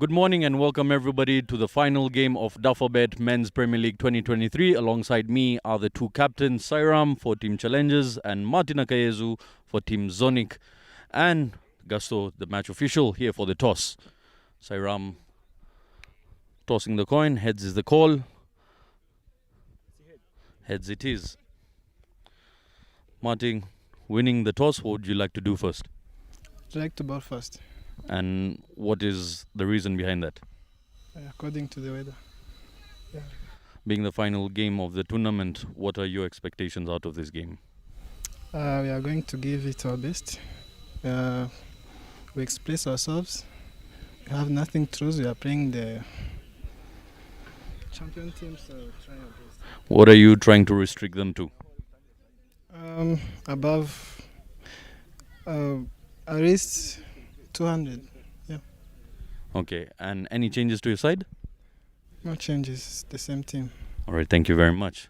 Good morning and welcome everybody to the final game of Dufferbet Men's Premier League 2023. Alongside me are the two captains, Sairam for Team Challenges and Martin Akayezu for Team Zonic. And Gusto, the match official, here for the toss. Sairam tossing the coin, heads is the call. Heads it is. Martin, winning the toss, what would you like to do first? I'd like to bowl first. And what is the reason behind that? According to the weather. Yeah. Being the final game of the tournament, what are your expectations out of this game? We are going to give it our best. We express ourselves. We have nothing to lose. We are playing the champion team, so try our best. What are you trying to restrict them to? Above at least 200. Yeah. Okay, and any changes to your side? No changes. The same team. All right, thank you very much.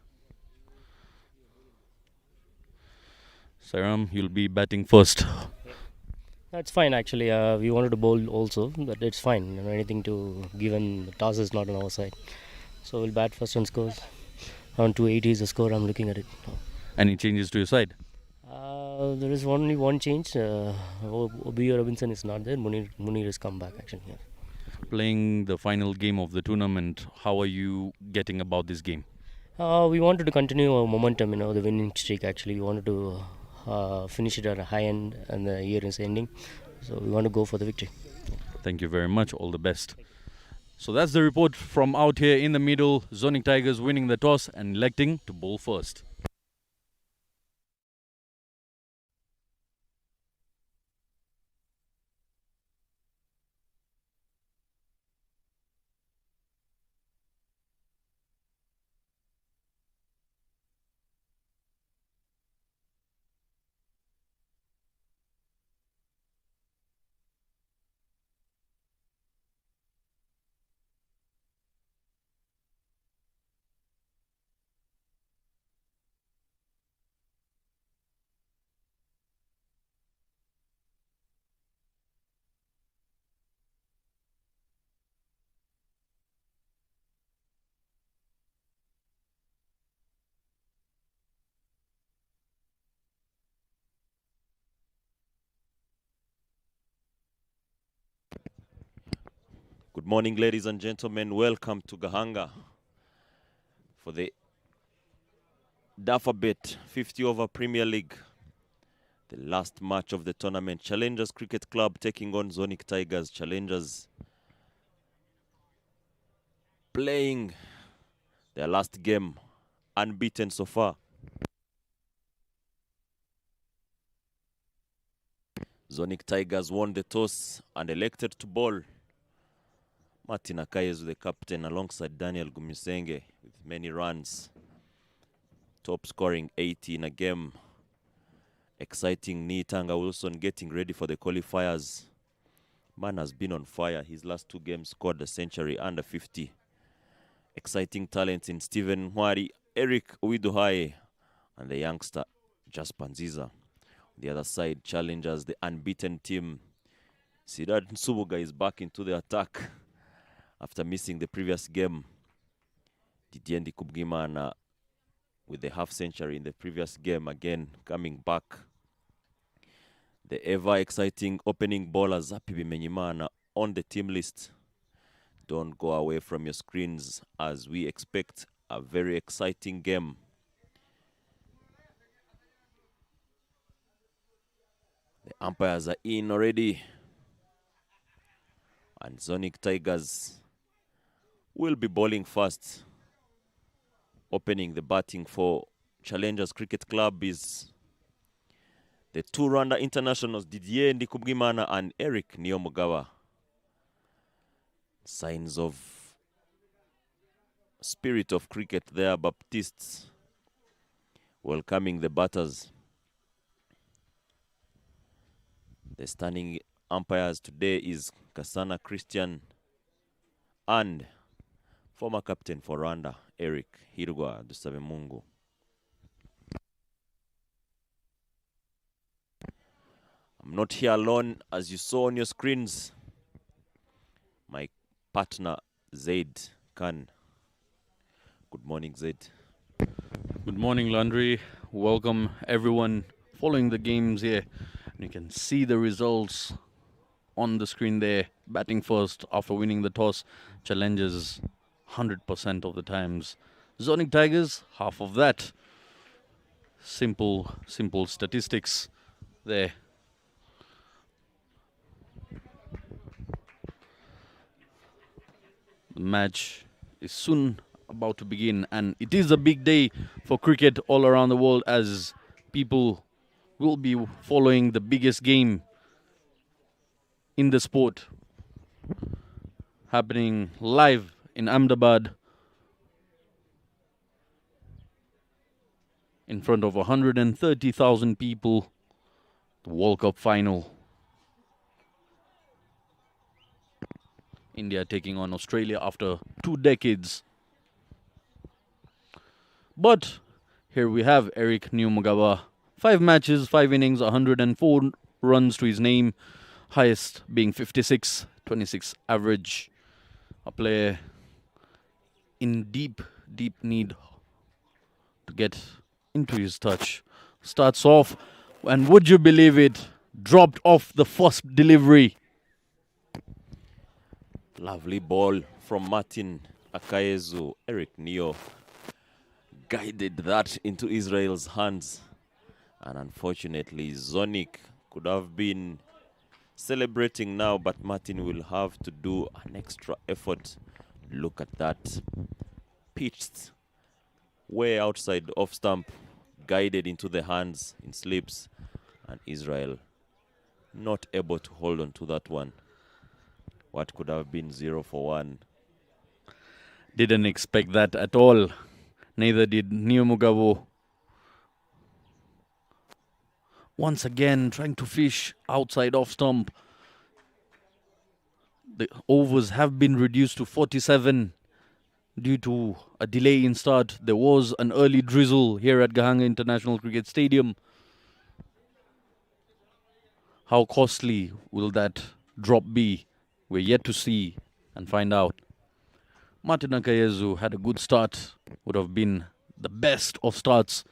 Sairam, you'll be batting first. That's fine actually. We wanted to bowl also, but it's fine. Anything to given the toss is not on our side. So we'll bat first and scores. Around 280 is the score. I'm looking at it. Any changes to your side? There is only one change. Obi Robinson is not there. Munir has come back actually. Yeah. Playing the final game of the tournament, how are you getting about this game? We wanted to continue our momentum, the winning streak actually. We wanted to finish it at a high end and the year is ending. So we want to go for the victory. Thank you very much. All the best. So that's the report from out here in the middle. Zonic Tigers winning the toss and electing to bowl first. Good morning, ladies and gentlemen. Welcome to Gahanga for the Dufferbet 50 over Premier League. The last match of the tournament. Challengers Cricket Club taking on Zonic Tigers. Challengers playing their last game unbeaten so far. Zonic Tigers won the toss and elected to bowl. Martin Akayezu, the captain, alongside Daniel Gumisenge with many runs. Top scoring 80 in a game. Exciting Nitanga Wilson getting ready for the qualifiers. Man has been on fire. His last two games scored a century under 50. Exciting talents in Stephen Mwari, Eric Uwiduhaye, and the youngster Jasper Nziza. On the other side, challengers, the unbeaten team. Siddharth Nsubuga is back into the attack after missing the previous game. Didier Ndikubwimana with the half century in the previous game again coming back. The ever exciting opening bowler Zapi Bimenyimana on the team list. Don't go away from your screens as we expect a very exciting game. The umpires are in already. And Zonic Tigers will be bowling first. Opening the batting for Challengers Cricket Club is the two Rwanda internationals Didier Ndikubwimana and Eric Niyomugawa. Signs of spirit of cricket there, Baptists welcoming the batters. The standing umpires today is Kasana Christian and former captain for Rwanda, Eric Hirwa Dusabemungu. I'm not here alone, as you saw on your screens. My partner Zaid Khan. Good morning, Zaid. Good morning, Landry. Welcome everyone following the games here. And you can see the results on the screen there. Batting first after winning the toss. Challenges 100% of the times. Zonic Tigers, half of that. Simple statistics there. The match is soon about to begin, and it is a big day for cricket all around the world, as people will be following the biggest game in the sport happening live in Ahmedabad in front of 130,000 people. The World Cup final. India taking on Australia after 2 decades. But here we have Eric Nyumugaba. 5 matches, 5 innings, 104 runs to his name. Highest being 56, 26 average. A player in deep need to get into his touch. Starts off, and would you believe it, dropped off the first delivery. Lovely ball from Martin Akayezu. Eric Neo guided that into Israel's hands. And unfortunately, Zonic could have been celebrating now, but Martin will have to do an extra effort. Look at that. Pitched way outside off stump, guided into the hands in slips, and Israel not able to hold on to that one. What could have been 0 for 1. Didn't expect that at all. Neither did Nyumugabo. Once again, trying to fish outside off stump. The overs have been reduced to 47 due to a delay in start. There was an early drizzle here at Gahanga International Cricket Stadium. How costly will that drop be? We're yet to see and find out. Martin Akayezu had a good start. Would have been the best of starts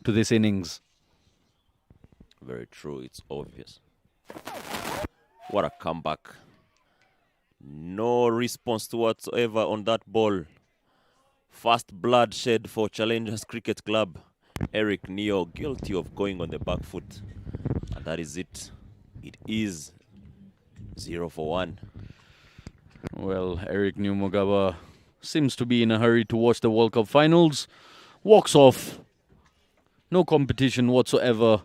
to this innings. Very true, it's obvious. What a comeback. No response whatsoever on that ball. First bloodshed for Challengers Cricket Club. Eric Neo guilty of going on the back foot. And that is it. It is 0 for 1. Well, Eric Nyumugaba seems to be in a hurry to watch the World Cup finals. Walks off. No competition whatsoever.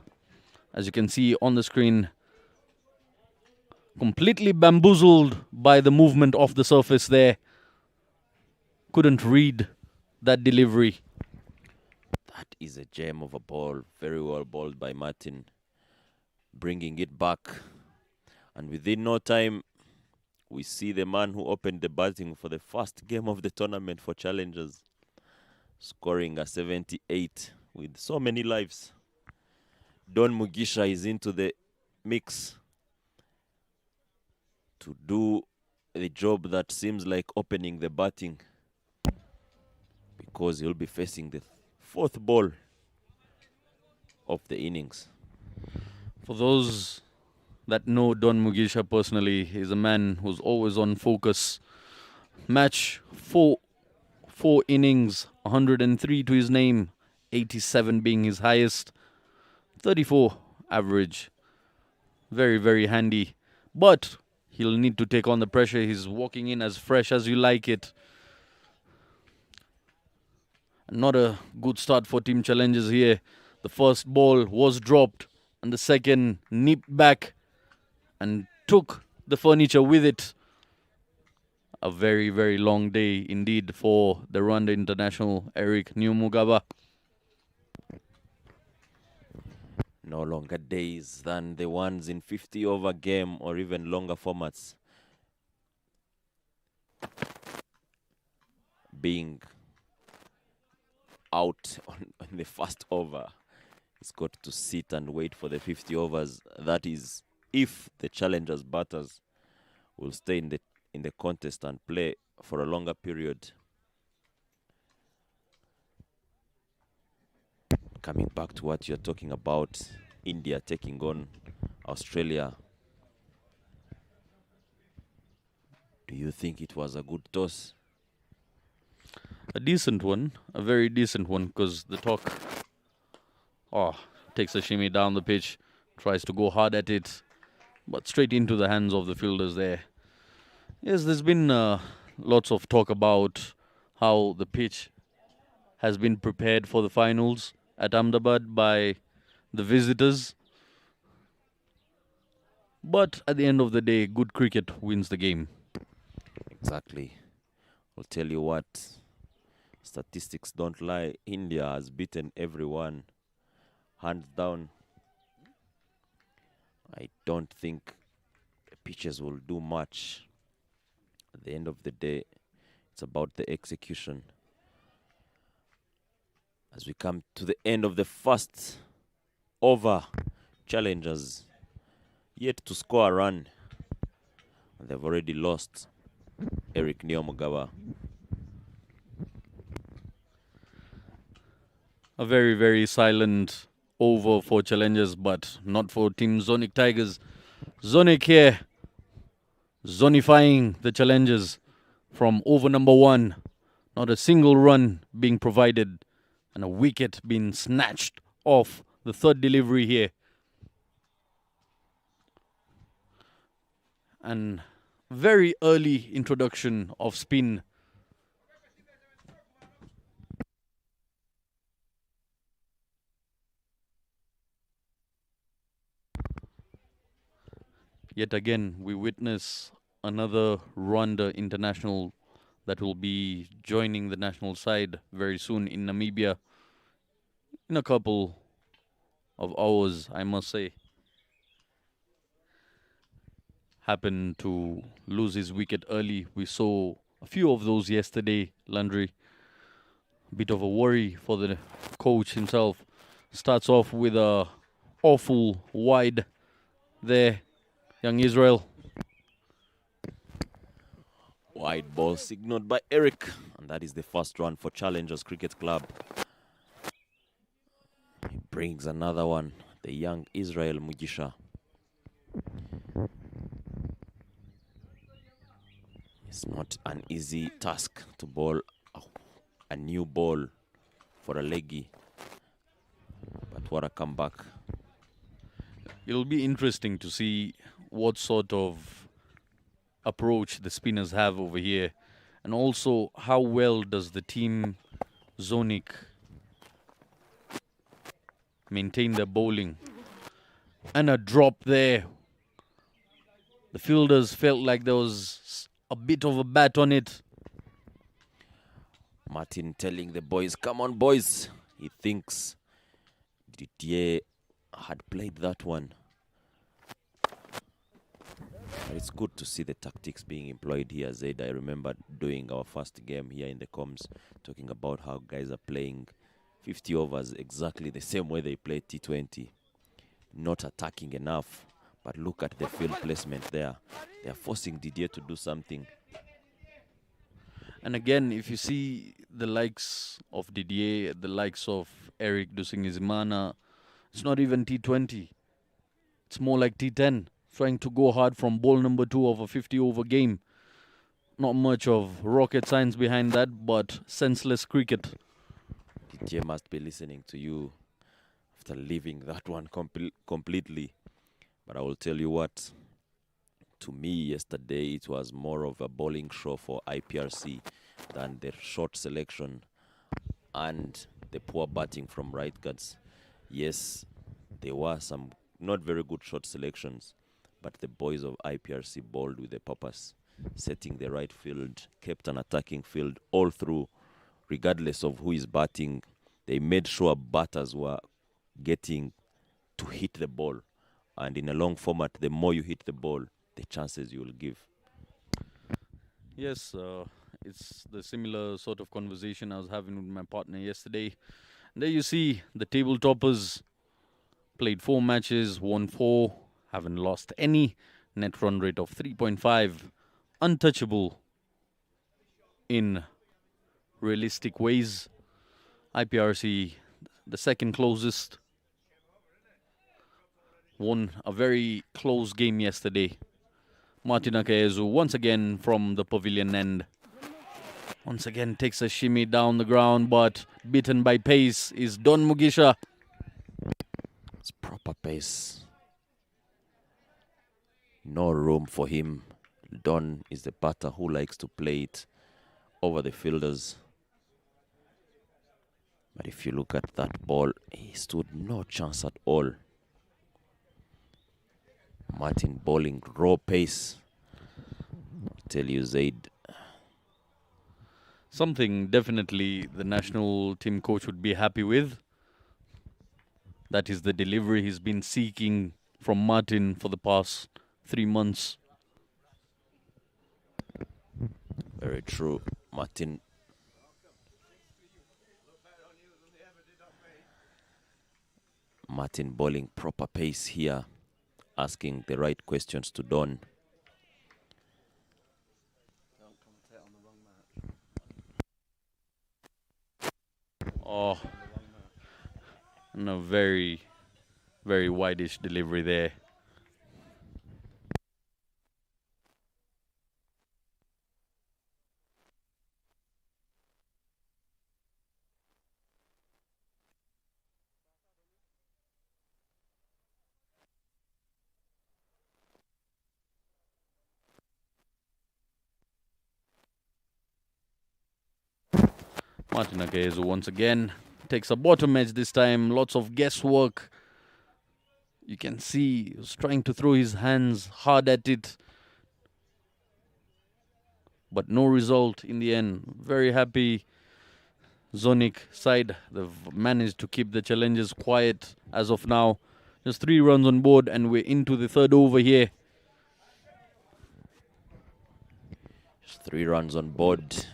As you can see on the screen, completely bamboozled by the movement of the surface there. Couldn't read that delivery. That is a gem of a ball. Very well bowled by Martin. Bringing it back. And within no time, we see the man who opened the batting for the first game of the tournament for Challengers, scoring a 78 with so many lives. Don Mugisha is into the mix to do the job that seems like opening the batting, because he'll be facing the 4th ball of the innings. For those that know Don Mugisha personally, he's a man who's always on focus. Match 4 innings, 103 to his name, 87 being his highest, 34 average. Very, very handy. But he'll need to take on the pressure. He's walking in as fresh as you like it. Not a good start for Team Challengers here. The first ball was dropped and the second nipped back and took the furniture with it. A very, very long day indeed for the Rwanda international Eric Nyumugaba. No longer days than the ones in 50-over game or even longer formats. Being out on the first over, he's got to sit and wait for the 50 overs. That is if the Challengers batters will stay in the in the contest and play for a longer period. Coming back to what you're talking about, India taking on Australia. Do you think it was a good toss? A decent one, a very decent one, because the talk takes a shimmy down the pitch, tries to go hard at it, but straight into the hands of the fielders there. Yes, there's been lots of talk about how the pitch has been prepared for the finals at Ahmedabad by the visitors. But at the end of the day, good cricket wins the game. Exactly. I'll tell you what, statistics don't lie. India has beaten everyone, hands down. I don't think the pitches will do much. At the end of the day, it's about the execution. As we come to the end of the first over, challengers yet to score a run. They've already lost. Eric Neomugawa. A very, very silent over for challengers, but not for Team Zonic Tigers. Zonic here, zonifying the challengers from over number 1. Not a single run being provided and a wicket being snatched off the third delivery here. And very early introduction of spin. Yet again, we witness another Rwanda international that will be joining the national side very soon in Namibia. In a couple of hours, I must say. Happened to lose his wicket early. We saw a few of those yesterday, Landry. Bit of a worry for the coach himself. Starts off with a awful wide there, young Israel. Wide ball signaled by Eric. And that is the first run for Challengers Cricket Club. He brings another one, the young Israel Mugisha. It's not an easy task to bowl a new ball for a leggy. But what a comeback. It'll be interesting to see what sort of approach the spinners have over here. And also, how well does the team Zonic maintain their bowling. And a drop there. The fielders felt like there was a bit of a bat on it. Martin telling the boys, come on boys. He thinks Didier had played that one. But it's good to see the tactics being employed here, Zaid. I remember doing our first game here in the comms, talking about how guys are playing 50 overs exactly the same way they play T20. Not attacking enough, but look at the field placement there. They are forcing Didier to do something. And again, if you see the likes of Didier, the likes of Eric Dusingizimana, it's not even T20. It's more like T10, trying to go hard from ball number 2 of a 50-over game. Not much of rocket science behind that, but senseless cricket. Didier must be listening to you after leaving that one completely. But I will tell you what, to me yesterday it was more of a bowling show for IPRC than the short selection and the poor batting from right guards. Yes, there were some not very good short selections, but the boys of IPRC bowled with a purpose, setting the right field, kept an attacking field all through, regardless of who is batting. They made sure batters were getting to hit the ball. And in a long format, the more you hit the ball, the chances you will give. Yes, it's the similar sort of conversation I was having with my partner yesterday. And there you see the table toppers played 4 matches, won 4, haven't lost any. Net run rate of 3.5. untouchable in realistic ways. IPRC, the second closest, won a very close game yesterday. Martin Akayezu once again from the pavilion end. Once again takes a shimmy down the ground, but beaten by pace is Don Mugisha. It's proper pace. No room for him. Don is the batter who likes to play it over the fielders. But if you look at that ball, he stood no chance at all. Martin bowling raw pace. I tell you, Zaid. Something definitely the national team coach would be happy with. That is the delivery he's been seeking from Martin for the past 3 months. Very true. Martin bowling proper pace here, asking the right questions to Don. Oh, and a very, very wideish delivery there. Martin Akayezu once again takes a bottom edge this time. Lots of guesswork. You can see he was trying to throw his hands hard at it, but no result in the end. Very happy Zonic side. They've managed to keep the challenges quiet as of now. Just 3 runs on board and we're into the third over here. Just 3 runs on board.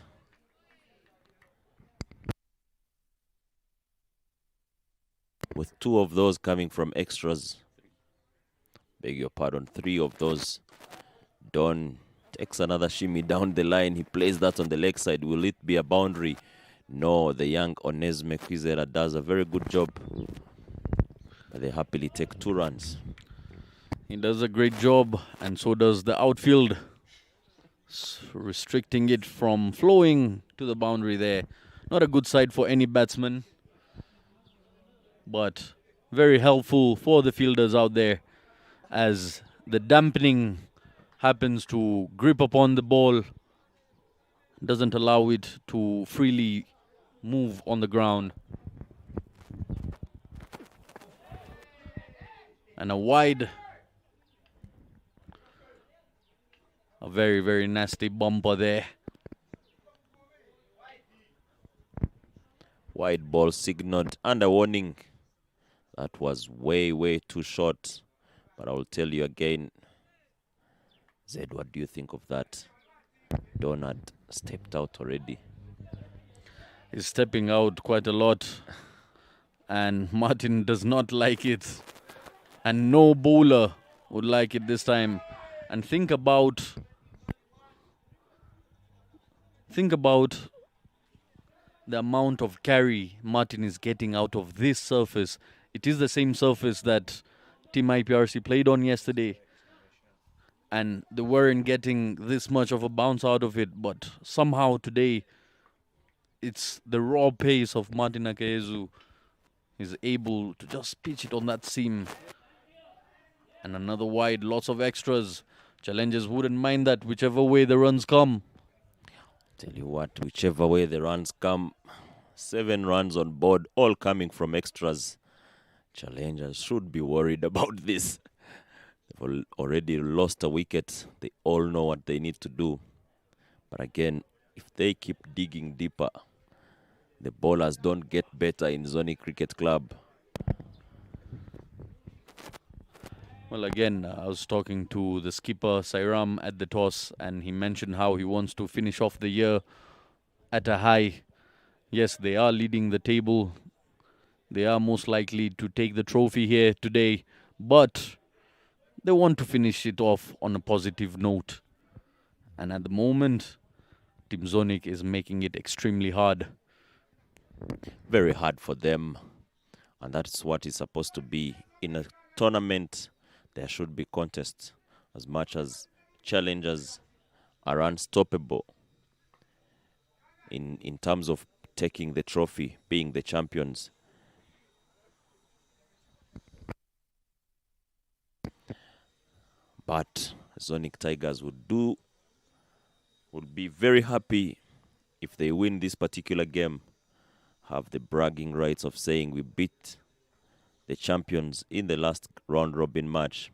With 2 of those coming from extras. Beg your pardon, 3 of those. Don takes another shimmy down the line. He plays that on the leg side. Will it be a boundary? No, the young Onesme Kwizera does a very good job. But they happily take 2 runs. He does a great job, and so does the outfield. Restricting it from flowing to the boundary there. Not a good side for any batsman, but very helpful for the fielders out there as the dampening happens to grip upon the ball, doesn't allow it to freely move on the ground. And a wide, a very, very nasty bumper there. Wide ball signaled and a warning. That was way, way too short. But I will tell you again, Zed, what do you think of that? Don had stepped out already. He's stepping out quite a lot, and Martin does not like it. And no bowler would like it this time. And think about the amount of carry Martin is getting out of this surface. It is the same surface that Team IPRC played on yesterday. And they weren't getting this much of a bounce out of it. But somehow today, it's the raw pace of Martin Akayezu. He's able to just pitch it on that seam. And another wide, lots of extras. Challengers wouldn't mind that whichever way the runs come. Tell you what, whichever way the runs come, 7 runs on board, all coming from extras. Challengers should be worried about this. They've already lost a wicket. They all know what they need to do. But again, if they keep digging deeper, the bowlers don't get better in Zoni Cricket Club. Well, again, I was talking to the skipper, Sairam, at the toss, and he mentioned how he wants to finish off the year at a high. Yes, they are leading the table. They are most likely to take the trophy here today, but they want to finish it off on a positive note. And at the moment, Team Zonic is making it extremely hard. Very hard for them. And that's what is supposed to be. In a tournament, there should be contests. As much as challengers are unstoppable in terms of taking the trophy, being the champions. But Zonic Tigers would be very happy if they win this particular game, have the bragging rights of saying we beat the champions in the last round robin match.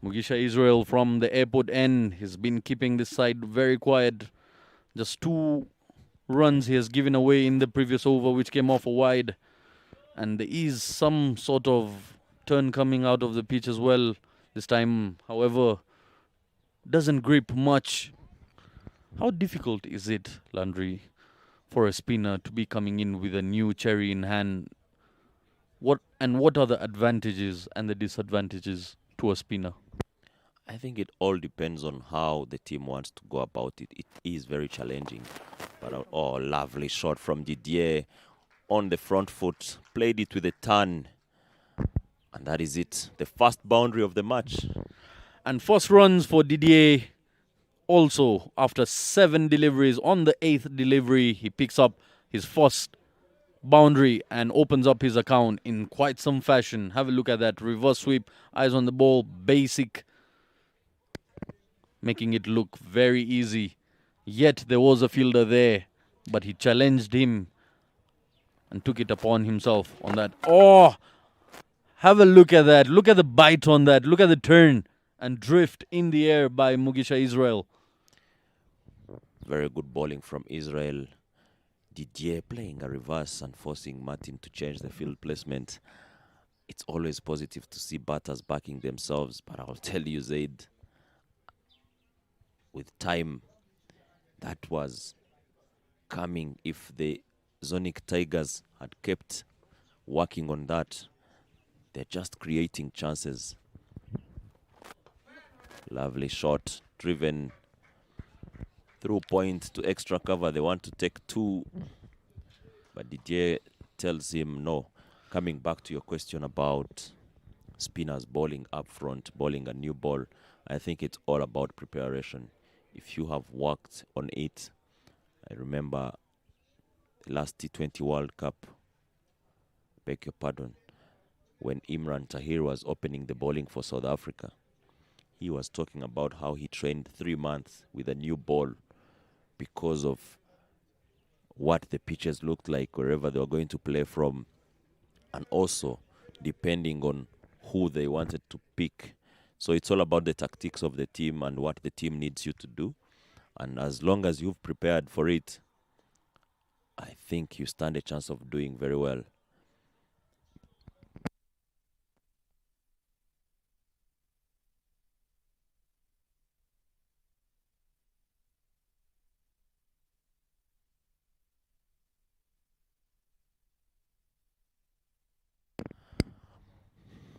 Mugisha Israel from the airport end has been keeping this side very quiet. Just 2 runs he has given away in the previous over, which came off a wide. And there is some sort of turn coming out of the pitch as well this time. However, doesn't grip much. How difficult is it, Landry, for a spinner to be coming in with a new cherry in hand? What are the advantages and the disadvantages to a spinner? I think it all depends on how the team wants to go about it. It is very challenging. But lovely shot from Didier on the front foot. Played it with a turn. And that is it. The first boundary of the match. And first runs for Didier. Also, after 7 deliveries, on the 8th delivery, he picks up his first boundary and opens up his account in quite some fashion. Have a look at that. Reverse sweep, eyes on the ball, basic, making it look very easy. Yet there was a fielder there, but he challenged him and took it upon himself on that. Oh, have a look at that. Look at the bite on that. Look at the turn and drift in the air by Mugisha Israel. Very good bowling from Israel. Didier playing a reverse and forcing Martin to change the field placement. It's always positive to see batters backing themselves, but I'll tell you, Zaid, with time, that was coming. If the Zonic Tigers had kept working on that, they're just creating chances. Lovely shot, driven through point to extra cover. They want to take 2, but Didier tells him no. Coming back to your question about spinners bowling up front, bowling a new ball, I think it's all about preparation. If you have worked on it, I remember the last T20 World Cup, beg your pardon, when Imran Tahir was opening the bowling for South Africa. He was talking about how he trained 3 months with a new ball because of what the pitches looked like wherever they were going to play from, and also depending on who they wanted to pick. So it's all about the tactics of the team and what the team needs you to do. And as long as you've prepared for it, I think you stand a chance of doing very well.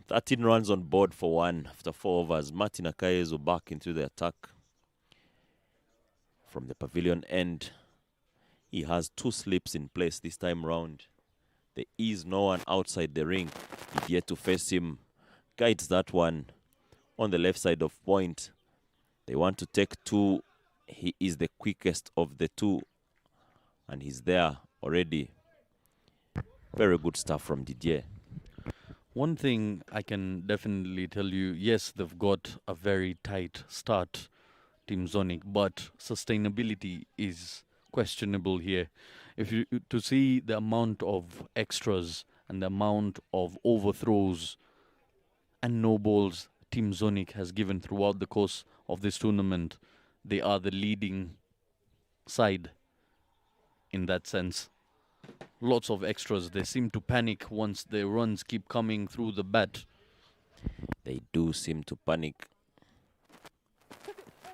Thirteen runs on board for 1 after 4 overs. Martin Akayezu back into the attack. From the pavilion end, he has 2 slips in place this time round. There is no one outside the ring. He's yet to face him. Guides that one on the left side of point. They want to take 2. He is the quickest of the 2. And he's there already. Very good stuff from Didier. One thing I can definitely tell you, yes, they've got a very tight start, Team Zonic, but sustainability is questionable here. If you to see the amount of extras and the amount of overthrows and no balls Team Zonic has given throughout the course of this tournament, they are the leading side in that sense. Lots of extras. They seem to panic once their runs keep coming through the bat. They do seem to panic.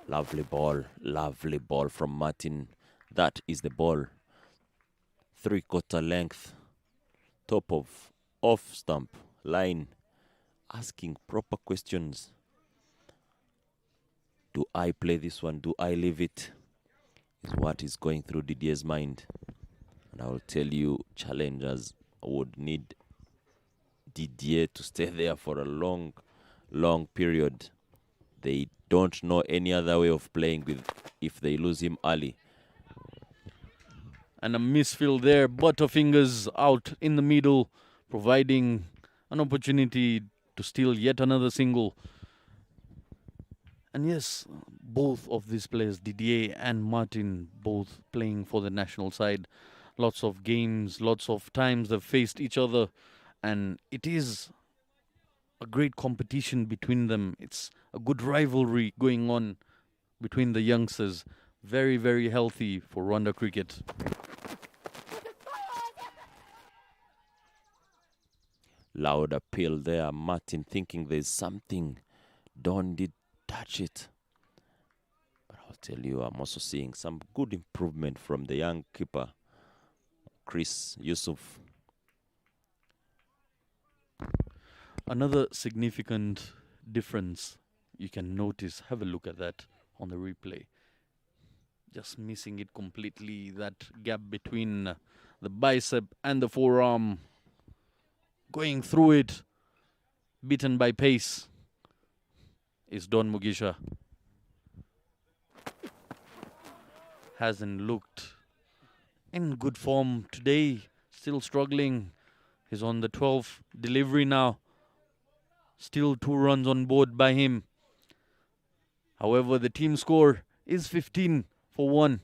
Lovely ball from Martin. That is the ball. 3/4 length. Top of off stump line. Asking proper questions. Do I play this one? Do I leave it? Is what is going through Didier's mind. And I will tell you, challengers would need Didier to stay there for a long period. They don't know any other way of playing with if they lose him early. And a misfield there. Butterfingers out in the middle, providing an opportunity to steal yet another single. And yes, both of these players, Didier and Martin, both playing for the national side. Lots of games, lots of times they've faced each other. And it is a great competition between them. It's a good rivalry going on between the youngsters. Very, very healthy for Rwanda cricket. Loud appeal there. Martin thinking there's something. Don did touch it. But I'll tell you, I'm also seeing some good improvement from the young keeper, Chris Yusuf. Another significant difference you can notice, have a look at that on the replay. Just missing it completely, that gap between the bicep and the forearm. Going through it, beaten by pace, is Don Mugisha. Hasn't looked in good form today, still struggling. He's on the 12th delivery now. Still 2 runs on board by him. However, the team score is 15 for 1.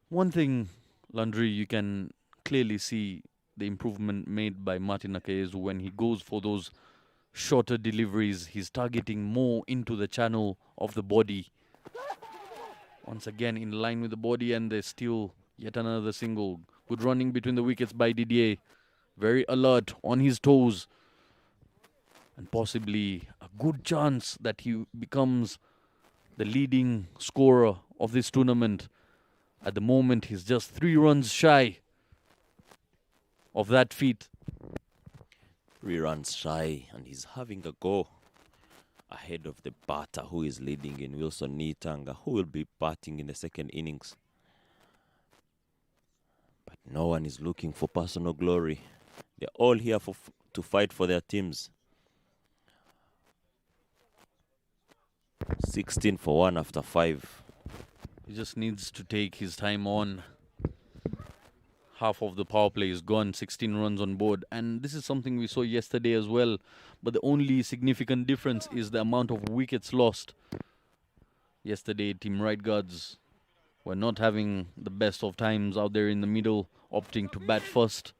One thing, Landry, you can clearly see the improvement made by Martin Akayezu when he goes for those shorter deliveries. He's targeting more into the channel of the body. Once again in line with the body, and there's still yet another single. Good running between the wickets by Didier. Very alert, on his toes. And possibly a good chance that he becomes the leading scorer of this tournament. At the moment, he's just 3 runs shy of that feat. 3 runs shy, and he's having a go ahead of the batter who is leading in Wilson Nitanga, who will be batting in the second innings. But no one is looking for personal glory. They're all here to fight for their teams. 16 for 1 after 5. He just needs to take his time on. Half of the power play is gone, 16 runs on board. And this is something we saw yesterday as well. But the only significant difference is the amount of wickets lost. Yesterday, Team Right Guards were not having the best of times out there in the middle, opting to bat first.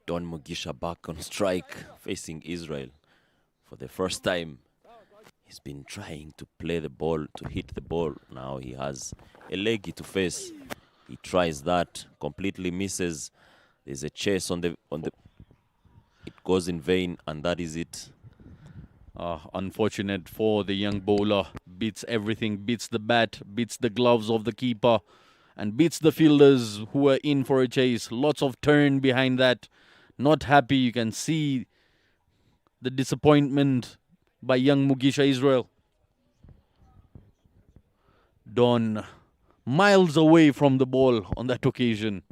Don Mugisha back on strike, facing Israel for the first time. He's been trying to play the ball, to hit the ball. Now he has a leggy to face. He tries that, completely misses. There's a chase on the. It goes in vain, and that is it. Unfortunate for the young bowler. Beats everything, beats the bat, beats the gloves of the keeper, and beats the fielders who are in for a chase. Lots of turn behind that. Not happy. You can see the disappointment by young Mugisha Israel. Don miles away from the ball on that occasion.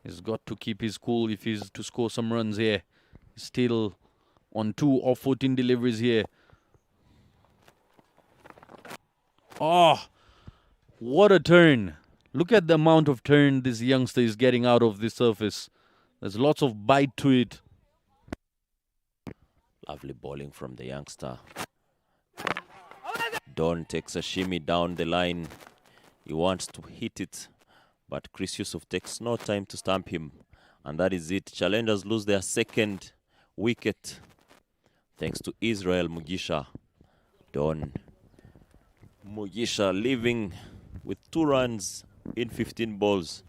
He's got to keep his cool if he's to score some runs here. He's still on 2 of 14 deliveries here. Oh, what a turn. Look at the amount of turn this youngster is getting out of this surface. There's lots of bite to it. Lovely bowling from the youngster. Don takes a shimmy down the line. He wants to hit it, but Chris Yusuf takes no time to stamp him. And that is it. Challengers lose their second wicket thanks to Israel Mugisha. Don Mugisha leaving with 2 runs in 15 balls.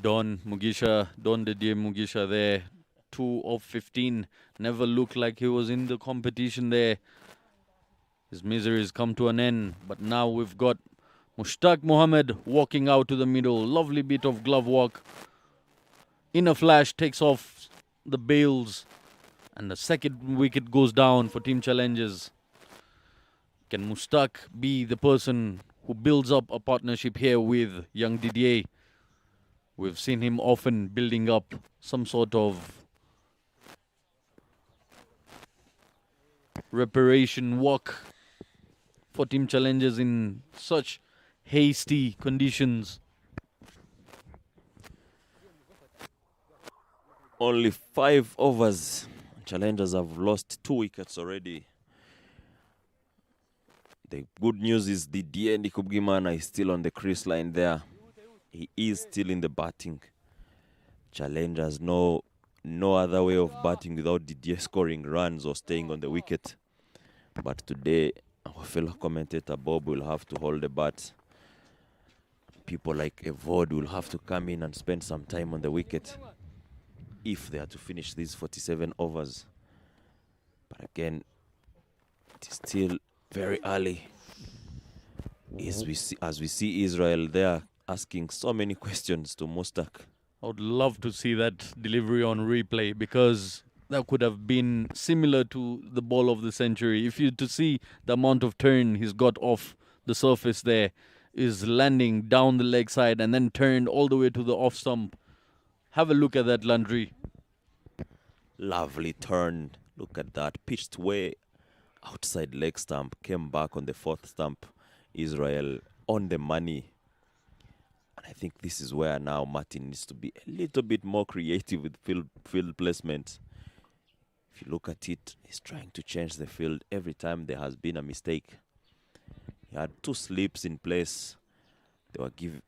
Don Didier Mugisha there. 2 of 15. Never looked like he was in the competition there. His misery has come to an end. But now we've got Mushtaq Mohammed walking out to the middle. Lovely bit of glove work. In a flash, takes off the bails. And the second wicket goes down for Team Challengers. Can Mushtaq be the person who builds up a partnership here with young Didier? We've seen him often building up some sort of reparation work for Team Challengers in such hasty conditions. Only 5 overs. Challengers have lost 2 wickets already. The good news is Didier Ndikubwimana is still on the crease line there. He is still in the batting. Challengers no other way of batting without Didier scoring runs or staying on the wicket. But today, our fellow commentator Bob will have to hold the bat. People like Evode will have to come in and spend some time on the wicket if they are to finish these 47 overs. But again, it is still very early. As we see Israel there asking so many questions to Mushtaq. I would love to see that delivery on replay because that could have been similar to the ball of the century. If you to see the amount of turn he's got off the surface there, is landing down the leg side and then turned all the way to the off stump. Have a look at that, Landry. Lovely turn. Look at that. Pitched way outside leg stump. Came back on the 4th stump. Israel on the money. And I think this is where now Martin needs to be a little bit more creative with field placement. If you look at it, he's trying to change the field every time there has been a mistake. He had 2 slips in place.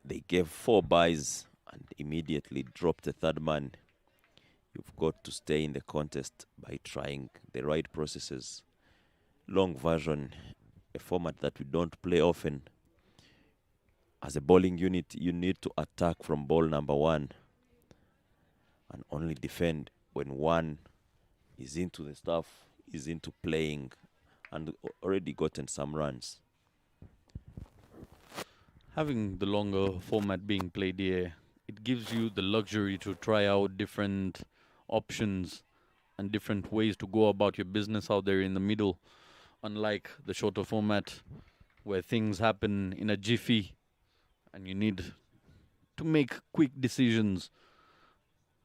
They gave 4 byes and immediately dropped the 3rd man. You've got to stay in the contest by trying the right processes. Long version, a format that we don't play often. As a bowling unit, you need to attack from ball number 1 and only defend when 1 is into the stuff, is into playing and already gotten some runs. Having the longer format being played here, it gives you the luxury to try out different options and different ways to go about your business out there in the middle. Unlike the shorter format where things happen in a jiffy and you need to make quick decisions.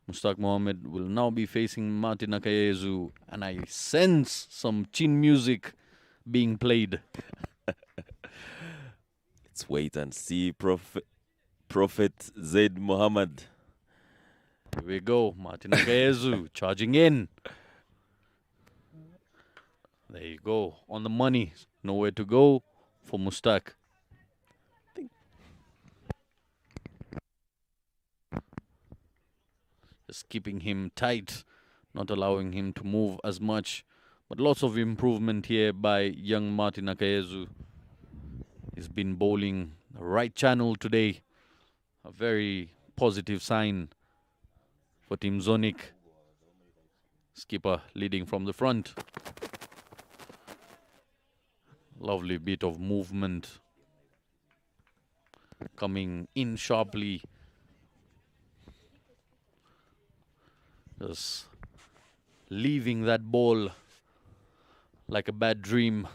Mushtaq Mohammed will now be facing Martin Akayezu, and I sense some chin music being played. Let's wait and see Prophet Zaid Muhammad. Here we go, Martin Akayezu charging in. There you go, on the money. Nowhere to go for Mushtaq. Just keeping him tight, not allowing him to move as much. But lots of improvement here by young Martin Akayezu. He's been bowling the right channel today. A very positive sign for Team Zonic. Skipper leading from the front. Lovely bit of movement. Coming in sharply Just leaving that ball like a bad dream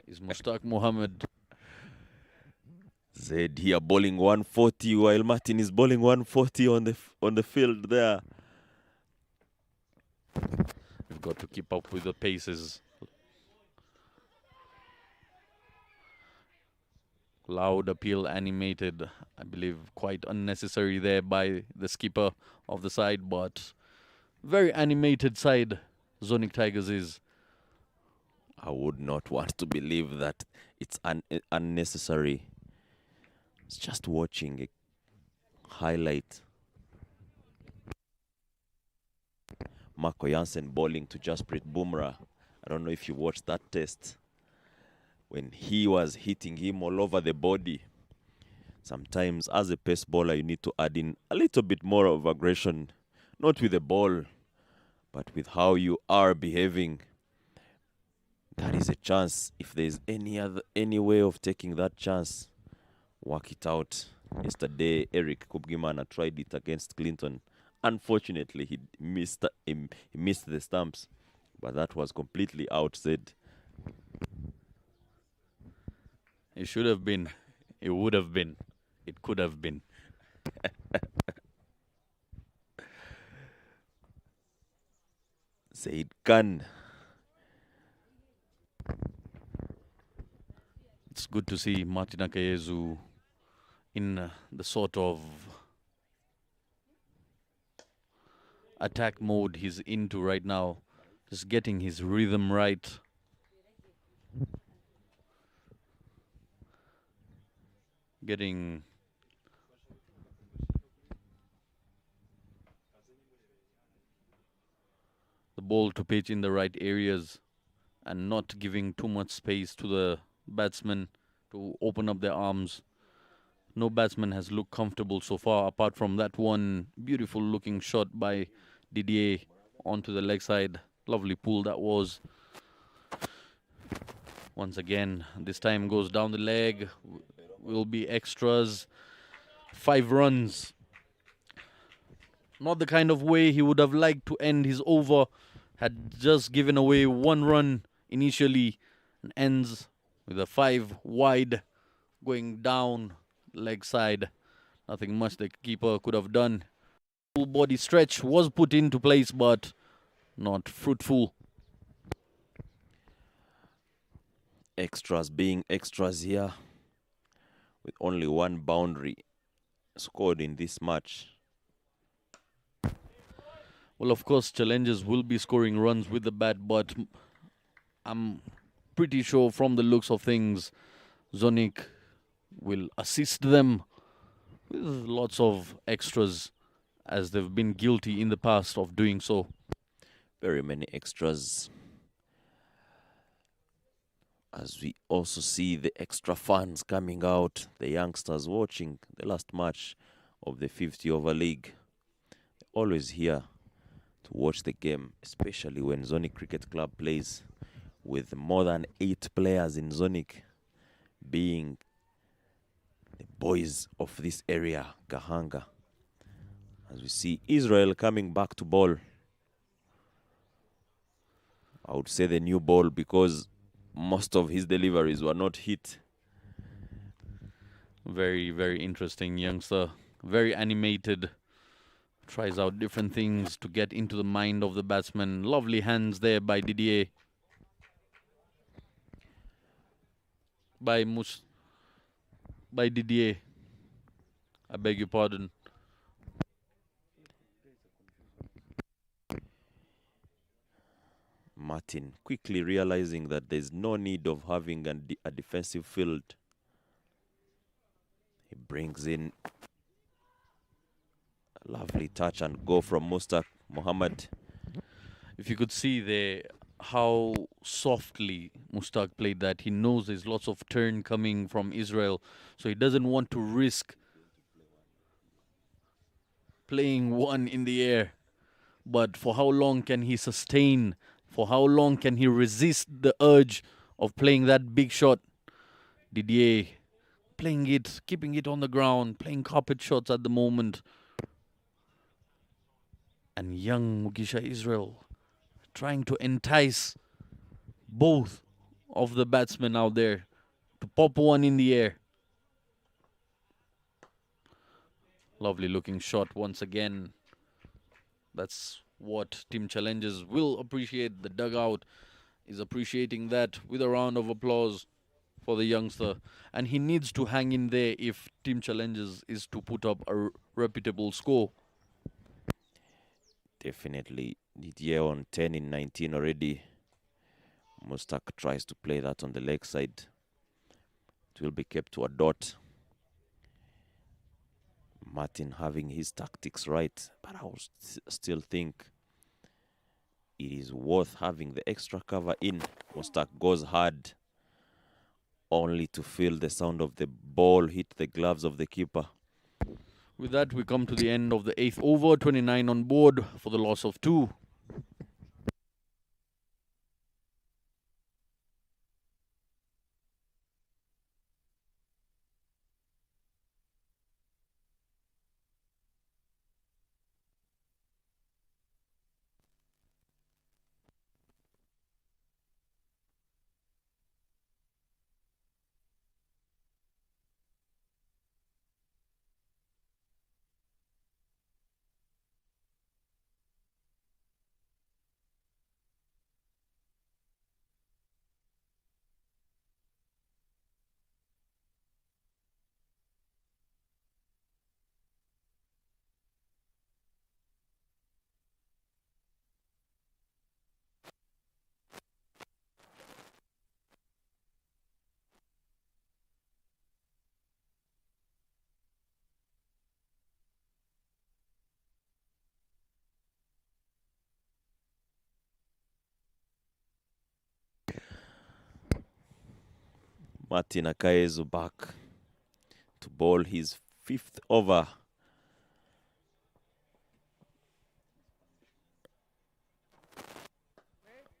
is Mushtaq Mohammed. Zaid here bowling 140 while Martin is bowling 140 on the field there. We've got to keep up with the paces. Loud appeal, animated. I believe quite unnecessary there by the skipper of the side, but very animated side Zonic Tigers is. I would not want to believe that it's unnecessary. It's just watching a highlight. Marco Jansen bowling to Jasprit Bumrah. I don't know if you watched that test. When he was hitting him all over the body. Sometimes as a pace bowler, you need to add in a little bit more of aggression. Not with the ball, but with how you are behaving. That is a chance. If there's any way of taking that chance, work it out. Yesterday, Eric Kubgimana tried it against Clinton. Unfortunately, he missed the stumps, but that was completely outsaid. It should have been. It would have been. It could have been. Said Khan. It's good to see Martin Akayezu in the sort of attack mode he's into right now. Just getting his rhythm right. Getting the ball to pitch in the right areas and not giving too much space to the batsmen to open up their arms. No batsman has looked comfortable so far, apart from that one beautiful looking shot by Didier onto the leg side. Lovely pull that was. Once again, this time goes down the leg. Will be extras. 5 runs. Not the kind of way he would have liked to end his over. Had just given away 1 run initially and ends with a 5 wide going down leg side. Nothing much the keeper could have done. Full body stretch was put into place, but not fruitful. Extras being extras here, with only 1 boundary scored in this match. Well, of course, challengers will be scoring runs with the bat, but I'm pretty sure from the looks of things, Zonic will assist them with lots of extras, as they've been guilty in the past of doing so. Very many extras. As we also see the extra fans coming out, the youngsters watching the last match of the 50-over league. They're always here to watch the game, especially when Zonic Cricket Club plays, with more than 8 players in Zonic being the boys of this area, Gahanga. As we see Israel coming back to bowl. I would say the new ball, because most of his deliveries were not hit. Very, very interesting youngster. Very animated. Tries out different things to get into the mind of the batsman. Lovely hands there by Didier. By Didier. I beg your pardon. Martin quickly realizing that there's no need of having a defensive field. He brings in a lovely touch and go from Mushtaq Mohammed. If you could see there how softly Mushtaq played that. He knows there's lots of turn coming from Israel, so he doesn't want to risk playing one in the air. But for how long can he sustain? For how long can he resist the urge of playing that big shot? Didier playing it, keeping it on the ground, playing carpet shots at the moment. And young Mugisha Israel trying to entice both of the batsmen out there to pop one in the air. Lovely looking shot once again. That's what Team Challengers will appreciate. The dugout is appreciating that with a round of applause for the youngster. And he needs to hang in there if Team Challengers is to put up a reputable score. Definitely. Didier on 10 in 19 already. Mustak tries to play that on the leg side. It will be kept to a dot. Martin having his tactics right, but I would still think it is worth having the extra cover in. Mustak goes hard, only to feel the sound of the ball hit the gloves of the keeper. With that, we come to the end of the 8th over. 29 on board for the loss of 2. Martin Akayezu back to bowl his 5th over.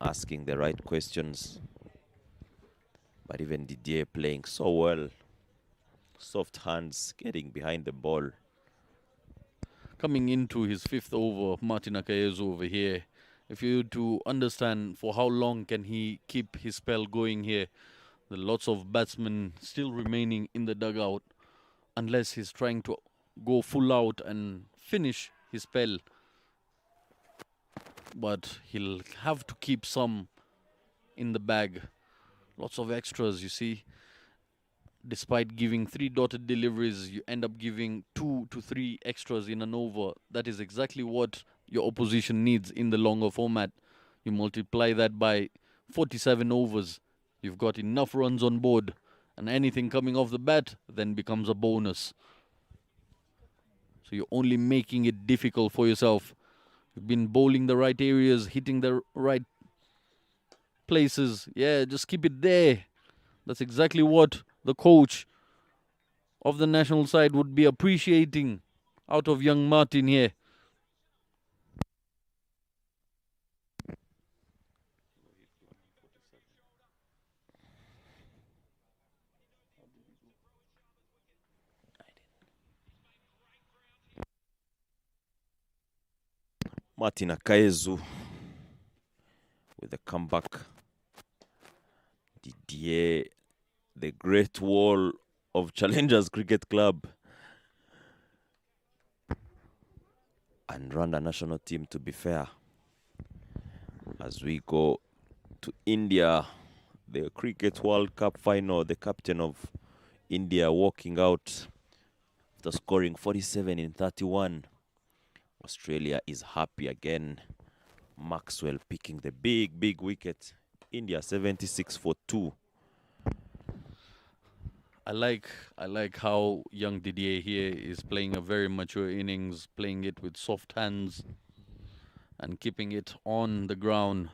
Asking the right questions. But even Didier playing so well. Soft hands, getting behind the ball. Coming into his 5th over, Martin Akayezu over here. If you to understand for how long can he keep his spell going here. There are lots of batsmen still remaining in the dugout unless he's trying to go full out and finish his spell. But he'll have to keep some in the bag. Lots of extras, you see. Despite giving 3 dotted deliveries, you end up giving 2 to 3 extras in an over. That is exactly what your opposition needs in the longer format. You multiply that by 47 overs. You've got enough runs on board, and anything coming off the bat then becomes a bonus. So you're only making it difficult for yourself. You've been bowling the right areas, hitting the right places. Yeah, just keep it there. That's exactly what the coach of the national side would be appreciating out of young Martin here. Martin Akayezu with a comeback. Didier, the great wall of Challengers Cricket Club, and Rwanda national team, to be fair. As we go to India, the Cricket World Cup final, the captain of India walking out after scoring 47 in 31. Australia is happy again. Maxwell picking the big wicket. India 76 for 2. I like how young Didier here is playing a very mature innings, playing it with soft hands and keeping it on the ground.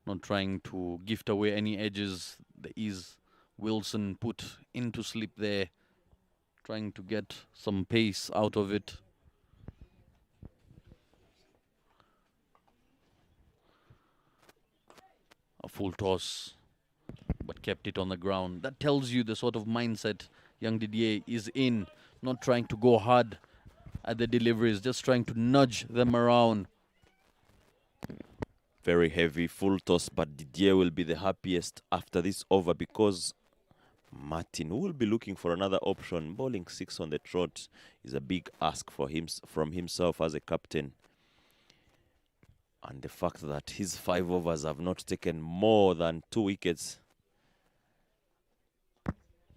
Not trying to gift away any edges. There is Wilson put into sleep there, trying to get some pace out of it. A full toss, but kept it on the ground. That tells you the sort of mindset young Didier is in, not trying to go hard at the deliveries, just trying to nudge them around. Very heavy, full toss, but Didier will be the happiest after this over because Martin will be looking for another option. Bowling 6 on the trot is a big ask for him from himself as a captain. And the fact that his 5 overs have not taken more than 2 wickets,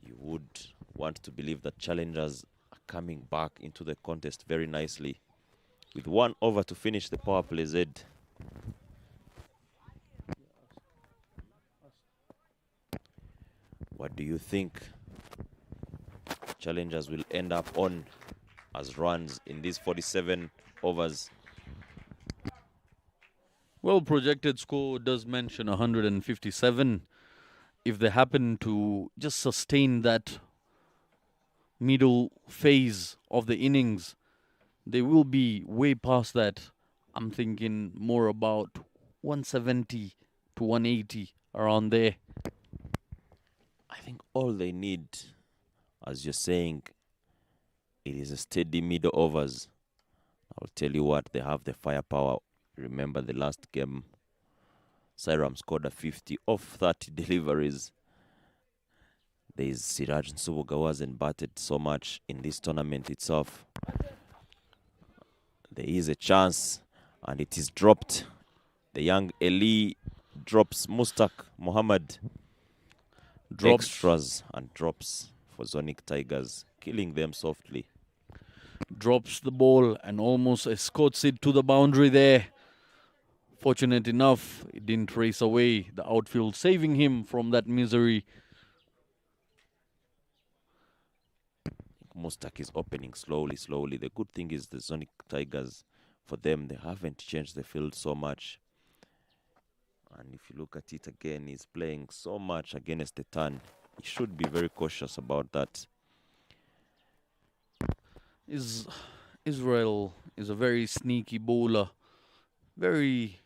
you would want to believe that challengers are coming back into the contest very nicely. With 1 over to finish the power play Z. What do you think challengers will end up on as runs in these 47 overs? Well, projected score does mention 157. If they happen to just sustain that middle phase of the innings, they will be way past that. I'm thinking more about 170 to 180, around there. I think all they need, as you're saying, it is a steady middle overs. I'll tell you what, they have the firepower. Remember the last game, Sairam scored a 50 off 30 deliveries. There is Siraj Nsubuga who hasn't batted so much in this tournament itself. There is a chance, and it is dropped. The young Eli drops Mustaq Mohammed. Drops. Extras and drops for Zonic Tigers, killing them softly. Drops the ball and almost escorts it to the boundary there. Fortunate enough, it didn't race away. The outfield saving him from that misery. Mustaq is opening slowly. The good thing is the Zonic Tigers, for them, they haven't changed the field so much. And if you look at it again, he's playing so much against the turn. He should be very cautious about that. Israel is a very sneaky bowler. Very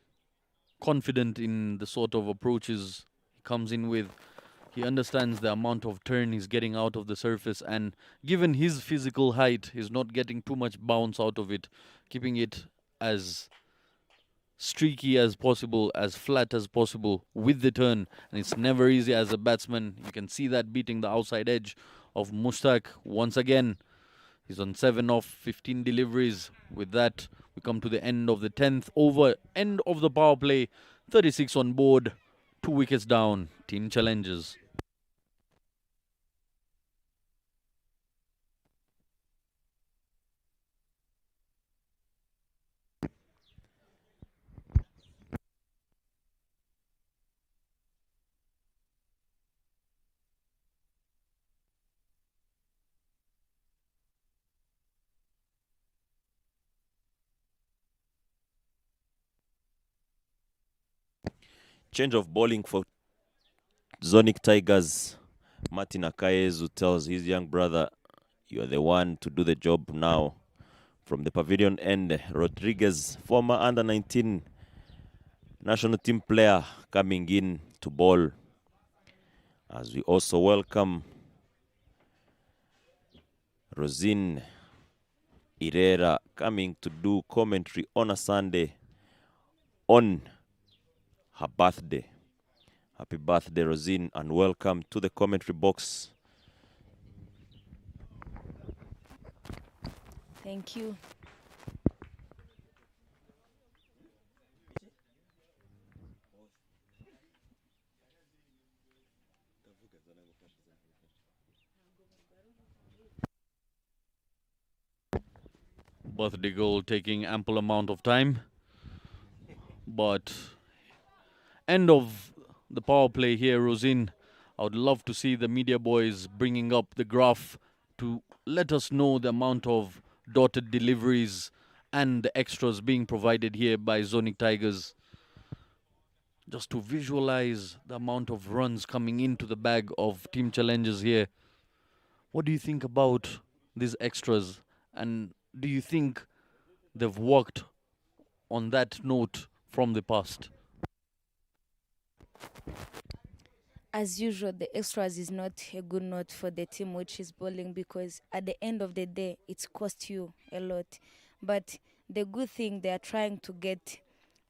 confident in the sort of approaches he comes in with. He understands the amount of turn he's getting out of the surface, and given his physical height, he's not getting too much bounce out of it, keeping it as streaky as possible, as flat as possible with the turn. And it's never easy as a batsman. You can see that beating the outside edge of Mustaq once again. He's on 7 off 15 deliveries. With that, we come to the end of the 10th over, end of the power play. 36 on board, 2 wickets down. Team challenges. Change of bowling for Zonic Tigers. Martin Akayezu tells his young brother, "You are the one to do the job now." From the pavilion end, Rodriguez, former under-19 national team player, coming in to bowl. As we also welcome Rosine Irera coming to do commentary on a Sunday on her birthday. Happy birthday, Rosine, and welcome to the commentary box. Thank you. Birthday goal taking ample amount of time. But end of the power play here, Rosine. I would love to see the media boys bringing up the graph to let us know the amount of dotted deliveries and the extras being provided here by Zonic Tigers. Just to visualize the amount of runs coming into the bag of team challenges here. What do you think about these extras? And do you think they've worked on that note from the past? as usual, the extras is not a good note for the team which is bowling, because at the end of the day, it's cost you a lot. But the good thing, they are trying to get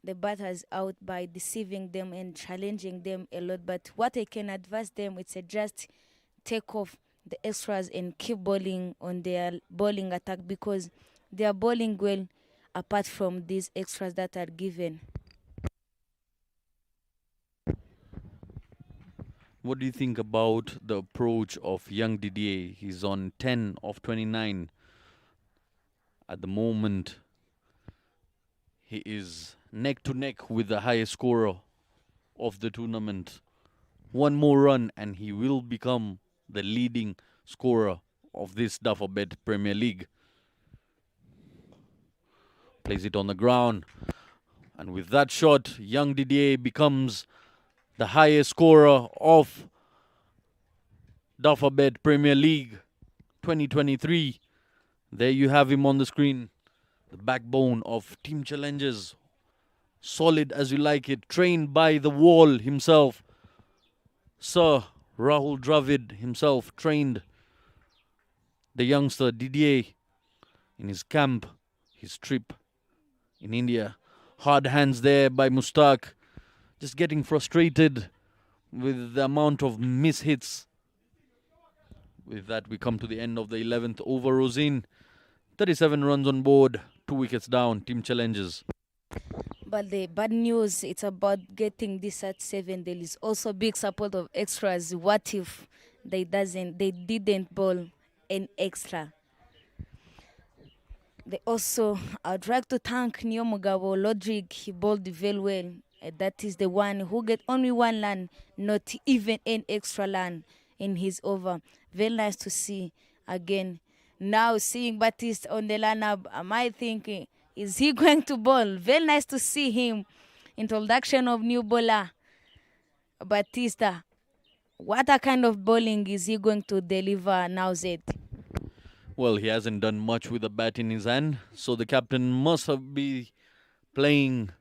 the batters out by deceiving them and challenging them a lot. But what I can advise them, it's a just take off the extras and keep bowling on their bowling attack, because they are bowling well apart from these extras that are given. What do you think about the approach of young Didier? He's on 10 of 29 at the moment. He is neck to neck with the highest scorer of the tournament. One more run and he will become the leading scorer of this Dufferbet Premier League. Plays it on the ground. And with that shot, young Didier becomes the highest scorer of Dufferbet Premier League 2023. There you have him on the screen. The backbone of Team Challengers. Solid as you like it. Trained by the wall himself. Sir Rahul Dravid himself trained the youngster Didier in his camp, his trip in India. Hard hands there by Mustak. Just getting frustrated with the amount of mishits. With that, we come to the end of the 11th over. Rosin, 37 runs on board, 2 wickets down, Team Challengers. But the bad news, it's about getting this at 7. There is also big support of extras. What if they didn't bowl an extra? They also, I'd like to thank Nyomugabo Lodrick. He bowled very well. That is the one who get only one run, not even an extra run in his over. Very nice to see again. Now seeing Batiste on the lineup, am I thinking, is he going to bowl? Very nice to see him. Introduction of new bowler, Batista. What a kind of bowling is he going to deliver now, Zed? Well, he hasn't done much with the bat in his hand, so the captain must have been playing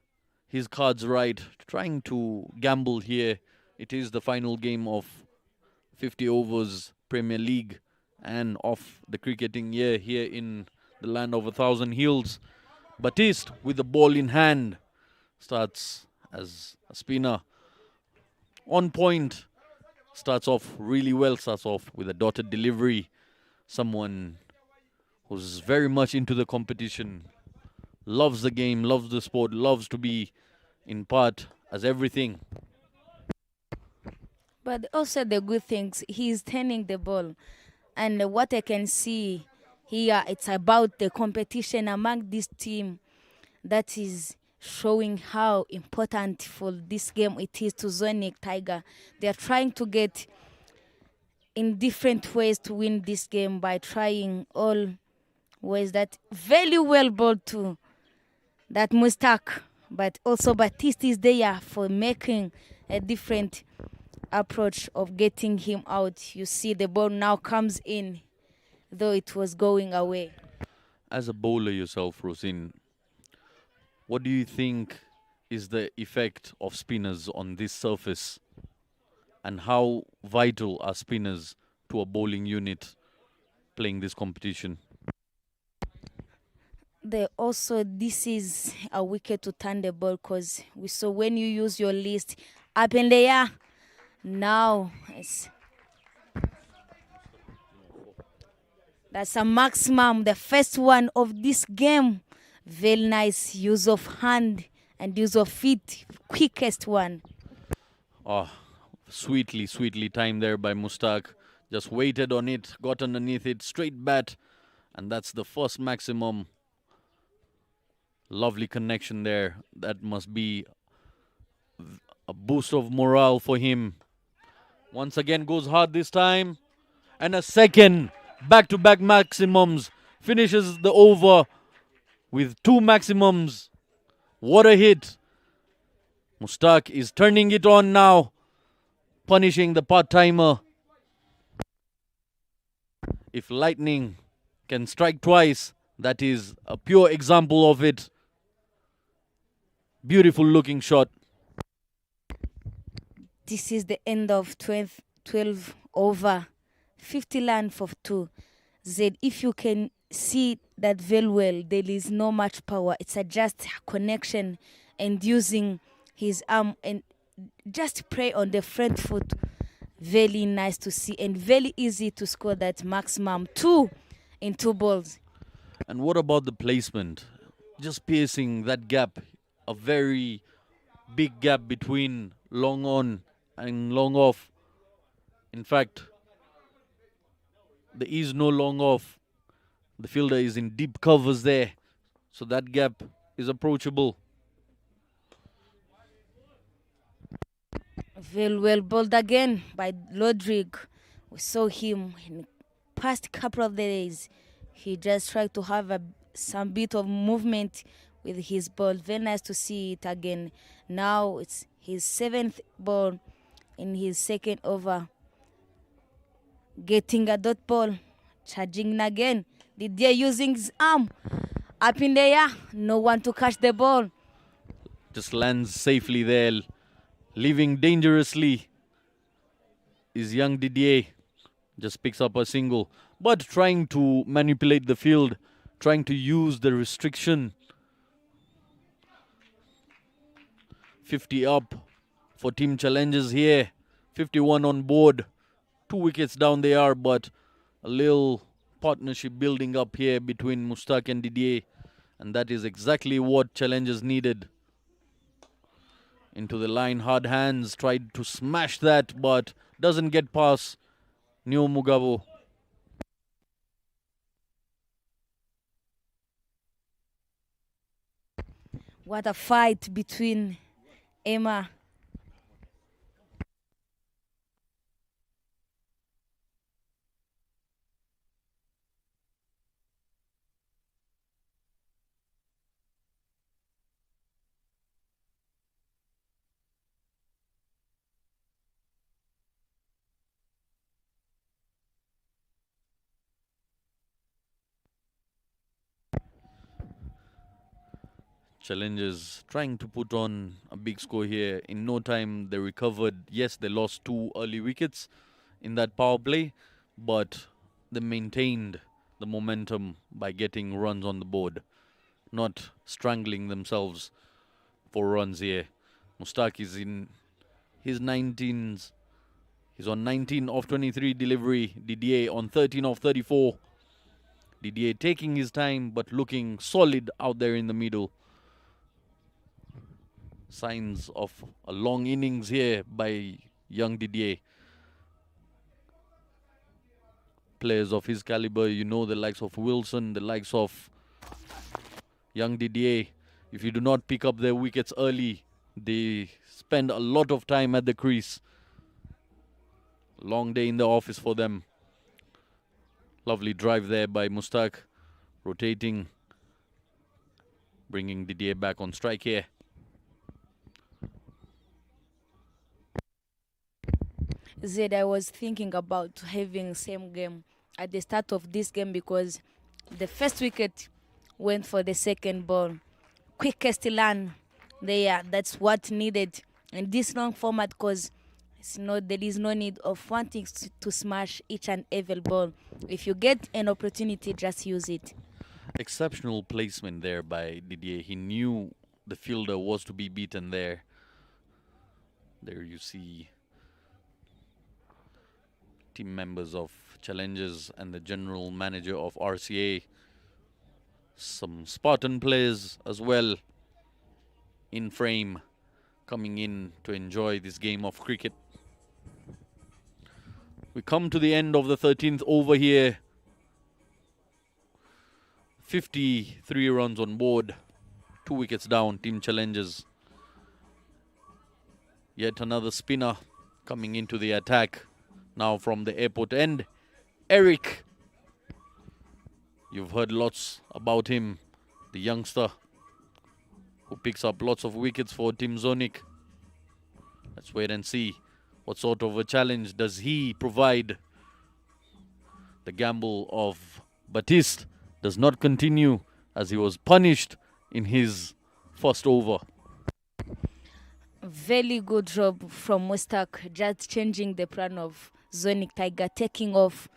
his cards right, trying to gamble here. It is the final game of 50 overs Premier League and of the cricketing year here in the land of 1,000 hills. Batiste with the ball in hand starts as a spinner. On point, starts off really well, starts off with a dotted delivery. Someone who's very much into the competition, loves the game, loves the sport, loves to be in part as everything. But also the good things, he's turning the ball. And what I can see here, it's about the competition among this team that is showing how important for this game it is to Zonic Tiger. They are trying to get in different ways to win this game by trying all ways. That very well bowled to that Mustak, but also Batiste is there for making a different approach of getting him out. You see the ball now comes in, though it was going away. As a bowler yourself, Rosin, what do you think is the effect of spinners on this surface? And how vital are spinners to a bowling unit playing this competition? This is a wicket to turn the ball, because we saw when you use your list up in the air. Now that's a maximum, the first one of this game. Very nice use of hand and use of feet, quickest one. Oh, sweetly timed there by Mustak. Just waited on it, got underneath it, straight bat, and that's the first maximum. Lovely connection there. That must be a boost of morale for him. Once again goes hard this time. And a second back-to-back maximums. Finishes the over with 2 maximums. What a hit. Mustak is turning it on now. Punishing the part-timer. If lightning can strike twice, that is a pure example of it. Beautiful looking shot. This is the end of 12 over 50 land for 2. Z, if you can see that very well, there is no much power. It's a just connection and using his arm and just pray on the front foot. Very nice to see and very easy to score that maximum 2 in 2 balls. And what about the placement? Just piercing that gap, a very big gap between long on and long off. In fact, there is no long off. The fielder is in deep covers there, so that gap is approachable. Very well bowled again by Lodrig. We saw him in the past couple of days. He just tried to have some bit of movement with his ball. Very nice to see it again. Now it's his 7th ball in his 2nd over. Getting a dot ball. Charging again. Didier using his arm. Up in the air. No one to catch the ball. Just lands safely there. Leaving dangerously is young Didier. Just picks up a single. But trying to manipulate the field. Trying to use the restriction. 50 up for team challenges here. 51 on board. 2 wickets down they are, but a little partnership building up here between Mustak and Didier. And that is exactly what challenges needed. Into the line, hard hands, tried to smash that, but doesn't get past Neo Mugabo. What a fight between Emma. Challengers trying to put on a big score here. In no time they recovered. Yes, they lost 2 early wickets in that power play, but they maintained the momentum by getting runs on the board, not strangling themselves for runs here. Mustak is in his 19s. He's on 19 of 23 delivery. Didier on 13 of 34. Didier taking his time but looking solid out there in the middle. Signs of a long innings here by young Didier. Players of his caliber, you know, the likes of Wilson, the likes of young Didier. If you do not pick up their wickets early, they spend a lot of time at the crease. Long day in the office for them. Lovely drive there by Mustak. Rotating. Bringing Didier back on strike here. Zed, I was thinking about having same game at the start of this game because the first wicket went for the second ball. Quickest run there, that's what needed in this long format because there is no need of wanting to smash each and every ball. If you get an opportunity, just use it. Exceptional placement there by Didier. He knew the fielder was to be beaten there. There you see team members of Challengers and the general manager of RCA. Some Spartan players as well in frame, coming in to enjoy this game of cricket. We come to the end of the 13th over here. 53 runs on board, 2 wickets down, team Challengers. Yet another spinner coming into the attack. Now from the airport end, Eric. You've heard lots about him, the youngster who picks up lots of wickets for Team Zonic. Let's wait and see what sort of a challenge does he provide. The gamble of Batiste does not continue as he was punished in his first over. Very good job from Mustak, just changing the plan of Zonic Tiger, taking off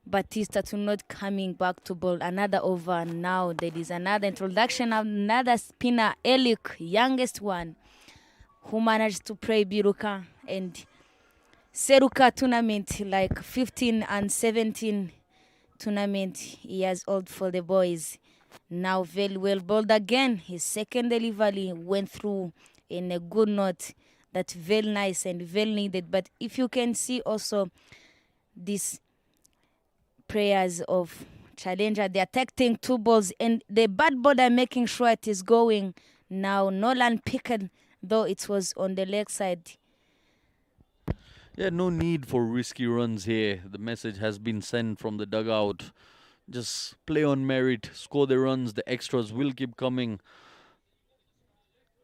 Batista to not coming back to ball. Another over. Now there is another introduction, another spinner, Elik, youngest one, who managed to play Biruka and Seruka tournament, like 15 and 17 tournament years old for the boys. Now very well bowled again. His second delivery went through in a good note. That's very nice and very needed. But if you can see also these prayers of Challenger, they are taking 2 balls and the bad bowler making sure it is going. Now Nolan Pickett, though it was on the leg side. Yeah, no need for risky runs here. The message has been sent from the dugout. Just play on merit, score the runs, the extras will keep coming.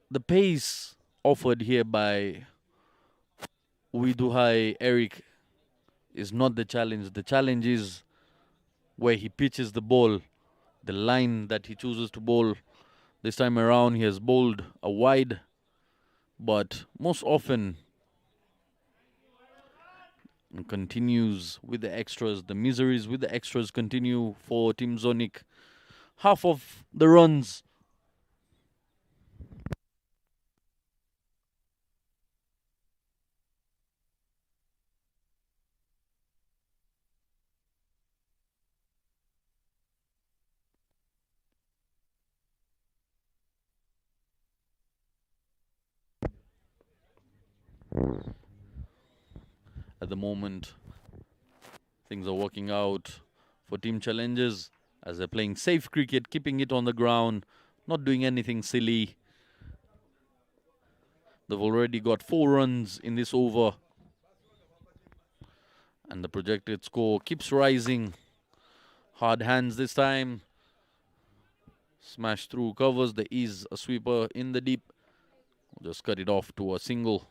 The pace offered here by Uiduhai Eric is not the challenge. The challenge is where he pitches the ball, the line that he chooses to bowl. This time around, he has bowled a wide, but most often and continues with the extras. The miseries with the extras continue for Team Zonic. Half of the runs. At the moment, things are working out for Team Challengers as they're playing safe cricket, keeping it on the ground, not doing anything silly. They've already got 4 runs in this over. And the projected score keeps rising. Hard hands this time. Smash through covers. There is a sweeper in the deep. Just cut it off to a single.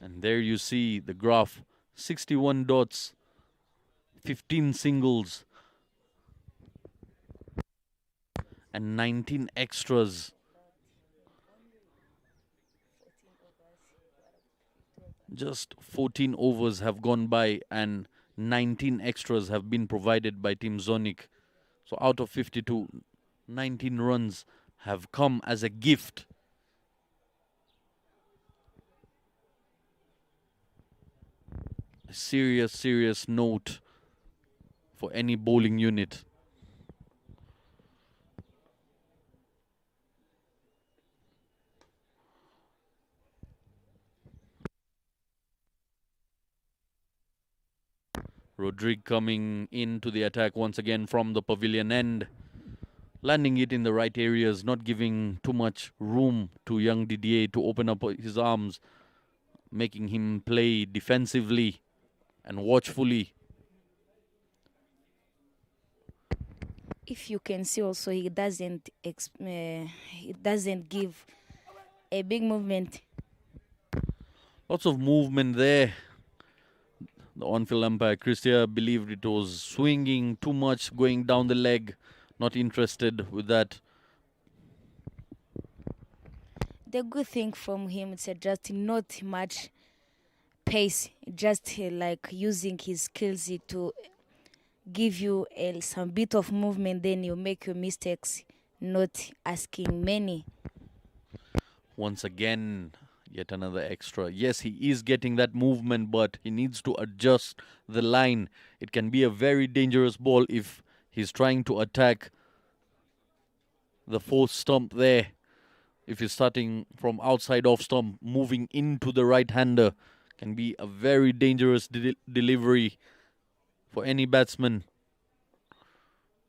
And there you see the graph. 61 dots, 15 singles, and 19 extras. Just 14 overs have gone by and 19 extras have been provided by Team Zonic. So out of 52, 19 runs have come as a gift. A serious note for any bowling unit. Rodrigue coming into the attack once again from the pavilion end. Landing it in the right areas, not giving too much room to young Didier to open up his arms. Making him play defensively and watchfully. If you can see also, he doesn't give a big movement. Lots of movement there. The on-field umpire, Christia, believed it was swinging too much, going down the leg. Not interested with that. The good thing from him is just not much pace, just like using his skills to give you some bit of movement, then you make your mistakes, not asking many. Once again, yet another extra. Yes, he is getting that movement, but he needs to adjust the line. It can be a very dangerous ball if he's trying to attack the fourth stump there. If he's starting from outside off stump, moving into the right-hander, can be a very dangerous delivery for any batsman.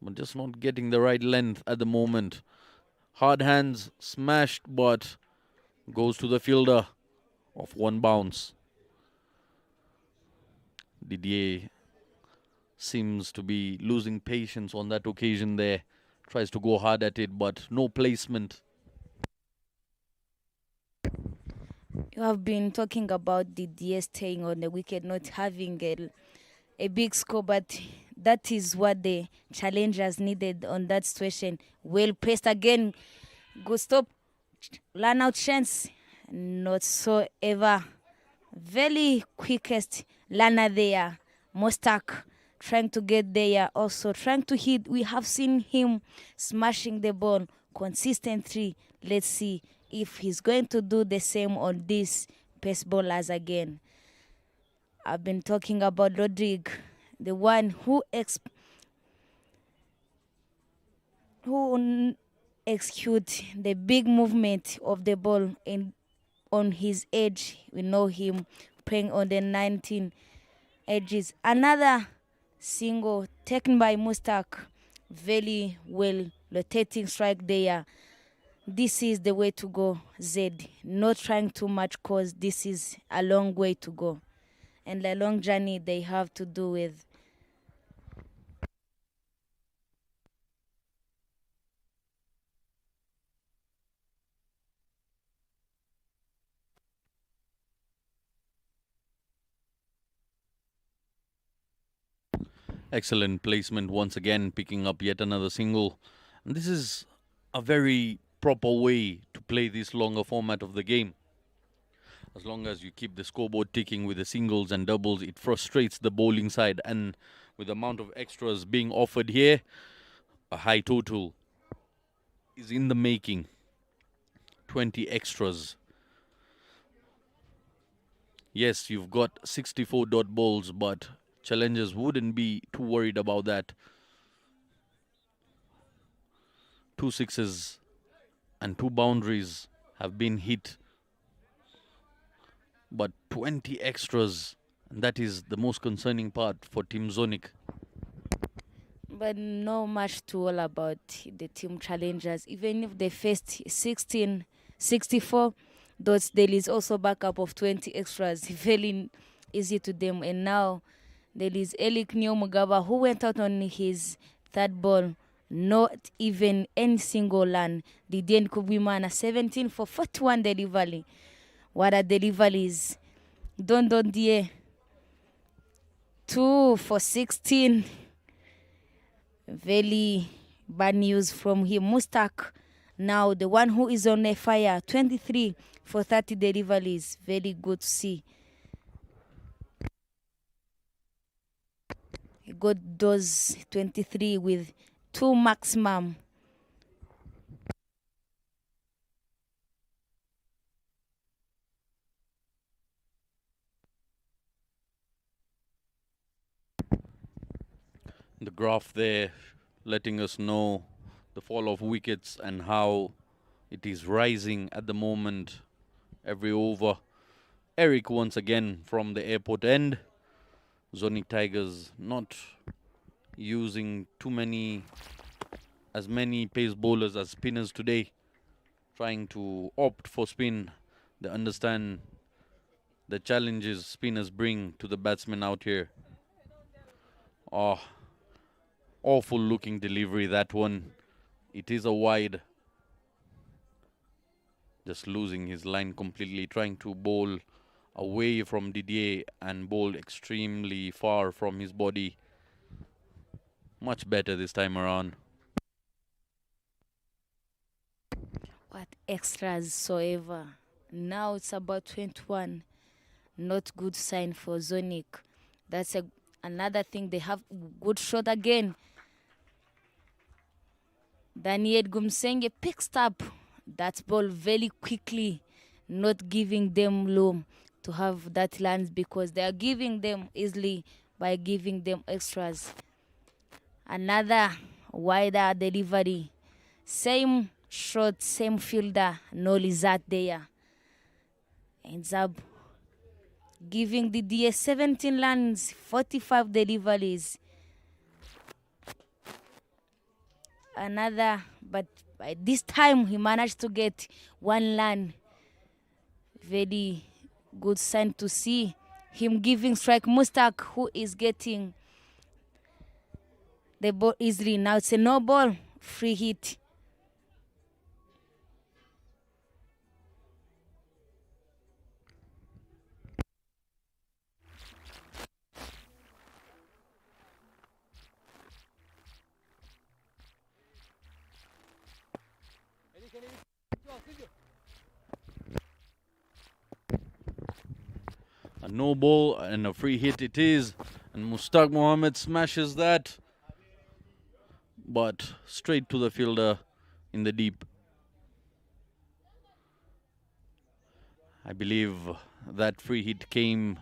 But just not getting the right length at the moment. Hard hands smashed, but goes to the fielder of 1 bounce. Didier seems to be losing patience on that occasion there. Tries to go hard at it, but no placement. You have been talking about the DS staying on the wicket, not having a big score, but that is what the challengers needed on that situation. Well pressed again. Good stop. Run out chance. Not so ever. Very quickest runner there. Mostak trying to get there. Also trying to hit. We have seen him smashing the ball consistently. Let's see if he's going to do the same on these pace bowlers again. I've been talking about Rodrigue, the one who execute the big movement of the ball on his edge. We know him playing on the 19 edges. Another single taken by Mustak. Very well rotating strike there. This is the way to go, Zed. Not trying too much because this is a long way to go. And the long journey they have to do with. Excellent placement once again, picking up yet another single. And this is a very proper way to play this longer format of the game. As long as you keep the scoreboard ticking with the singles and doubles, it frustrates the bowling side. And with the amount of extras being offered here, a high total is in the making. 20 extras. Yes, you've got 64 dot balls, but challengers wouldn't be too worried about that. 2 sixes and 2 boundaries have been hit. But 20 extras, and that is the most concerning part for Team Zonic. But no much to all about the team challengers. Even if they faced 64 dots, there is also backup of 20 extras. Very easy to them. And now there is Elik Nyomugaba, who went out on his third ball. Not even any single run. The Dien Kubimana 17 for 41 delivery. What are deliveries? Don Die 2 for 16. Very bad news from him. Mustak, now the one who is on a fire, 23 for 30 deliveries. Very good to see. He got those 23 with 2 maximum. The graph there letting us know the fall of wickets and how it is rising at the moment every over. Eric once again from the airport end. Zonic Tigers not using as many pace bowlers as spinners today. Trying to opt for spin. They understand the challenges spinners bring to the batsmen out here. Oh, awful looking delivery, that one. It is a wide. Just losing his line completely, trying to bowl away from Didier and bowl extremely far from his body. Much better this time around. What extras so ever. Now it's about 21. Not good sign for Zonic. That's another thing. They have good shot again. Daniel Gumsenge picks up that ball very quickly, not giving them room to have that lines because they are giving them easily by giving them extras. Another wider delivery. Same shot, same fielder, no result there. Ends up giving the DS 17 runs, 45 deliveries. Another, but by this time he managed to get 1 run. Very good sign to see him giving strike Mustak, who is getting the ball easily. Now it's a no ball, free hit. A no ball and a free hit it is. And Mustaq Mohammed smashes that. But straight to the fielder in the deep. I believe that free hit came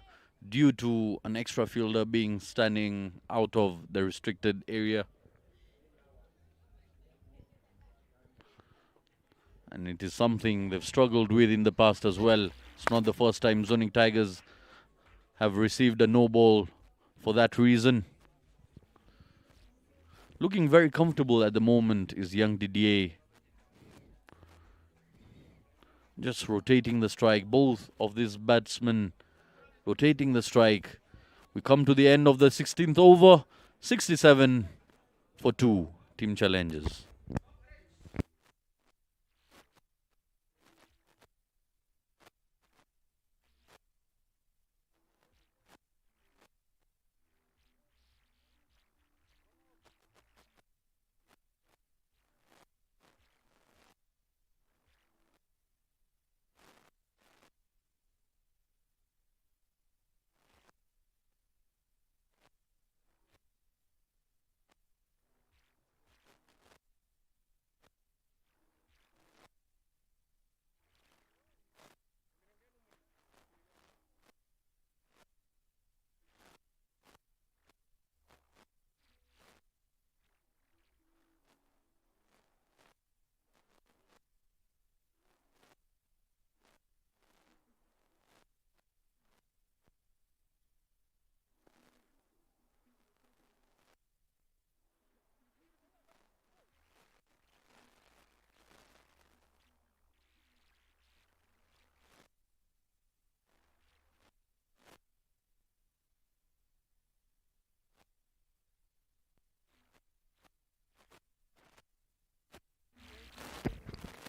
due to an extra fielder being standing out of the restricted area. And it is something they've struggled with in the past as well. It's not the first time Zonic Tigers have received a no ball for that reason. Looking very comfortable at the moment is young Didier. Just rotating the strike. Both of these batsmen rotating the strike. We come to the end of the 16th over. 67 for 2 team challenges.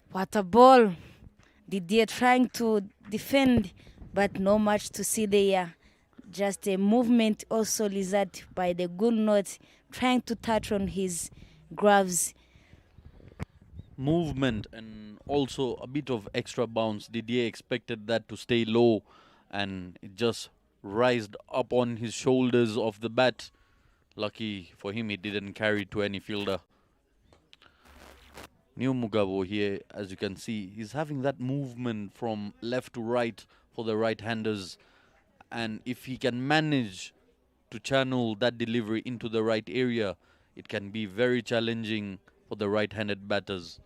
What a ball. Didier trying to defend, but no much to see there. Just a movement also lizard by the good note, trying to touch on his gloves. Movement and also a bit of extra bounce. Didier expected that to stay low and it just rised up on his shoulders of the bat. Lucky for him, it didn't carry to any fielder. New Mugabo here, as you can see, he's having that movement from left to right for the right-handers. And if he can manage to channel that delivery into the right area, it can be very challenging for the right-handed batters.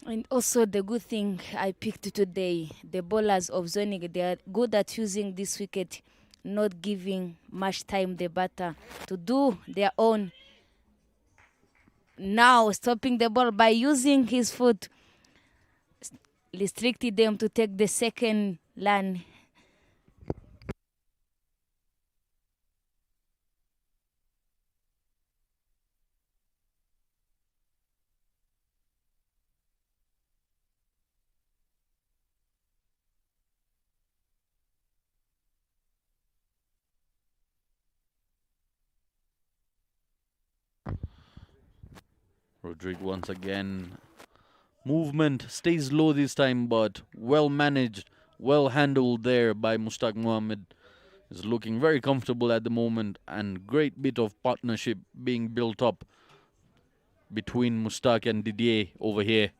And also the good thing I picked today, the bowlers of Zonic, they are good at using this wicket, not giving much time the batter to do their own. Now stopping the ball by using his foot, restricted them to take the second line. Rodrigue once again. Movement stays low this time, but well managed, well handled there by Mustaq Mohammed. Is looking very comfortable at the moment, and great bit of partnership being built up between Mustaq and Didier over here.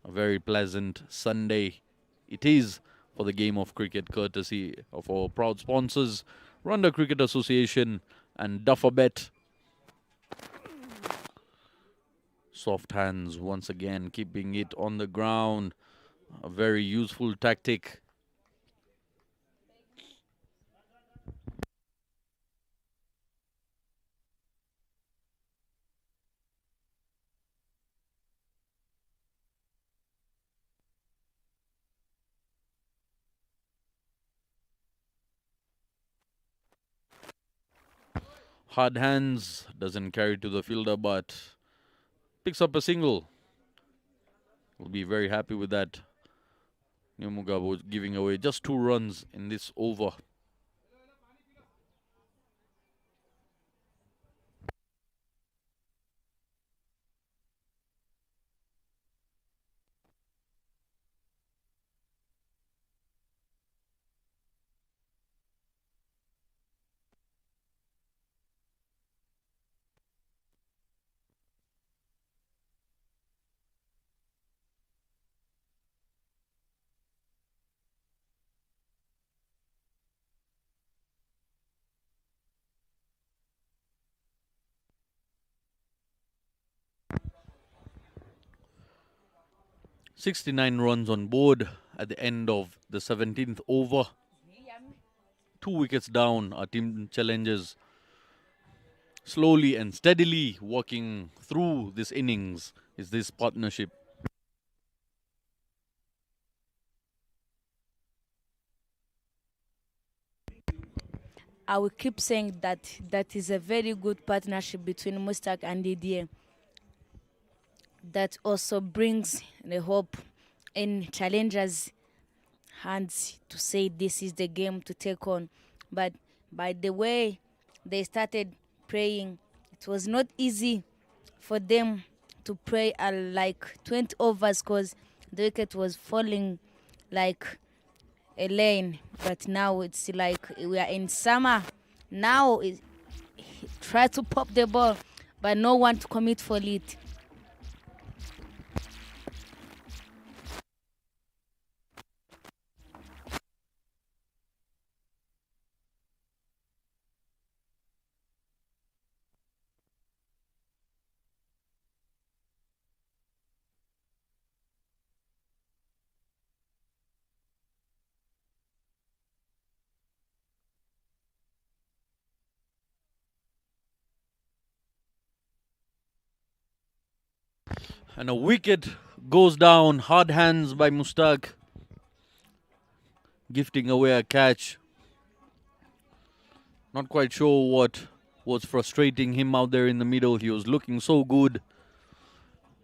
A very pleasant Sunday it is for the game of cricket, courtesy of our proud sponsors, Rwanda Cricket Association and Duffabet. Soft hands once again, keeping it on the ground. A very useful tactic. Hard hands, doesn't carry to the fielder, but picks up a single. Will be very happy with that. New Mugabo giving away just 2 runs in this over. 69 runs on board at the end of the 17th over. 2 wickets down, our team Challengers slowly and steadily walking through this innings is this partnership. I will keep saying that is a very good partnership between Mustaq and Didier. That also brings the hope in Challengers' hands to say this is the game to take on. But by the way they started praying, it was not easy for them to pray like 20 overs because the wicket was falling like a lane. But now it's like we are in summer. Now try to pop the ball, but no one to commit for it. And a wicket goes down, hard hands by Mustaq, gifting away a catch. Not quite sure what was frustrating him out there in the middle. He was looking so good.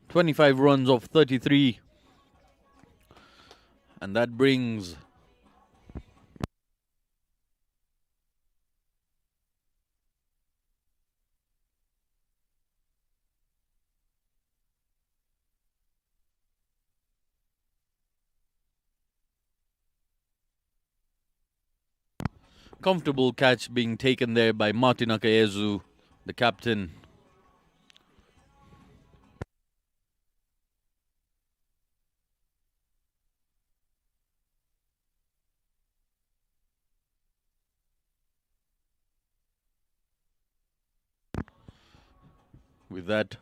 25 runs of 33. And that brings comfortable catch being taken there by Martin Akayezu, the captain. With that,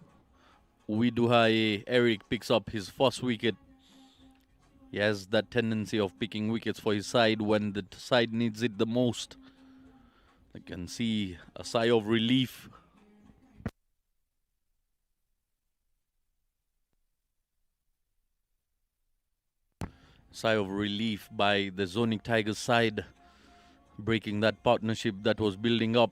Uiduhai Eric picks up his first wicket. He has that tendency of picking wickets for his side when the side needs it the most. I can see a sigh of relief. Sigh of relief by the Zonic Tigers side, breaking that partnership that was building up.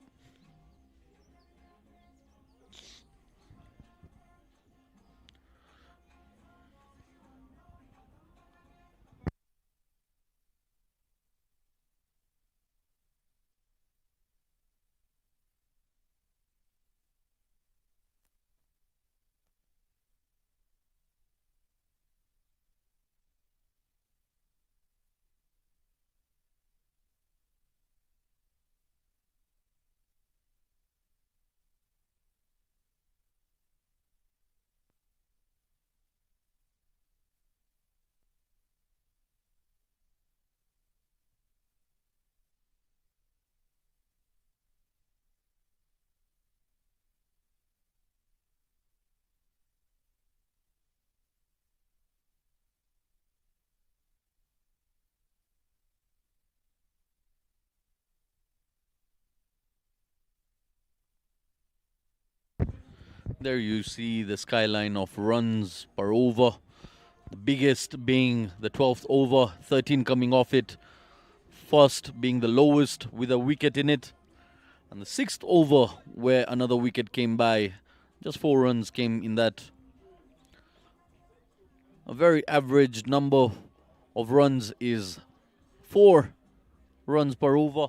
There you see the skyline of runs per over. The biggest being the 12th over, 13 coming off it. First being the lowest with a wicket in it. And the 6th over where another wicket came by. Just 4 runs came in that. A very average number of runs is 4 runs per over.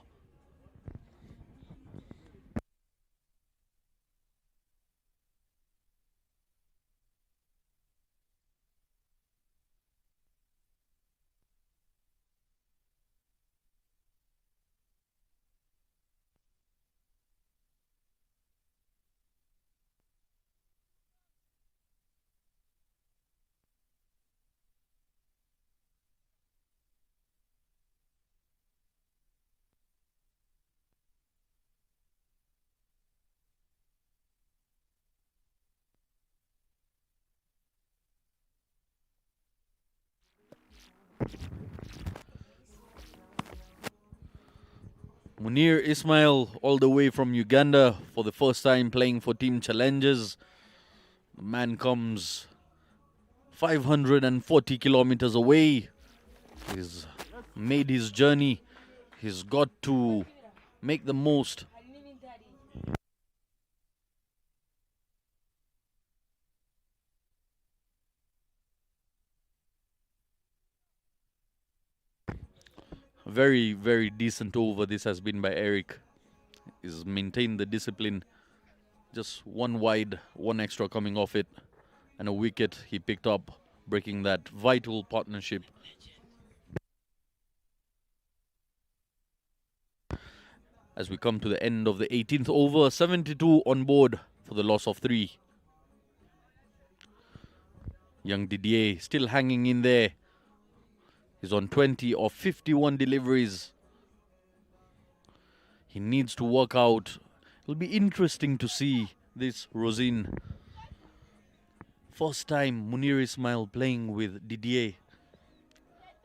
Munir Ismail, all the way from Uganda, for the first time playing for Team Challengers. The man comes 540 kilometers away. He's made his journey. He's got to make the most. Very, very decent over this has been by Eric. He's maintained the discipline. Just one wide, one extra coming off it, and a wicket he picked up, breaking that vital partnership. As we come to the end of the 18th over, 72 on board for the loss of 3. Young Didier still hanging in there. He's on 20 of 51 deliveries. He needs to work out. It'll be interesting to see this Rosin. First time Munir Ismail playing with Didier.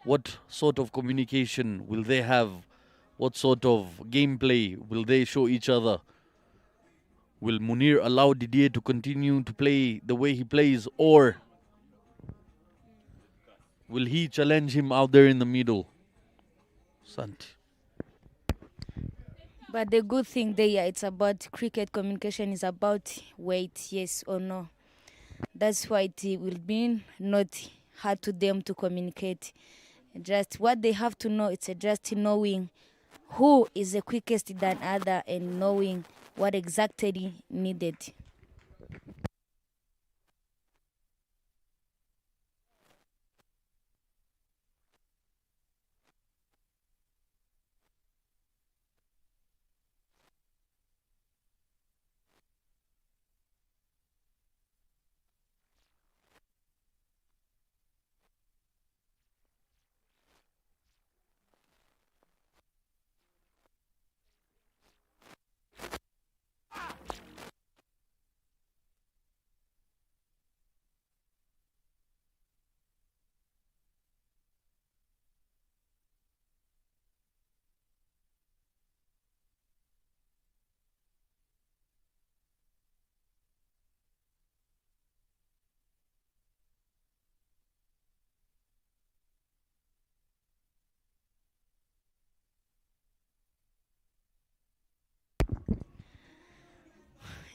What sort of communication will they have? What sort of gameplay will they show each other? Will Munir allow Didier to continue to play the way he plays, or will he challenge him out there in the middle? Santi. But the good thing there, it's about cricket communication, is about weight, yes or no. That's why it will be not hard to them to communicate. Just what they have to know, it's just knowing who is the quickest than other and knowing what exactly needed.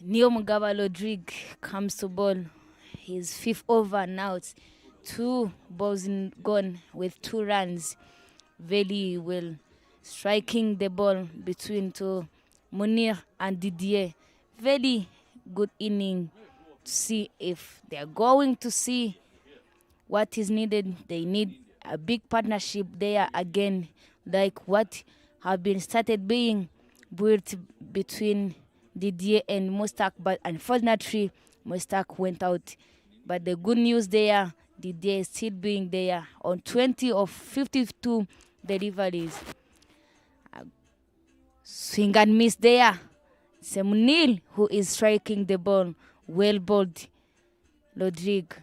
Neo Mugaba Rodrigue comes to ball. His 5th over now. It's 2 balls gone with 2 runs. Very well. Striking the ball between to Munir and Didier. Very good inning to see if they are going to see what is needed. They need a big partnership there again, like what have been started being built between Didier and Mustak, but unfortunately Mustak went out. But the good news there, Didier is still being there on 20 of 52 deliveries. Swing and miss there. Semunil who is striking the ball. Well bowled, Rodrigue.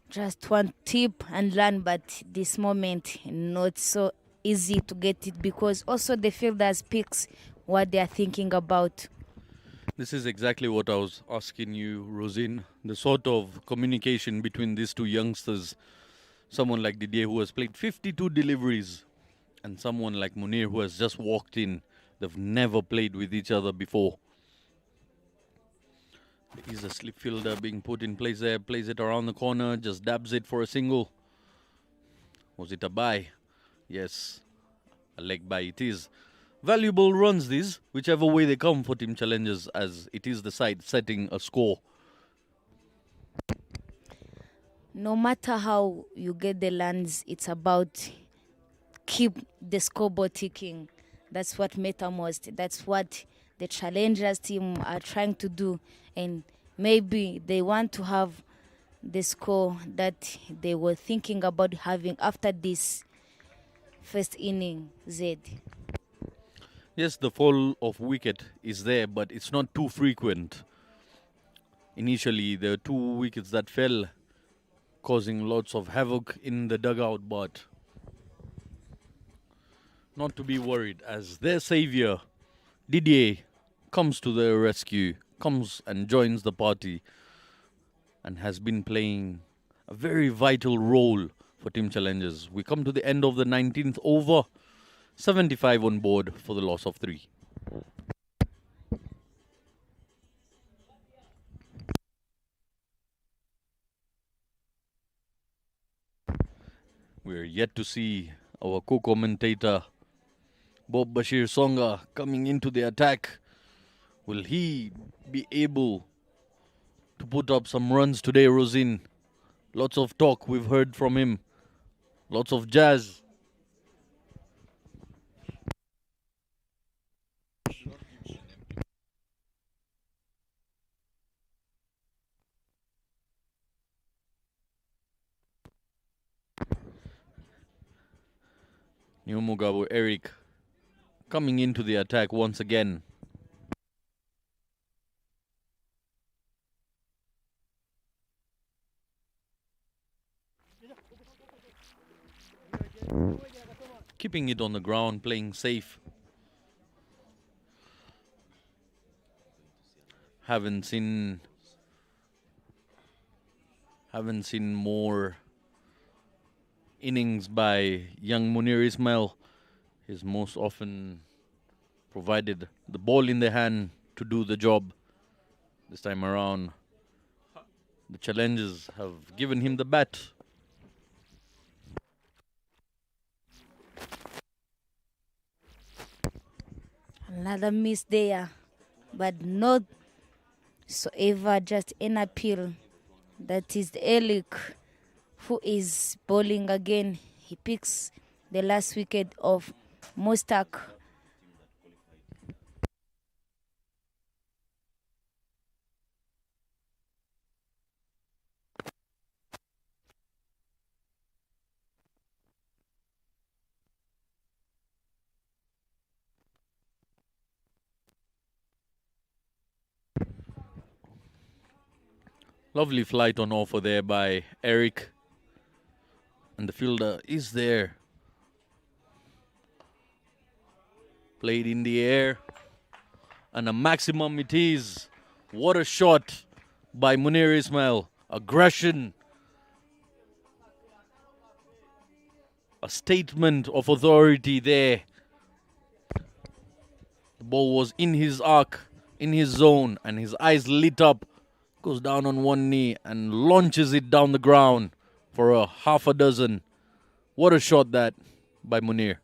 Just one tip and learn, but this moment not so easy to get it because also the fielders picks what they are thinking about. This is exactly what I was asking you, Rosin. The sort of communication between these two youngsters. Someone like Didier who has played 52 deliveries and someone like Munir who has just walked in. They've never played with each other before. There is a slip fielder being put in place there. Plays it around the corner. Just dabs it for a single. Was it a bye? Yes. A leg bye it is. Valuable runs these, whichever way they come for Team Challengers, as it is the side setting a score. No matter how you get the runs, it's about keep the scoreboard ticking. That's what matters most. That's what the challengers team are trying to do, and maybe they want to have the score that they were thinking about having after this first inning, Zed. Yes, the fall of wicket is there, but it's not too frequent. Initially, there were 2 wickets that fell, causing lots of havoc in the dugout, but not to be worried as their savior, Didier, comes to their rescue, comes and joins the party, and has been playing a very vital role for Team Challengers. We come to the end of the 19th over, 75 on board for the loss of 3. We're yet to see our co-commentator Bob Bashir Songa coming into the attack. Will he be able to put up some runs today, Rosin? Lots of talk we've heard from him. Lots of jazz. New Mugabu Eric coming into the attack once again. Keeping it on the ground, playing safe. Haven't seen more innings by young Munir Ismail. He's most often provided the ball in the hand to do the job. This time around, the challengers have given him the bat. Another miss there, but not so ever, just an appeal. That is Elik, who is bowling again. He picks the last wicket of Mustak. Lovely flight on offer there by Eric. And the fielder is there. Played in the air. And a maximum it is. What a shot by Munir Ismail. Aggression. A statement of authority there. The ball was in his arc, in his zone, and his eyes lit up. Goes down on one knee and launches it down the ground for a half a dozen. What a shot that by Munir.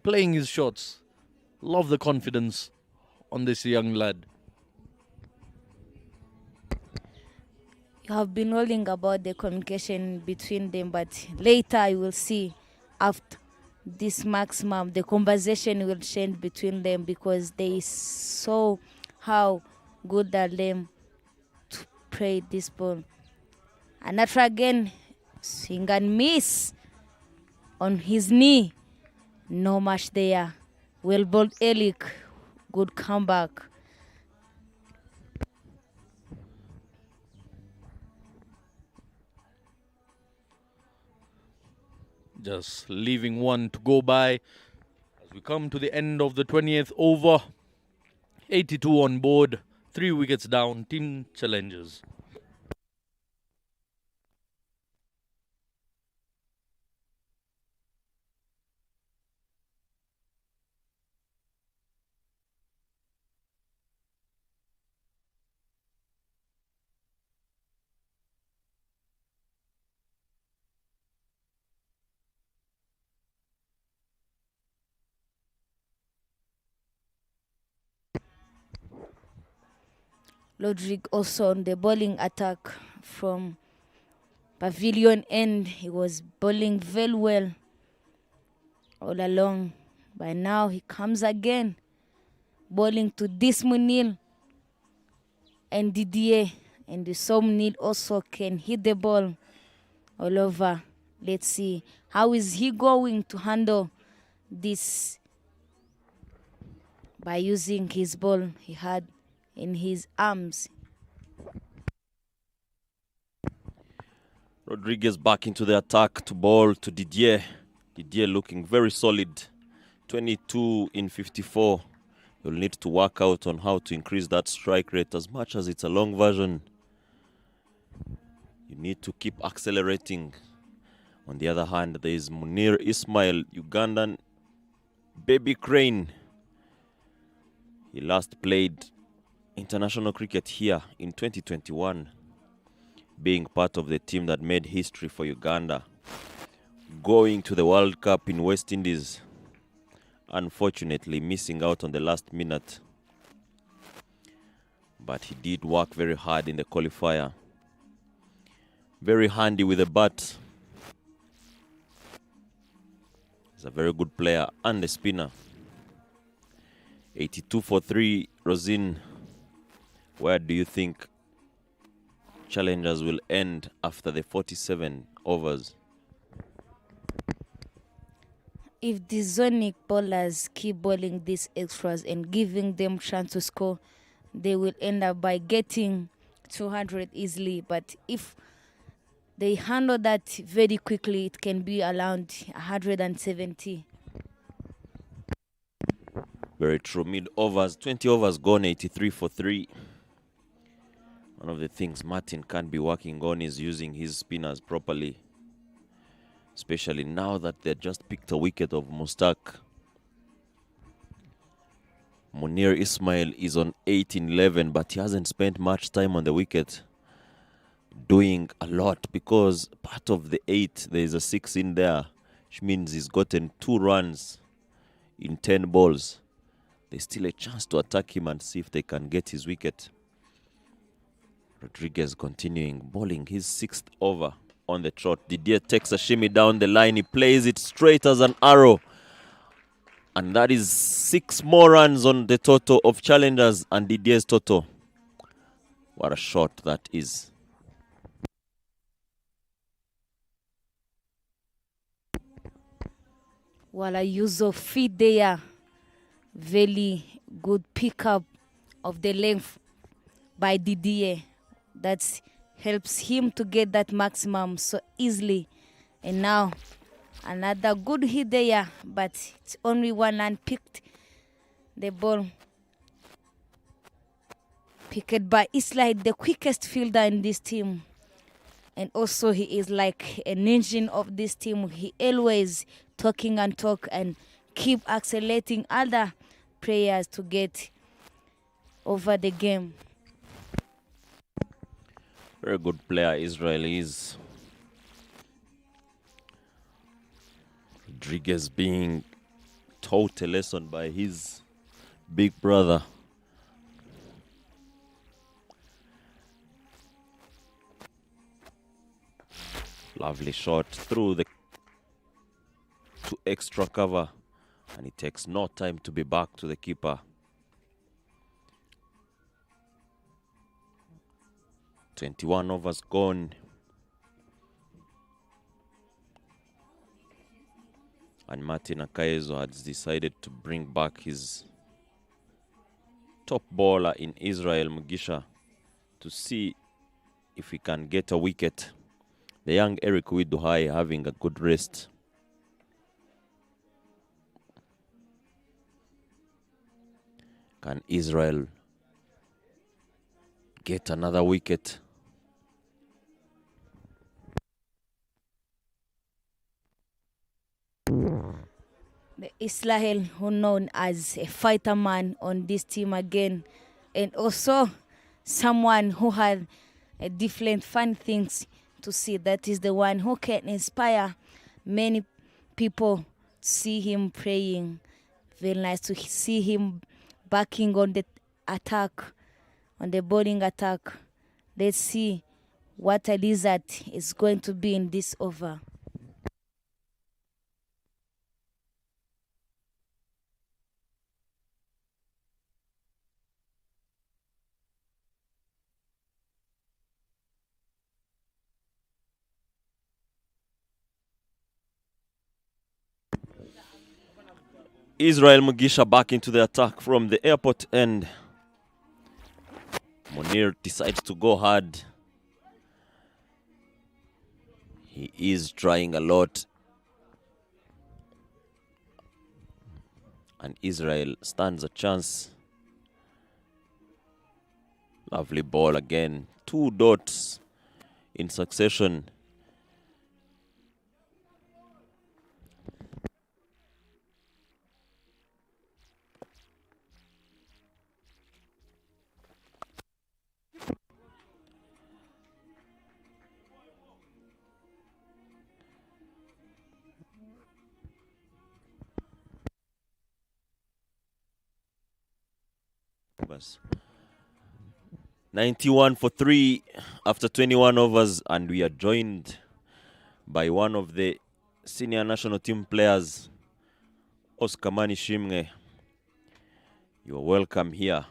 Playing his shots. Love the confidence on this young lad. You have been rolling about the communication between them, but later you will see after this maximum, the conversation will change between them because they saw how good are them to play this ball. And after again, swing and miss on his knee. No match there. Well bowled Elik. Good comeback. Just leaving one to go by as we come to the end of the 20th over. 82 on board. 3 wickets down, Team Challengers. Lodrick also on the bowling attack from pavilion end. He was bowling very well all along. By now he comes again bowling to this Munil and Didier. And the Munil also can hit the ball all over. Let's see how is he going to handle this by using his ball he had in his arms. Rodriguez back into the attack to ball to Didier. Didier looking very solid. 22 in 54. You'll need to work out on how to increase that strike rate as much as it's a long version. You need to keep accelerating. On the other hand, there is Munir Ismail, Ugandan baby crane. He last played international cricket here in 2021, being part of the team that made history for Uganda, going to the World Cup in West Indies, unfortunately missing out on the last minute. But he did work very hard in the qualifier. Very handy with the bat. He's a very good player and a spinner. 82 for 3, Rosin. Where do you think challengers will end after the 47 overs? If the Zonic bowlers keep bowling these extras and giving them chance to score, they will end up by getting 200 easily. But if they handle that very quickly, it can be around 170. Very true. Mid overs, 20 overs gone, 83 for 3. One of the things Martin can't be working on is using his spinners properly, especially now that they just picked a wicket of Mustak. Munir Ismail is on 8-11, but he hasn't spent much time on the wicket doing a lot, because part of the 8, there is a 6 in there, which means he's gotten 2 runs in 10 balls. There's still a chance to attack him and see if they can get his wicket. Rodriguez continuing, bowling his 6th over on the trot. Didier takes a shimmy down the line. He plays it straight as an arrow. And that is 6 more runs on the total of challengers and Didier's total. What a shot that is. While a use of feet there, very good pickup of the length by Didier. That helps him to get that maximum so easily. And now another good hit there, but it's only one hand picked. The ball picked by Isla, the quickest fielder in this team. And also he is like an engine of this team. He always talking and talk and keep accelerating other players to get over the game. Very good player, Israel is. Rodriguez being taught a lesson by his big brother. Lovely shot through the to extra cover, and it takes no time to be back to the keeper. 21 overs gone. And Martin Akayezu has decided to bring back his top bowler in Israel Mugisha to see if he can get a wicket. The young Eric Widuhai having a good rest. Can Israel get another wicket? The Israel, who known as a fighter man on this team again, and also someone who had a different fun things to see. That is the one who can inspire many people to see him praying. Very nice to see him backing on the attack, on the bowling attack. Let's see what a lizard is going to be in this over. Israel Mugisha back into the attack from the airport end. Munir decides to go hard. He is trying a lot. And Israel stands a chance. Lovely ball again. 2 dots in succession. Bas. 91 for 3 after 21 overs, and we are joined by one of the senior national team players, Oscar Shimge. You are welcome here.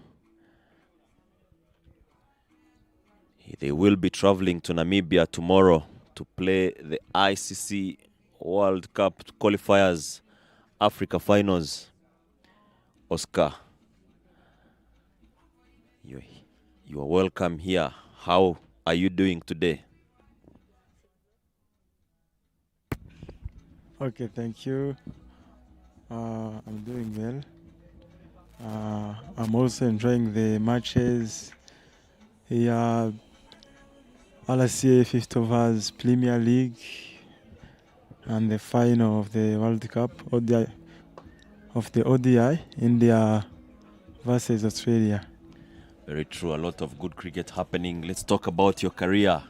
They will be traveling to Namibia tomorrow to play the ICC World Cup qualifiers, Africa finals. Oscar, you are welcome here. How are you doing today? Okay, thank you. I'm doing well. I'm also enjoying the matches here. LSA 5th overs Premier League and the final of the World Cup ODI, India versus Australia. Very true. A lot of good cricket happening. Let's talk about your career.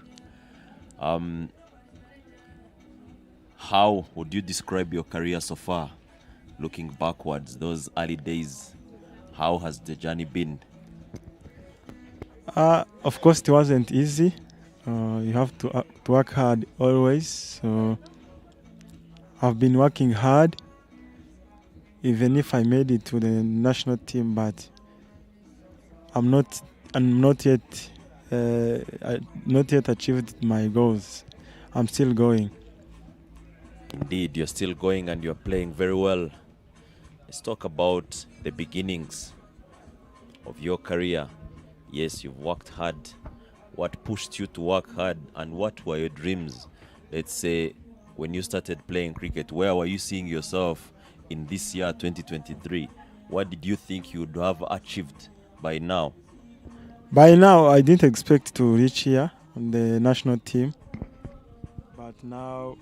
How would you describe your career so far? Looking backwards, those early days, how has the journey been? Of course, it wasn't easy. You have to work hard always. So I've been working hard, even if I made it to the national team, but I'm not yet achieved my goals. I'm still going. Indeed, you're still going and you're playing very well. Let's talk about the beginnings of your career. Yes, you've worked hard. What pushed you to work hard, and what were your dreams? Let's say when you started playing cricket, where were you seeing yourself in this year 2023? What did you think you would have achieved by now? By now, I didn't expect to reach here on the national team, but now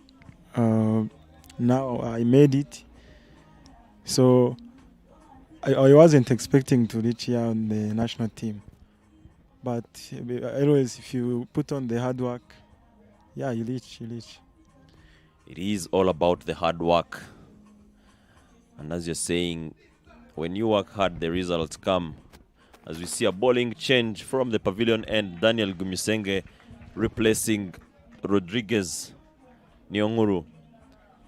I made it. So I wasn't expecting to reach here on the national team, but always if you put on the hard work, yeah, you reach. It is all about the hard work. And as you're saying, when you work hard, the results come. As we see a bowling change from the pavilion end, Daniel Gumisenge replacing Rodriguez Nyonguru.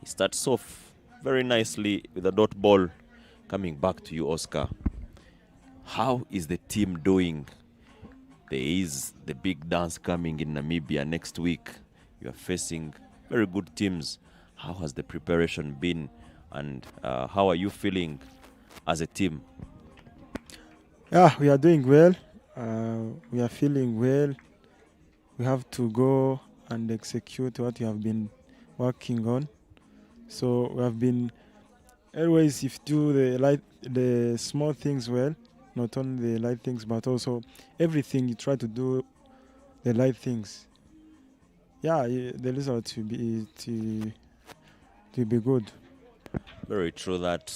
He starts off very nicely with a dot ball. Coming back to you, Oscar. How is the team doing? There is the big dance coming in Namibia next week. You are facing very good teams. How has the preparation been? And how are you feeling as a team? Yeah, we are doing well. We are feeling well. We have to go and execute what we have been working on. So we have been always, if do the small things well, not only the light things, but also everything you try to do the light things. Yeah, the result will be good. Very true that.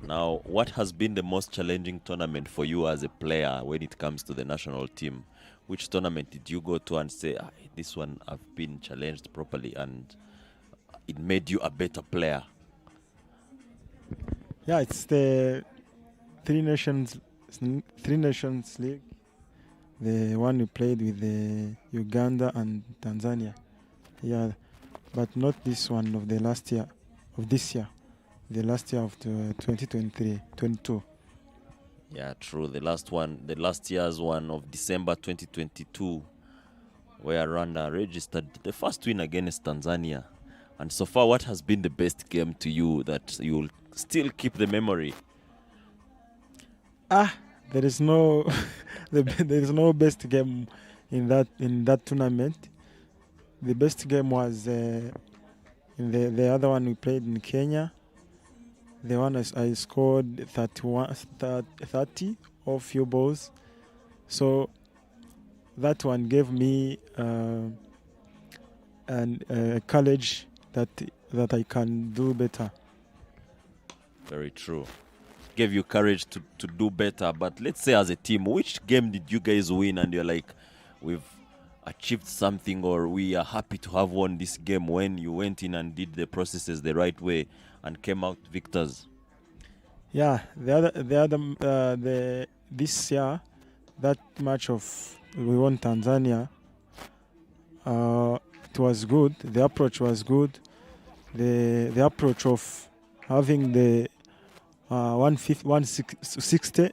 Now, what has been the most challenging tournament for you as a player when it comes to the national team? Which tournament did you go to and say, this one I've been challenged properly and it made you a better player? Yeah, it's the Three Nations League, the one we played with the Uganda and Tanzania. Yeah, but not this one of the last year, of this year. The last year of the 2023-22. Yeah, true. The last year's one of December 2022, where Rwanda registered the first win against Tanzania. And so far, what has been the best game to you that you will still keep the memory? There is no there is no best game in that tournament. The best game was in the other one we played in Kenya. The one I scored 30 of few balls. So that one gave me courage that I can do better. Very true. Gave you courage to do better. But let's say as a team, which game did you guys win and you're like, we've achieved something, or we are happy to have won this game, when you went in and did the processes the right way and came out victors? Yeah, this year, that match we won Tanzania. It was good. The approach was good. The approach of having the 160,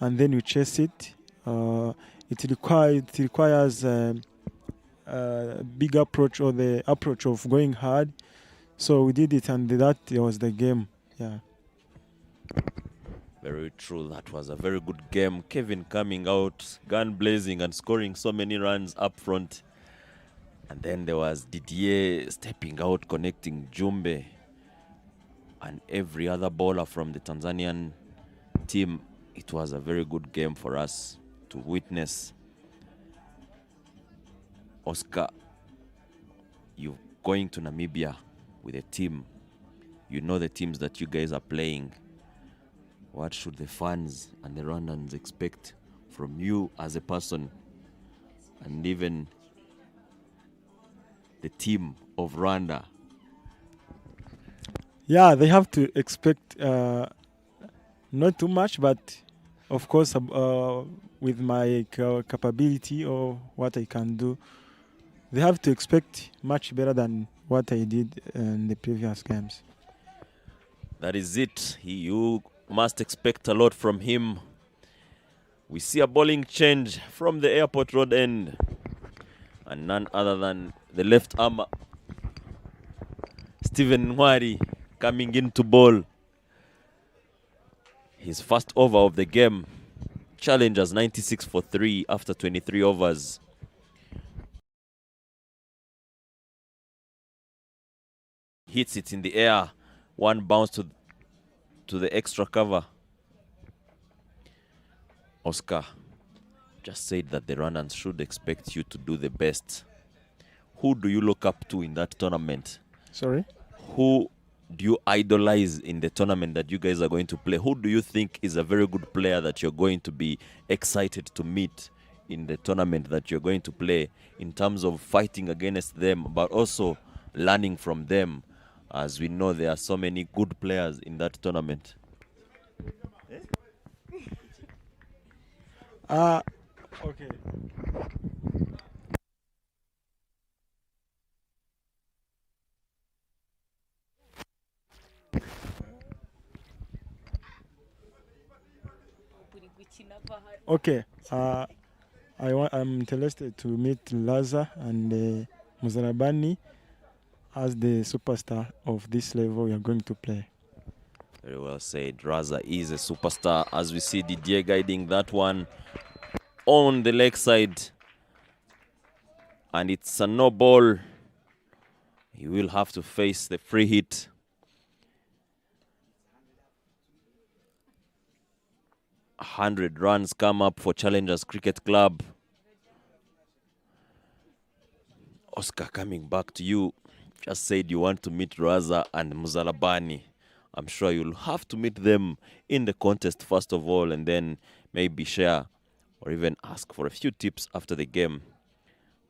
and then you chase it. It requires a big approach, or the approach of going hard. So we did it, and that was the game. Yeah. Very true. That was a very good game. Kevin coming out, gun blazing, and scoring so many runs up front. And then there was Didier stepping out, connecting Jumbe, and every other bowler from the Tanzanian team. It was a very good game for us to witness. Oscar, you're going to Namibia with a team. You know the teams that you guys are playing. What should the fans and the Rwandans expect from you as a person, and even the team of Rwanda? Yeah, they have to expect not too much, but of course, with my capability or what I can do, they have to expect much better than what I did in the previous games. That is it. You must expect a lot from him. We see a bowling change from the airport road end, and none other than the left armer, Stephen Nwari, coming in to bowl his first over of the game. Challengers 96 for 3 after 23 overs. Hits it in the air. One bounce to the extra cover. Oscar just said that the Rwandans should expect you to do the best. Who do you look up to in that tournament? Sorry? Who do you idolize in the tournament that you guys are going to play? Who do you think is a very good player that you're going to be excited to meet in the tournament that you're going to play, in terms of fighting against them, but also learning from them, as we know there are so many good players in that tournament? Okay. Okay. I'm interested to meet Laza and Muzarabani as the superstar of this level we are going to play. Very well said. Raza is a superstar, as we see Didier guiding that one on the leg side. And it's a no ball. He will have to face the free hit. A 100 runs come up for Challengers Cricket Club. Oscar, coming back to you. Just said you want to meet Raza and Muzalabani. I'm sure you'll have to meet them in the contest first of all, and then maybe share or even ask for a few tips after the game.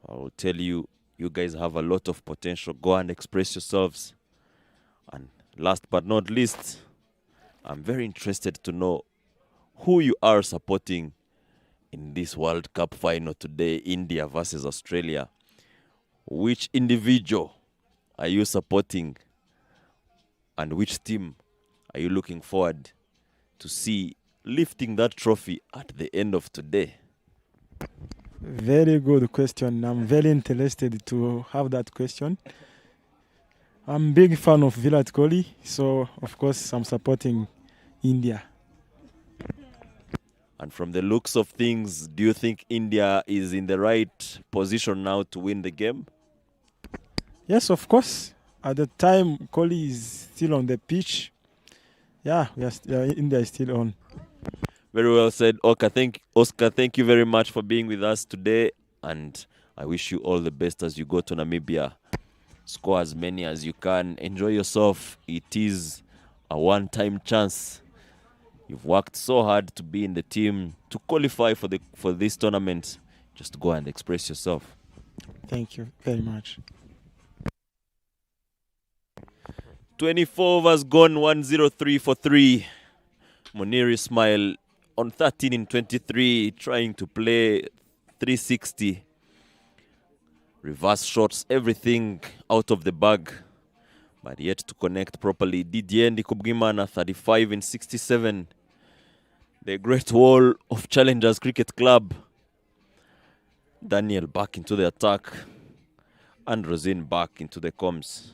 I will tell you, you guys have a lot of potential. Go and express yourselves. And last but not least, I'm very interested to know who you are supporting in this World Cup final today, India versus Australia. Which individual are you supporting, and which team are you looking forward to see lifting that trophy at the end of today? Very good question. I'm very interested to have that question. I'm a big fan of Virat Kohli, so of course I'm supporting India. And from the looks of things, do you think India is in the right position now to win the game? Yes, of course. At the time Kohli is still on the pitch, India is still on. Very well said, Oscar. Thank you very much for being with us today, and I wish you all the best as you go to Namibia. Score as many as you can. Enjoy yourself. It is a one-time chance. You've worked so hard to be in the team, to qualify for this tournament. Just go and express yourself. Thank you very much. 24 overs gone, 103 for 3. Munir Ismail on 13 in 23, trying to play 360. Reverse shots, everything out of the bag, but yet to connect properly. Didier Ndikubwimana, 35 in 67. The Great Wall of Challengers Cricket Club. Daniel back into the attack, and Rosine back into the comms.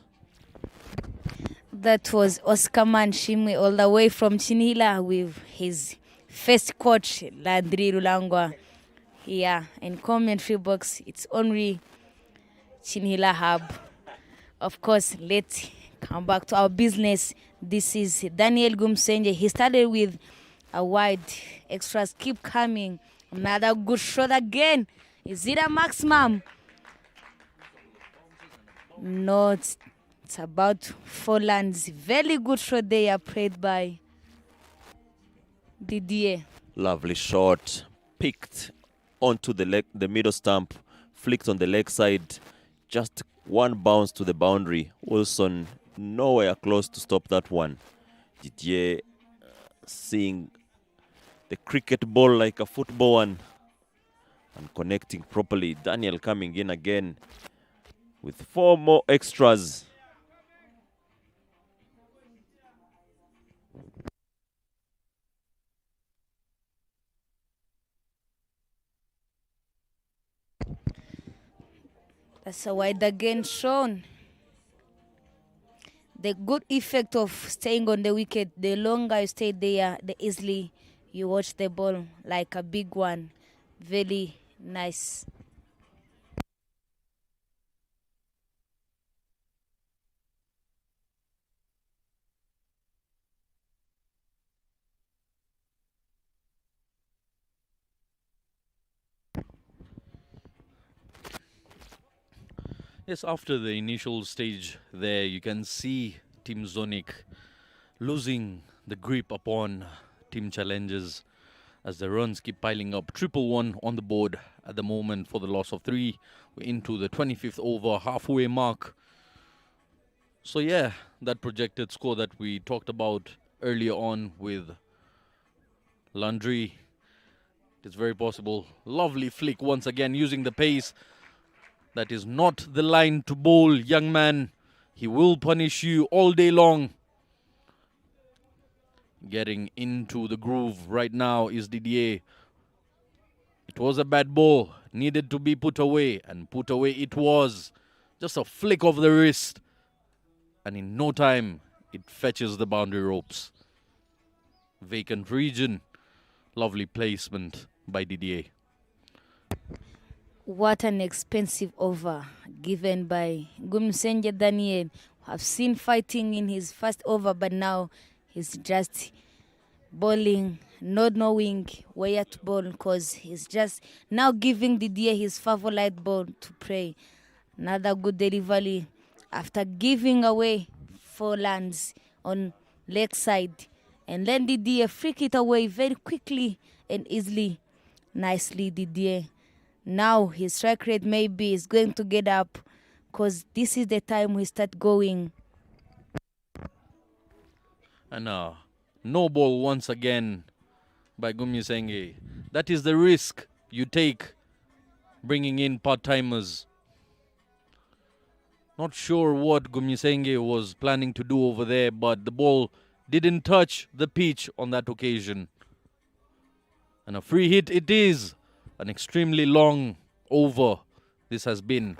That was Oscar Manshimwe all the way from Chinhila with his first coach, Landry Rulangwa. Here in commentary box, it's only Chinhila Hub. Of course, let's come back to our business. This is Daniel Gumsenje. He started with a wide extras. Keep coming. Another good shot again. Is it a maximum? No, it's about 4 lands. Very good shot there, played by Didier. Lovely shot, picked onto the middle stump, flicked on the leg side. Just one bounce to the boundary. Wilson nowhere close to stop that one. Didier seeing the cricket ball like a football one and connecting properly. Daniel coming in again with 4 more extras. That's a wide again shown. The good effect of staying on the wicket, the longer you stay there, the easily you watch the ball like a big one. Very nice. Yes, after the initial stage there, you can see Team Zonic losing the grip upon Team Challengers as the runs keep piling up. 1-1 on the board at the moment for the loss of 3. We're into the 25th over, halfway mark. So yeah, that projected score that we talked about earlier on with Landry, it's very possible. Lovely flick once again using the pace. That is not the line to bowl, young man. He will punish you all day long. Getting into the groove right now is Didier. It was a bad ball. Needed to be put away. And put away it was. Just a flick of the wrist. And in no time, it fetches the boundary ropes. Vacant region. Lovely placement by Didier. What an expensive over given by Gumsenje Daniel. I've seen fighting in his first over, but now he's just bowling, not knowing where to bowl, because he's just now giving Didier his favorite ball to play. Another good delivery after giving away 4 lands on leg side. And then Didier flick it away very quickly and easily. Nicely, Didier. Now his strike rate maybe is going to get up, because this is the time we start going. And no ball once again by Gumyusenge. That is the risk you take bringing in part-timers. Not sure what Gumyusenge was planning to do over there, but the ball didn't touch the pitch on that occasion. And a free hit it is. An extremely long over this has been.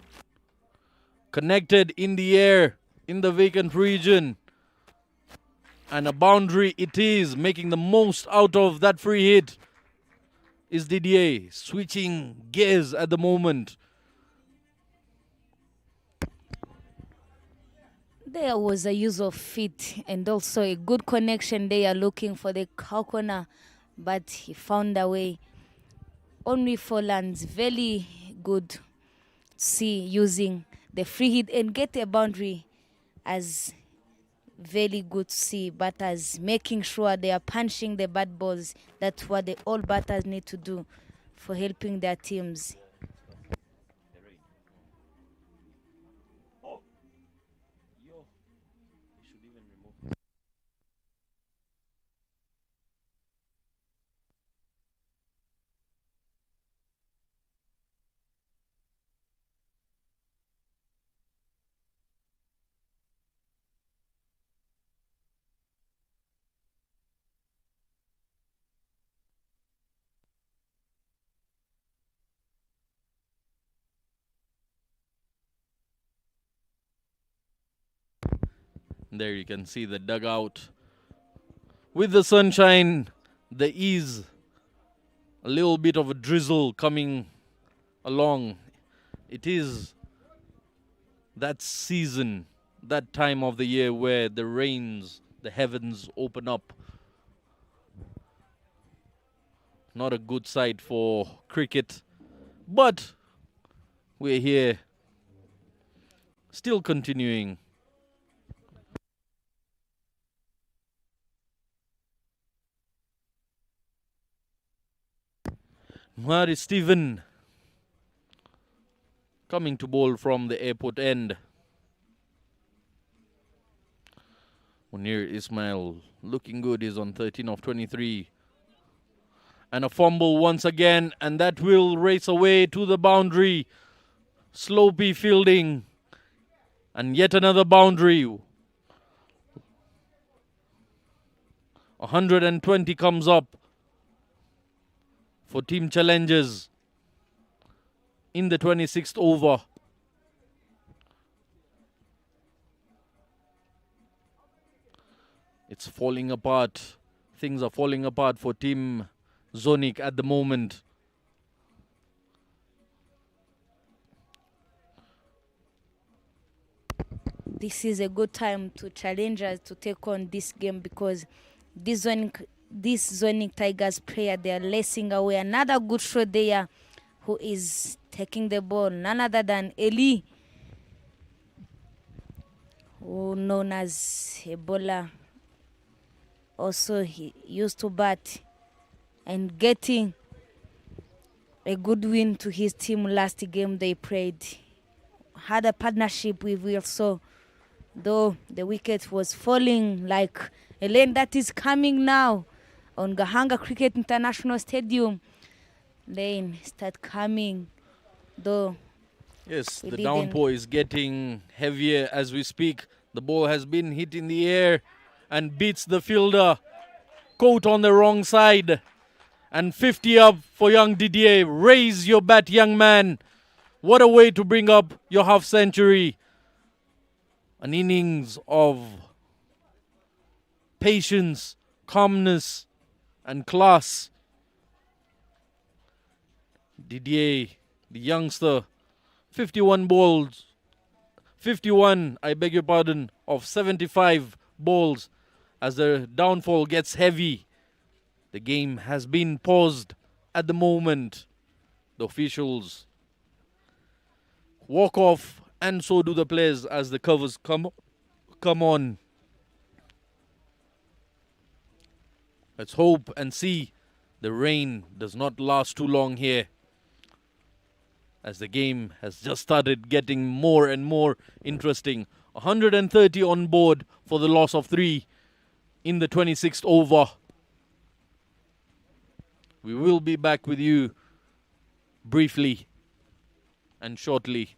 Connected in the air. in the vacant region. And a boundary it is, making the most out of that free hit is Didier, switching gears at the moment. There was a use of feet and also a good connection. They are looking for the cow corner, but he found a way. Only for lands, very good to see using the free hit and get a boundary as very good to see. Batters making sure they are punching the bad balls. That's what all batters need to do for helping their teams. There you can see the dugout. With the sunshine, there is a little bit of a drizzle coming along. It is that season, that time of the year where the rains, the heavens open up. Not a good sight for cricket, but we're here, still continuing. Where is Stephen coming to bowl from the airport end? Munir Ismail looking good, is on 13 of 23. And a fumble once again, and that will race away to the boundary. Slopey fielding, and yet another boundary. 120 comes up for Team Challengers in the 26th over. It's falling apart. Things are falling apart for Team Zonic at the moment. This is a good time to challengers to take on this game because this Zonic Tigers player, they are lacing away. Another good shot there who is taking the ball, none other than Eli, who known as a bowler. Also, he used to bat and getting a good win to his team last game they played. Had a partnership with Wilson, though the wicket was falling like a lane that is coming now on Gahanga Cricket International Stadium. Lane start coming, though. Yes, the downpour is getting heavier as we speak. The ball has been hit in the air and beats the fielder. Caught on the wrong side. And 50 up for young Didier. Raise your bat, young man. What a way to bring up your half century. An innings of patience, calmness, and class. Didier, the youngster, 51 balls. 51, I beg your pardon, of 75 balls. As the downfall gets heavy, the game has been paused at the moment. The officials walk off, and so do the players as the covers come on. Let's hope and see the rain does not last too long here, as the game has just started getting more and more interesting. 130 on board for the loss of 3 in the 26th over. We will be back with you briefly and shortly.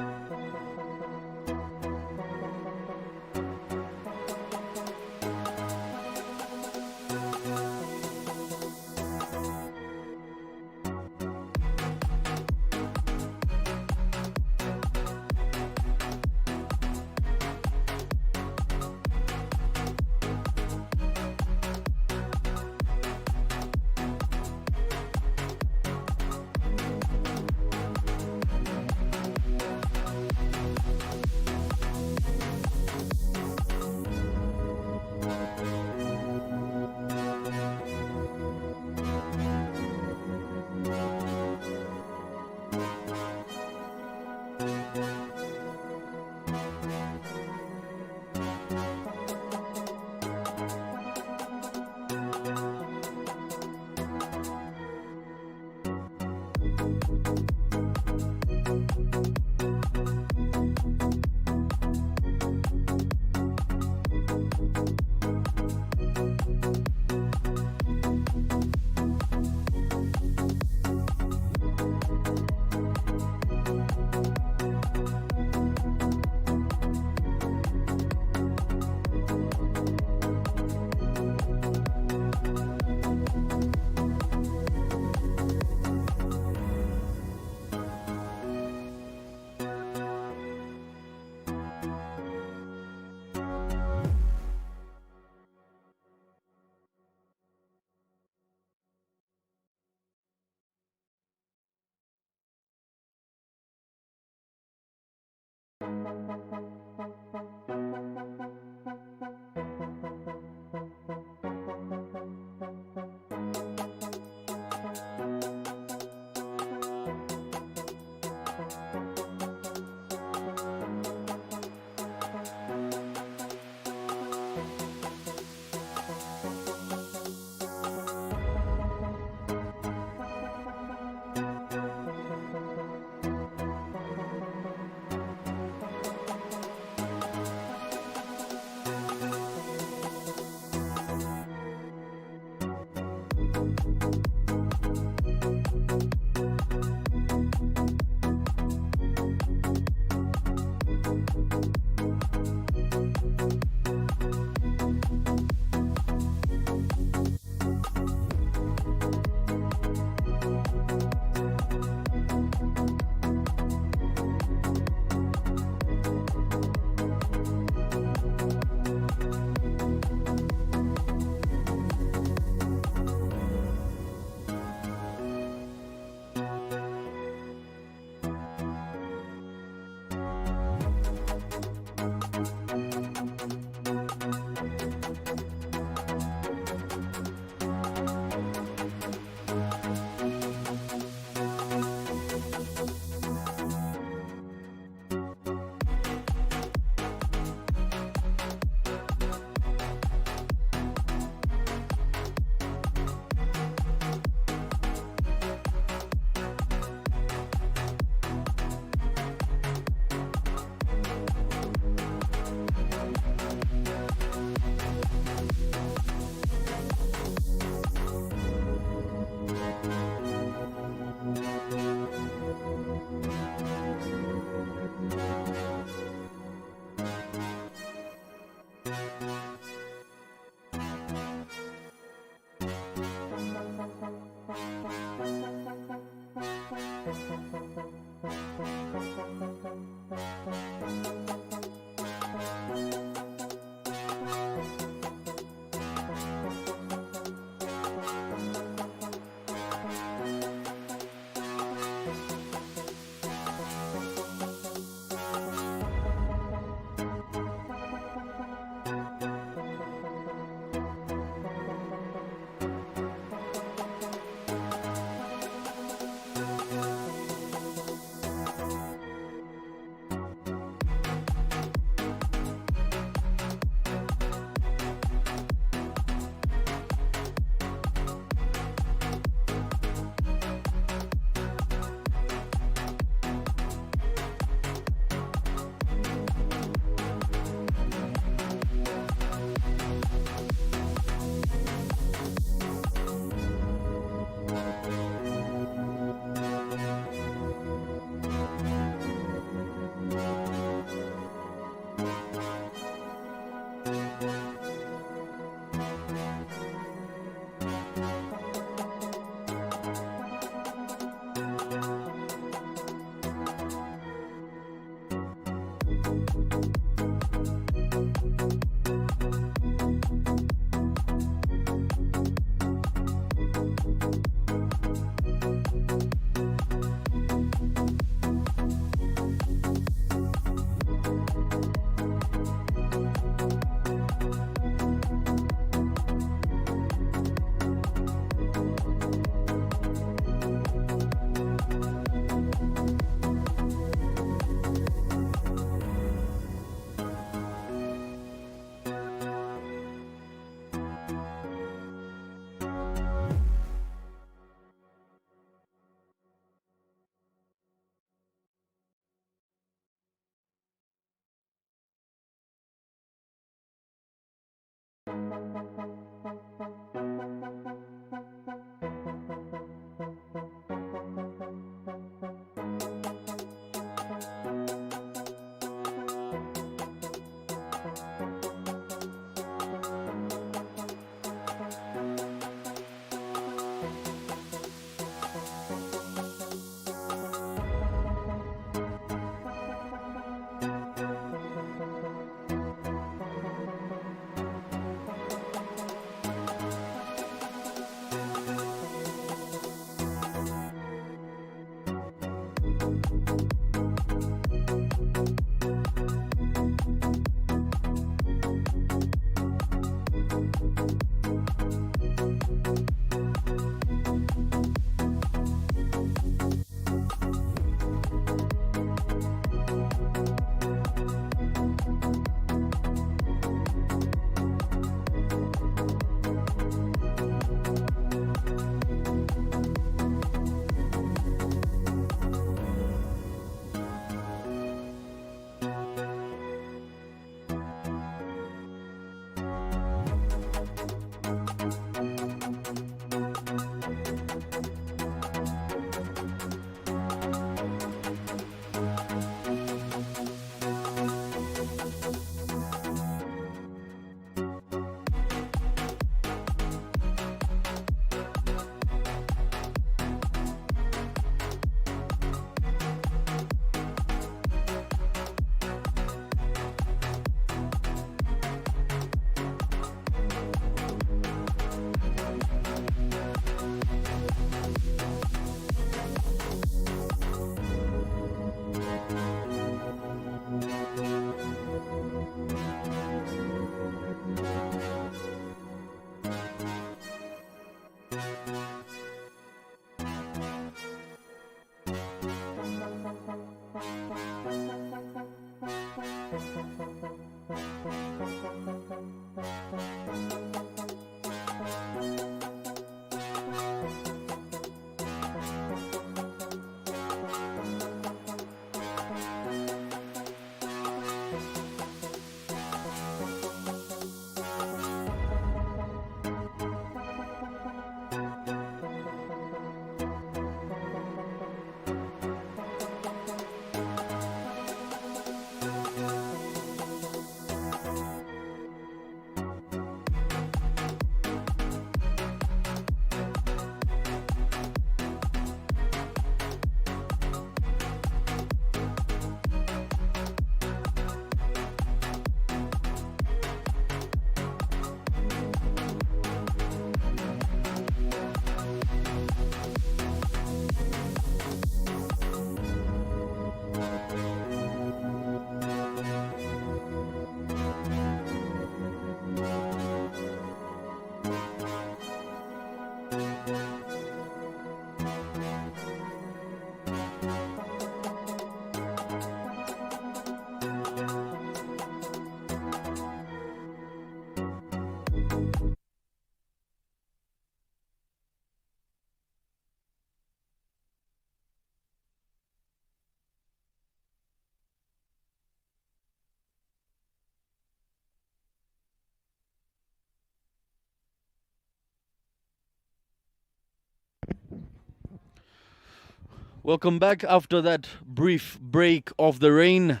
Welcome back after that brief break of the rain.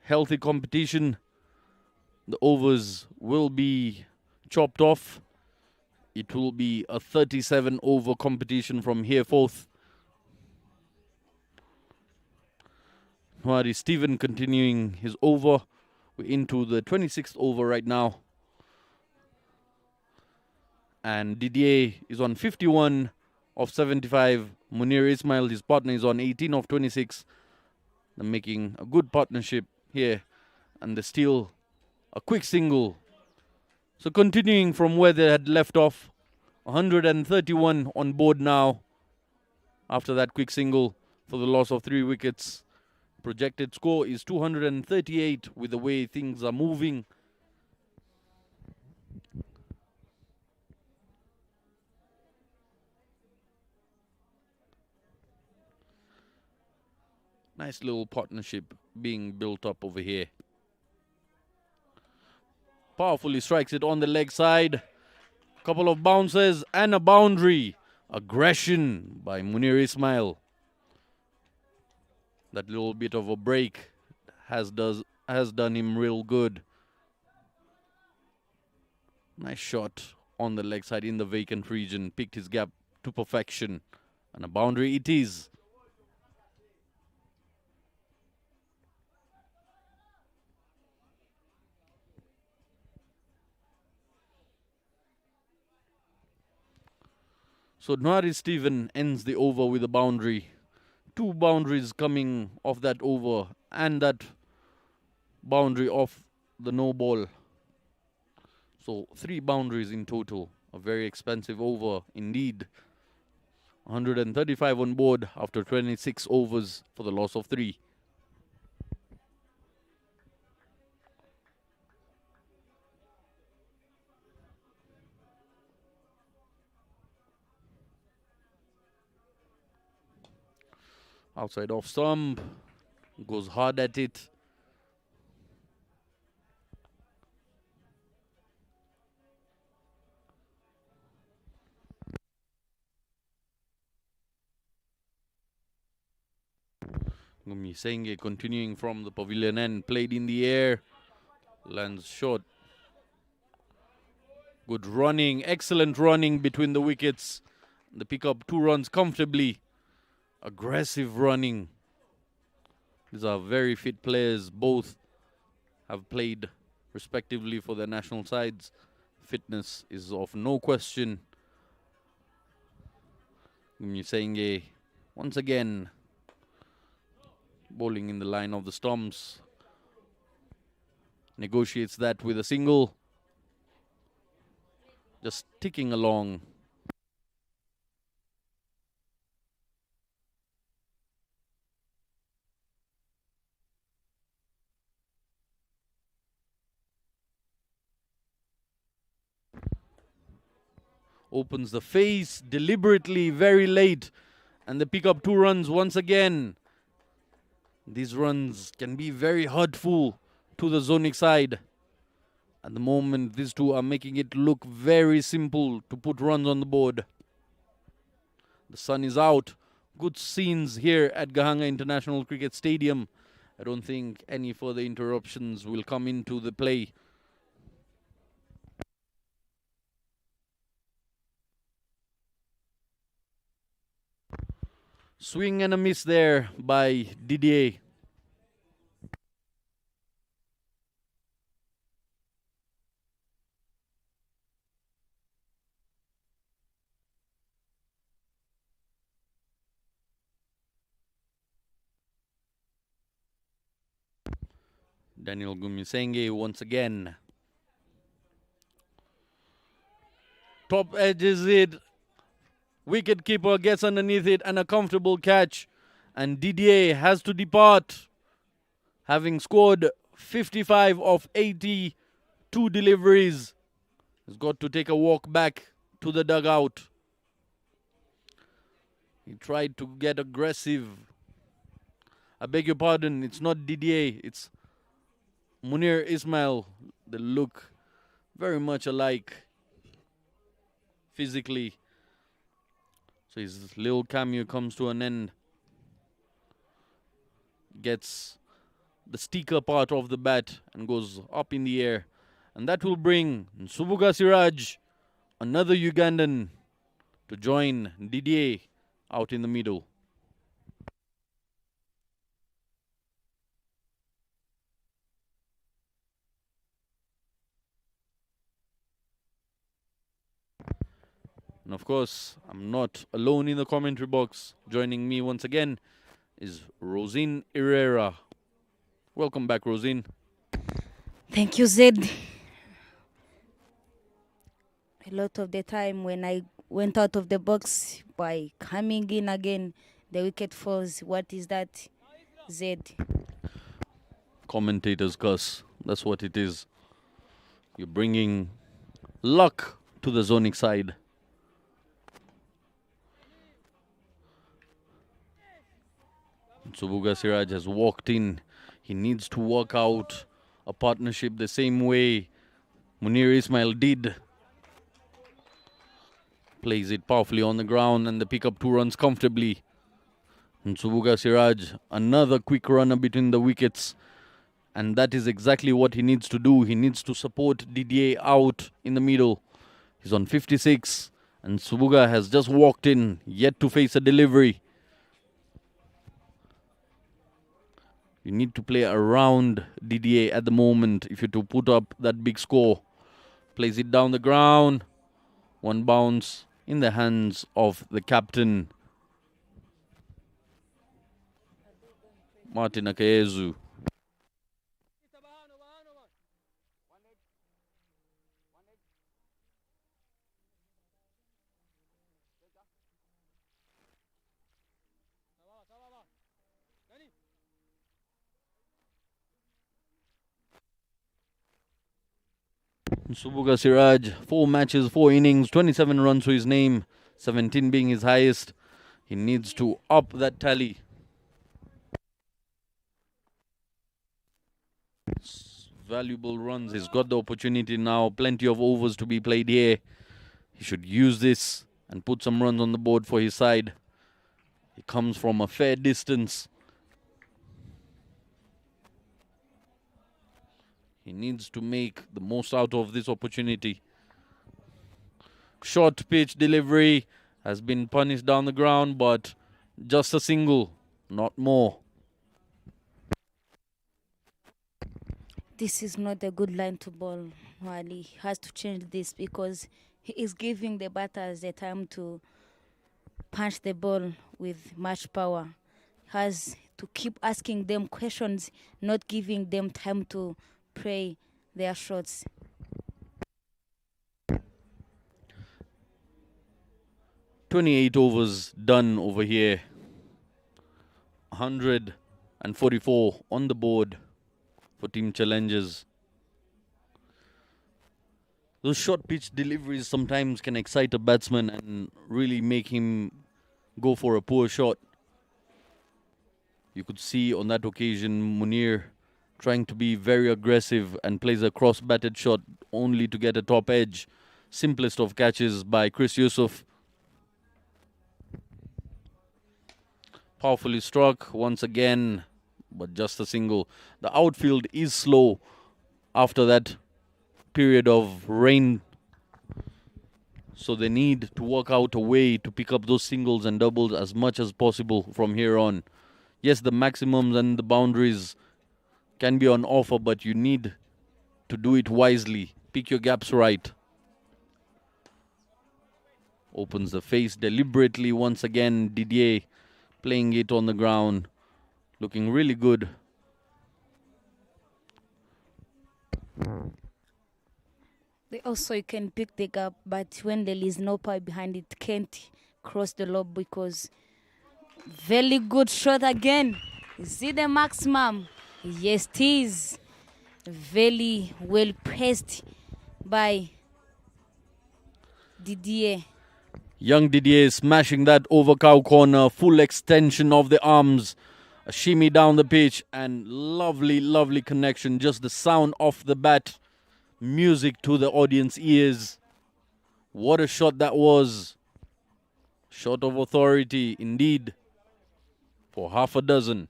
Healthy competition. The overs will be chopped off. It will be a 37 over competition from here forth. Nwari Stephen continuing his over. We're into the 26th over right now. And Didier is on 51 of 75. Munir Ismail, his partner, is on 18 of 26. They're making a good partnership here. And there's still a quick single. So continuing from where they had left off, 131 on board now after that quick single for the loss of 3 wickets. Projected score is 238 with the way things are moving. Nice little partnership being built up over here. powerfully strikes it on the leg side. Couple of bounces and a boundary. Aggression by Munir Ismail. That little bit of a break has done him real good. Nice shot on the leg side in the vacant region. Picked his gap to perfection. And a boundary it is. So Nwari Stephen ends the over with a boundary. 2 boundaries coming off that over and that boundary off the no ball. So 3 boundaries in total. A very expensive over indeed. 135 on board after 26 overs for the loss of 3. Outside off stump, goes hard at it. Gumisenge continuing from the pavilion end, played in the air, lands short. Good running, excellent running between the wickets. They pick up 2 runs comfortably. Aggressive running. These are very fit players. Both have played respectively for their national sides. Fitness is of no question. Gumisenge once again bowling in the line of the stumps. Negotiates that with a single. Just ticking along. Opens the face deliberately very late. And they pick up 2 runs once again. These runs can be very hurtful to the Zonic side. At the moment, these 2 are making it look very simple to put runs on the board. The sun is out. Good scenes here at Gahanga International Cricket Stadium. I don't think any further interruptions will come into the play. Swing and a miss there by Didier. Daniel Gumisenge once again. Top edges it. Wicket keeper gets underneath it and a comfortable catch. And Didier has to depart. Having scored 55 of 82 deliveries. He's got to take a walk back to the dugout. He tried to get aggressive. I beg your pardon, it's not Didier, it's Munir Ismail. They look very much alike physically. So his little cameo comes to an end. Gets the sticker part of the bat and goes up in the air. And that will bring Nsubuga Siraj, another Ugandan, to join Didier out in the middle. And of course, I'm not alone in the commentary box. Joining me once again is Rosine Herrera. Welcome back, Rosine. Thank you, Zed. A lot of the time when I went out of the box by coming in again, the wicket falls. What is that, Zed? Commentators curse. That's what it is. You're bringing luck to the Zonic side. Nsubuga Siraj has walked in. He needs to work out a partnership the same way Munir Ismail did. Plays it powerfully on the ground and they pick up 2 runs comfortably. And Subuga Siraj, another quick runner between the wickets. And that is exactly what he needs to do. He needs to support Didier out in the middle. He's on 56 and Subuga has just walked in, yet to face a delivery. You need to play around Didier at the moment if you're to put up that big score. Plays it down the ground. 1 bounce in the hands of the captain, Martin Akayezu. Subuga Siraj, 4 matches, 4 innings, 27 runs to his name, 17 being his highest. He needs to up that tally. Valuable runs. He's got the opportunity now. Plenty of overs to be played here. He should use this and put some runs on the board for his side. He comes from a fair distance. He needs to make the most out of this opportunity. Short pitch delivery has been punished down the ground, but just a single, not more. This is not a good line to bowl. Wali has to change this because he is giving the batters the time to punch the ball with much power. Has to keep asking them questions, not giving them time to play their shots. "28 overs done over here. 144 on the board for Team Challengers. Those short pitch deliveries sometimes can excite a batsman and really make him go for a poor shot. You could see on that occasion Munir trying to be very aggressive and plays a cross-batted shot only to get a top edge. Simplest of catches by Chris Yusuf. Powerfully struck once again, but just a single. The outfield is slow after that period of rain, so they need to work out a way to pick up those singles and doubles as much as possible from here on. Yes, the maximums and the boundaries can be on offer, but you need to do it wisely. Pick your gaps right. Opens the face deliberately once again. Didier playing it on the ground, looking really good. They also you can pick the gap, but when there is no power behind it, can't cross the lob because very good shot again. Is it the maximum? Yes, it is. Very well pressed by Didier. Young Didier smashing that over cow corner, full extension of the arms, a shimmy down the pitch, and lovely, lovely connection. Just the sound off the bat, music to the audience ears. What a shot that was. Shot of authority, indeed, for half a dozen.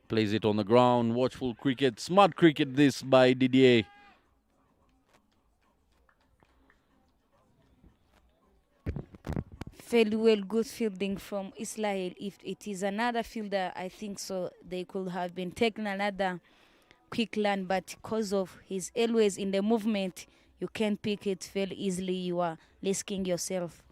Plays it on the ground, watchful cricket, smart cricket this by Didier. Very well, good fielding from Israel. If it is another fielder, I think so they could have been taking another quick land, but because of he's always in the movement, you can pick it very easily. You are risking yourself.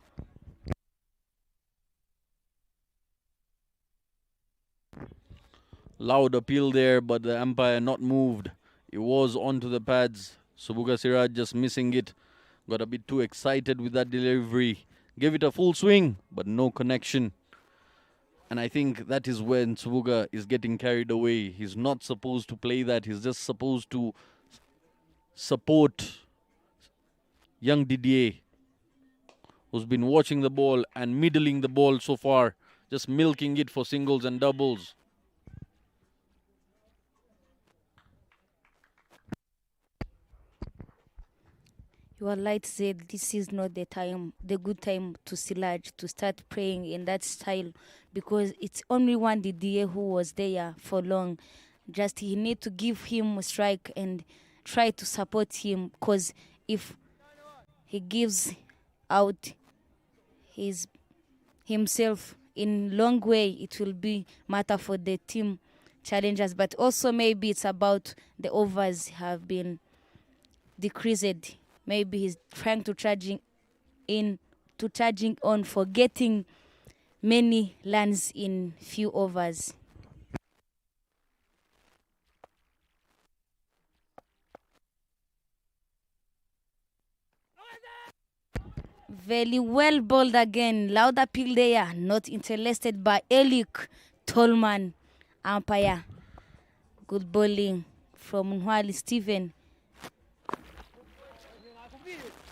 Loud appeal there, but the umpire not moved. It was onto the pads. Subuga Siraj just missing it. Got a bit too excited with that delivery. Gave it a full swing, but no connection. And I think that is when Subuga is getting carried away. He's not supposed to play that. He's just supposed to support young Didier, who's been watching the ball and middling the ball so far. Just milking it for singles and doubles. You are right, said this is not the good time to Silaj to start playing in that style, because it's only one Didier who was there for long. Just he need to give him a strike and try to support him, because if he gives out himself in long way, it will be matter for the team challengers. But also maybe it's about the overs have been decreased. Maybe he's trying to charging on for getting many lands in few overs. Very well bowled again. Loud appeal there. Not interested by Elik Tolman, umpire. Good bowling from Nwali Stephen.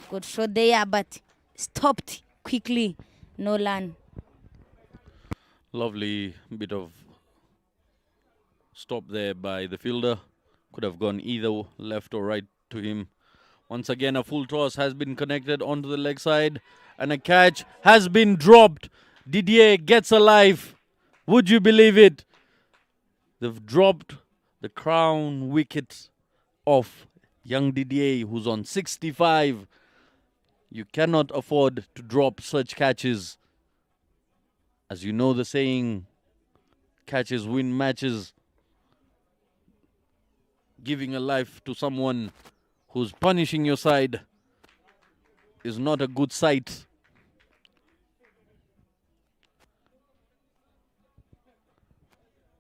Good shot there, but stopped quickly. No land. Lovely bit of stop there by the fielder. Could have gone either left or right to him. Once again, a full toss has been connected onto the leg side, and a catch has been dropped. Didier gets alive. Would you believe it? They've dropped the crown wicket of young Didier, who's on 65. You cannot afford to drop such catches. As you know the saying, catches win matches. Giving a life to someone who's punishing your side is not a good sight.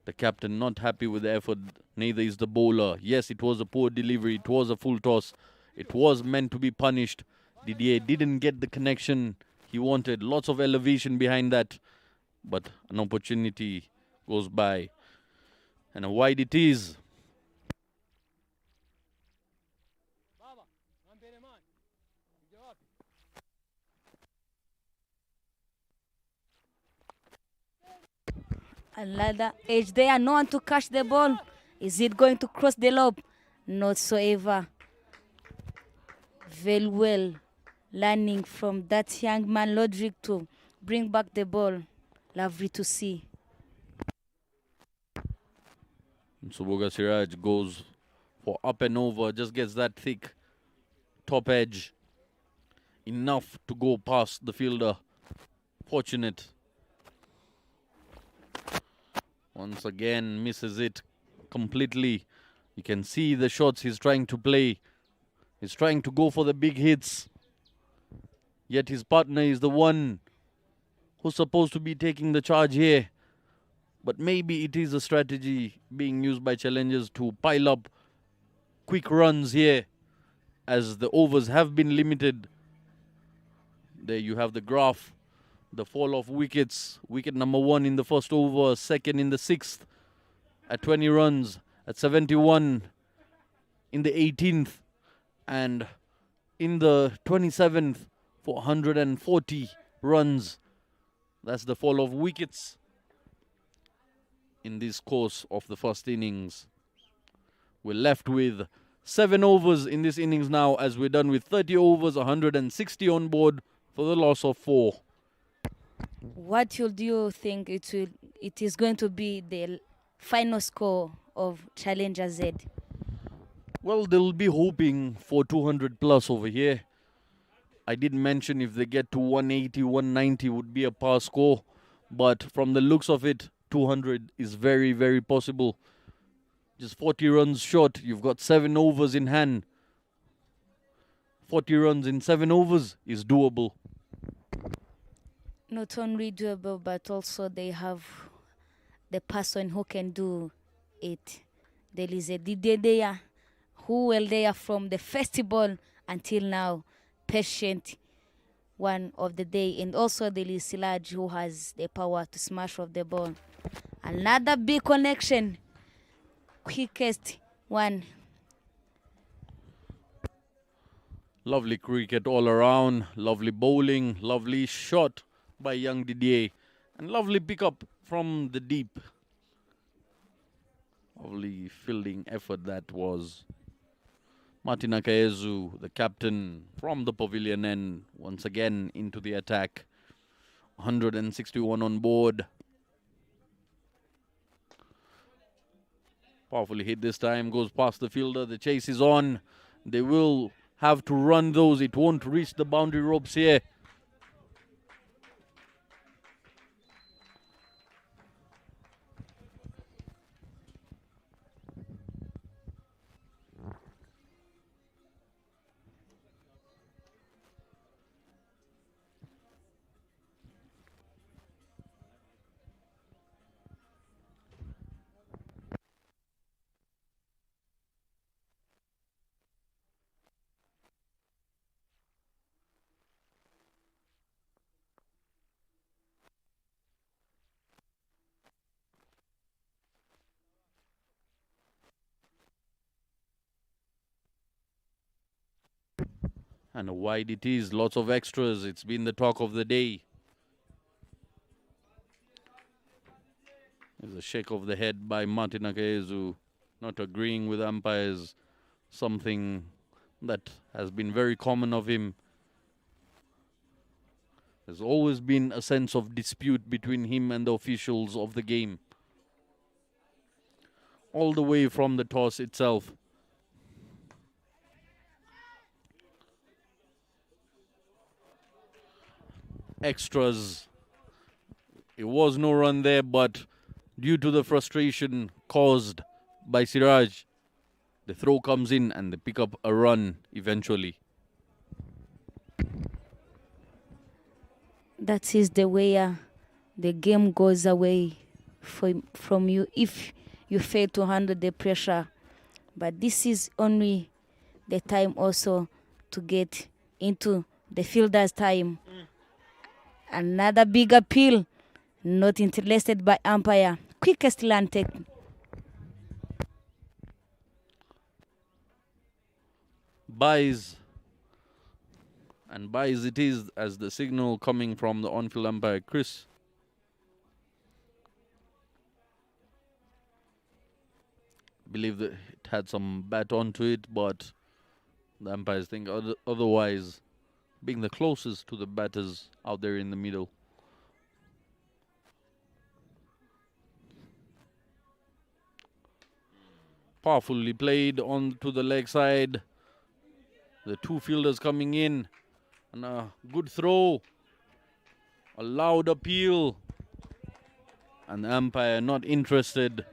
The captain not happy with the effort, neither is the bowler. Yes, it was a poor delivery, it was a full toss. It was meant to be punished. Didier didn't get the connection he wanted. Lots of elevation behind that. But an opportunity goes by. And a wide it is. Another edge there. No one to catch the ball. Is it going to cross the lob? Not so ever. Very well learning from that young man, Lodrick, to bring back the ball. Lovely to see. Suboga Siraj goes for up and over, just gets that thick top edge. Enough to go past the fielder. Fortunate. Once again, misses it completely. You can see the shots he's trying to play. He's trying to go for the big hits. Yet his partner is the one who's supposed to be taking the charge here. But maybe it is a strategy being used by challengers to pile up quick runs here, as the overs have been limited. There you have the graph. The fall of wickets. Wicket number 1 in the first over, second in the 6th at 20 runs, at 71 in the 18th, and in the 27th for 140 runs. That's the fall of wickets in this course of the first innings. We're left with 7 overs in this innings now, as we're done with 30 overs, 160 on board for the loss of 4. What do you think it is going to be the final score of Challenger Z? Well, they'll be hoping for 200 plus over here. I did mention if they get to 180, 190 would be a par score. But from the looks of it, 200 is very, very possible. Just 40 runs short. You've got 7 overs in hand. 40 runs in 7 overs is doable. Not only doable, but also they have the person who can do it. There is a Didier there who will there from the festival until now, patient one of the day. And also there is Silaj who has the power to smash off the ball. Another big connection. Quickest one. Lovely cricket all around. Lovely bowling. Lovely shot by young Didier. And lovely pickup from the deep. Lovely fielding effort that was. Martin Akayezu, the captain from the pavilion end, once again into the attack. 161 on board. Powerfully hit this time, goes past the fielder. The chase is on. They will have to run those. It won't reach the boundary ropes here. And wide it is, lots of extras. It's been the talk of the day. There's a shake of the head by Martin Akayezu, not agreeing with umpires, something that has been very common of him. There's always been a sense of dispute between him and the officials of the game, all the way from the toss itself. Extras. It was no run there, but due to the frustration caused by Siraj, the throw comes in and they pick up a run eventually. That is the way the game goes away from you if you fail to handle the pressure. But this is only the time also to get into the fielder's time. Another big appeal, not interested by umpire. Quickest land take. Buys. And buys it is as the signal coming from the on-field umpire, Chris. I believe that it had some bat onto it, but the umpires think otherwise, being the closest to the batters out there in the middle. Powerfully played on to the leg side. The two fielders coming in. And a good throw. A loud appeal. And the umpire not interested.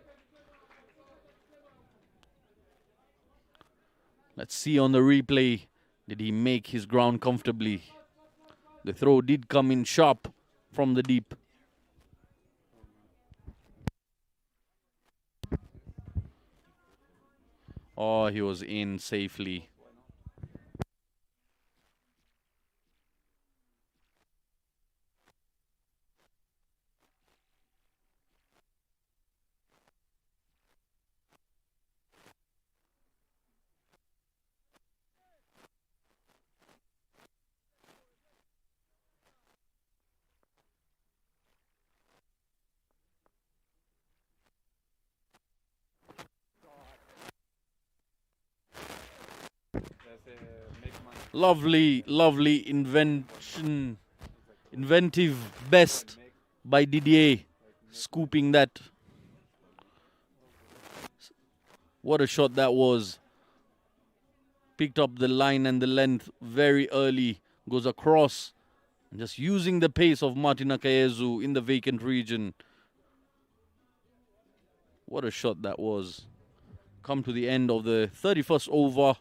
Let's see on the replay. Did he make his ground comfortably? The throw did come in sharp from the deep. Oh, he was in safely. Lovely, lovely inventive best by Didier, scooping that. What a shot that was. Picked up the line and the length very early, goes across, and just using the pace of Martin Akayezu in the vacant region. What a shot that was. Come to the end of the 31st over.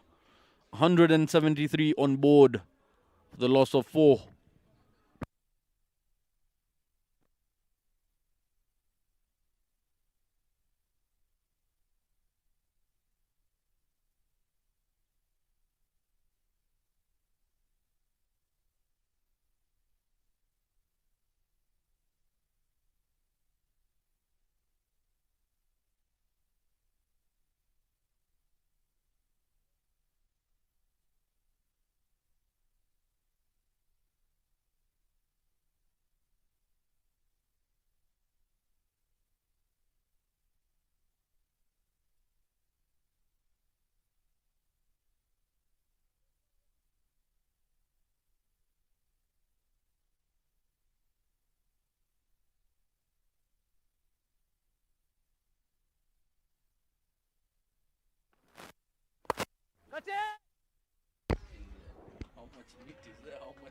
173 on board for the loss of 4.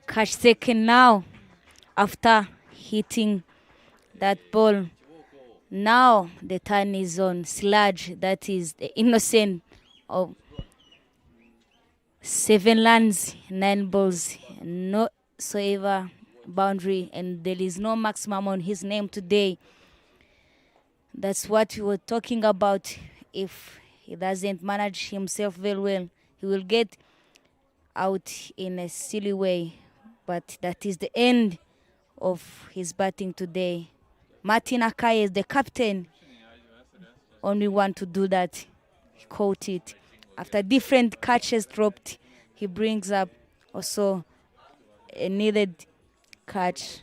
Catch taken now after hitting that ball. Now the turn is on Sludge, that is the innocent of 7 runs, 9 balls, no whatsoever boundary, and there is no maximum on his name today. That's what we were talking about. If he doesn't manage himself very well, he will get out in a silly way. But that is the end of his batting today. Martin Akai is the captain. Only one to do that. He caught it. After different catches dropped, he brings up also a needed catch.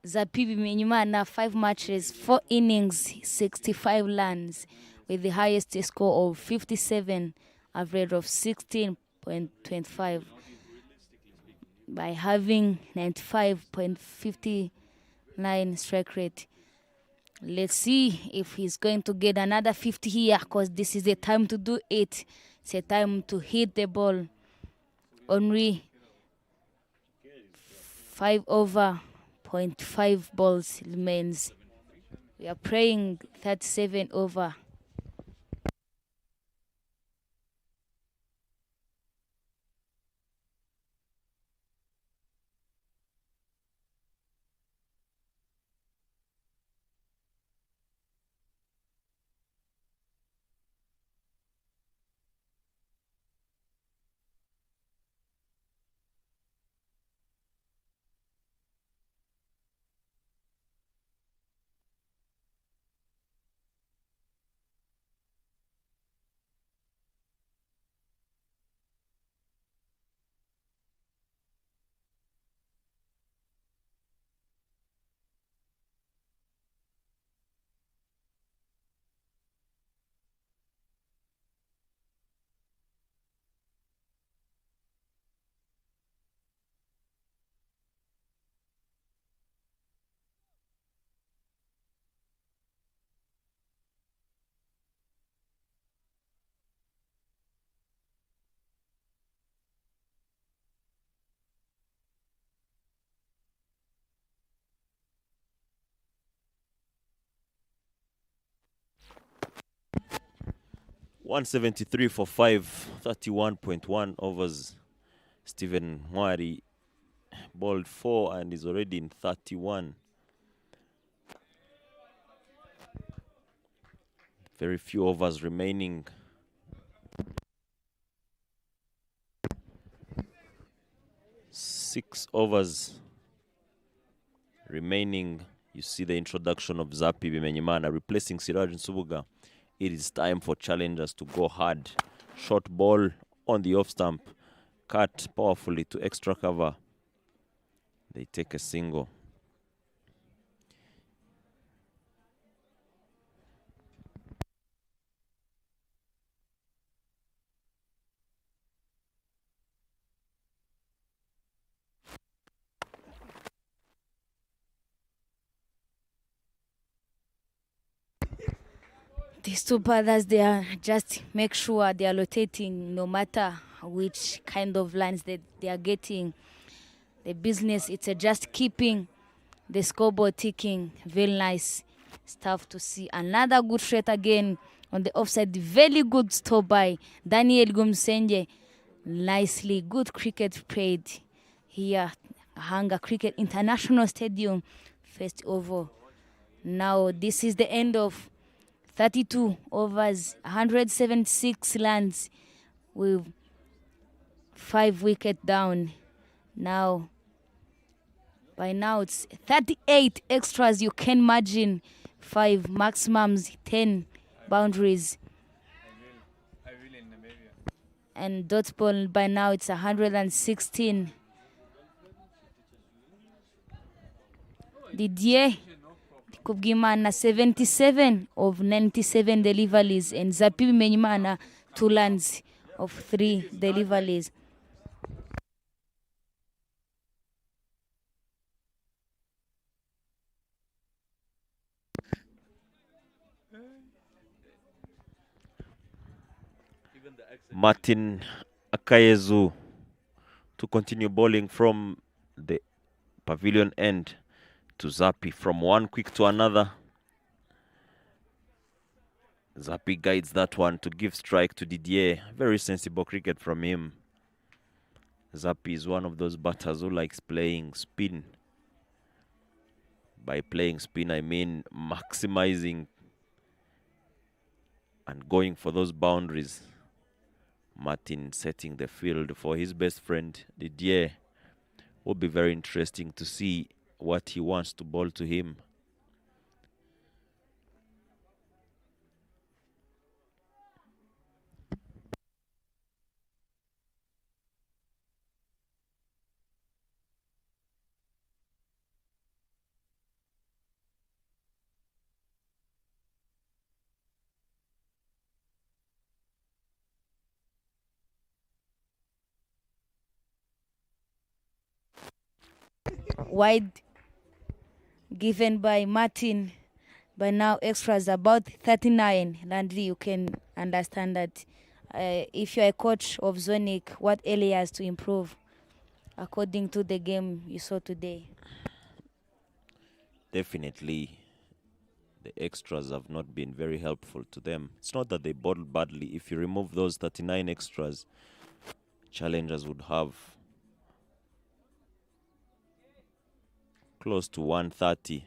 Zapibi Menyimana, 5 matches, 4 innings, 65 runs, with the highest score of 57, average of 16.25, by having 95.59 strike rate. Let's see if he's going to get another 50 here, because this is the time to do it. It's a time to hit the ball. Only 5 over 0.5 balls remains. We are praying 37 over. .173 for 5, 31.1 overs. Stephen Mwari bowled 4 and is already in 31. Very few overs remaining. Six overs remaining. You see the introduction of Zapi Bimenyimana replacing Siraj Nsubuga. It is time for challengers to go hard. Short ball on the off stump. Cut powerfully to extra cover. They take a single. These two brothers, they are just make sure they are rotating no matter which kind of lines that they are getting. The business, it's just keeping the scoreboard ticking. Very nice stuff to see. Another good shot again on the offside. Very good stop by Daniel Gumsenje. Nicely, good cricket played here. Hanga Cricket International Stadium, first over. Now this is the end of 32 overs, 176 runs, with 5 wickets down. Now, by now it's 38 extras. You can imagine 5 maximums, 10 boundaries. And dot ball by now it's 116. Didier Kubgimana 77 of 97 deliveries, and Zapi Menyimana 2 lands of 3 deliveries. Martin Akayezu to continue bowling from the pavilion end to Zapi, from one quick to another. Zapi guides that one to give strike to Didier. Very sensible cricket from him. Zapi is one of those batters who likes playing spin. By playing spin, I mean maximizing and going for those boundaries. Martin setting the field for his best friend Didier. Will be very interesting to see what he wants to bowl to him. Wide given by Martin. By now extras about 39. Landry, you can understand that if you're a coach of Zonic, what areas to improve according to the game you saw today? Definitely, the extras have not been very helpful to them. It's not that they bowled badly. If you remove those 39 extras, challengers would have close to 130.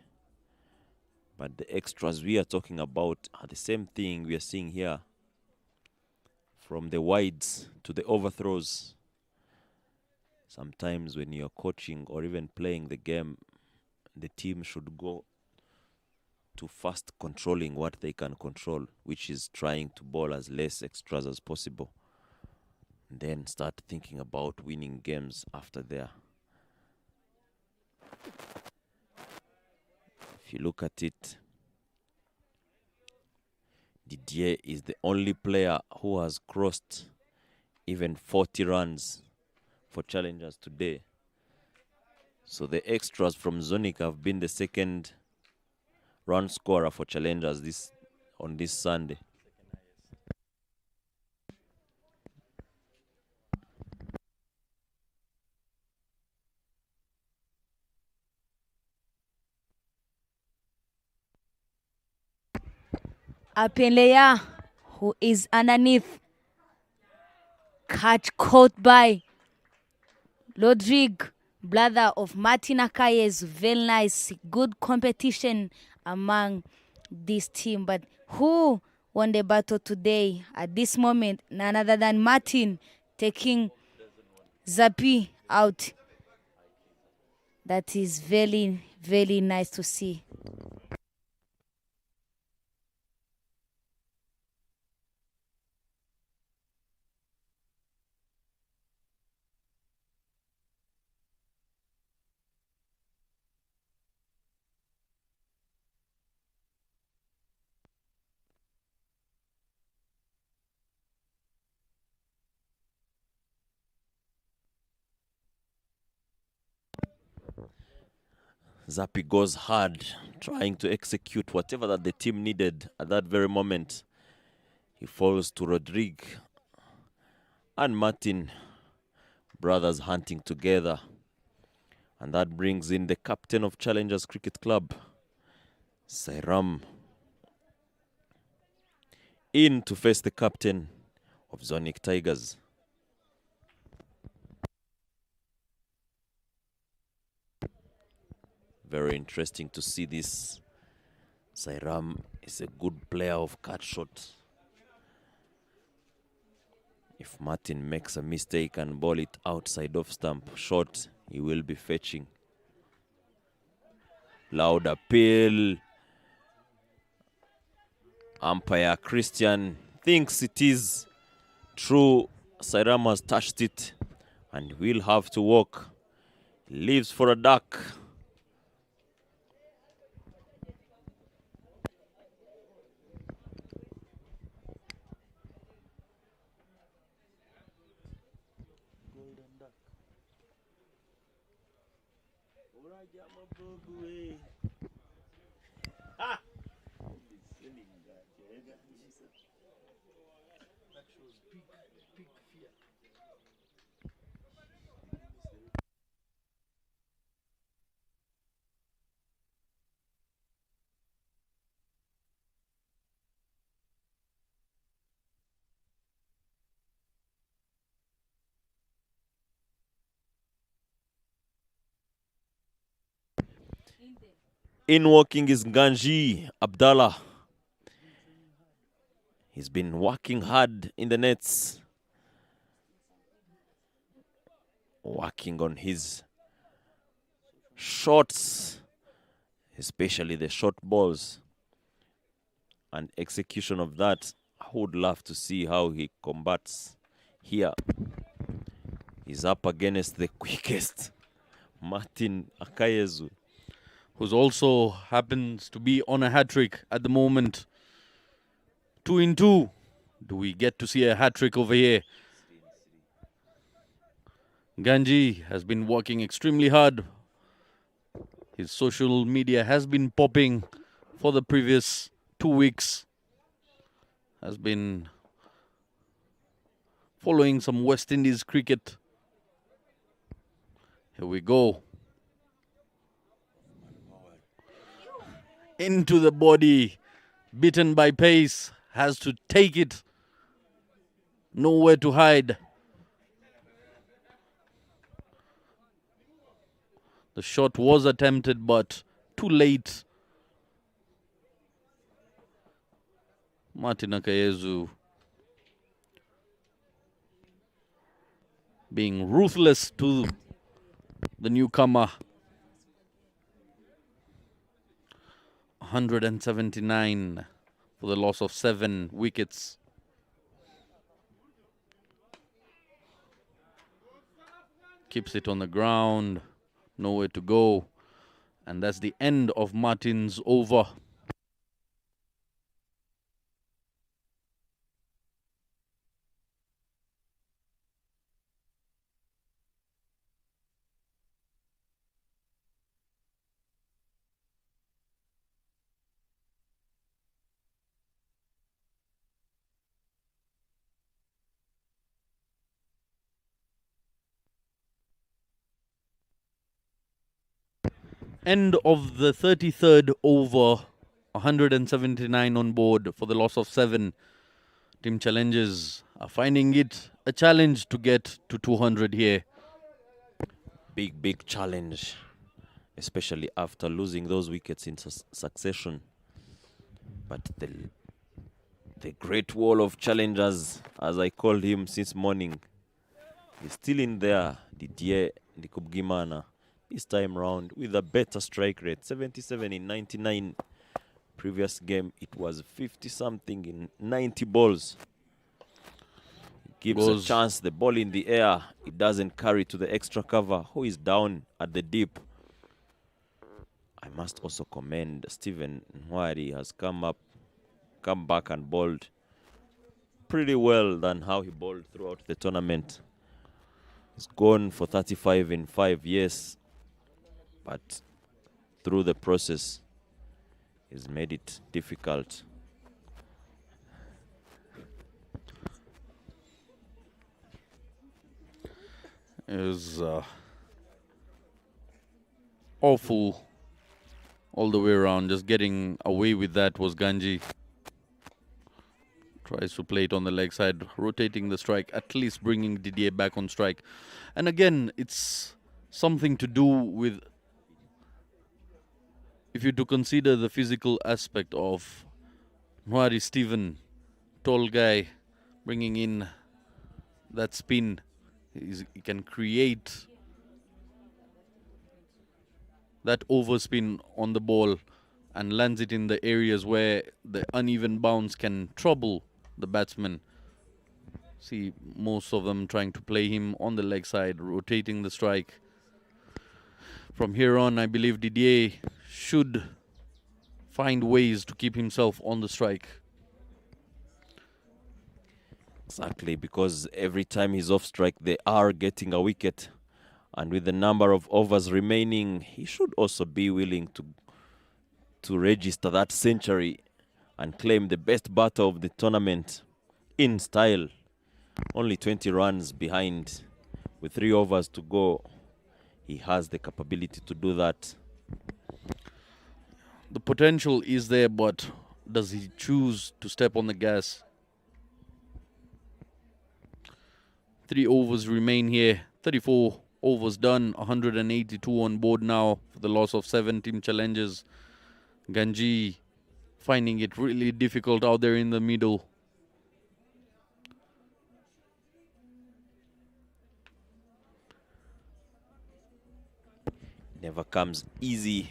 But the extras we are talking about are the same thing we are seeing here. From the wides to the overthrows. Sometimes when you're coaching or even playing the game, the team should go to fast controlling what they can control, which is trying to bowl as less extras as possible. And then start thinking about winning games after there. If you look at it, Didier is the only player who has crossed even 40 runs for challengers today. So the extras from Zonic have been the second run scorer for challengers on this Sunday. Apelea, who is underneath, catch caught by Rodrigue, brother of Martin Akayezu. Very nice, good competition among this team. But who won the battle today at this moment? None other than Martin taking Zapi out. That is very, very nice to see. Zapi goes hard, trying to execute whatever that the team needed at that very moment. He falls to Rodrigue and Martin, brothers hunting together. And that brings in the captain of Challengers Cricket Club, Sairam, in to face the captain of Zonic Tigers. Very interesting to see this. Sairam is a good player of cut shot. If Martin makes a mistake and ball it outside off stump short, he will be fetching. Loud appeal. Umpire Christian thinks it is true. Sairam has touched it and will have to walk. Leaves for a duck. In walking is Ganji Abdallah. He's been working hard in the nets. Working on his shots, especially the short balls. And execution of that, I would love to see how he combats here. He's up against the quickest, Martin Akayezu, who's also happens to be on a hat-trick at the moment. 2 in 2. Do we get to see a hat-trick over here? Ganji has been working extremely hard. His social media has been popping for the previous 2 weeks. Has been following some West Indies cricket. Here we go. Into the body. Beaten by pace. Has to take it. Nowhere to hide. The shot was attempted, but too late. Martin Akayezu being ruthless to the newcomer. 179 for the loss of 7 wickets. Keeps it on the ground. Nowhere to go. And that's the end of Martin's over. End of the 33rd over. 179 on board for the loss of 7. Team Challenges are finding it a challenge to get to 200 here. Big challenge, especially after losing those wickets in succession. But the Great Wall of Challengers, as I called him since morning, is still in there. Didier Ndikubgimana, this time round with a better strike rate, 77 in 99. Previous game, it was 50-something in 90 balls. Gives a chance, the ball in the air, it doesn't carry to the extra cover. Who is down at the deep? I must also commend Stephen Nwari. Has come back and bowled pretty well than how he bowled throughout the tournament. He's gone for 35 in 5 years, but through the process, he's made it difficult. It was awful all the way around. Just getting away with that was Ganji. Tries to play it on the leg side, rotating the strike, at least bringing Didier back on strike. And again, it's something to do with, if you to consider the physical aspect of Nwari Stephen, tall guy, bringing in that spin. He can create that overspin on the ball and lands it in the areas where the uneven bounce can trouble the batsman. See, most of them trying to play him on the leg side, rotating the strike. From here on, I believe Didier should find ways to keep himself on the strike. Exactly, because every time he's off strike, they are getting a wicket. And with the number of overs remaining, he should also be willing to register that century and claim the best batter of the tournament in style. Only 20 runs behind with 3 overs to go. He has the capability to do that. The potential is there, but does he choose to step on the gas? 3 overs remain here. 34 overs done. 182 on board now for the loss of 7 team challenges. Ganji finding it really difficult out there in the middle. Never comes easy.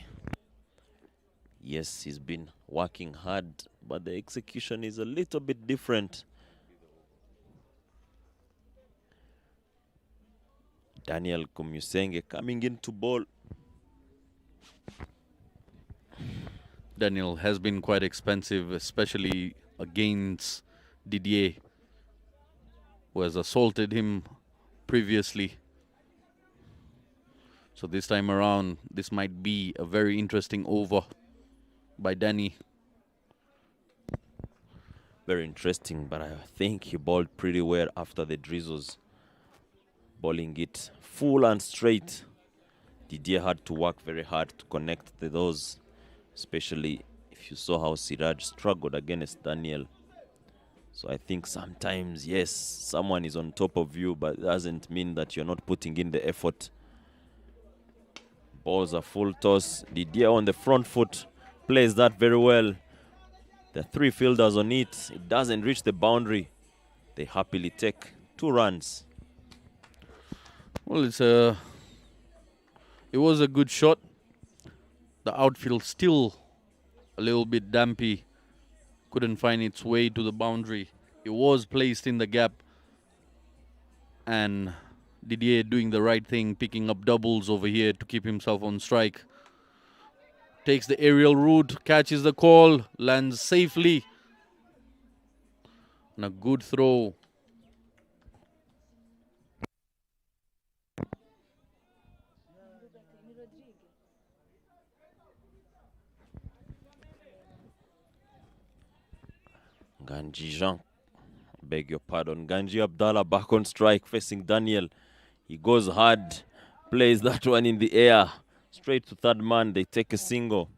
Yes, he's been working hard, but the execution is a little bit different. Daniel Kumusenge coming in to bowl. Daniel has been quite expensive, especially against Didier, who has assaulted him previously. So this time around, this might be a very interesting over by Danny. Very interesting, but I think he bowled pretty well after the drizzles. Bowling it full and straight. Didier had to work very hard to connect those, especially if you saw how Siraj struggled against Daniel. So I think sometimes, yes, someone is on top of you, but it doesn't mean that you're not putting in the effort. Balls a full toss. Didier on the front foot plays that very well. The 3 fielders on it. It doesn't reach the boundary. They happily take 2 runs. Well, it was a good shot. The outfield still a little bit dampy. Couldn't find its way to the boundary. It was placed in the gap. And Didier doing the right thing, picking up doubles over here to keep himself on strike. Takes the aerial route, catches the call, lands safely. And a good throw. Ganji Jean, beg your pardon. Ganji Abdallah back on strike facing Daniel. He goes hard, plays that one in the air. Straight to third man, they take a single.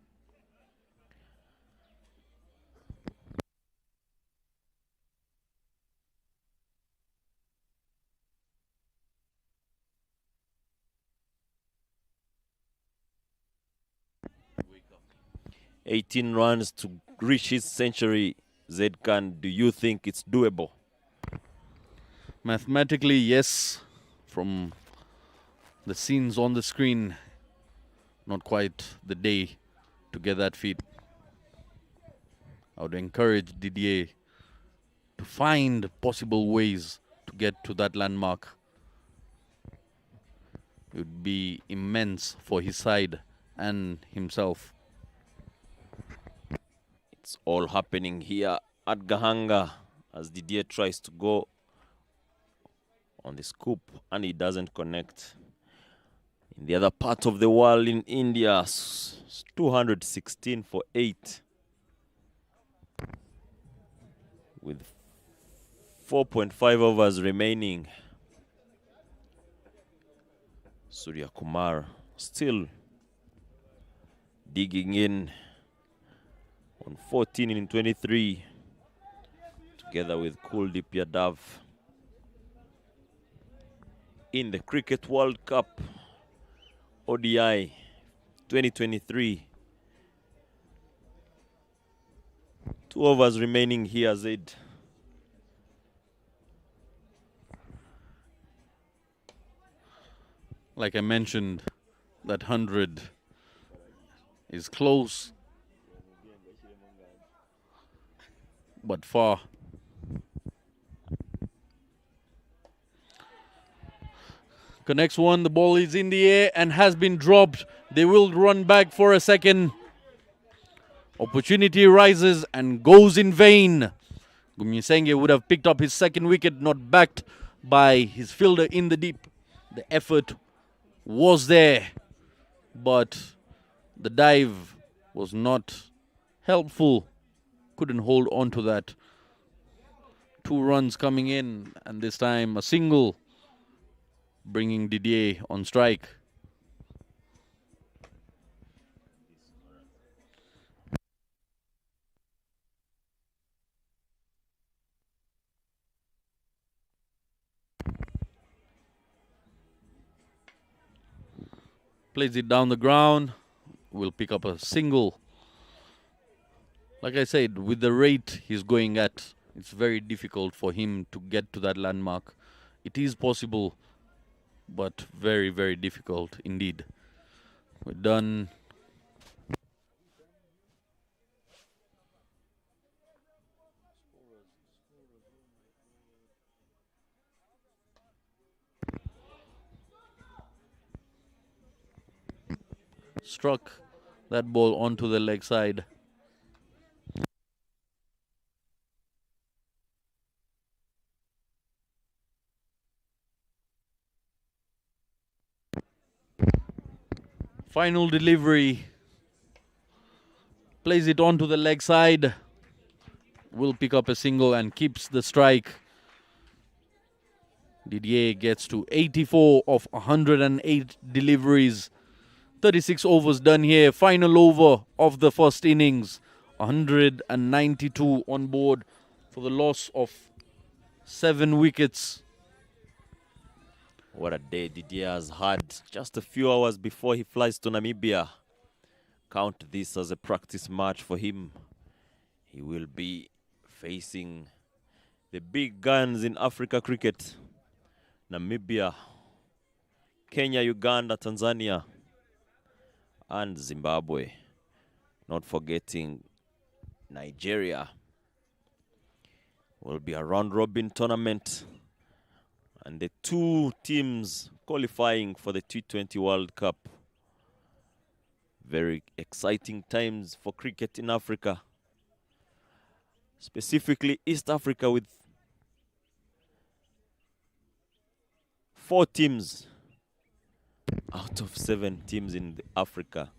"18 runs to reach his century. Zedkan, do you think it's doable?" Mathematically, yes. From the scenes on the screen, not quite the day to get that feat. I would encourage Didier to find possible ways to get to that landmark. It would be immense for his side and himself. It's all happening here at Gahanga as Didier tries to go on the scoop and he doesn't connect. In the other part of the world, in India, 216 for 8 with 4.5 overs remaining. Surya Kumar still digging in on 14 in 23 together with Kuldeep Yadav. In the Cricket World Cup ODI 2023. 2 overs remaining here, Zaid. Like I mentioned, that 100 is close, but far. Connects one, the ball is in the air and has been dropped. They will run back for a second. Opportunity rises and goes in vain. Gumisenge would have picked up his second wicket, not backed by his fielder in the deep. The effort was there, but the dive was not helpful. Couldn't hold on to that. 2 runs coming in, and this time a single, bringing Didier on strike. Plays it down the ground. Will pick up a single. Like I said, with the rate he's going at, it's very difficult for him to get to that landmark. It is possible, but very, very difficult indeed. We're done. Struck that ball onto the leg side. Final delivery. Plays it onto the leg side. Will pick up a single and keeps the strike. Didier gets to 84 of 108 deliveries. 36 overs done here. Final over of the first innings. 192 on board for the loss of 7 wickets. What a day Didier has had just a few hours before he flies to Namibia. Count this as a practice match for him. He will be facing the big guns in Africa cricket. Namibia, Kenya, Uganda, Tanzania, and Zimbabwe. Not forgetting Nigeria. Will be a round-robin tournament. And the 2 teams qualifying for the T20 World Cup. Very exciting times for cricket in Africa. Specifically East Africa, with 4 teams out of 7 teams in Africa.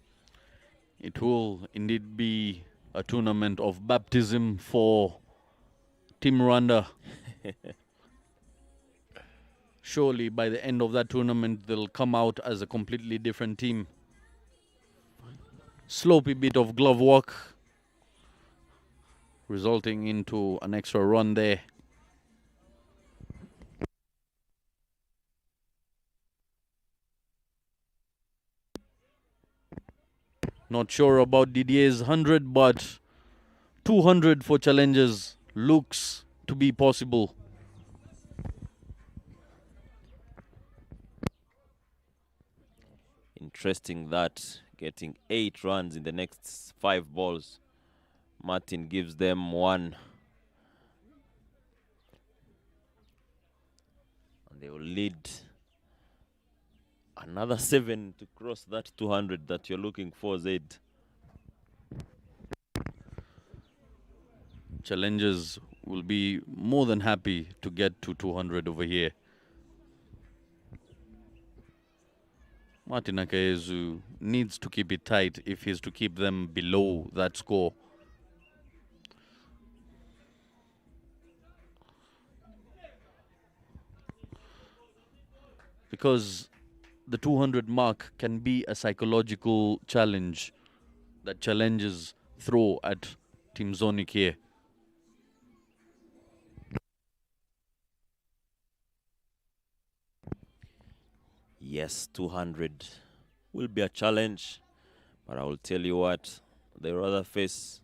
It will indeed be a tournament of baptism for Team Rwanda. Surely by the end of that tournament, they'll come out as a completely different team. Sloppy bit of glove work, resulting into an extra run there. Not sure about Didier's 100, but 200 for challenges looks to be possible. Interesting that, getting 8 runs in the next 5 balls. Martin gives them 1. And they will lead another 7 to cross that 200 that you're looking for, Zaid. Challengers will be more than happy to get to 200 over here. Martin Akayezu needs to keep it tight if he's to keep them below that score. Because the 200 mark can be a psychological challenge that challenges throw at Team Zonic here. Yes, 200 will be a challenge, but I will tell you what, they rather face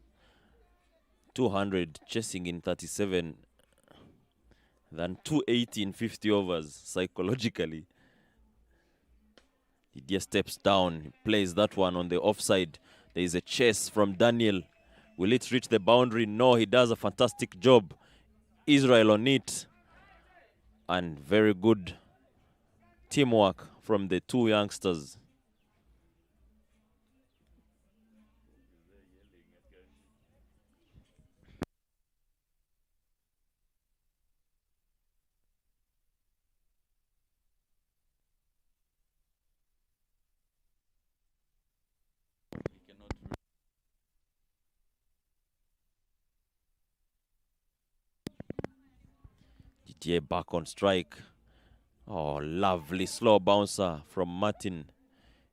200 chasing in 37 than 280 in 50 overs psychologically. Didier steps down. He plays that one on the offside. There is a chase from Daniel. Will it reach the boundary? No, he does a fantastic job. Israel on it. And very good teamwork from the two youngsters. Didier back on strike. Oh, lovely slow bouncer from Martin.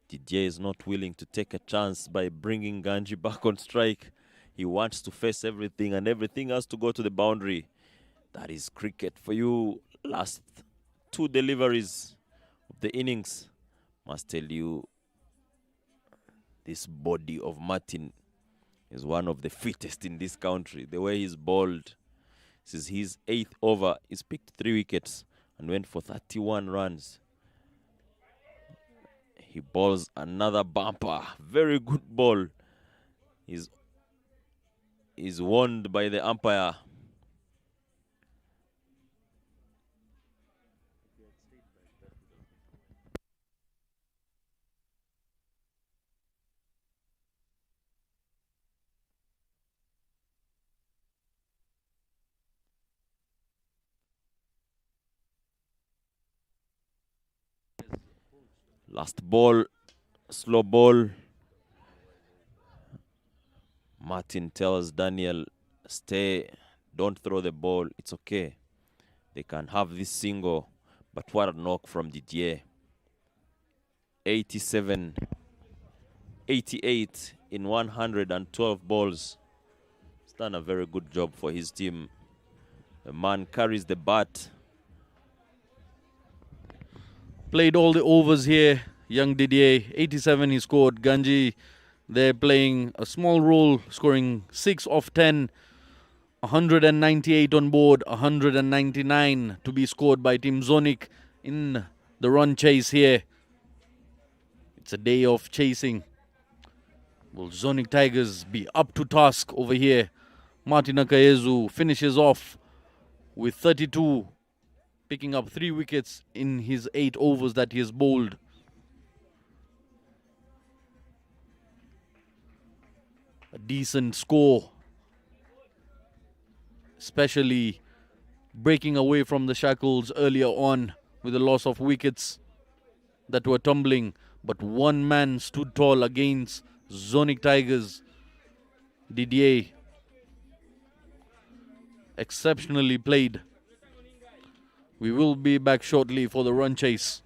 Didier is not willing to take a chance by bringing Ganji back on strike. He wants to face everything, and everything has to go to the boundary. That is cricket for you. Last two deliveries of the innings must tell you this body of Martin is one of the fittest in this country. The way he's bowled. This is his 8th over. He's picked 3 wickets and went for 31 runs. He bowls another bumper. Very good ball. He's warned by the umpire. Last ball, slow ball. Martin tells Daniel, stay, don't throw the ball, it's okay. They can have this single, but what a knock from Didier. 87, 88 in 112 balls. He's done a very good job for his team. The man carries the bat. Played all the overs here, young Didier. 87 he scored. Ganji, they're playing a small role, scoring 6 of 10. 198 on board, 199 to be scored by Team Zonic in the run chase here. It's a day of chasing. Will Zonic Tigers be up to task over here? Martin Akayezu finishes off with 32, picking up 3 wickets in his 8 overs that he has bowled. A decent score, especially breaking away from the shackles earlier on with the loss of wickets that were tumbling. But one man stood tall against Zonic Tigers. Didier exceptionally played. We will be back shortly for the run chase.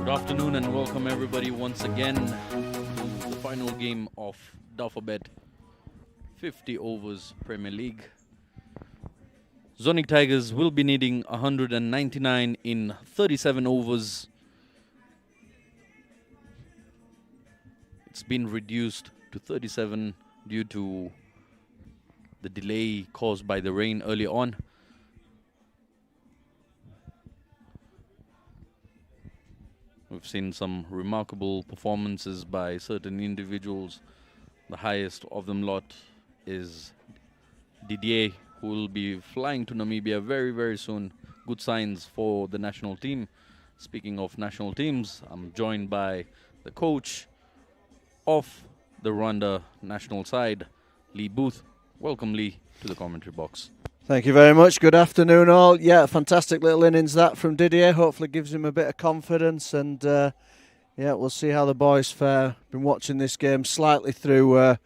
Good afternoon and welcome everybody once again to the final game of Dufferbet 50 overs Premier League. Zonic Tigers will be needing 199 in 37 overs. It's been reduced to 37 due to the delay caused by the rain early on. We've seen some remarkable performances by certain individuals. The highest of them lot is Didier, who will be flying to Namibia very, very soon. Good signs for the national team. Speaking of national teams, I'm joined by the coach of the Rwanda national side, Lee Booth. Welcome, Lee, to the commentary box. Thank you very much. Good afternoon, all. Yeah, fantastic little innings that from Didier. Hopefully gives him a bit of confidence, and yeah, we'll see how the boys fare. Been watching this game slightly through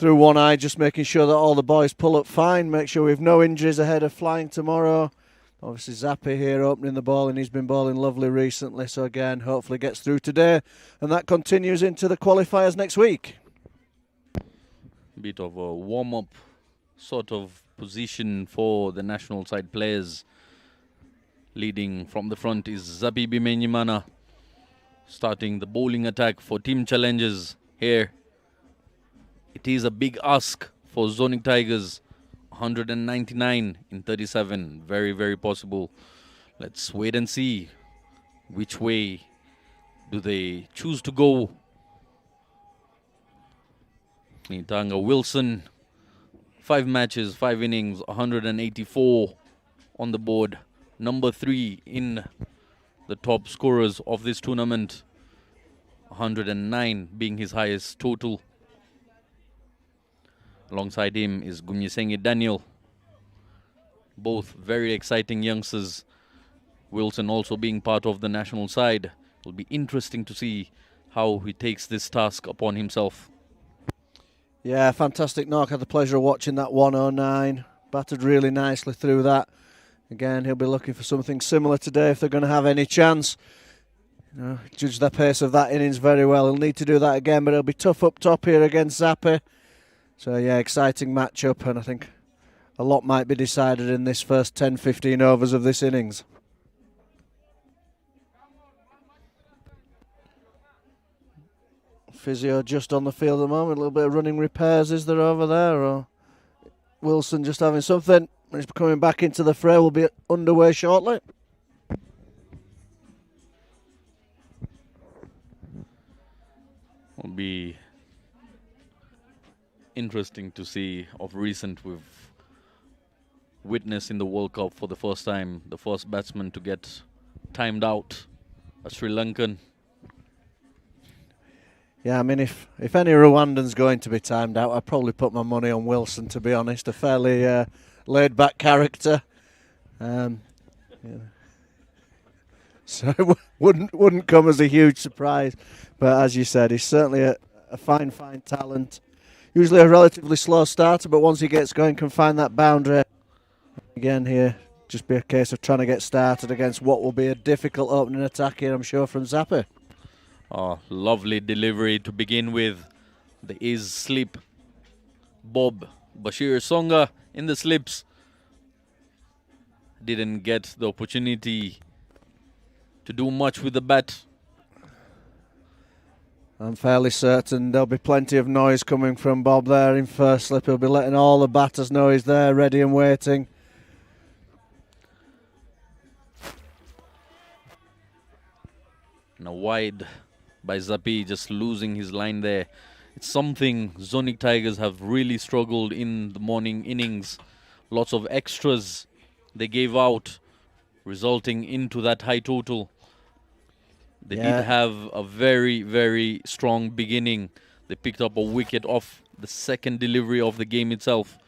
one eye, just making sure that all the boys pull up fine, make sure we've no injuries ahead of flying tomorrow. Obviously Zappi here opening the ball, and he's been bowling lovely recently, so again, hopefully gets through today, and that continues into the qualifiers next week. Bit of a warm-up sort of position for the national side players. Leading from the front is Zabi Bimenyimana, starting the bowling attack for Team Challenges here. It is a big ask for Zonic Tigers. 199 in 37. Very, very possible. Let's wait and see which way do they choose to go. Nitanga Wilson, 5 matches, 5 innings, 184 on the board. Number 3 in the top scorers of this tournament. 109 being his highest total. Alongside him is Gumyesenge Daniel. Both very exciting youngsters. Wilson also being part of the national side. It'll be interesting to see how he takes this task upon himself. Yeah, fantastic knock. Had the pleasure of watching that 109. Battered really nicely through that. Again, he'll be looking for something similar today if they're going to have any chance. You know, judge the pace of that innings very well. He'll need to do that again, but it'll be tough up top here against Zappi. So yeah, exciting matchup, and I think a lot might be decided in this first 10-15 overs of this innings. Physio just on the field at the moment. A little bit of running repairs, is there over there? Or Wilson just having something. He's coming back into the fray. Will be underway shortly. Will be interesting to see. Of recent, we've witnessed in the World Cup for the first time the first batsman to get timed out, a Sri Lankan. Yeah, I mean, if any Rwandan's going to be timed out, I'd probably put my money on Wilson, to be honest. A fairly laid-back character. Yeah. So it wouldn't come as a huge surprise. But as you said, he's certainly a fine talent. Usually a relatively slow starter, but once he gets going, can find that boundary. Again here, just be a case of trying to get started against what will be a difficult opening attack here, I'm sure, from Zappi. Oh, lovely delivery to begin with. There is slip. Bob Bashir Songa in the slips. Didn't get the opportunity to do much with the bat. I'm fairly certain there'll be plenty of noise coming from Bob there in first slip. He'll be letting all the batters know he's there, ready and waiting. Now wide by Zappi, just losing his line there. It's something Zonic Tigers have really struggled in the morning innings. Lots of extras they gave out, resulting into that high total. They did have a very, very strong beginning. They picked up a wicket off the second delivery of the game itself.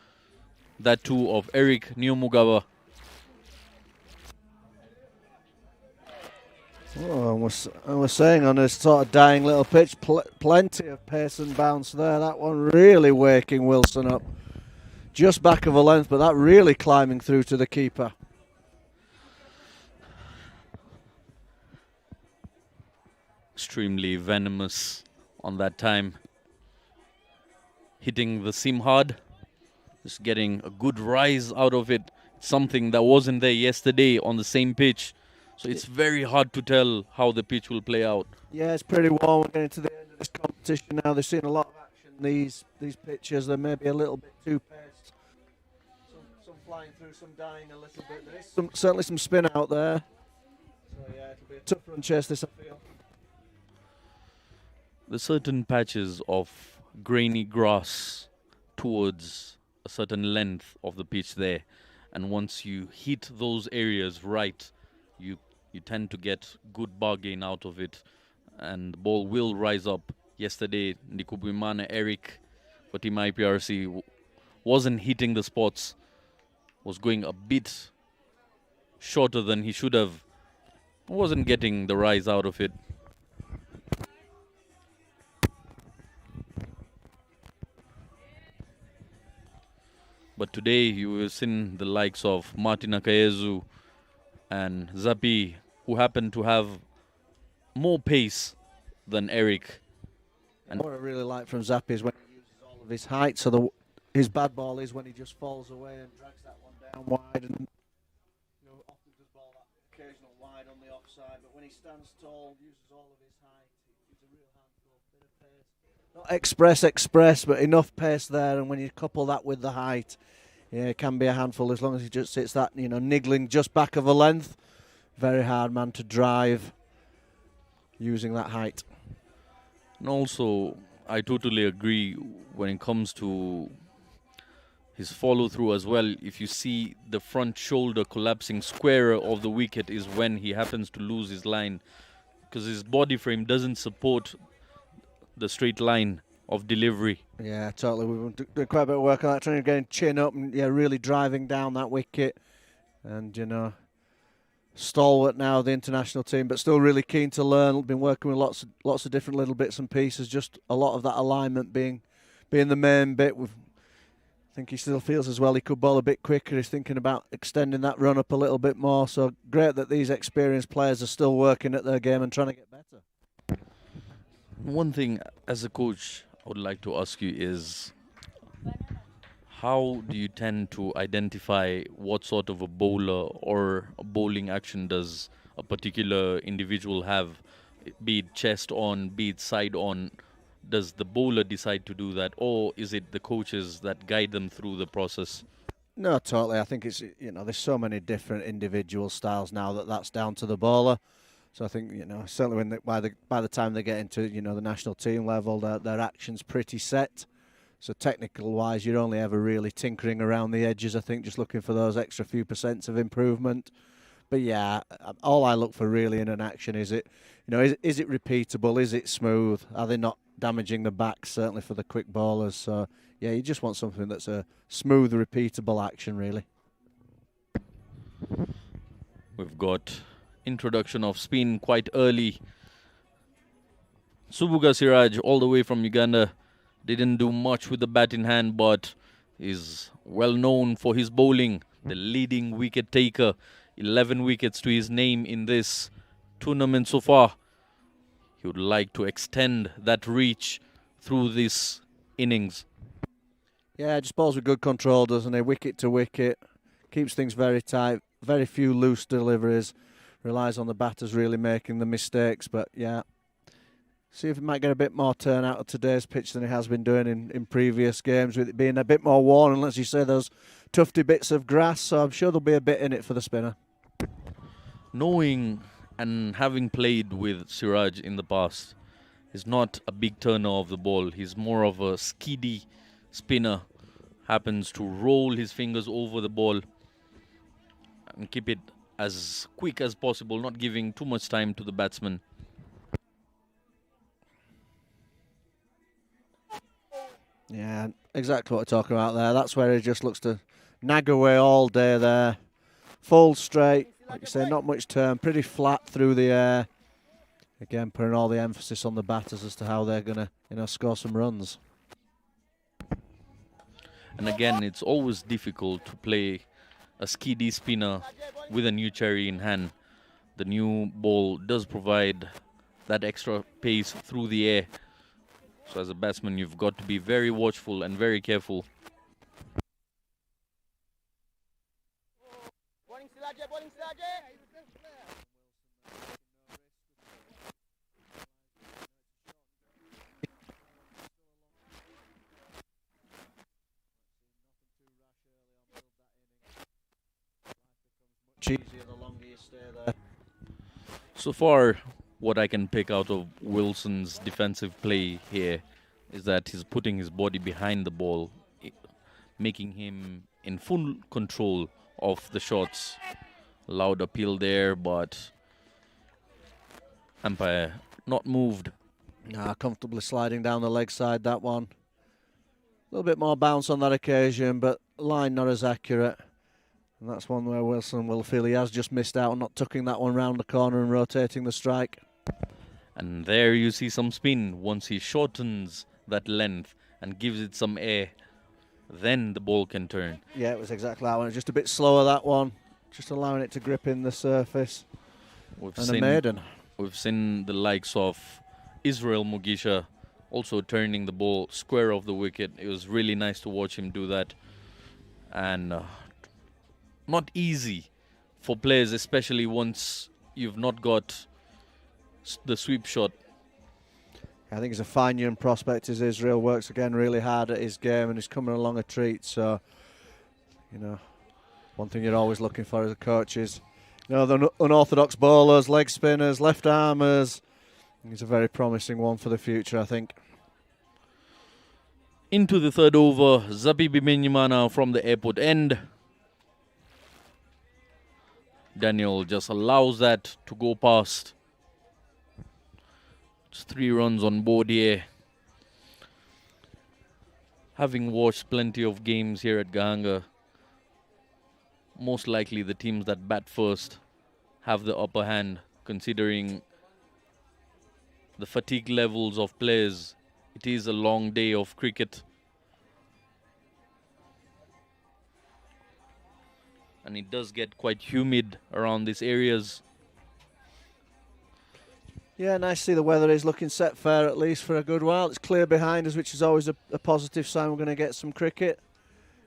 That too of Eric Nyomugaba. Oh, I was saying on a sort of dying little pitch, plenty of pace and bounce there. That one really waking Wilson up. Just back of a length, but that really climbing through to the keeper. extremely venomous on that time. Hitting the seam hard, just getting a good rise out of it. Something that wasn't there yesterday on the same pitch. So it's very hard to tell how the pitch will play out. Yeah, it's pretty warm. We're getting to the end of this competition now. They've seen a lot of action. These pitches, they're maybe a little bit too paced. Some flying through, some dying a little bit. There is certainly some spin out there. So yeah, it'll be a tough run chase this, I feel. There's certain patches of grainy grass towards a certain length of the pitch there, and once you hit those areas right, you tend to get good bargain out of it, and the ball will rise up. Yesterday, Ndikubwimana Eric for Team IPRC wasn't hitting the spots, was going a bit shorter than he should have, wasn't getting the rise out of it. But today you have seen the likes of Martin Akayezu and Zapi, who happen to have more pace than Eric. And what I really like from Zapi is when he uses all of his height. So his bad ball is when he just falls away and drags that one down wide, and often does ball that occasional wide on the offside. But when he stands tall, uses all of his height, he's a real handful, bit of pace. Not express, but enough pace there. And when you couple that with the height, yeah, it can be a handful as long as he just sits that, niggling just back of a length. Very hard man to drive using that height. And also, I totally agree when it comes to his follow-through as well. If you see the front shoulder collapsing squarer of the wicket is when he happens to lose his line, because his body frame doesn't support the straight line of delivery. Yeah, totally. We've done quite a bit of work on that, trying to get him chin up and really driving down that wicket. And, stalwart now, the international team, but still really keen to learn. Been working with lots of different little bits and pieces. Just a lot of that alignment being the main bit. I think he still feels as well he could bowl a bit quicker. He's thinking about extending that run up a little bit more. So great that these experienced players are still working at their game and trying to get better. One thing as a coach I would like to ask you is, how do you tend to identify what sort of a bowler or a bowling action does a particular individual have, be it chest on, be it side on? Does the bowler decide to do that, or is it the coaches that guide them through the process? No, totally. I think it's, there's so many different individual styles now that's down to the bowler. So I think, certainly by the time they get into, the national team level, their action's pretty set. So technical-wise, you're only ever really tinkering around the edges, I think, just looking for those extra few % of improvement. But yeah, all I look for really in an action is it, is it repeatable? Is it smooth? Are they not damaging the back, certainly for the quick bowlers? So yeah, you just want something that's a smooth, repeatable action, really. We've got introduction of spin quite early. Subuga Siraj, all the way from Uganda, didn't do much with the bat in hand, but is well known for his bowling. The leading wicket taker, 11 wickets to his name in this tournament so far. He would like to extend that reach through this innings. Yeah, just bowls with good control, doesn't he? Wicket to wicket, keeps things very tight, very few loose deliveries, relies on the batters really making the mistakes, but yeah. See if he might get a bit more turn out of today's pitch than he has been doing in previous games, with it being a bit more worn and, as you say, those tufty bits of grass, so I'm sure there'll be a bit in it for the spinner. Knowing and having played with Siraj in the past, he's not a big turner of the ball. He's more of a skiddy spinner, happens to roll his fingers over the ball and keep it as quick as possible, not giving too much time to the batsman. Yeah, exactly what we're talking about there. That's where he just looks to nag away all day there. Full straight, like you say, not much turn, pretty flat through the air. Again, putting all the emphasis on the batters as to how they're going to, score some runs. And again, it's always difficult to play a skiddy spinner with a new cherry in hand. The new ball does provide that extra pace through the air. So as a batsman, you've got to be very watchful and very careful. Easier the longer you stay there. So far, what I can pick out of Wilson's defensive play here is that he's putting his body behind the ball, making him in full control of the shots. Loud appeal there, but umpire not moved. Nah, comfortably sliding down the leg side, that one. A little bit more bounce on that occasion, but line not as accurate. And that's one where Wilson will feel he has just missed out on not tucking that one round the corner and rotating the strike. And there you see some spin. Once he shortens that length and gives it some air, then the ball can turn. Yeah, it was exactly that one. Just a bit slower, that one. Just allowing it to grip in the surface. A maiden. We've seen the likes of Israel Mugisha also turning the ball square off the wicket. It was really nice to watch him do that. And not easy for players, especially once you've not got the sweep shot. I think he's a fine young prospect as Israel works again really hard at his game and he's coming along a treat. So, you know, one thing you're always looking for as a coach is, you know, the unorthodox bowlers, leg spinners, left armers. He's a very promising one for the future, I think. Into the third over, Zapi Bimenyimana from the airport end. Daniel just allows that to go past. Just 3 runs on board here. Having watched plenty of games here at Gahanga, most likely the teams that bat first have the upper hand, considering the fatigue levels of players. It is a long day of cricket. And it does get quite humid around these areas. Yeah, nice to see the weather is looking set fair at least for a good while. It's clear behind us, which is always a positive sign we're going to get some cricket.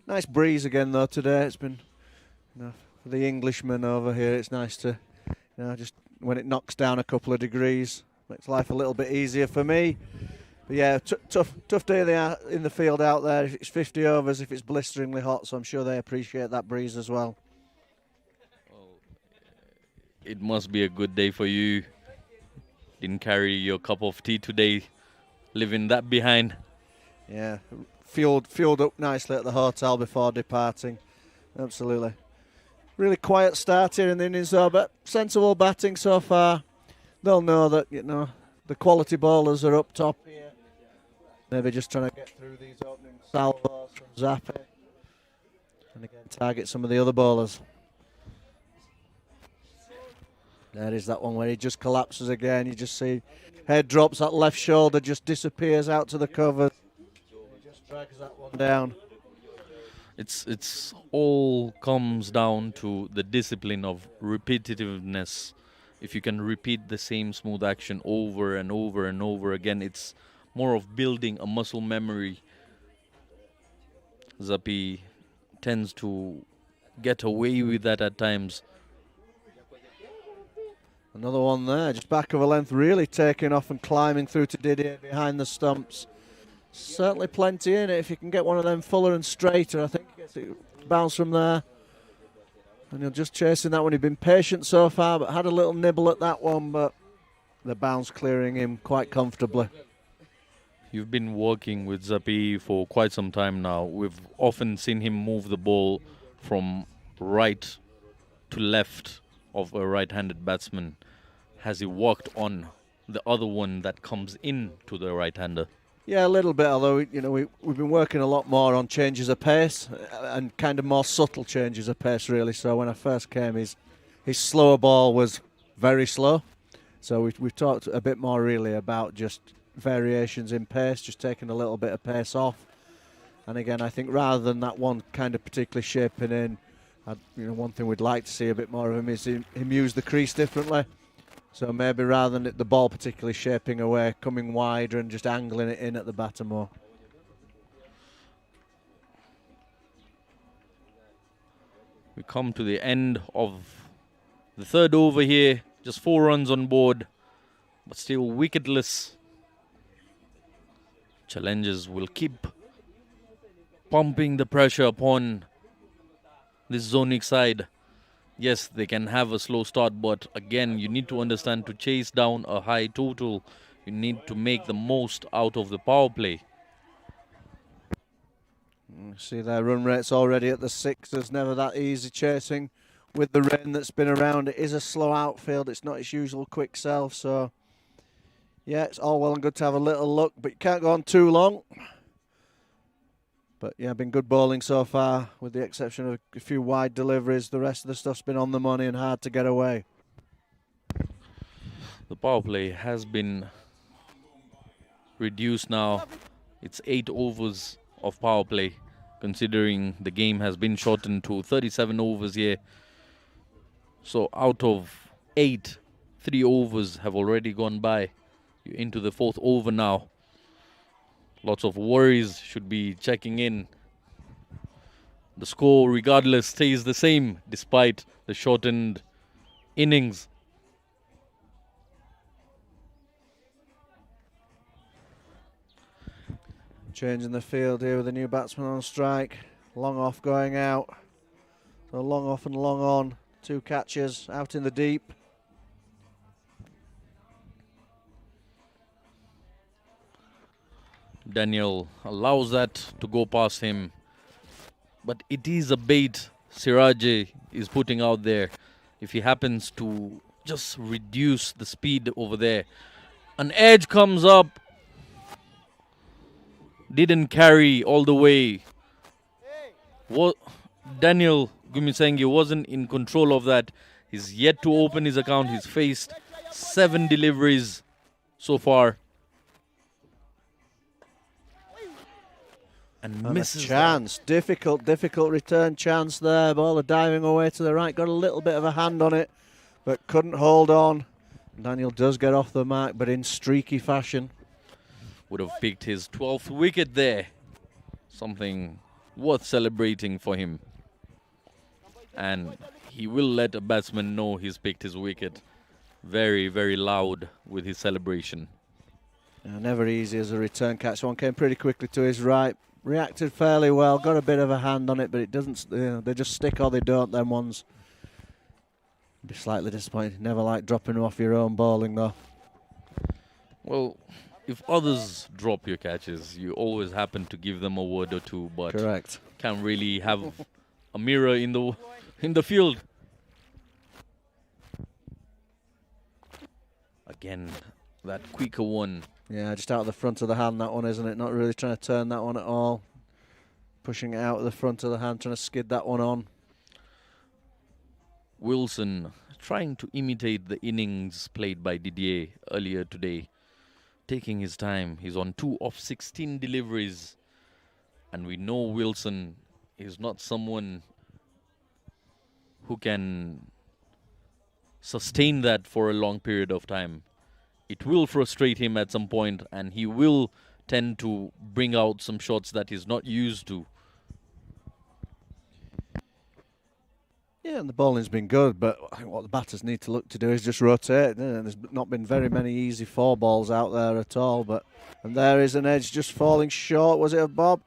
Nice breeze again though today. It's been, you know, for the Englishmen over here, it's nice to, you know, just when it knocks down a couple of degrees, makes life a little bit easier for me. But yeah, tough day in the field out there. It's 50 overs if it's blisteringly hot, so I'm sure they appreciate that breeze as well. It must be a good day for you. Didn't carry your cup of tea today, leaving that behind. Yeah, fueled up nicely at the hotel before departing. Absolutely. Really quiet start here in the innings though, but sensible batting so far. They'll know that, you know, the quality bowlers are up top here. Maybe just trying to get through these opening salvos from Zappi. And again, target some of the other bowlers. There is that one where he just collapses again. You just see head drops, that left shoulder just disappears out to the cover. He just drags that one down. It's all comes down to the discipline of repetitiveness. If you can repeat the same smooth action over and over and over again, it's more of building a muscle memory. Zappi tends to get away with that at times. Another one there, just back of a length, really taking off and climbing through to Didier behind the stumps. Certainly plenty in it. If you can get one of them fuller and straighter, I think gets it bounce from there. And he'll just chasing that one. He's been patient so far, but had a little nibble at that one, but the bounce clearing him quite comfortably. You've been working with Zappi for quite some time now. We've often seen him move the ball from right to left of a right-handed batsman. Has he worked on the other one that comes in to the right-hander? Yeah, a little bit, although you know we've been working a lot more on changes of pace and kind of more subtle changes of pace, really. So when I first came, his slower ball was very slow. So we've talked a bit more really about just variations in pace, just taking a little bit of pace off. And again, I think rather than that one kind of particularly shaping in, you know, one thing we'd like to see a bit more of him is him use the crease differently. So maybe rather than the ball particularly shaping away, coming wider and just angling it in at the batter more. We come to the end of the third over here. Just 4 runs on board, but still wicketless. Challengers will keep pumping the pressure upon this Zonic side. Yes, they can have a slow start, but again, you need to understand, to chase down a high total, you need to make the most out of the power play. See their run rate's already at the 6ers. Never that easy chasing with the rain that's been around. It is a slow outfield. It's not its usual quick self. So, yeah, it's all well and good to have a little look, but you can't go on too long. But, yeah, been good bowling so far, with the exception of a few wide deliveries. The rest of the stuff's been on the money and hard to get away. The power play has been reduced now. It's 8 overs of power play, considering the game has been shortened to 37 overs here. So out of 8, 3 overs have already gone by. You're into the 4th over now. Lots of worries should be checking in. The score, regardless, stays the same despite the shortened innings. Changing the field here with a new batsman on strike. Long off going out. So long off and long on. 2 catches out in the deep. Daniel allows that to go past him. But it is a bait Siraje is putting out there. If he happens to just reduce the speed over there. An edge comes up. Didn't carry all the way. Daniel Gumisenge wasn't in control of that. He's yet to open his account. He's faced 7 deliveries so far. And misses a chance. Difficult return chance there. Bowler diving away to the right. Got a little bit of a hand on it, but couldn't hold on. Daniel does get off the mark, but in streaky fashion. Would have picked his 12th wicket there. Something worth celebrating for him. And he will let a batsman know he's picked his wicket. Very, very loud with his celebration. Never easy as a return catch. One came pretty quickly to his right. Reacted fairly well. Got a bit of a hand on it, but it doesn't. They just stick or they don't. Them ones. Be slightly disappointed. Never like dropping off your own bowling though. Well, if others drop your catches, you always happen to give them a word or two, but correct. Can't really have a mirror in the field. Again, that quicker one. Yeah, just out of the front of the hand, that one, isn't it? Not really trying to turn that one at all. Pushing it out of the front of the hand, trying to skid that one on. Wilson trying to imitate the innings played by Didier earlier today. Taking his time. He's on 2 of 16 deliveries. And we know Wilson is not someone who can sustain that for a long period of time. It will frustrate him at some point, and he will tend to bring out some shots that he's not used to. Yeah, and the bowling's been good, but I think what the batters need to look to do is just rotate. There's not been very many easy 4 balls out there at all, and there is an edge just falling short. Was it of Bob?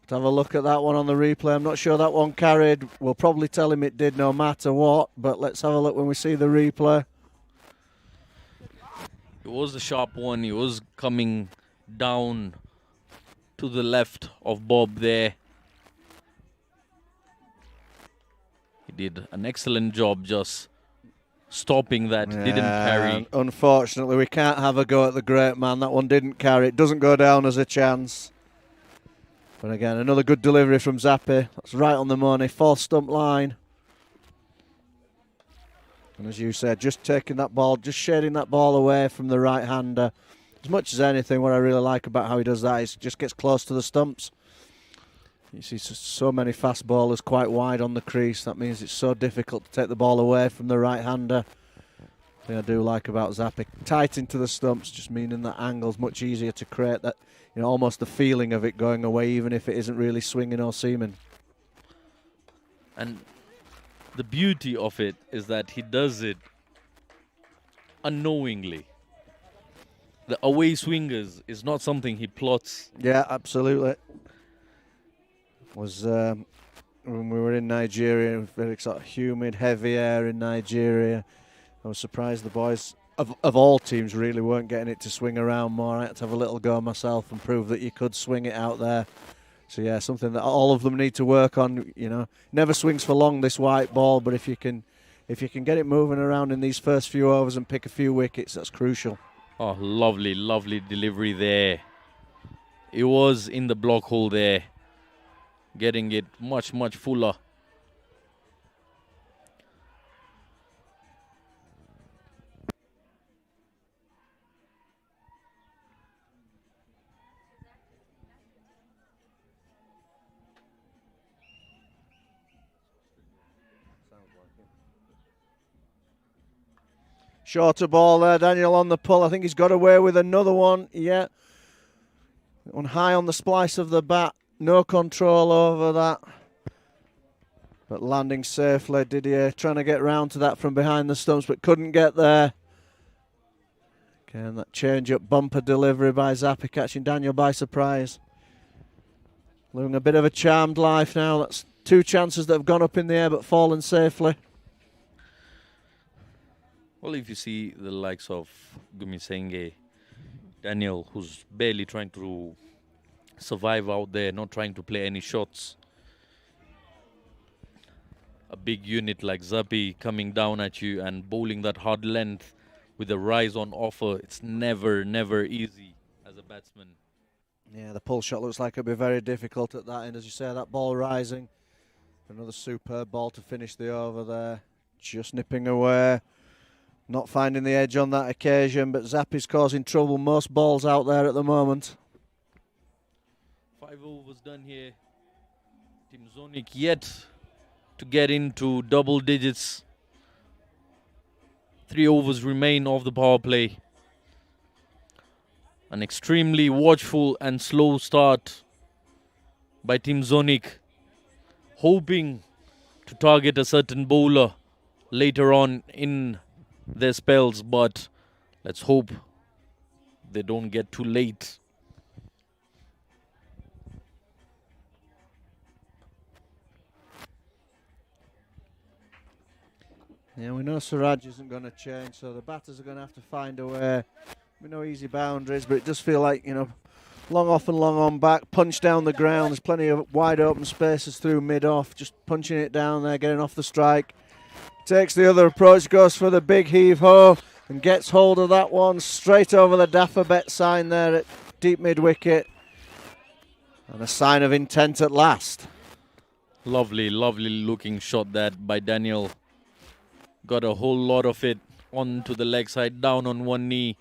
Let's have a look at that one on the replay. I'm not sure that one carried. We'll probably tell him it did no matter what, but let's have a look when we see the replay. It was a sharp one. He was coming down to the left of Bob there. He did an excellent job just stopping that. Yeah, didn't carry. Unfortunately, we can't have a go at the great man. That one didn't carry. It doesn't go down as a chance. But again, another good delivery from Zappi. That's right on the money. 4th stump line. And as you said, just taking that ball, just shading that ball away from the right-hander. As much as anything, what I really like about how he does that is just gets close to the stumps. You see so many fast bowlers quite wide on the crease. That means it's so difficult to take the ball away from the right-hander. thing I do like about Zappi. Tight into the stumps, just meaning that angle's much easier to create that, almost the feeling of it going away, even if it isn't really swinging or seaming. And the beauty of it is that he does it unknowingly. The away swingers is not something he plots. Yeah, absolutely. Was when we were in Nigeria, very sort of humid, heavy air in Nigeria. I was surprised the boys of all teams really weren't getting it to swing around more. I had to have a little go myself and prove that you could swing it out there. So yeah, something that all of them need to work on. Never swings for long, this white ball, but if you can get it moving around in these first few overs and pick a few wickets, that's crucial. Oh, lovely, lovely delivery there. It was in the block hole there, getting it much, much fuller. Shorter ball there, Daniel on the pull. I think he's got away with another one. Yeah. On high on the splice of the bat. No control over that. But landing safely. Didier trying to get round to that from behind the stumps, but couldn't get there. Again, that change-up bumper delivery by Zappi, catching Daniel by surprise. Living a bit of a charmed life now. That's 2 chances that have gone up in the air but fallen safely. Well, if you see the likes of Gumisenge, Daniel, who's barely trying to survive out there, not trying to play any shots. A big unit like Zappi coming down at you and bowling that hard length with a rise on offer, it's never, never easy as a batsman. Yeah, the pull shot looks like it'll be very difficult at that end. As you say, that ball rising. Another superb ball to finish the over there. Just nipping away. Not finding the edge on that occasion, but Zappi's causing trouble. Most balls out there at the moment. 5 overs done here. Team Zonic yet to get into double digits. 3 overs remain of the power play. An extremely watchful and slow start by Team Zonic, hoping to target a certain bowler later on in their spells, but let's hope they don't get too late. Yeah, we know Siraj isn't going to change, so the batters are going to have to find a way. We know easy boundaries, but it does feel like, long off and long on back, punch down the ground. There's plenty of wide open spaces through mid-off, just punching it down there, getting off the strike. Takes the other approach, goes for the big heave-ho, and gets hold of that one straight over the Daffabet sign there at deep mid-wicket. And a sign of intent at last. Lovely, lovely looking shot that by Daniel. Got a whole lot of it onto the leg side, down on one knee.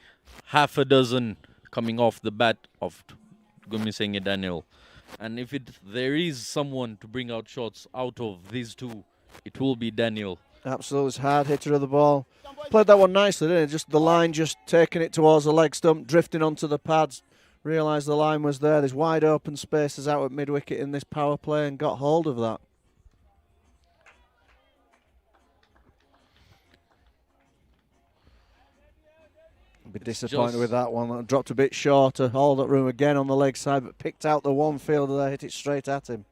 Half a dozen coming off the bat of Gumisenge Daniel. And if there is someone to bring out shots out of these two, it will be Daniel. Absolutely, it's hard hitter of the ball. Played that one nicely, didn't it? Just the line, just taking it towards the leg stump, drifting onto the pads. Realised the line was there. There's wide open spaces out at mid-wicket in this power play and got hold of that. Be disappointed with that one. Dropped a bit shorter. Hold that room again on the leg side, but picked out the one fielder there, hit it straight at him.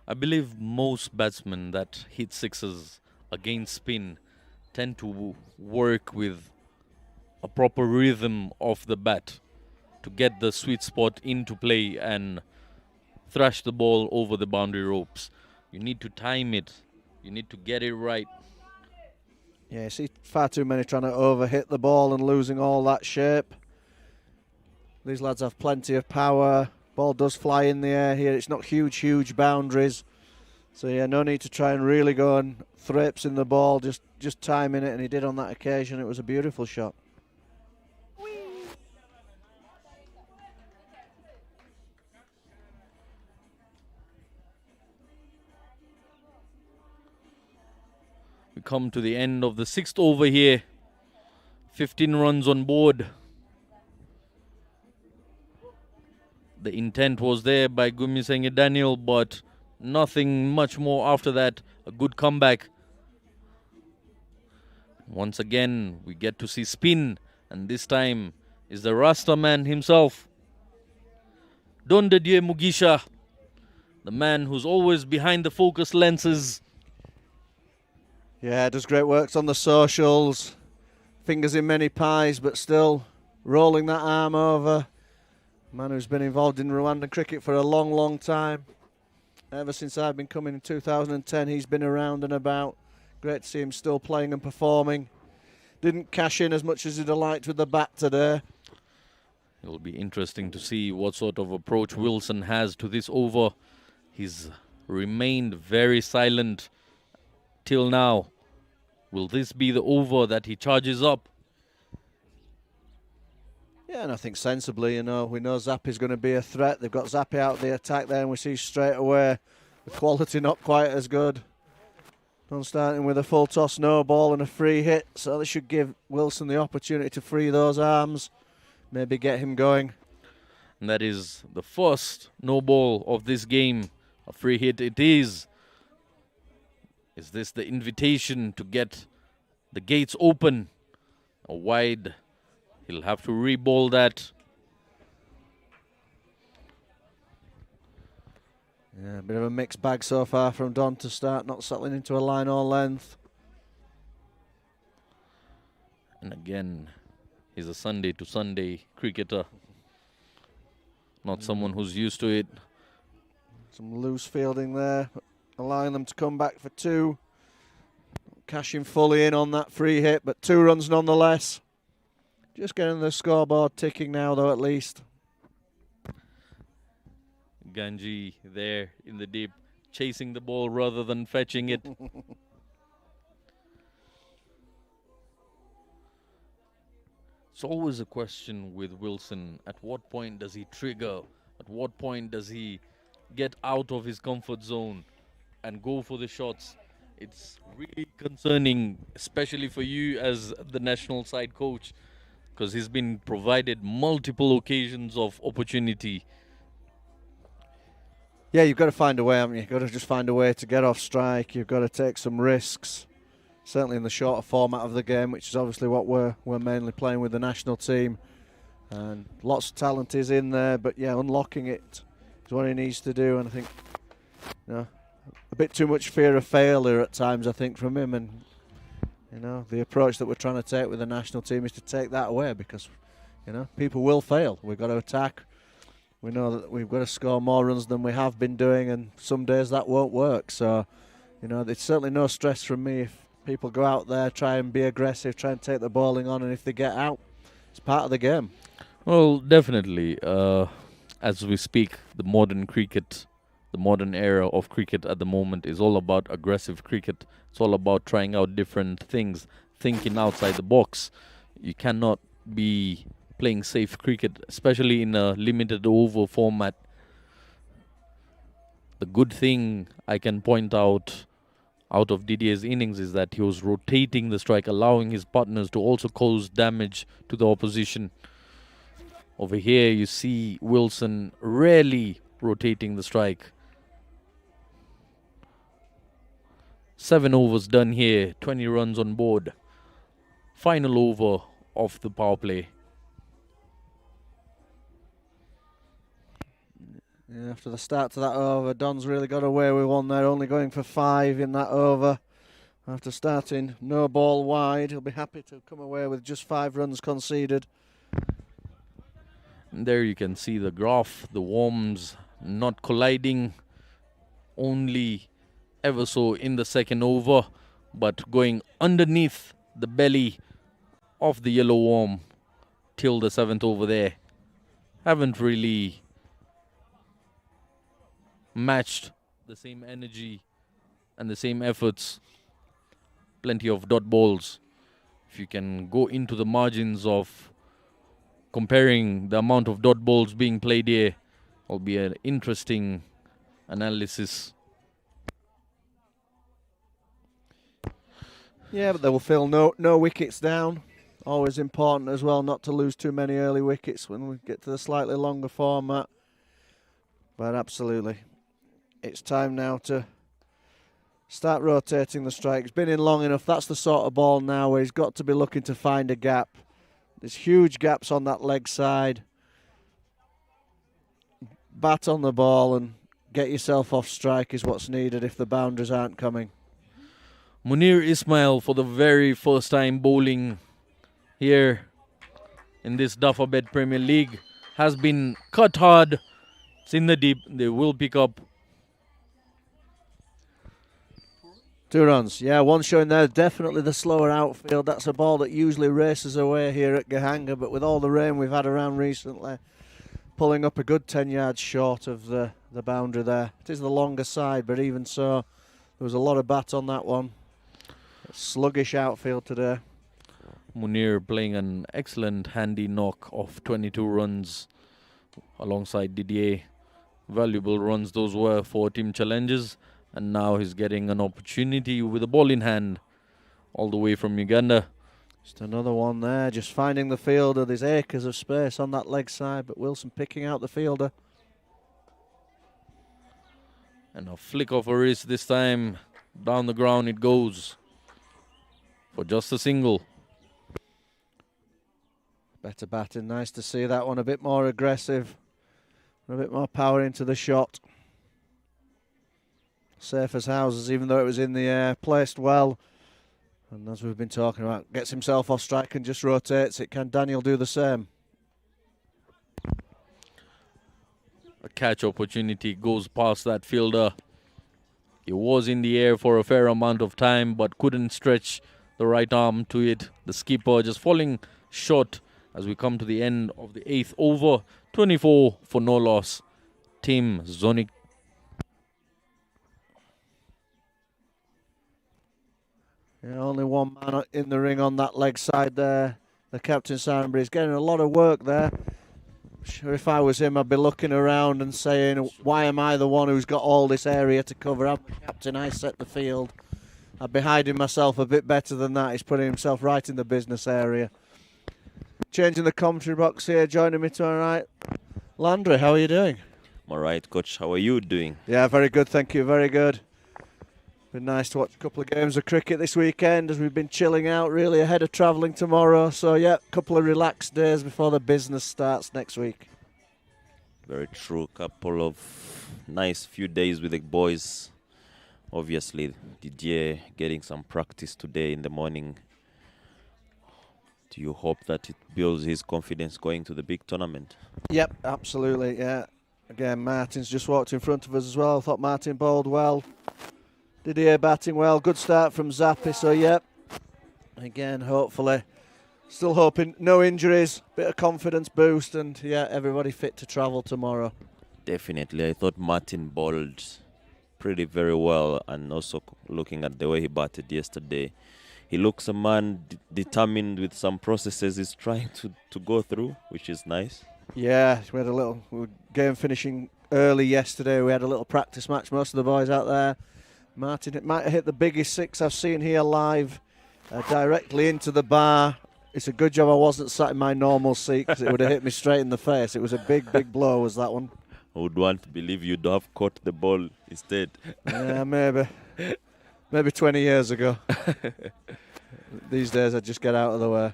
I believe most batsmen that hit sixes against spin tend to work with a proper rhythm of the bat to get the sweet spot into play and thrash the ball over the boundary ropes. You need to time it. You need to get it right. Yeah, you see far too many trying to overhit the ball and losing all that shape. These lads have plenty of power. Ball does fly in the air here. It's not huge boundaries. So yeah, no need to try and really go and thrips in the ball, just timing it, and he did on that occasion. It was a beautiful shot. We come to the end of the 6th over here. 15 runs on board. The intent was there by Gumisenge Daniel, but nothing much more after that. A good comeback. Once again, we get to see spin, and this time is the Rasta man himself. Don Didier Mugisha, the man who's always behind the focus lenses. Yeah, does great works on the socials. Fingers in many pies, but still rolling that arm over. Man who's been involved in Rwandan cricket for a long, long time. Ever since I've been coming in 2010, he's been around and about. Great to see him still playing and performing. Didn't cash in as much as he'd have liked with the bat today. It'll be interesting to see what sort of approach Wilson has to this over. He's remained very silent till now. Will this be the over that he charges up? Yeah, and I think sensibly, we know Zappi's going to be a threat. They've got Zappi out the attack there, and we see straight away the quality not quite as good. Don starting with a full toss, no ball and a free hit, so this should give Wilson the opportunity to free those arms, maybe get him going. And that is the first no ball of this game. A free hit it is. Is this the invitation to get the gates open? A wide. He'll have to re-ball that. Yeah, a bit of a mixed bag so far from Don to start, not settling into a line or length. And again, he's a Sunday to Sunday cricketer. Not someone who's used to it. Some loose fielding there, allowing them to come back for two. Cashing fully in on that free hit, but 2 runs nonetheless. Just getting the scoreboard ticking now, though, at least. Ganji there in the deep, chasing the ball rather than fetching it. It's always a question with Wilson. At what point does he trigger? At what point does he get out of his comfort zone and go for the shots? It's really concerning, especially for you as the national side coach, because he's been provided multiple occasions of opportunity. Yeah, you've got to find a way, haven't you? You've got to just find a way to get off strike. You've got to take some risks, certainly in the shorter format of the game, which is obviously what we're mainly playing with the national team. And lots of talent is in there, but yeah, unlocking it is what he needs to do. And I think, a bit too much fear of failure at times, I think, from him. And the approach that we're trying to take with the national team is to take that away, because people will fail. We've got to attack. We know that we've got to score more runs than we have been doing, and some days that won't work. So, there's certainly no stress from me if people go out there, try and be aggressive, try and take the bowling on, and if they get out, it's part of the game. Well, definitely. As we speak, the modern cricket, the modern era of cricket at the moment is all about aggressive cricket. It's all about trying out different things, thinking outside the box. You cannot be playing safe cricket, especially in a limited over format. The good thing I can point out of Didier's innings is that he was rotating the strike, allowing his partners to also cause damage to the opposition. Over here you see Wilson rarely rotating the strike. 7 overs done here, 20 runs on board. Final over of the power play. Yeah, after the start to that over, Don's really got away with one there, only going for 5 in that over. After starting no ball wide, he'll be happy to come away with just 5 runs conceded. And there you can see the graph, the worms not colliding, only ever so in the second over, but going underneath the belly of the yellow worm till the 7th over there. Haven't really matched the same energy and the same efforts. Plenty of dot balls. If you can go into the margins of comparing the amount of dot balls being played here, will be an interesting analysis. Yeah, but they will fill no wickets down. Always important as well not to lose too many early wickets when we get to the slightly longer format. But absolutely, it's time now to start rotating the strike. It's been in long enough. That's the sort of ball now where he's got to be looking to find a gap. There's huge gaps on that leg side. Bat on the ball and get yourself off strike is what's needed if the boundaries aren't coming. Munir Ismail for the very first time bowling here in this Dafabet Premier League has been cut hard. It's in the deep. They will pick up. 2 runs. Yeah, one showing there. Definitely the slower outfield. That's a ball that usually races away here at Gahanga, but with all the rain we've had around recently, pulling up a good 10 yards short of the boundary there. It is the longer side, but even so, there was a lot of bat on that one. Sluggish outfield today. Munir playing an excellent handy knock of 22 runs alongside Didier. Valuable runs those were for Team Challenges, and now he's getting an opportunity with the ball in hand all the way from Uganda. Just another one there, just finding the fielder. There's acres of space on that leg side, but Wilson picking out the fielder. And a flick of a wrist this time. Down the ground it goes for just a single. Better batting. Nice to see that one a bit more aggressive. A bit more power into the shot. Safe as houses, even though it was in the air. Placed well. And as we've been talking about, gets himself off strike and just rotates it. Can Daniel do the same? A catch opportunity goes past that fielder. He was in the air for a fair amount of time, but couldn't stretch the right arm to it. The skipper just falling short as we come to the end of the 8th over. 24 for no loss. Team Zonic. Yeah, only one man in the ring on that leg side there. The captain Sarenbury is getting a lot of work there. Sure, if I was him, I'd be looking around and saying, why am I the one who's got all this area to cover? I'm the captain, I set the field. I'd be hiding myself a bit better than that. He's putting himself right in the business area. Changing the commentary box here, joining me to my right. Landry, how are you doing? I'm all right, Coach. How are you doing? Yeah, very good, thank you, very good. Been nice to watch a couple of games of cricket this weekend as we've been chilling out really ahead of travelling tomorrow. So yeah, a couple of relaxed days before the business starts next week. Very true. Couple of nice few days with the boys. Obviously, Didier getting some practice today in the morning. Do you hope that it builds his confidence going to the big tournament? Yep, absolutely, yeah. Again, Martin's just walked in front of us as well. I thought Martin bowled well. Didier batting well. Good start from Zappi, so yep. Again, hopefully. Still hoping no injuries, bit of confidence boost, and yeah, everybody fit to travel tomorrow. Definitely. I thought Martin bowled pretty very well, and also looking at the way he batted yesterday, he looks a man determined with some processes he's trying to go through, which is nice. Yeah, we had a little game finishing early yesterday. We had a little practice match, most of the boys out there. Martin, it might have hit the biggest 6 I've seen here live, directly into the bar. It's a good job I wasn't sat in my normal seat because it would have hit me straight in the face. It was a big, big blow, was that one. I would want to believe you'd have caught the ball instead. Yeah, maybe. Maybe 20 years ago. These days I just get out of the way.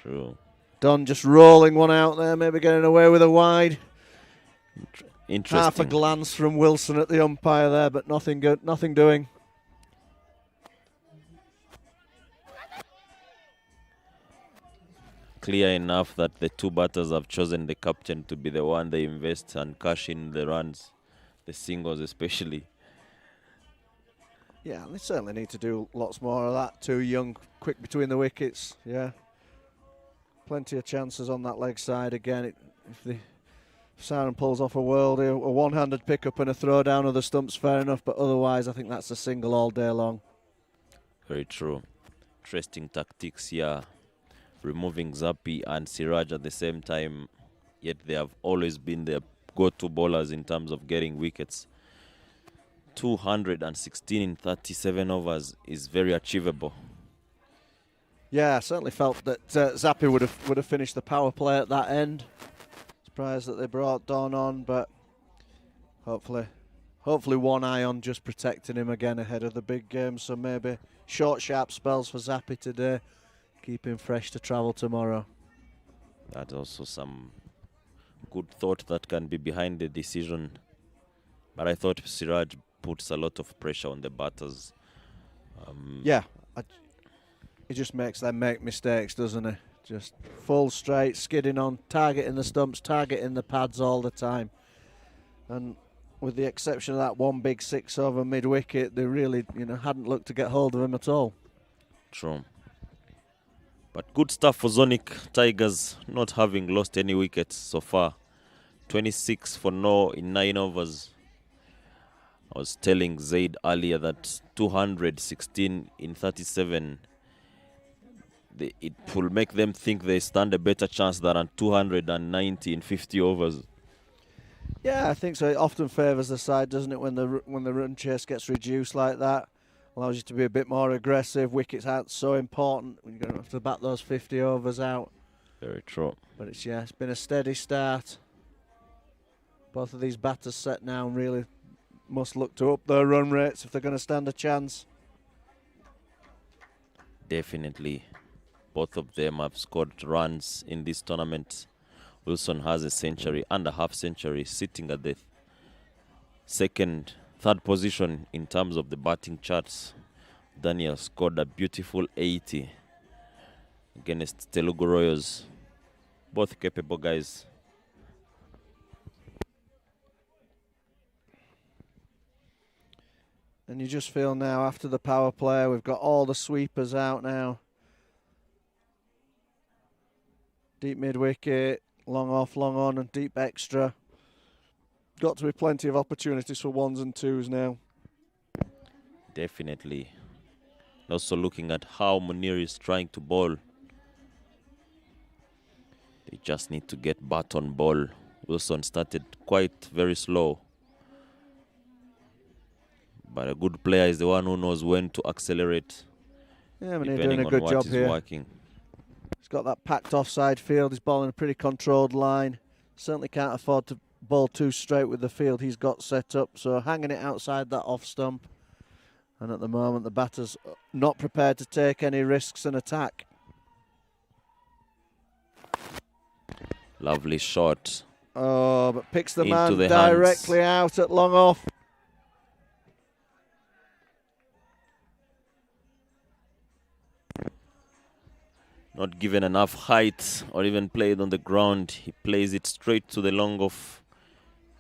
True. Don just rolling one out there, maybe getting away with a wide. Interesting. Half a glance from Wilson at the umpire there, but nothing good, nothing doing. Clear enough that the two batters have chosen the captain to be the one they invest and cash in the runs, the singles especially. Yeah, they certainly need to do lots more of that. Too young, quick between the wickets. Yeah, plenty of chances on that leg side again. If the Siren pulls off a worldie, a one-handed pickup and a throw down of the stumps, fair enough. But otherwise, I think that's a single all day long. Very true. Interesting tactics here. Removing Zappi and Siraj at the same time, yet they have always been the go-to bowlers in terms of getting wickets. 216 in 37 overs is very achievable. Yeah, I certainly felt that Zappi would have finished the power play at that end. Surprised that they brought Don on, but hopefully one eye on just protecting him again ahead of the big game. So maybe short, sharp spells for Zappi today, keep him fresh to travel tomorrow. That's also some good thought that can be behind the decision. But I thought Siraj puts a lot of pressure on the batters. He just makes them make mistakes, doesn't he? Just full straight, skidding on, targeting the stumps, targeting the pads all the time. And with the exception of that one big 6 over mid-wicket, they really, hadn't looked to get hold of him at all. True. But good stuff for Zonic Tigers, not having lost any wickets so far. 26 for no in 9 overs. I was telling Zaid earlier that 216 in 37, it will make them think they stand a better chance than 290 in 50 overs. Yeah, I think so. It often favours the side, doesn't it, when the run chase gets reduced like that? Allows you to be a bit more aggressive. Wickets aren't so important when you're going to have to bat those 50 overs out. Very true. But it's been a steady start. Both of these batters set now and really must look to up their run rates if they're going to stand a chance. Definitely. Both of them have scored runs in this tournament. Wilson has a century and a half century, sitting at the third position in terms of the batting charts. Daniel scored a beautiful 80 against Telugu Royals. Both capable guys. And you just feel now after the power play, we've got all the sweepers out now. Deep mid-wicket, long off, long on, and deep extra. Got to be plenty of opportunities for 1s and 2s now. Definitely. Also looking at how Munir is trying to bowl. They just need to get bat on ball. Wilson started quite very slow. But a good player is the one who knows when to accelerate. Yeah, Munir doing a good job here. Working. He's got that packed offside field. He's bowling a pretty controlled line. Certainly can't afford to bowl too straight with the field he's got set up. So hanging it outside that off stump. And at the moment, the batter's not prepared to take any risks and attack. Lovely shot. Oh, but picks the Into man the directly hands. out at long off. Not given enough height or even played on the ground. He plays it straight to the long off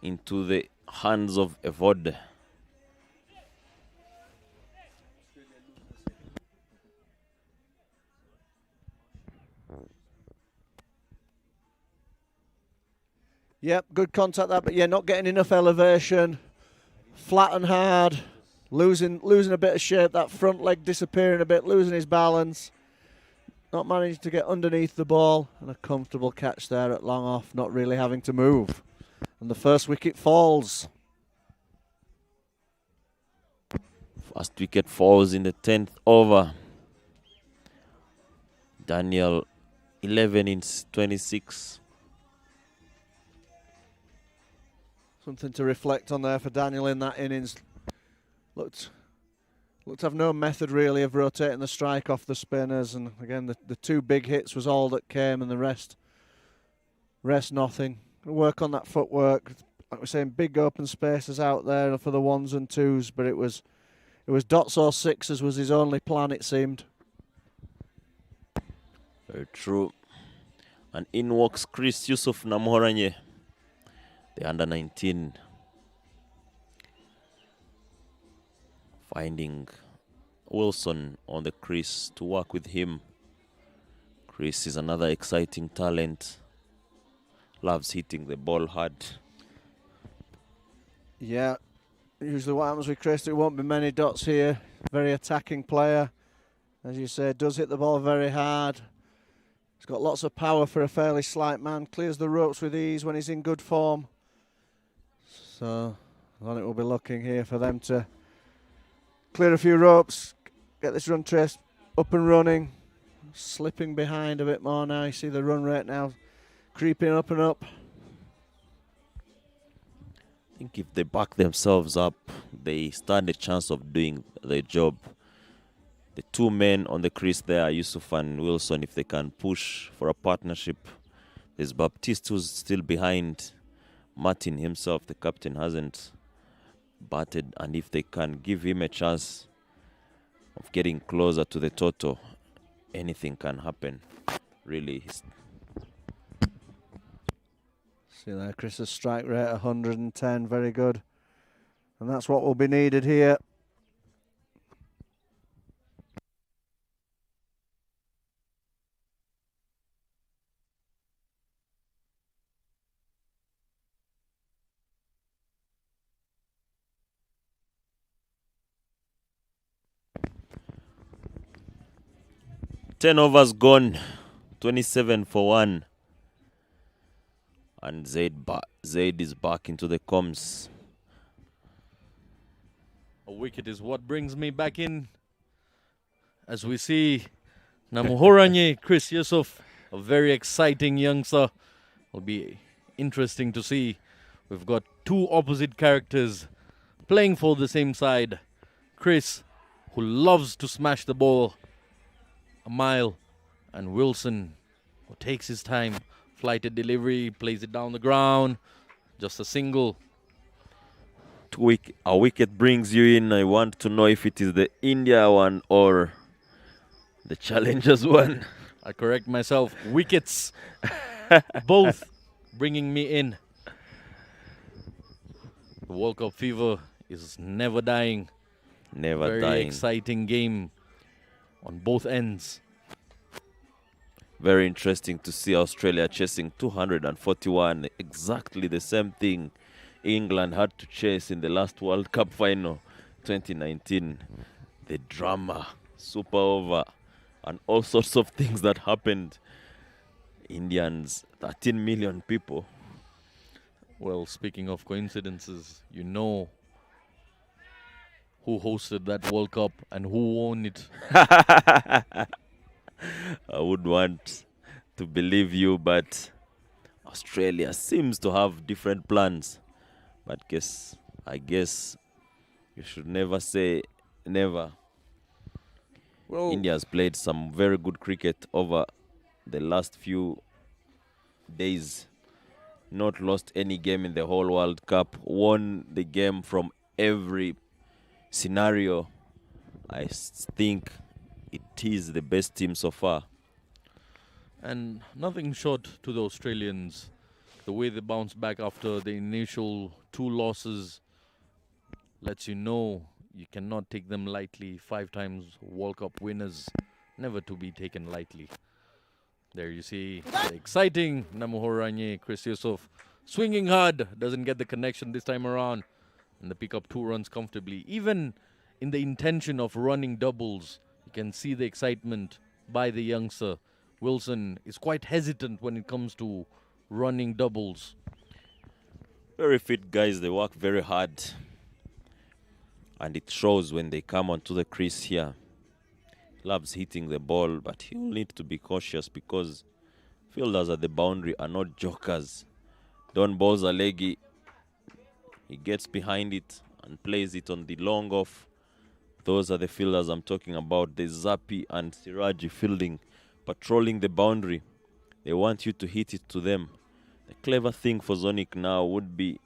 into the hands of Evode. Yep, good contact that, but yeah, not getting enough elevation. Flat and hard. Losing a bit of shape. That front leg disappearing a bit, losing his balance. Not managing to get underneath the ball. And a comfortable catch there at long off, not really having to move. And the first wicket falls. First wicket falls in the 10th over. Daniel 11 in 26. Something to reflect on there for Daniel in that innings. Looked to have no method really of rotating the strike off the spinners, and again the 2 big hits was all that came, and the rest nothing. Work on that footwork. Like we're saying, big open spaces out there for the 1s and 2s, but it was dots or 6s was his only plan, it seemed. Very true. And in walks Chris Yusuf Namohoranye, the under-19. Finding Wilson on the crease to work with him. Chris is another exciting talent. Loves hitting the ball hard. Yeah, usually what happens with Chris, there won't be many dots here. Very attacking player. As you say, does hit the ball very hard. He's got lots of power for a fairly slight man. Clears the ropes with ease when he's in good form. So I think we'll be looking here for them to clear a few ropes, get this run trace up and running, slipping behind a bit more now. You see the run rate now creeping up and up. I think if they back themselves up, they stand a chance of doing their job. The two men on the crease there, Yusuf and Wilson, if they can push for a partnership. There's Baptiste who's still behind. Martin himself, the captain, hasn't batted, and if they can give him a chance of getting closer to the total, anything can happen. Really. See there, Chris's strike rate 110, very good. And that's what will be needed here. Ten overs gone, 27 for 1. And Zaid is back into the comms. A wicket is what brings me back in. As we see Namuhoranye, Chris Yusuf, a very exciting youngster. Will be interesting to see. We've got two opposite characters playing for the same side. Chris, who loves to smash the ball a mile, and Wilson, who takes his time, flighted delivery, plays it down the ground, just a single. A wicket brings you in. I want to know if it is the India one or the Challengers one. I correct myself, wickets, both bringing me in. The World Cup fever is never dying. Never Very dying. exciting game on both ends. Very interesting to see Australia chasing 241. Exactly the same thing England had to chase in the last World Cup final, 2019. The drama, super over, and all sorts of things that happened. Indians, 13 million people. Well, speaking of coincidences, you know who hosted that World Cup and who won it. I would want to believe you, but Australia seems to have different plans. But I guess you should never say never. Well, India's played some very good cricket over the last few days. Not lost any game in the whole World Cup. Won the game from every scenario. I think it is the best team so far. And nothing short to the Australians. The way they bounced back after the initial 2 losses lets you know you cannot take them lightly. 5 times World Cup winners, never to be taken lightly. There you see the exciting Namuhoranye, Chris Yusuf, swinging hard, doesn't get the connection this time around, and they pick up 2 runs comfortably. Even in the intention of running doubles, you can see the excitement by the youngster. Wilson is quite hesitant when it comes to running doubles. Very fit guys, they work very hard. And it shows when they come onto the crease here. Loves hitting the ball, but he'll need to be cautious because fielders at the boundary are not jokers. Don Bozalegi, he gets behind it and plays it on the long off. Those are the fielders I'm talking about. The Zappi and Siraji fielding, patrolling the boundary. They want you to hit it to them. The clever thing for Zonic now would be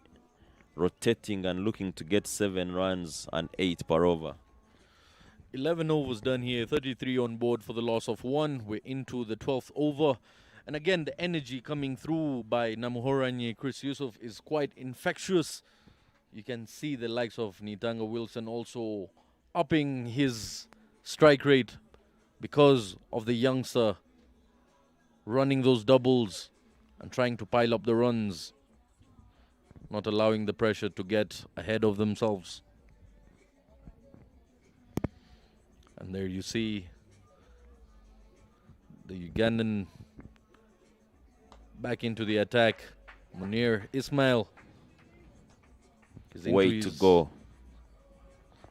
rotating and looking to get 7 runs and 8 per over. 11 overs done here, 33 on board for the loss of 1. We're into the 12th over. And again, the energy coming through by Namuhoranye, Chris Yusuf, is quite infectious. You can see the likes of Nitanga Wilson also upping his strike rate because of the youngster running those doubles and trying to pile up the runs, not allowing the pressure to get ahead of themselves. And there you see the Ugandan back into the attack. Munir Ismail Way to go.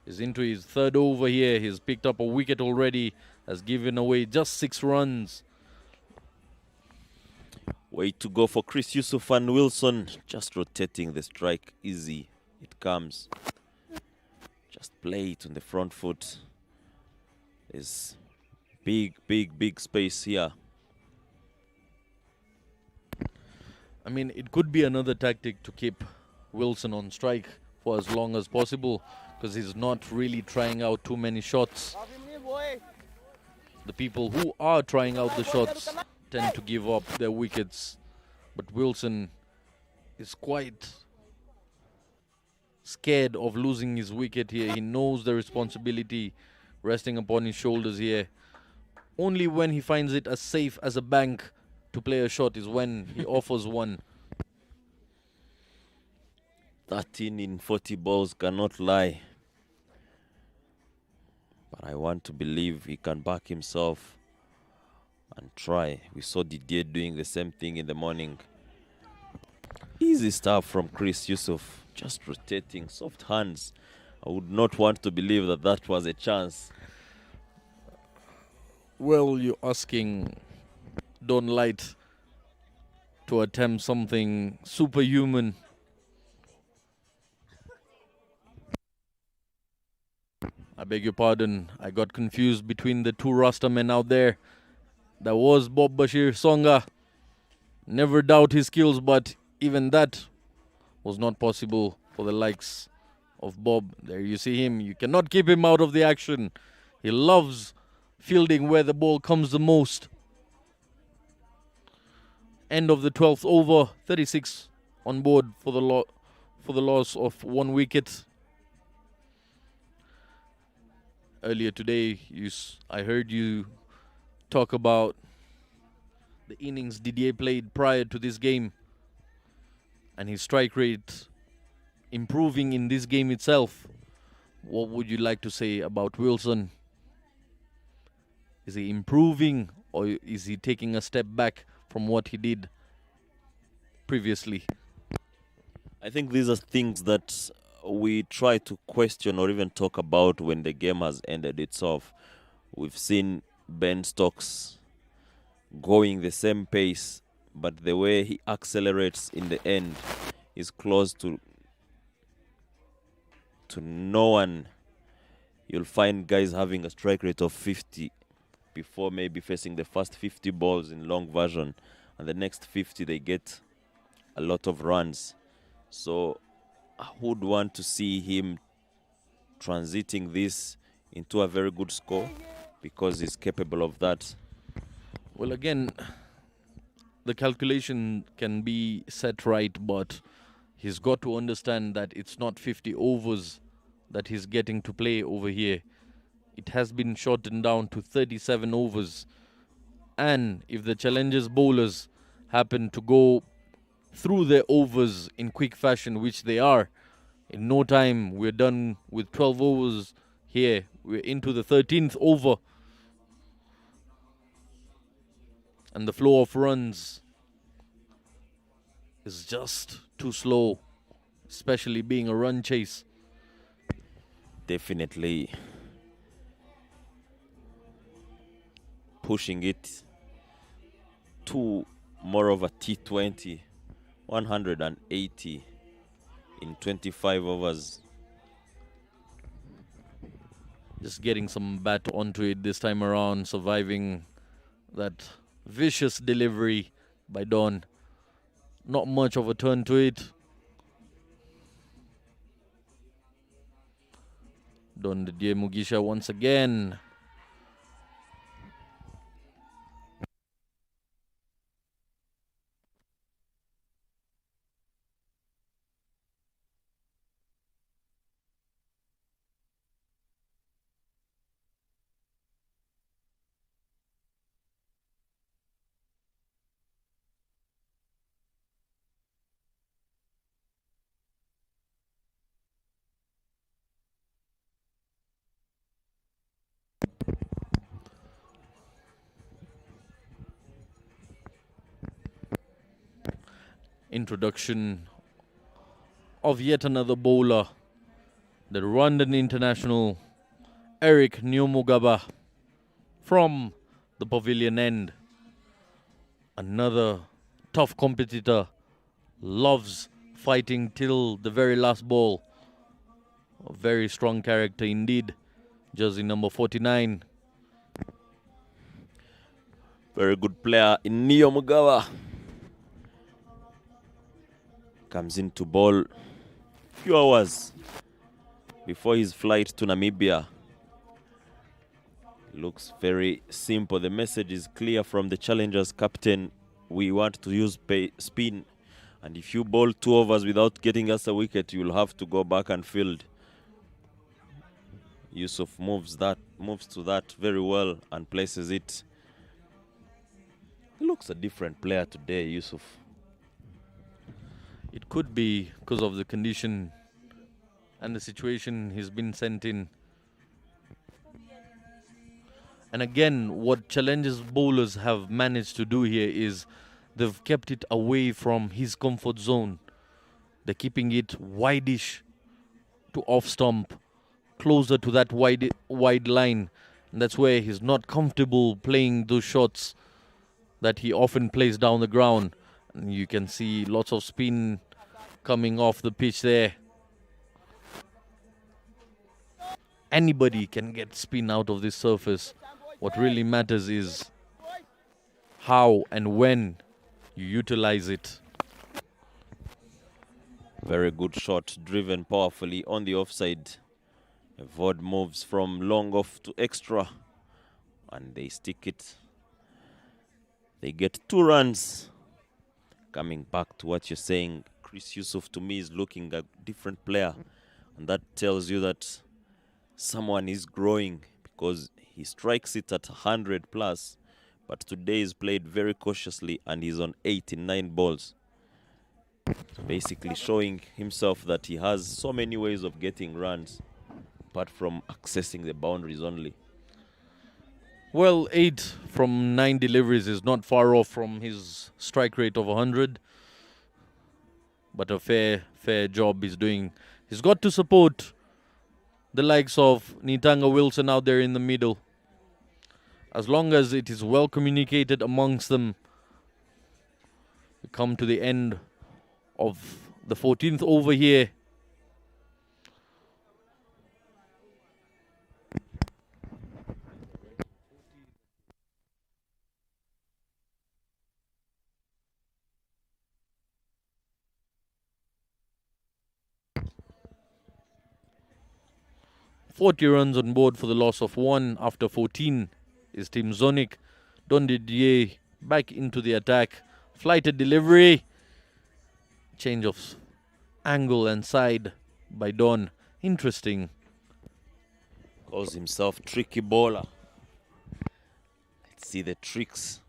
Is into his 3rd over here. He's picked up a wicket already. has given away just 6 runs. Way to go for Chris Yusuf and Wilson. Just rotating the strike. Easy. It comes. Just play it on the front foot. There's big space here. I mean, it could be another tactic to keep Wilson on strike for as long as possible, because he's not really trying out too many shots. The people who are trying out the shots tend to give up their wickets, but Wilson is quite scared of losing his wicket here. He knows the responsibility resting upon his shoulders here. Only when he finds it as safe as a bank to play a shot is when he offers one. 13 in 40 balls cannot lie. But I want to believe he can back himself and try. We saw Didier doing the same thing in the morning. Easy stuff from Chris Yusuf. Just rotating, soft hands. I would not want to believe that that was a chance. Well, you're asking Don Light to attempt something superhuman. I beg your pardon, I got confused between the two Rasta men out there. That was Bob Bashir Songa. Never doubt his skills, but even that was not possible for the likes of Bob. There you see him. You cannot keep him out of the action. He loves fielding where the ball comes the most. End of the 12th over, 36 on board for the loss of 1 wicket. Earlier today, I heard you talk about the innings Didier played prior to this game and his strike rate improving in this game itself. What would you like to say about Wilson? Is he improving, or is he taking a step back from what he did previously? I think these are things that we try to question or even talk about when the game has ended itself. We've seen Ben Stokes going the same pace, but the way he accelerates in the end is close to no one. You'll find guys having a strike rate of 50 before maybe facing the first 50 balls in long version, and the next 50 they get a lot of runs. So I would want to see him transiting this into a very good score, because he's capable of that. Well, again, the calculation can be set right, but he's got to understand that it's not 50 overs that he's getting to play over here. It has been shortened down to 37 overs. And if the challengers bowlers happen to go through their overs in quick fashion, which they are, in no time we're done with 12 overs here. We're into the 13th over. And the flow of runs is just too slow, especially being a run chase. Definitely pushing it to more of a T20, 180 in 25 overs. Just getting some bat onto it this time around, surviving that vicious delivery by Don. Not much of a turn to it. Don Didier Mugisha once again. Introduction of yet another bowler, the Rwandan international Eric Nyomugaba from the pavilion end. Another tough competitor, loves fighting till the very last ball. A very strong character indeed. Jersey number 49. Very good player in Neo Mugawa. Comes into ball few hours before his flight to Namibia. Looks very simple. The message is clear from the challengers captain. We want to use spin. And if you bowl 2 overs without getting us a wicket, you'll have to go back and field. Yusuf moves to that very well and places it. He looks a different player today, Yusuf. It could be because of the condition and the situation he's been sent in. And again, what challenges bowlers have managed to do here is they've kept it away from his comfort zone. They're keeping it wide-ish to off-stump, closer to that wide line. And that's where he's not comfortable playing those shots that he often plays down the ground. And you can see lots of spin coming off the pitch there. Anybody can get spin out of this surface. What really matters is how and when you utilize it. Very good shot, driven powerfully on the offside. Vod moves from long off to extra, and they stick it. They get 2 runs. Coming back to what you're saying, Chris Yusuf to me is looking a different player, and that tells you that someone is growing, because he strikes it at 100 plus, but today he's played very cautiously and he's on 89 balls. Basically showing himself that he has so many ways of getting runs, apart from accessing the boundaries only. Well, 8 from 9 deliveries is not far off from his strike rate of 100. But a fair job he's doing. He's got to support the likes of Nitanga Wilson out there in the middle. As long as it is well communicated amongst them, we come to the end of the 14th over here. "40 runs on board for the loss of 1 after 14 is Team Zonic. Don Didier back into the attack. Flighted delivery. Change of angle and side by Don. Interesting. Calls himself tricky bowler. Let's see the tricks.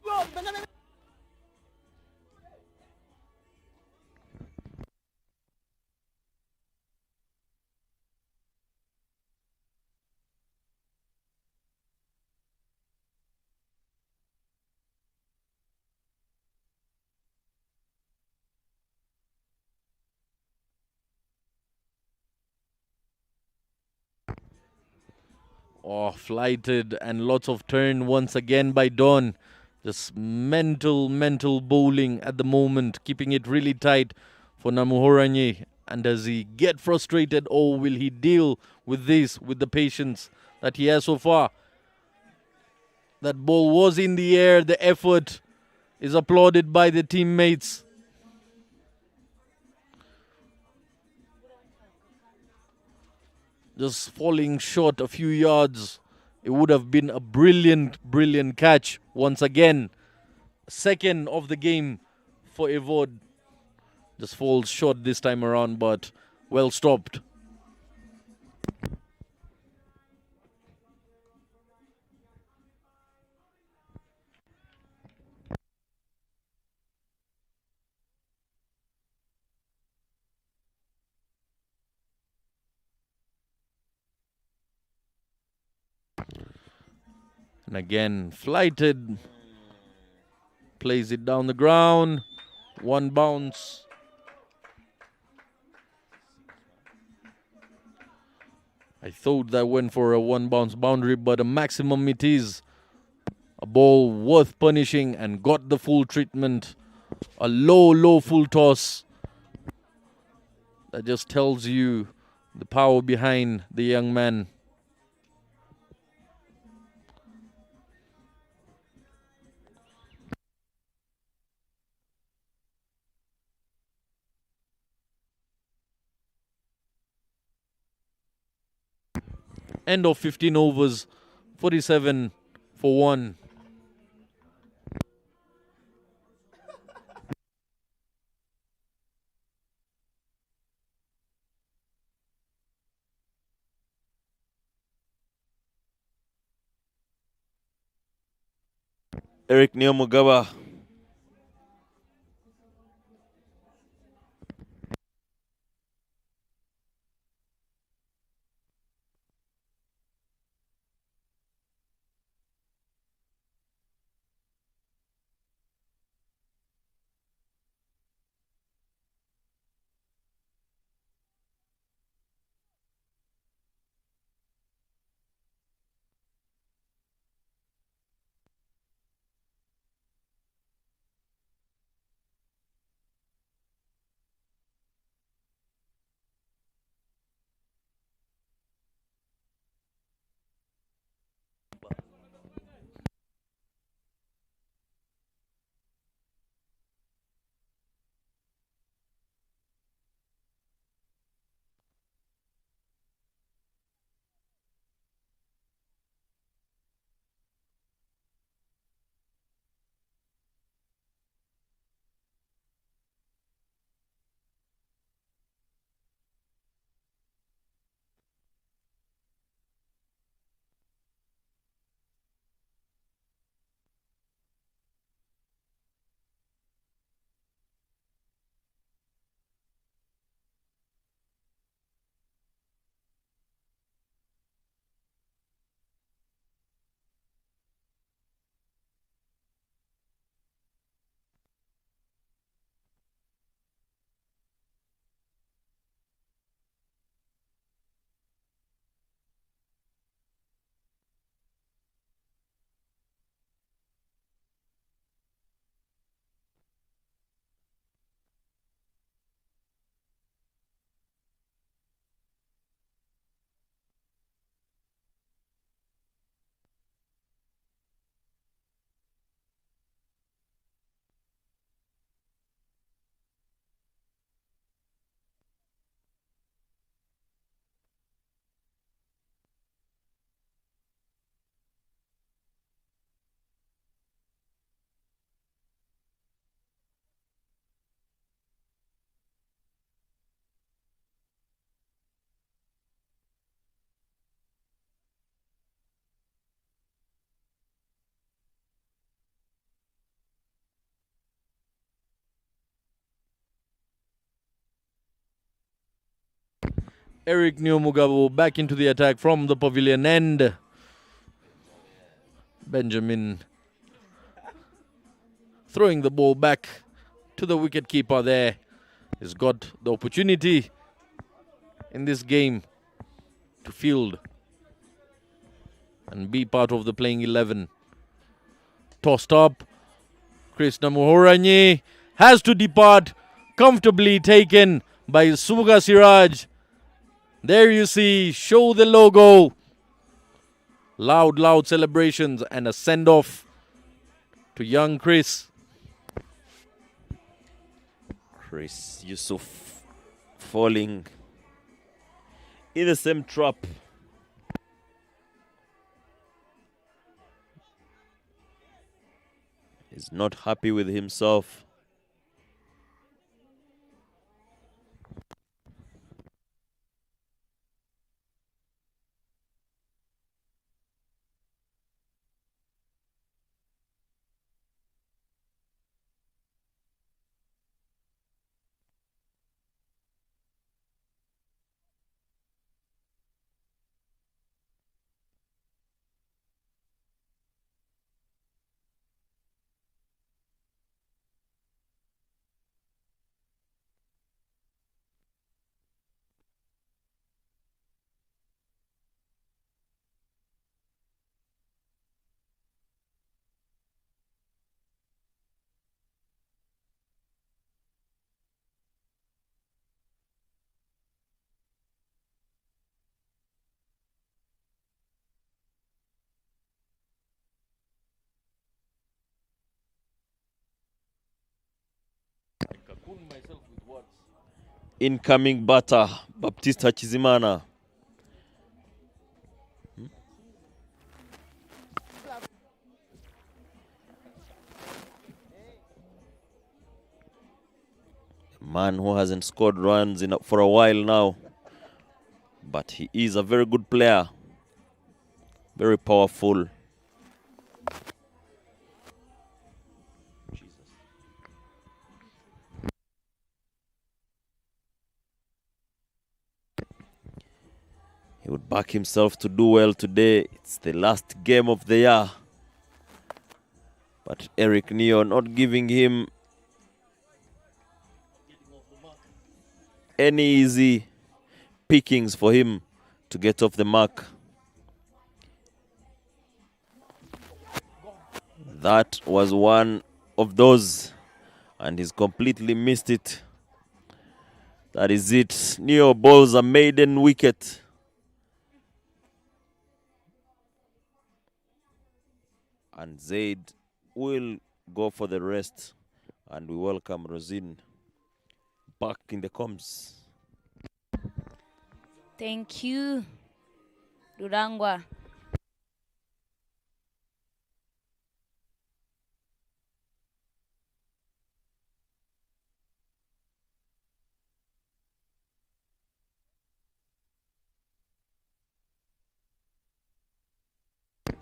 Oh, flighted and lots of turn once again by Don. Just mental bowling at the moment, keeping it really tight for Namuhoranye. And does he get frustrated, or will he deal with this with the patience that he has so far? That ball was in the air. The effort is applauded by the teammates. Just falling short a few yards. It would have been a brilliant catch once again. Second of the game for Evod. Just falls short this time around, but well stopped. And again, flighted. Plays it down the ground. 1 bounce. I thought that went for a 1 bounce boundary, but a maximum it is A ball worth punishing and got the full treatment. A low full toss. That just tells you the power behind the young man. End of 15 overs, 47 for 1. Eric Neomugaba. Eric Neomugabo back into the attack from the pavilion end. Benjamin throwing the ball back to the wicketkeeper there. He's got the opportunity in this game to field and be part of the playing 11. Tossed up. Krishna Muhoranyi has to depart. Comfortably taken by Suga Siraj. There you see, show the logo. Loud celebrations and a send-off to young Chris. Chris Yusuf falling in the same trap. He's not happy with himself. Incoming batter, Baptista Chizimana. Man who hasn't scored runs for a while now, but he is a very good player, very powerful. He would back himself to do well today. It's the last game of the year, but Eric Neo not giving him any easy pickings for him to get off the mark. That was one of those, and he's completely missed it. That is it. Neo bowls a maiden wicket. And Zaid will go for the rest, and we welcome Rosine back in the comms. Thank you, Durangwa.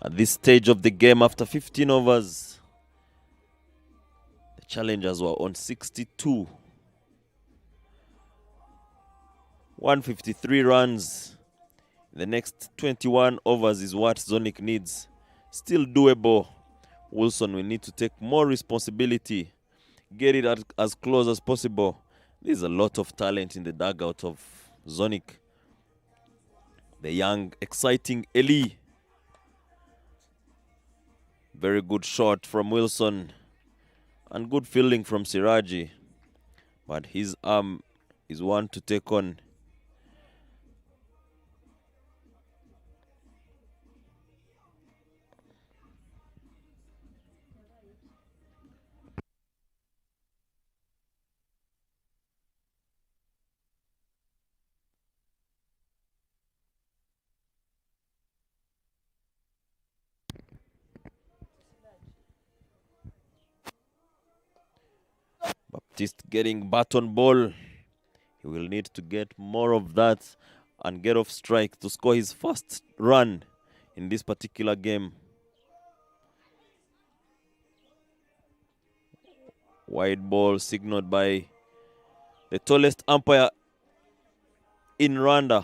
At this stage of the game, after 15 overs, the challengers were on 62. 153 runs. The next 21 overs is what Zonic needs. Still doable. Wilson will need to take more responsibility. Get it as close as possible. There's a lot of talent in the dugout of Zonic. The young, exciting Eli. Very good shot from Wilson. And good fielding from Siraji. But his arm is one to take on. Baptiste getting baton ball. He will need to get more of that and get off strike to score his first run in this particular game. Wide ball signaled by the tallest umpire in Rwanda,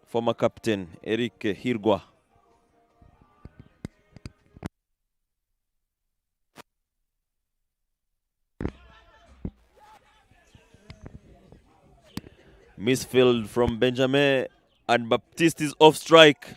former captain Eric Hirgwa. Misfield from Benjamin, and Baptiste is off strike.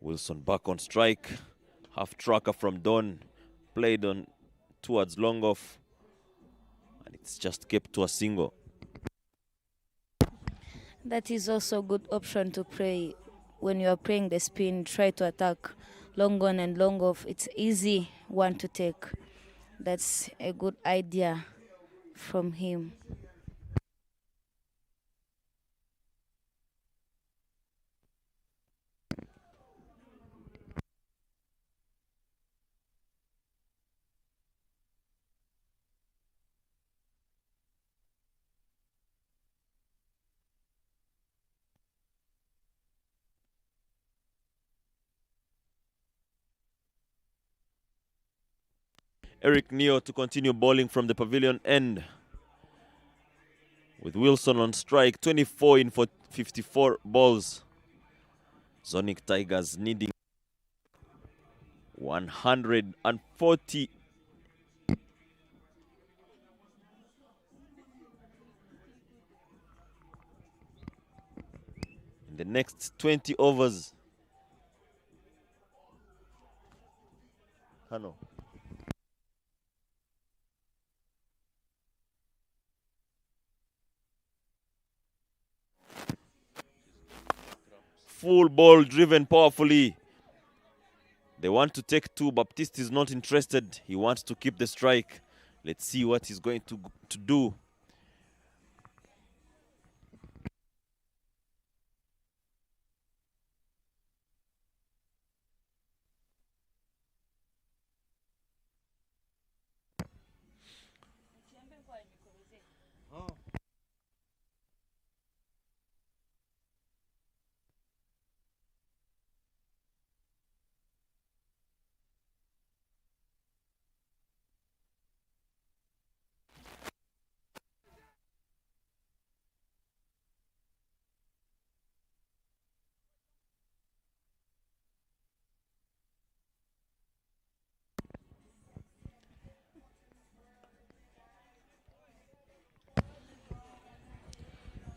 Wilson back on strike. Half tracker from Don. Played on towards long off. And it's just kept to a single. That is also a good option to play. When you are playing the spin, try to attack long on and long off. It's easy one to take. That's a good idea from him. Eric Neo to continue bowling from the pavilion end. With Wilson on strike, 24 in for 54 balls. Zonic Tigers needing 140. in the next 20 overs. Kano. Full ball driven powerfully. They want to take two. Baptiste is not interested. He wants to keep the strike. Let's see what he's going to do.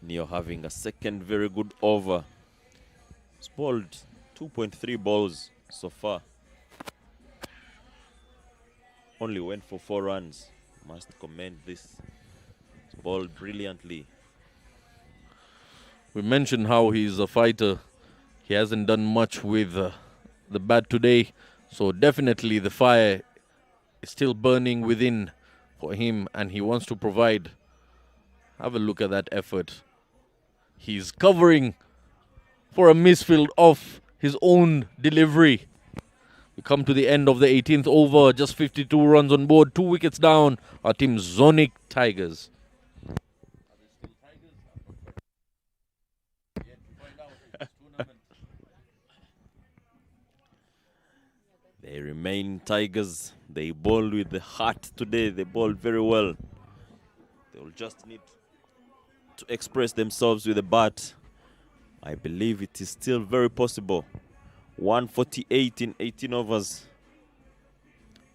Neo having a second very good over. He's bowled 2.3 balls so far. Only went for 4 runs. Must commend this. He's bowled brilliantly. We mentioned how he's a fighter. He hasn't done much with the bat today. So definitely the fire is still burning within for him and he wants to provide. Have a look at that effort. He's covering for a misfield off his own delivery. We come to the end of the 18th over. Just 52 runs on board. 2 wickets down. Our team Zonic Tigers. They remain Tigers. They bowled with the heart today. They bowled very well. They will just need to express themselves with the bat. I believe it is still very possible. 148 in 18 overs.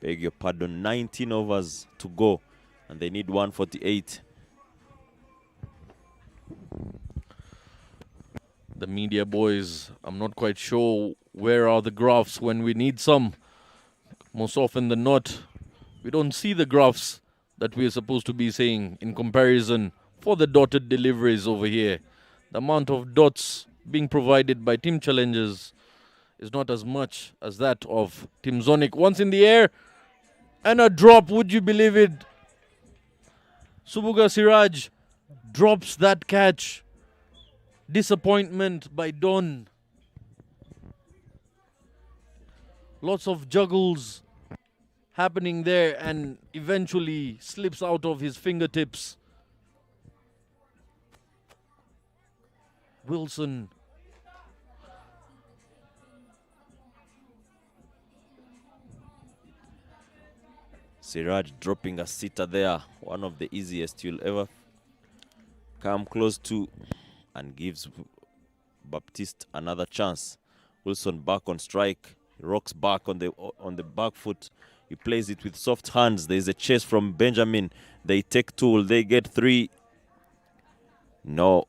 Beg your pardon, 19 overs to go. And they need 148. The media boys, I'm not quite sure where are the graphs when we need some. Most often than not, we don't see the graphs that we're supposed to be saying in comparison for the dotted deliveries over here. The amount of dots being provided by Team Challengers is not as much as that of Team Zonic. Once in the air and a drop, would you believe it? Subuga Siraj drops that catch. Disappointment by Don. Lots of juggles happening there and eventually slips out of his fingertips. Wilson. Siraj dropping a sitter there. One of the easiest you'll ever come close to, and gives Baptiste another chance. Wilson back on strike. He rocks back on the back foot. He plays it with soft hands. There is a chase from Benjamin. They take 2. Will they get 3? No.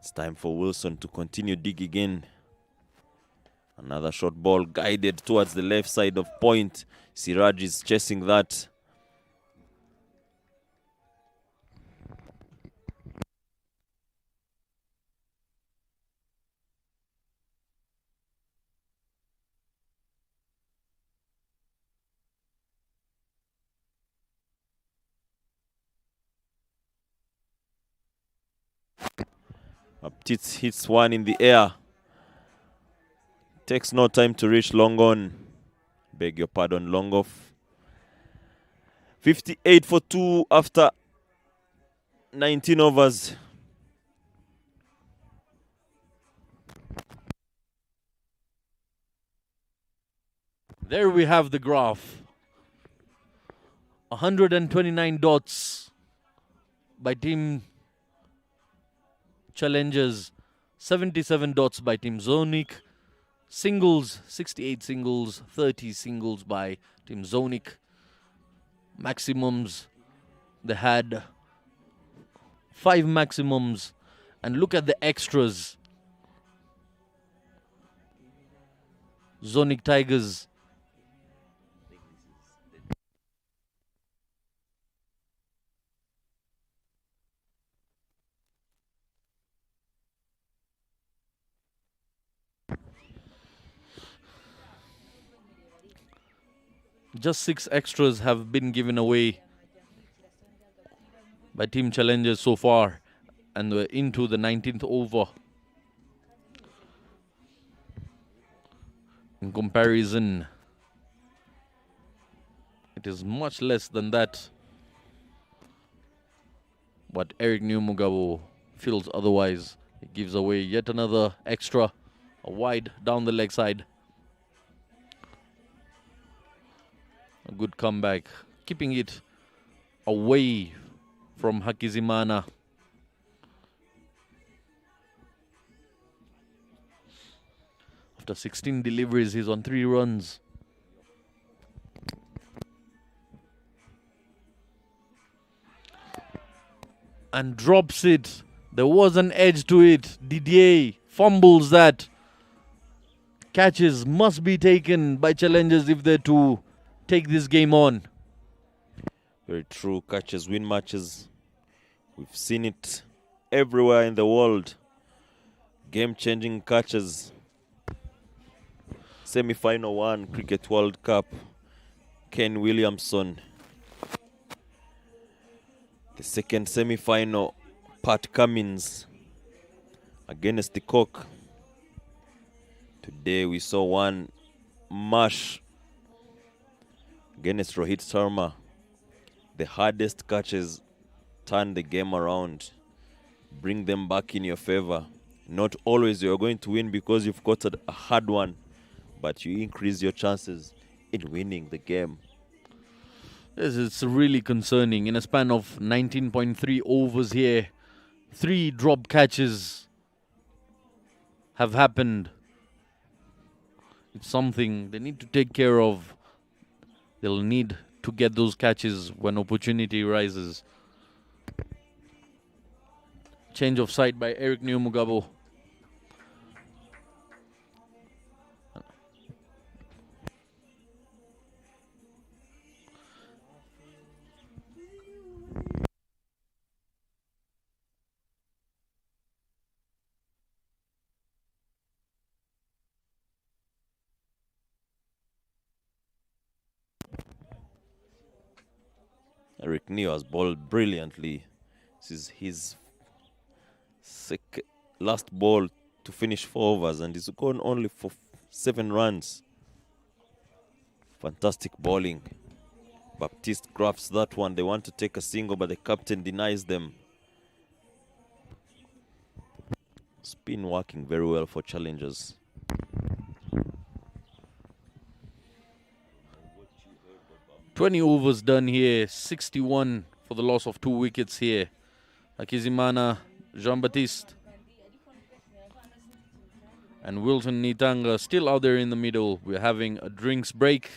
It's time for Wilson to continue digging in. Another short ball guided towards the left side of point. Siraj is chasing that. Baptiste hits one in the air. Takes no time to reach long on. Beg your pardon, long off. 58 for 2 after 19 overs. There we have the graph. 129 dots by Team Challengers, 77 dots by Team Zonic. Singles, 68 singles, 30 singles by Team Zonic. Maximums, they had 5 maximums. And look at the extras. Zonic Tigers, just 6 extras have been given away by Team Challengers so far, and we're into the 19th over. In comparison, it is much less than that, but Eric Numugabo feels otherwise. He gives away yet another extra, a wide down the leg side. A good comeback, keeping it away from Hakizimana. After 16 deliveries, he's on 3 runs. And drops it. There was an edge to it. Didier fumbles that. Catches must be taken by challengers if they're to take this game on. Very true. Catches win matches. We've seen it everywhere in the world. Game-changing catches. Semi-final 1, Cricket World Cup. Ken Williamson. The second semi-final, Pat Cummins against the Cock. Today we saw one mash against Rohit Sharma. The hardest catches turn the game around, bring them back in your favor. Not always you're going to win because you've got a hard one, but you increase your chances in winning the game. Yes, it's really concerning. In a span of 19.3 overs here, 3 drop catches have happened. It's something they need to take care of. They'll need to get those catches when opportunity rises. Change of side by Eric Numugabo. Eric Neo has bowled brilliantly. This is his last ball to finish 4 overs, and he's gone only for 7 runs. Fantastic bowling. Baptiste grabs that one. They want to take a single, but the captain denies them. Spin working very well for challengers. "20 overs done here, 61 for the loss of 2 wickets here. Hakizimana, Jean-Baptiste, and Wilton Nitanga still out there in the middle. We're having a drinks break.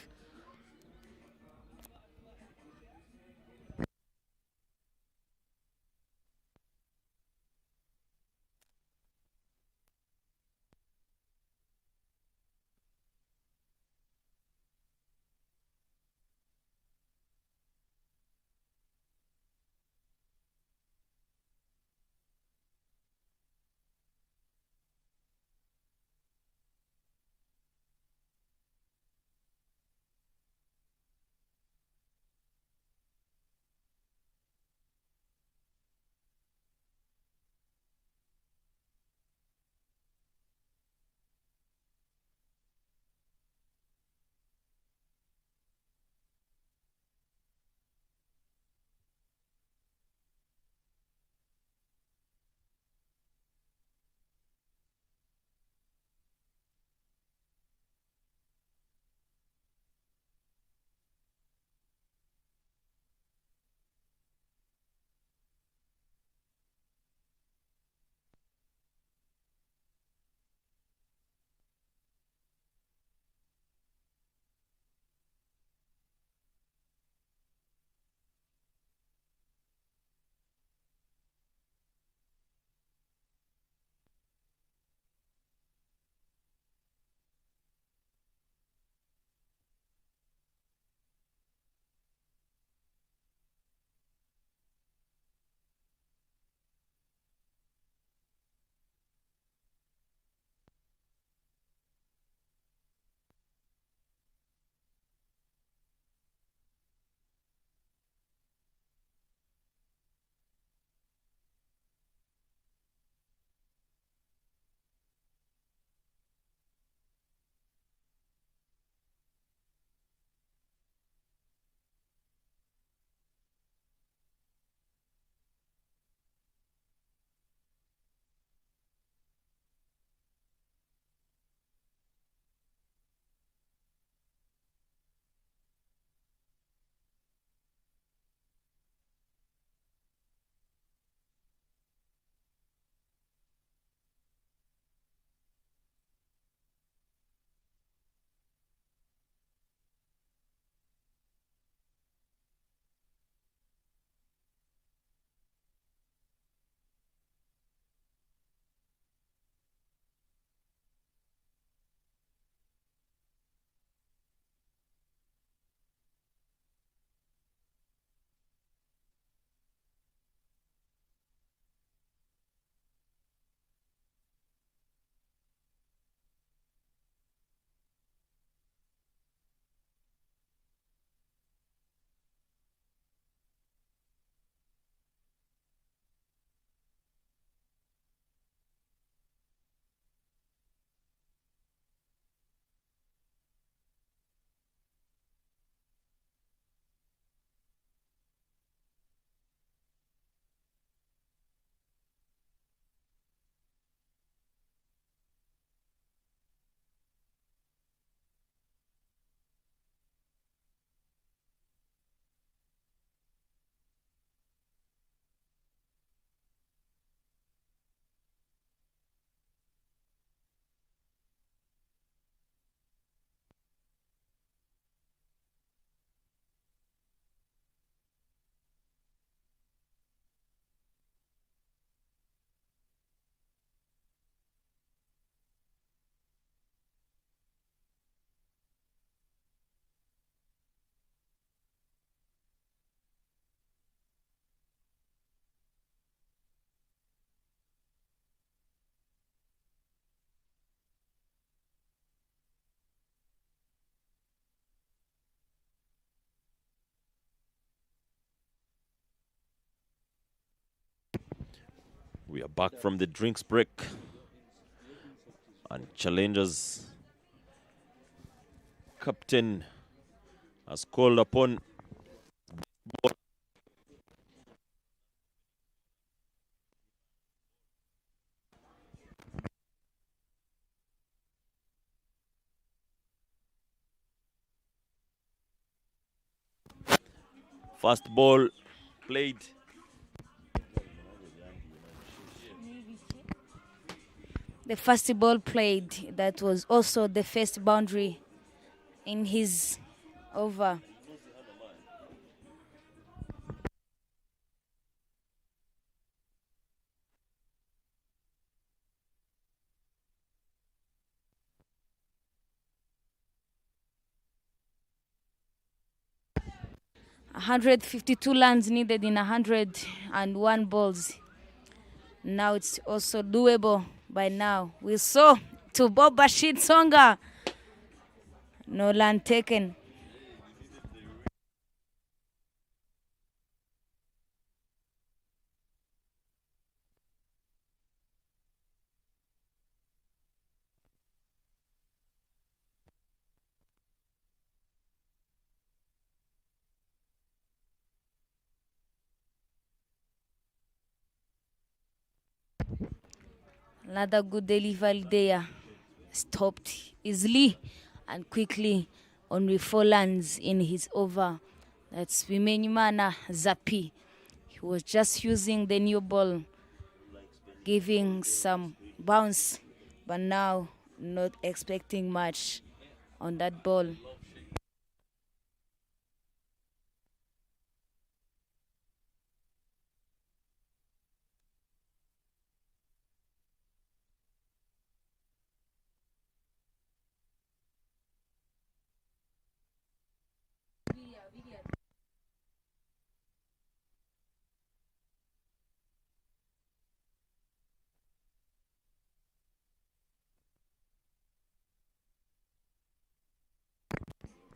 We are back from the drinks break. And challengers captain has called upon first ball played. The first ball played, that was also the first boundary in his over. "152 runs needed in 101 balls. Now it's also doable by now. We saw to Bob Bashir Tsonga. No land taken. Another good delivery there. Stopped easily and quickly on with 4 runs in his over. That's Bimenyimana Zapi. He was just using the new ball, giving some bounce, but now not expecting much on that ball.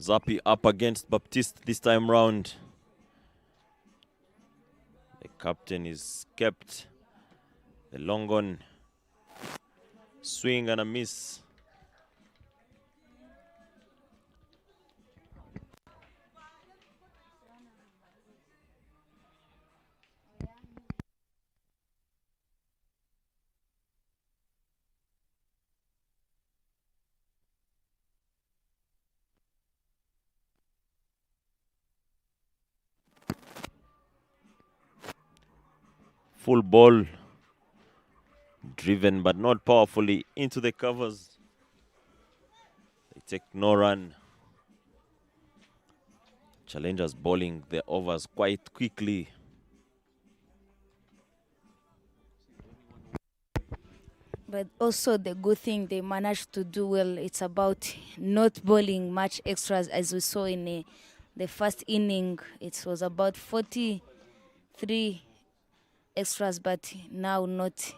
Zapi up against Baptiste this time round. The captain is kept. The long on swing and a miss. Full ball, driven but not powerfully into the covers. They take no run. Challengers bowling the overs quite quickly. But also the good thing they managed to do well, it's about not bowling much extras as we saw in the first inning. It was about 43 extras, but now not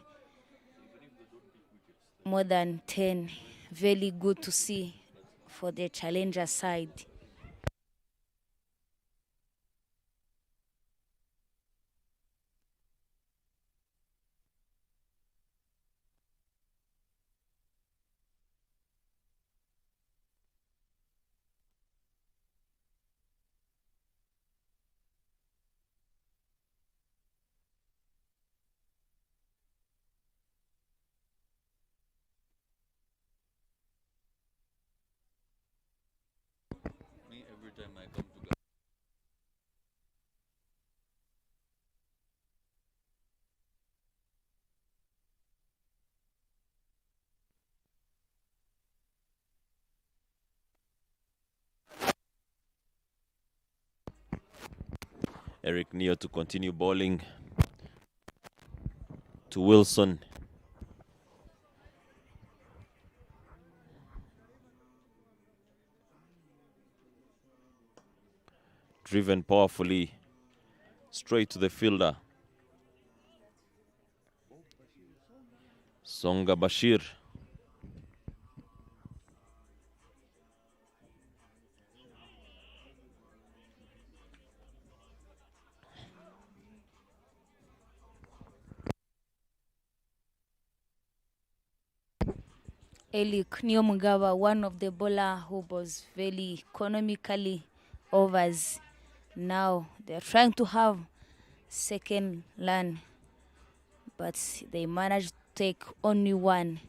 more than 10. Very good to see for the challenger side. Every time I come to Eric Neo to continue bowling to Wilson. Driven powerfully straight to the fielder. Songa Bashir. Eli Kniomugawa, one of the bowler who was very economically overs. Now they're trying to have second land, but they managed to take only one.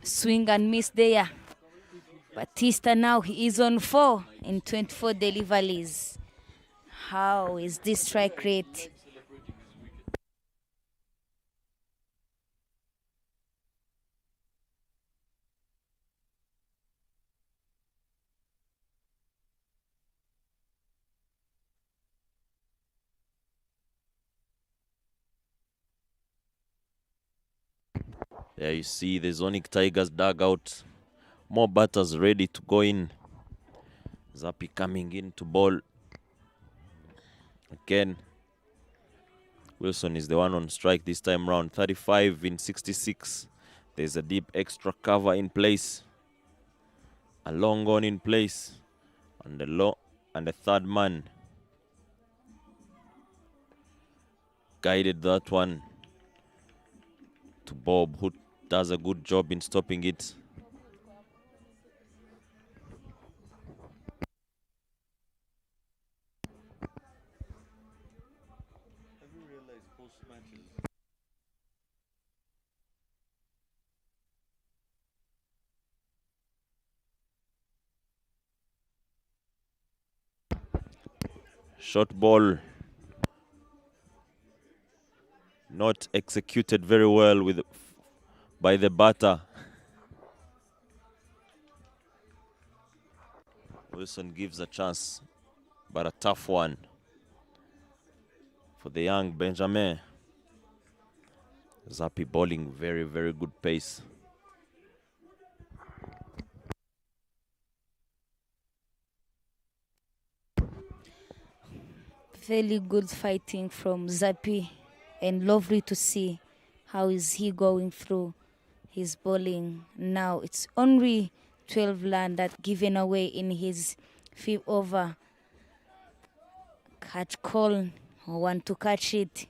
Swing and miss there. Batista now he is on 4 in 24 deliveries. How is this strike rate? There you see the Zonic Tigers dugout. More batters ready to go in. Zappi coming in to bowl. Again, Wilson is the one on strike this time round. 35 in 66. There's a deep extra cover in place. A long on in place. And the third man guided that one to Bob, who does a good job in stopping it. Short ball, not executed very well by the batter. Wilson gives a chance, but a tough one for the young Benjamin. Zappi bowling very, very good pace. Very good fighting from Zappi, and lovely to see how is he going through his bowling. Now it's only 12 land that given away in his 5th over. Catch call, want to catch it.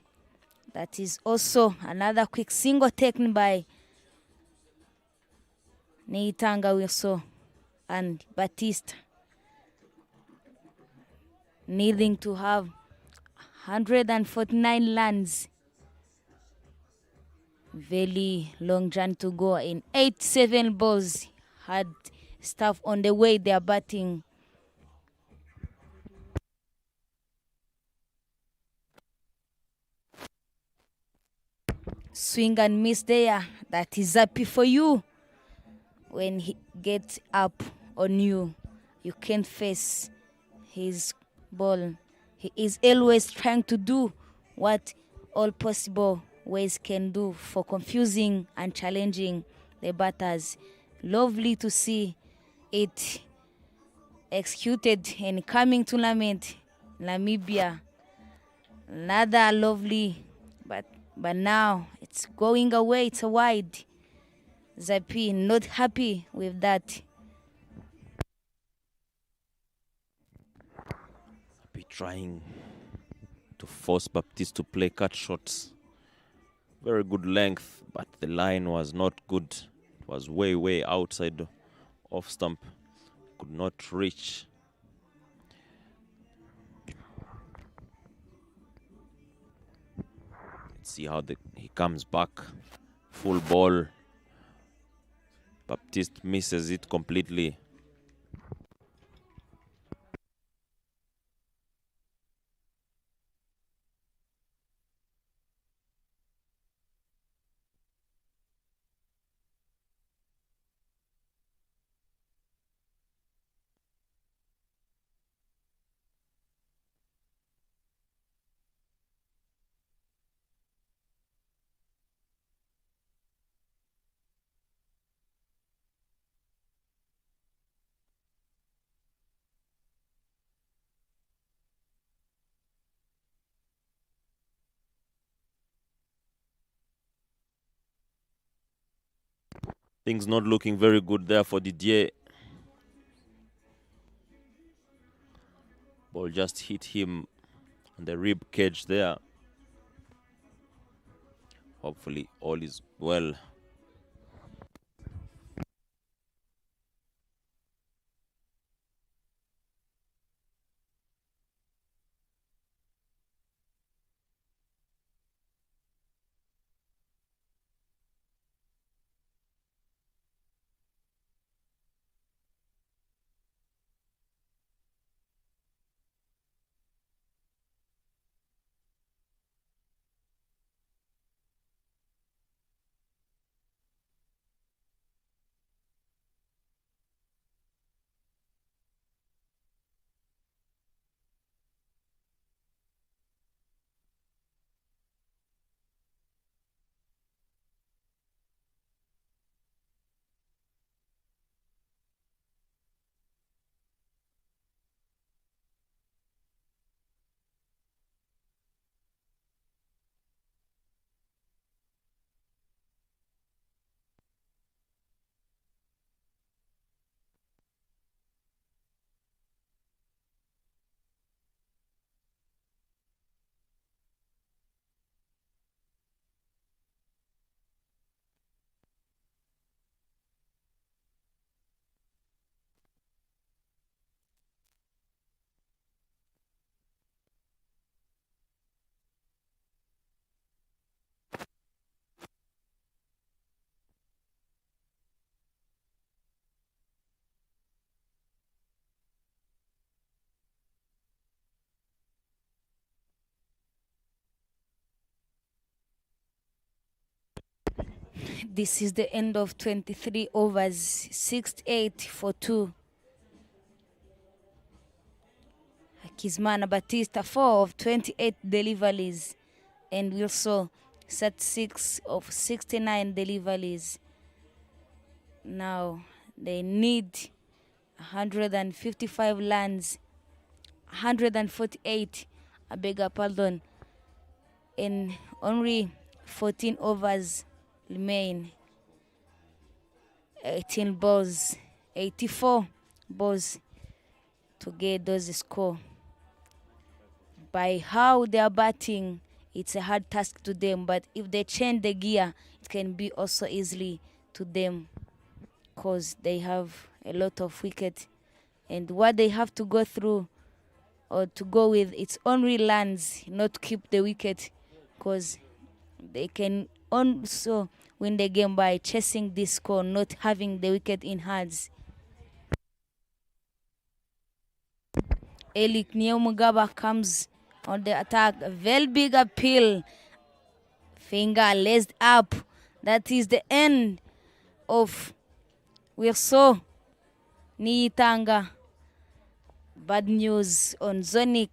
That is also another quick single taken by Neitanga Wilson and Batista, needing to have 149 lands. Very long journey to go in 8-7 balls. Had stuff on the way they are batting. Swing and miss there. That is happy for you. When he gets up on you, you can't face his ball. He is always trying to do what all possible ways can do for confusing and challenging the batters. Lovely to see it executed in coming tournament, Namibia. Another lovely, but now it's going away. It's a wide. Zappi not happy with that. Zappi trying to force Baptiste to play cut shots. Very good length, but the line was not good. It was way, way outside off stump. Could not reach. Let's see how he comes back. Full ball. Baptiste misses it completely. Things not looking very good there for Didier. Ball just hit him on the rib cage there. Hopefully all is well. This is the end of 23 overs, 68 for 2. Kizmana Batista 4 of 28 deliveries, and Wilson set 6 of 69 deliveries. Now they need 155 lands, 148, I beg your pardon, and only 14 overs remain. 18 balls, 84 balls to get those score. By how they are batting, it's a hard task to them, but if they change the gear, it can be also easily to them, because they have a lot of wicket, and what they have to go through or to go with, it's only lands, not to keep the wicket, because they can also win the game by chasing this score, not having the wicket in hands. Elik Neomugaba comes on the attack. A very big appeal. Finger laced up. That is the end of Wilson Niitanga. Bad news on Zonic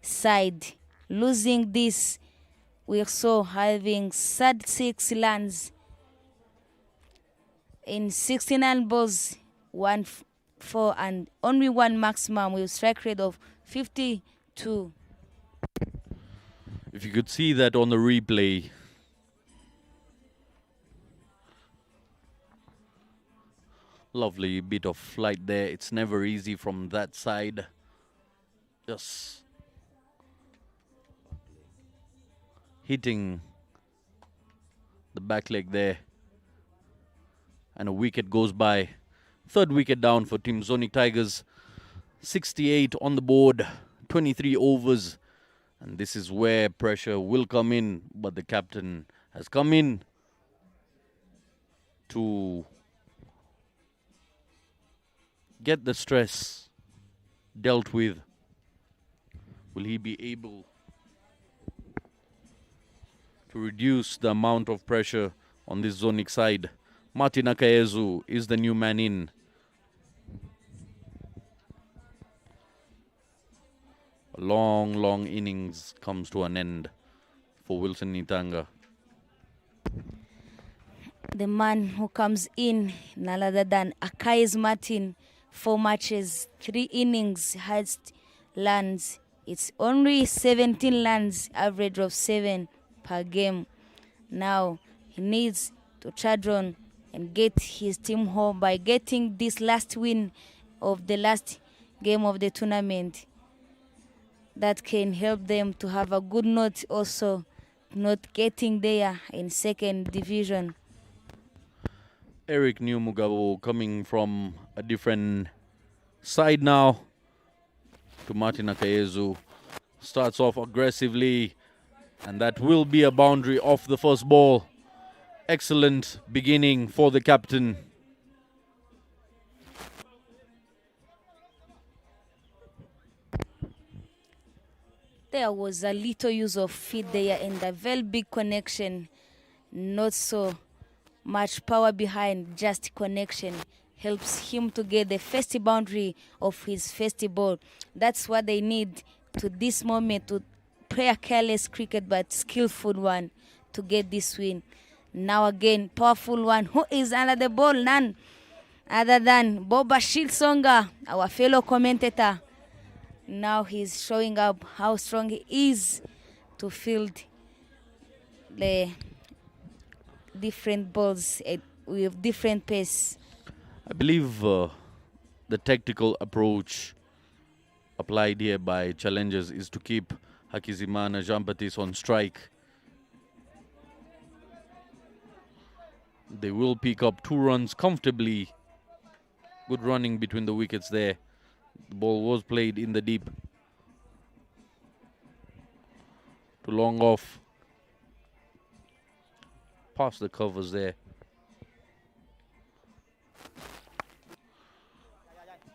side. Losing this, Wilson having 36 lands in 69 balls, 1-4, and only one maximum with strike rate of 52. If you could see that on the replay, lovely bit of flight there. It's never easy from that side. Just hitting the back leg there. And a wicket goes by. Third wicket down for Team Zonic Tigers. 68 on the board, 23 overs. And this is where pressure will come in. But the captain has come in to get the stress dealt with. Will he be able to reduce the amount of pressure on this Zonic side? Martin Akayezu is the new man in. A long innings comes to an end for Wilson Nitanga. The man who comes in, none other than Akais Martin, 4 matches, 3 innings, highest lands. It's only 17 lands, average of 7 per game. Now he needs to charge on and get his team home by getting this last win of the last game of the tournament. That can help them to have a good note, also not getting there in second division. Eric Nyumugabo coming from a different side now to Martin Akayezu. Starts off aggressively, and that will be a boundary off the first ball. Excellent beginning for the captain. There was a little use of feet there and a very big connection. Not so much power behind, just connection. Helps him to get the first boundary of his first ball. That's what they need to this moment, to play a careless cricket but skillful one to get this win. Now again, powerful one. Who is under the ball? None other than Boba Shilsonga, our fellow commentator. Now he's showing up how strong he is to field the different balls with different pace. I believe the tactical approach applied here by challengers is to keep Hakizimana Jean-Baptiste on strike. They will pick up 2 runs comfortably. Good running between the wickets there. The ball was played in the deep. To long off. Past the covers there.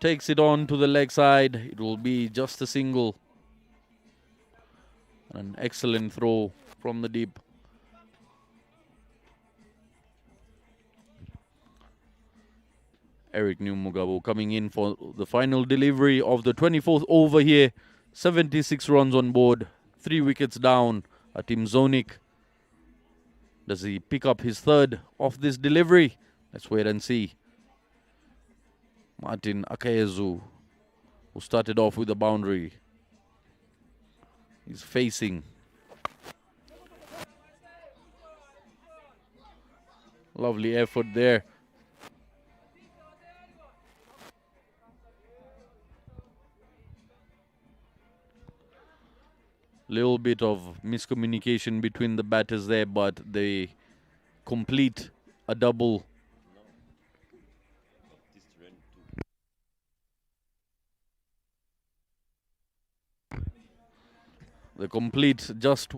Takes it on to the leg side. It will be just a single. An excellent throw from the deep. Eric Nyumugabo coming in for the final delivery of the 24th over here. 76 runs on board, 3 wickets down. Team Zonic. Does he pick up his third of this delivery? Let's wait and see. Martin Akayezu, who started off with a boundary. He's facing. Lovely effort there. Little bit of miscommunication between the batters there, but they complete a double. They complete just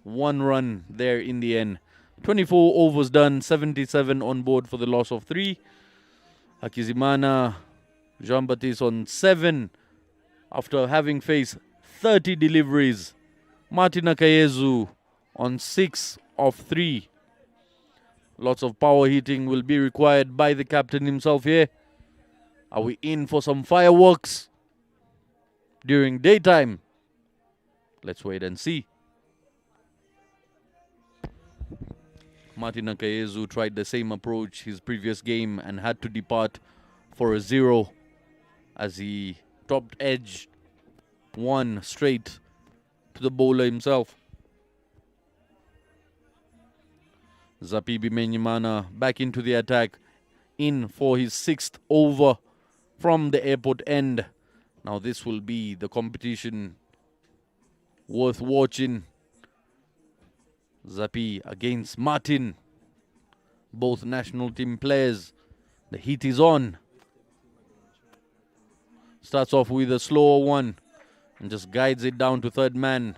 1 run there in the end. 24 overs done, 77 on board for the loss of 3. Hakizimana Jean-Baptiste on 7 after having faced 30 deliveries. Martin Akayezu on 6 of 3. Lots of power hitting will be required by the captain himself here. Are we in for some fireworks during daytime? Let's wait and see. Martin Akayezu tried the same approach his previous game and had to depart for a 0 as he topped edge 1 straight to the bowler himself. Zapi Bimenyimana back into the attack, in for his 6th over from the airport end. Now this will be the competition worth watching. Zapi against Martin, both national team players. The heat is on. Starts off with a slower one and just guides it down to third man.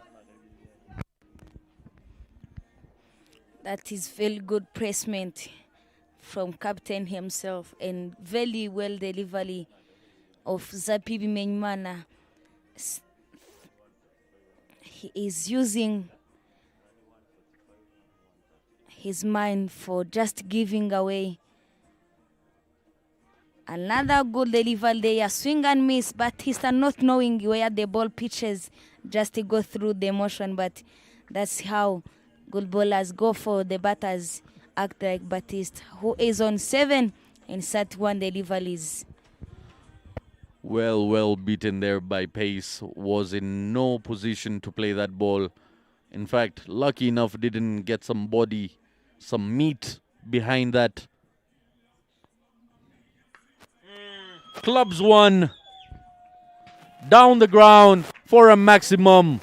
That is very good placement from captain himself and very well delivery of Zapi Bimenyimana. He is using his mind for just giving away. Another good delivery there, swing and miss, but he's not knowing where the ball pitches, just to go through the motion. But that's how good bowlers go for the batters, act like Batiste, who is on 7 in such 1 deliveries. Well beaten there by pace. Was in no position to play that ball. In fact, lucky enough didn't get some body, some meat behind that. Clubs one. Down the ground for a maximum.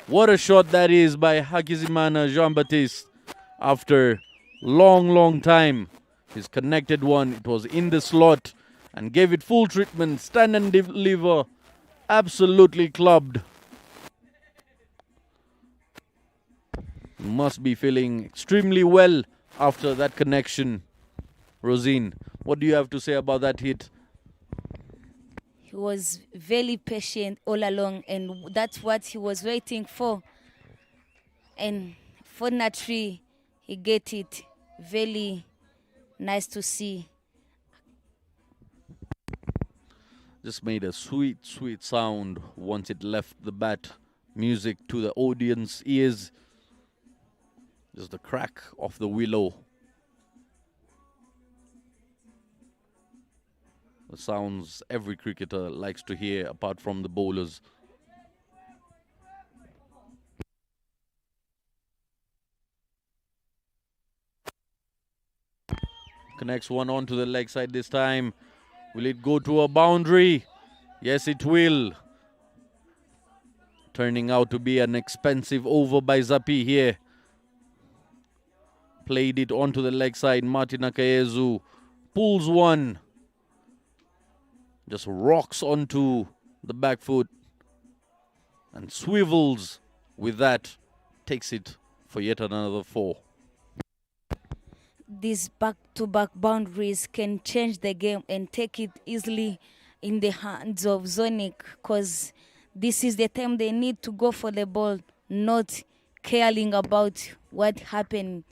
What a shot that is by Hakizimana Jean-Baptiste. After long time, he's connected one. It was in the slot and gave it full treatment. Stand and deliver. Absolutely clubbed. Must be feeling extremely well after that connection. Rosine, what do you have to say about that hit? He was very patient all along, and that's what he was waiting for. And fortunately, he get it. Very nice to see. Just made a sweet sound once it left the bat. Music to the audience ears. Just the crack of the willow. The sounds every cricketer likes to hear apart from the bowlers. Connects one onto the leg side this time. Will it go to a boundary? Yes, it will. Turning out to be an expensive over by Zappi here. Played it onto the leg side. Martin Akayezu pulls one. Just rocks onto the back foot and swivels with that. Takes it for yet another 4. These back-to-back boundaries can change the game and take it easily in the hands of Zonic, because this is the time they need to go for the ball, not caring about what happened.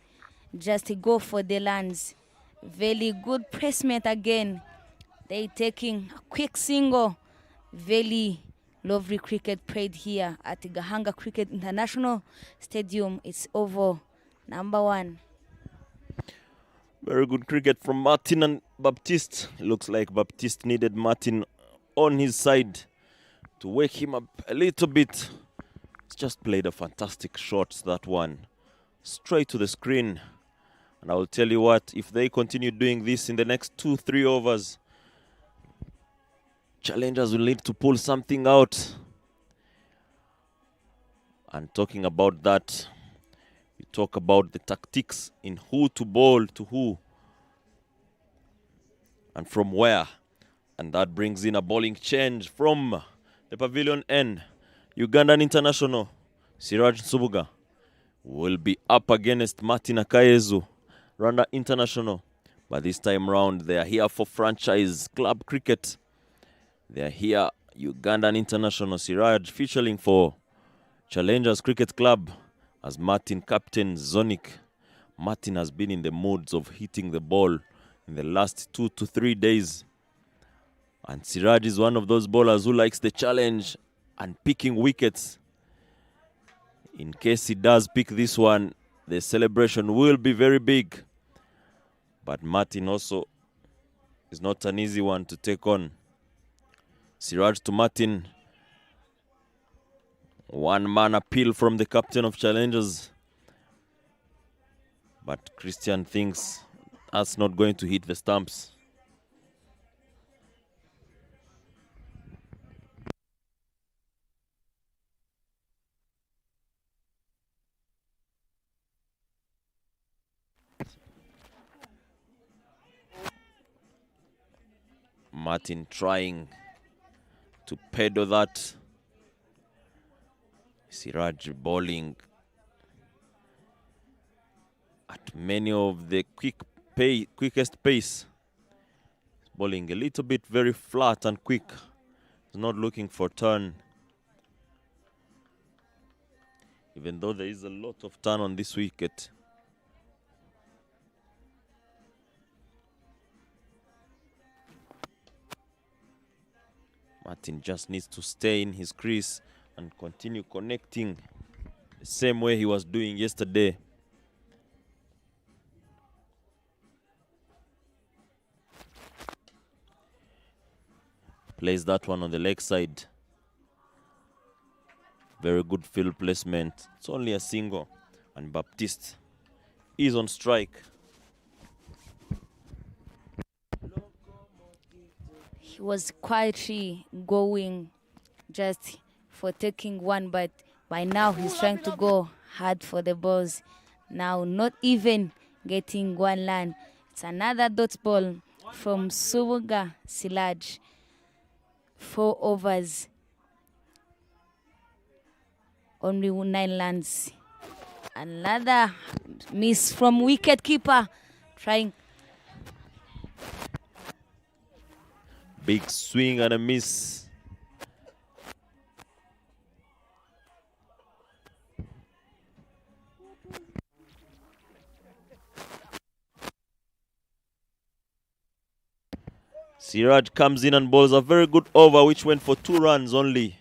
Just go for the lands. Very good placement again. They taking a quick single. Very lovely cricket played here at Gahanga Cricket International Stadium. It's over. Number 1. Very good cricket from Martin and Baptiste. It looks like Baptiste needed Martin on his side to wake him up a little bit. He's just played a fantastic shot, that one. Straight to the screen. And I will tell you what, if they continue doing this in the next 2-3 overs, challengers will need to pull something out. And talking about that, we talk about the tactics in who to bowl to who and from where. And that brings in a bowling change from the pavilion end. Ugandan international Siraj Subuga will be up against Martin Akayezu, Rwanda international. But this time round, they are here for franchise club cricket. They are here, Ugandan international Siraj featuring for Challengers Cricket Club as Martin captain Zonic. Martin has been in the moods of hitting the ball in the last 2 to 3 days. And Siraj is one of those bowlers who likes the challenge and picking wickets. In case he does pick this one, the celebration will be very big. But Martin also is not an easy one to take on. Siraj to Martin. One-man appeal from the captain of Challengers. But Christian thinks that's not going to hit the stumps. Martin trying to peddle that. Siraj bowling at many of the quickest pace. Bowling a little bit very flat and quick. He's not looking for turn. Even though there is a lot of turn on this wicket. Martin just needs to stay in his crease and continue connecting the same way he was doing yesterday. Plays that one on the leg side. Very good field placement. It's only a single. And Baptiste is on strike. he was quietly going just for taking one, but by now he's trying to go hard for the balls. Now not even getting one land. It's another dot ball from Subuga Silaj. 4 overs. Only 9 lands. Another miss from wicket keeper. Trying. Big swing and a miss. Siraj comes in and bowls a very good over, which went for 2 runs only.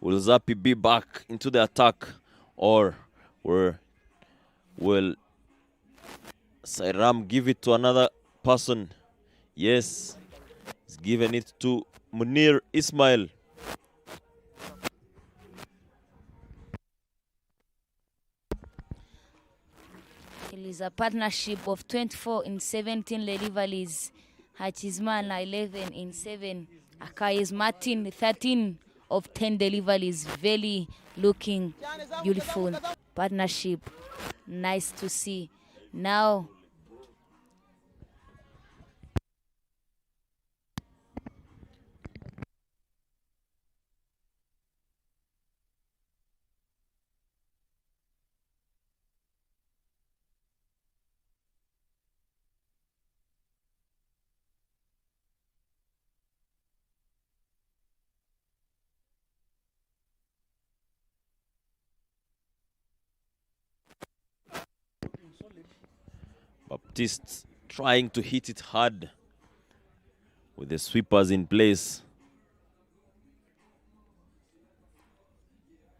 Will Zappi be back into the attack, or will Sairam give it to another person? Yes, he's given it to Munir Ismail. It is a partnership of 24 in 17 deliveries. Hachizmana 11 in 7. Akayes Martin 13 of 10 deliveries. Very looking beautiful partnership. Nice to see. Now Baptiste trying to hit it hard with the sweepers in place.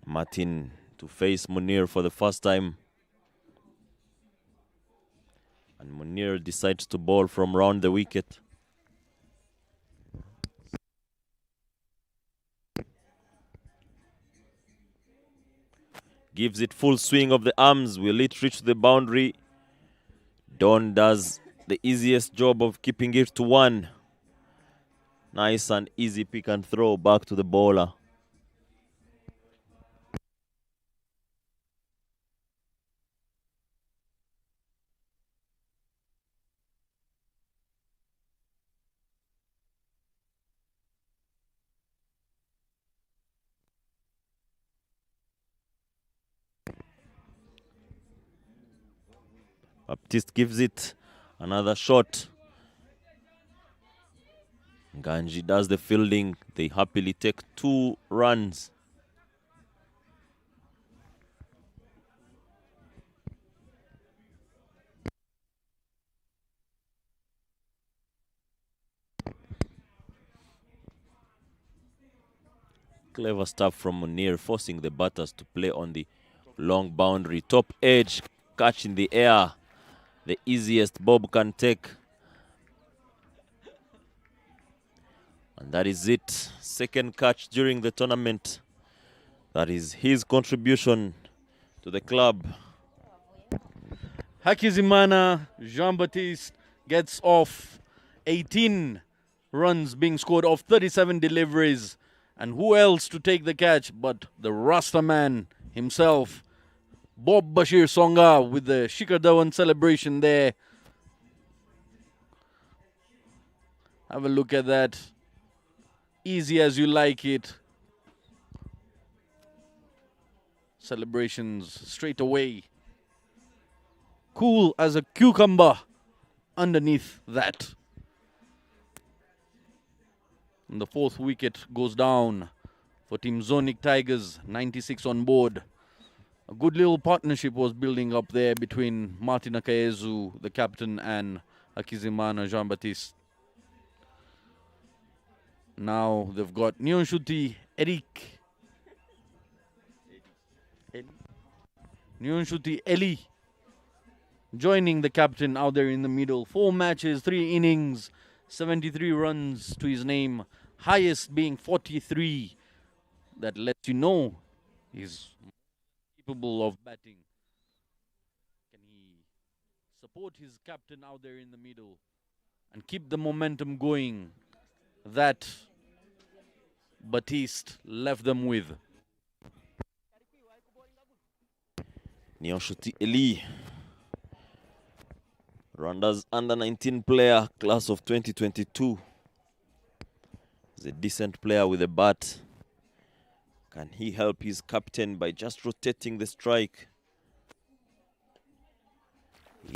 Martin to face Munir for the first time. And Munir decides to bowl from round the wicket. Gives it full swing of the arms. Will it reach the boundary? Don does the easiest job of keeping it to 1. Nice and easy pick and throw back to the bowler. Baptiste gives it another shot. Ganji does the fielding. They happily take 2 runs. Clever stuff from Munir, forcing the batters to play on the long boundary. Top edge, catch in the air. The easiest Bob can take. And that is it. Second catch during the tournament. That is his contribution to the club. Hakizimana Jean-Baptiste gets off 18 runs being scored off 37 deliveries. And who else to take the catch but the Rasta man himself, Bob Bashir Songa, with the Shikhar Dhawan celebration there. Have a look at that. Easy as you like it. Celebrations straight away. Cool as a cucumber underneath that. And the 4th wicket goes down for Team Zonic Tigers, 96 on board. A good little partnership was building up there between Martin Akayezu, the captain, and Hakizimana Jean-Baptiste. Now they've got Nyonshuti Eric. Nyonshuti Eli joining the captain out there in the middle. 4 matches, 3 innings, 73 runs to his name. Highest being 43. That lets you know he's capable of batting. Can he support his captain out there in the middle and keep the momentum going? that Batiste left them with. Nyonshuti Eli, Rwanda's under-19 player, class of 2022. He's a decent player with a bat. Can he help his captain by just rotating the strike?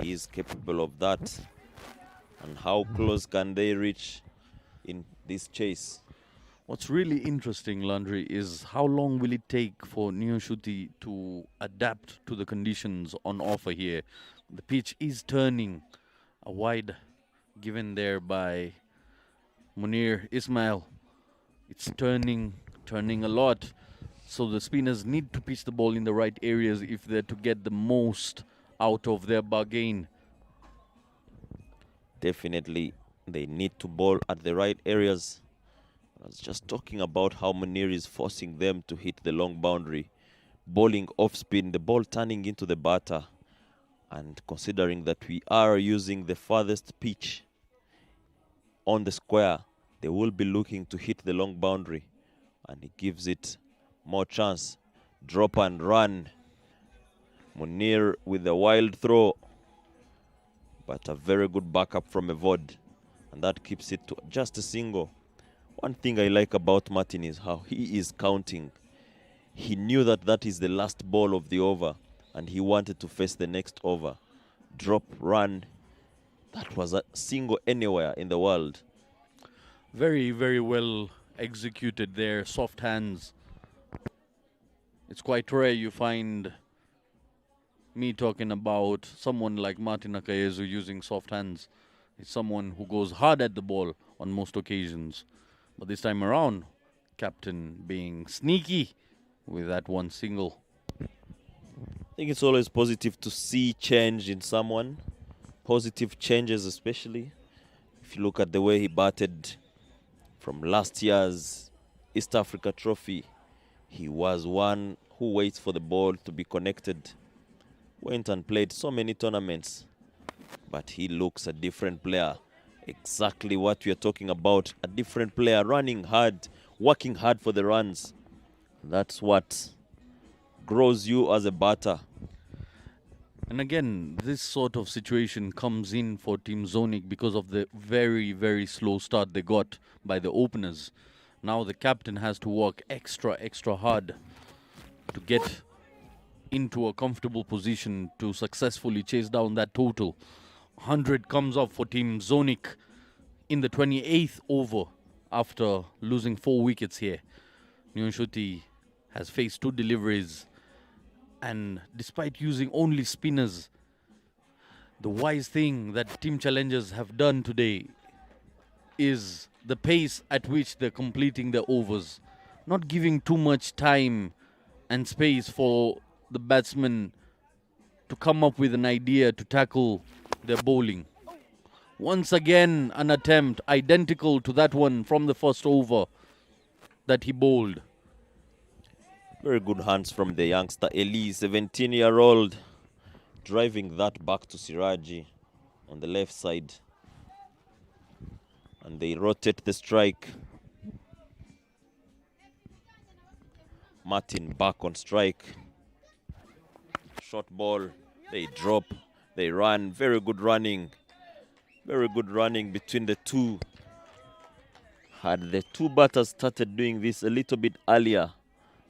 He is capable of that. And how close can they reach in this chase? What's really interesting, Landry, is how long will it take for Nyonshuti to adapt to the conditions on offer here? The pitch is turning a wide given there by Munir Ismail. It's turning a lot. So the spinners need to pitch the ball in the right areas if they're to get the most out of their bargain. Definitely, they need to bowl at the right areas. I was just talking about how Munir is forcing them to hit the long boundary. Bowling off spin, the ball turning into the batter. And considering that we are using the farthest pitch on the square, they will be looking to hit the long boundary. And it gives it more chance. Drop and run. Munir with a wild throw. But a very good backup from Evod. And that keeps it to just a single. One thing I like about Martin is how he is counting. He knew that that is the last ball of the over, and he wanted to face the next over. Drop, run. That was a single anywhere in the world. Very, very well executed there. Soft hands. It's quite rare you find me talking about someone like Martin Akayezu using soft hands. It's someone who goes hard at the ball on most occasions. But this time around, captain being sneaky with that one single. I think it's always positive to see change in someone. Positive changes especially. If you look at the way he batted from last year's East Africa Trophy, he was one who waits for the ball to be connected. Went and played so many tournaments, but he looks a different player. Exactly what we are talking about. A different player, running hard, working hard for the runs. That's what grows you as a batter. And again, this sort of situation comes in for Team Zonic because of the very, very slow start they got by the openers. Now the captain has to work extra hard to get into a comfortable position to successfully chase down that total. 100 comes up for Team Zonic in the 28th over after losing 4 wickets here. Nyonshuti has faced 2 deliveries, and despite using only spinners, the wise thing that Team Challengers have done today is the pace at which they're completing their overs, not giving too much time and space for the batsmen to come up with an idea to tackle their bowling. Once again, an attempt identical to that one from the first over that he bowled. Very good hands from the youngster Eli, 17-year-old, driving that back to Siraji on the left side. And they rotate the strike. Martin back on strike. Short ball, they drop, they run. Very good running. Very good running between the two. Had the two batters started doing this a little bit earlier,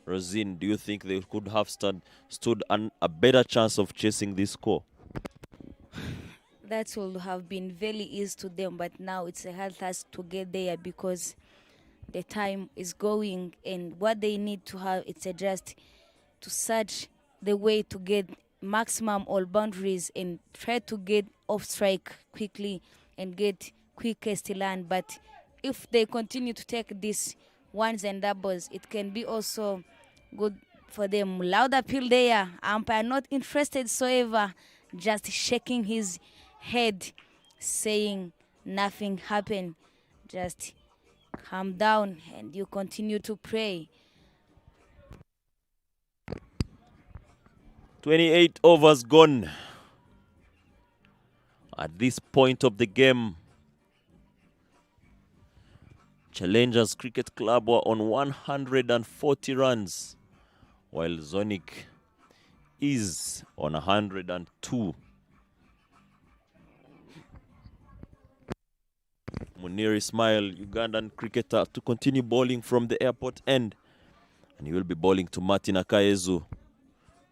Rosine, do you think they could have stood a better chance of chasing this score? That would have been very easy to them, but now it's a hard task to get there because the time is going, and what they need to have it's just to search the way to get maximum all boundaries and try to get off strike quickly and get quickest land. But if they continue to take these ones and doubles, it can be also good for them. Loud appeal there. Umpire not interested whatsoever, just shaking his head, saying nothing happened. Just calm down and you continue to pray. 28 overs gone. At this point of the game, Challengers Cricket Club were on 140 runs, while Zonic is on 102. Munir Ismail, Ugandan cricketer, to continue bowling from the airport end. And he will be bowling to Martin Akayezu.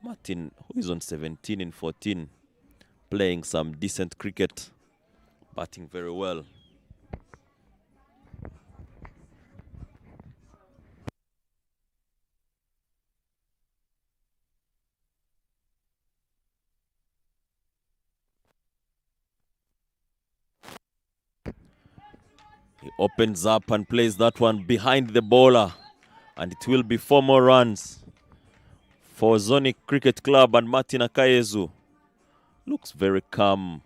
Martin, who is on 17 in 14, playing some decent cricket, batting very well. He opens up and plays that one behind the bowler. And it will be 4 more runs for Zonic Cricket Club and Martin Akayezu. Looks very calm.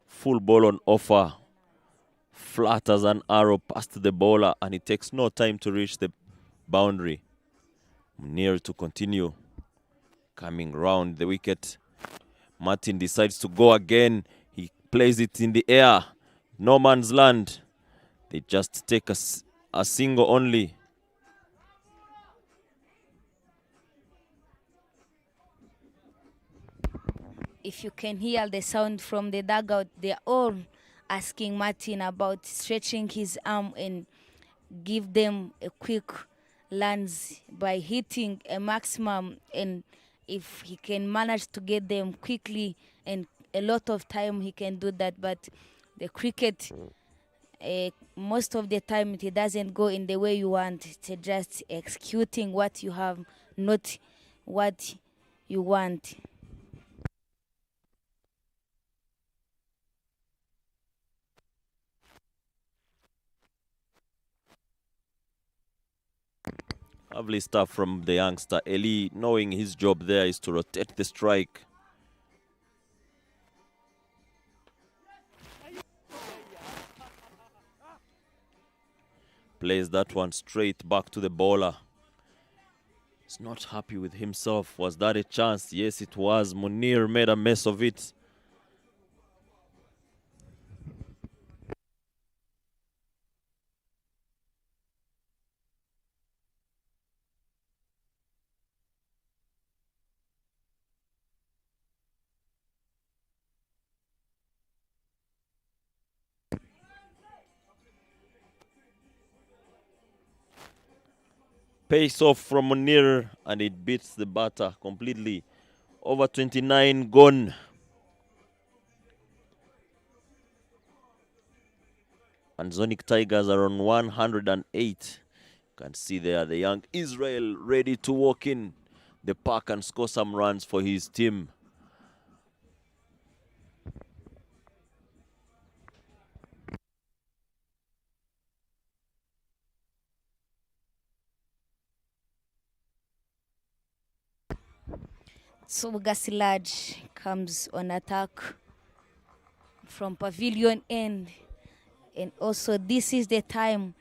Full ball on offer. Flat as an arrow past the bowler, and it takes no time to reach the boundary. Munir to continue. Coming round the wicket. Martin decides to go again. He plays it in the air. No man's land. They just take a single only. If you can hear the sound from the dugout, they're all asking Martin about stretching his arm and give them a quick lands by hitting a maximum, and if he can manage to get them quickly and a lot of time, he can do that. But the cricket, most of the time it doesn't go in the way you want. It's just executing what you have, not what you want. Lovely stuff from the youngster Eli, knowing his job there is to rotate the strike. Plays that one straight back to the bowler. He's not happy with himself. Was that a chance? Yes, it was. Munir made a mess of it. Pace off from Munir, and it beats the batter completely. Over 29 gone. And Zonic Tigers are on 108. You can see there the young Israel ready to walk in the park and score some runs for his team. So Gasilaj comes on attack from pavilion end, and also this is the time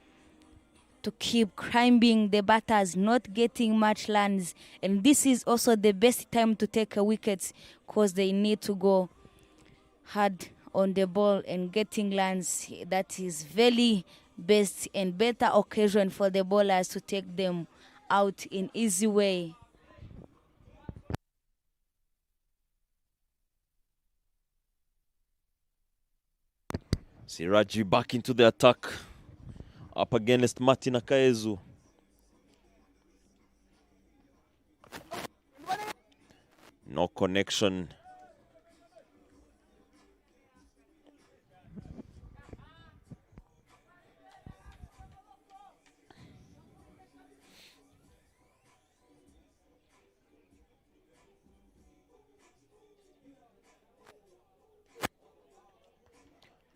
to keep climbing the batters, not getting much lands, and this is also the best time to take a wicket because they need to go hard on the ball and getting lands. That is very best and better occasion for the bowlers to take them out in easy way. Siraji back into the attack. Up against Martin Akayezu. No connection.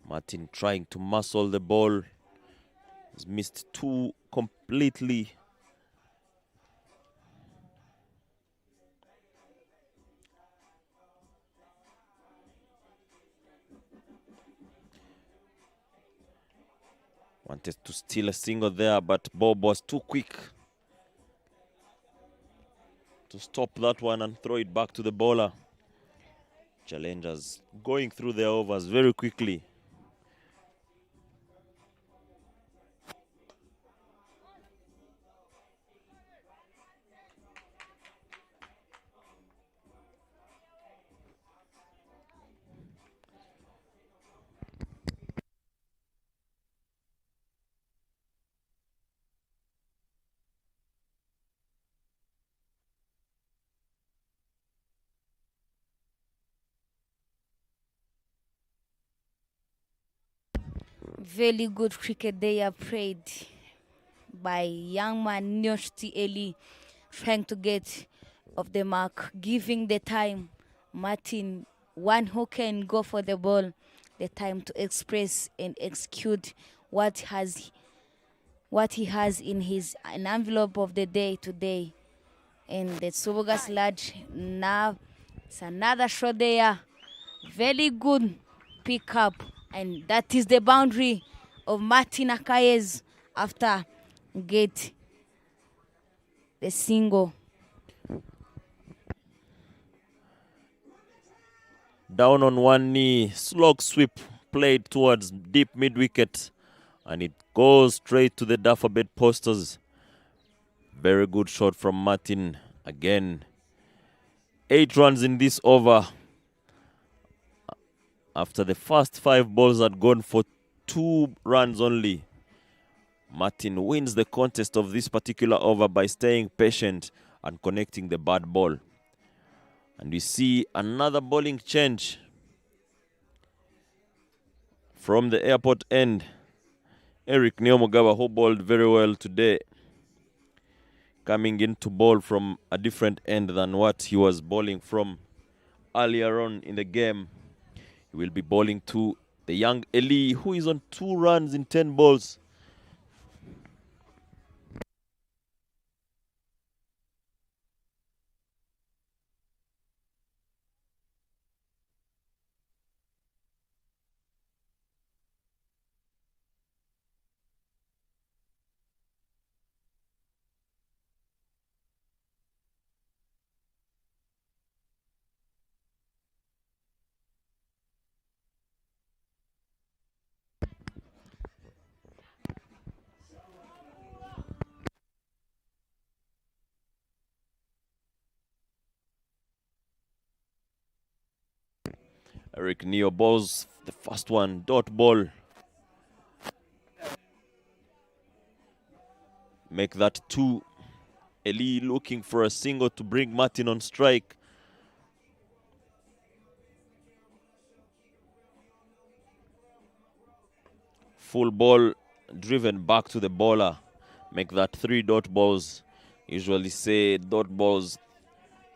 Martin trying to muscle the ball. He's missed 2 completely. Wanted to steal a single there, but Bob was too quick to stop that one and throw it back to the bowler. Challengers going through their overs very quickly. Very good cricket they are played by young man Nyoshti Eli, trying to get off the mark, giving the time Martin, one who can go for the ball, the time to express and execute what he has in his an envelope of the day today. And the Subogas lad now, it's another shot there. Very good pick up, and that is the boundary of Martin Akayes after get the single. Down on one knee, slog sweep played towards deep mid-wicket, and it goes straight to the Dufferbed posters. Very good shot from Martin again. 8 runs in this over. After the first 5 balls had gone for 2 runs only, Martin wins the contest of this particular over by staying patient and connecting the bad ball. And we see another bowling change from the airport end. Eric Neomugaba, who bowled very well today, coming in to bowl from a different end than what he was bowling from earlier on in the game. He will be bowling to the young Eli, who is on 2 runs in 10 balls. Eric Neo bowls the first one, dot ball. Make that 2. Eli looking for a single to bring Martin on strike. Full ball driven back to the bowler. Make that 3 dot balls. Usually say dot balls,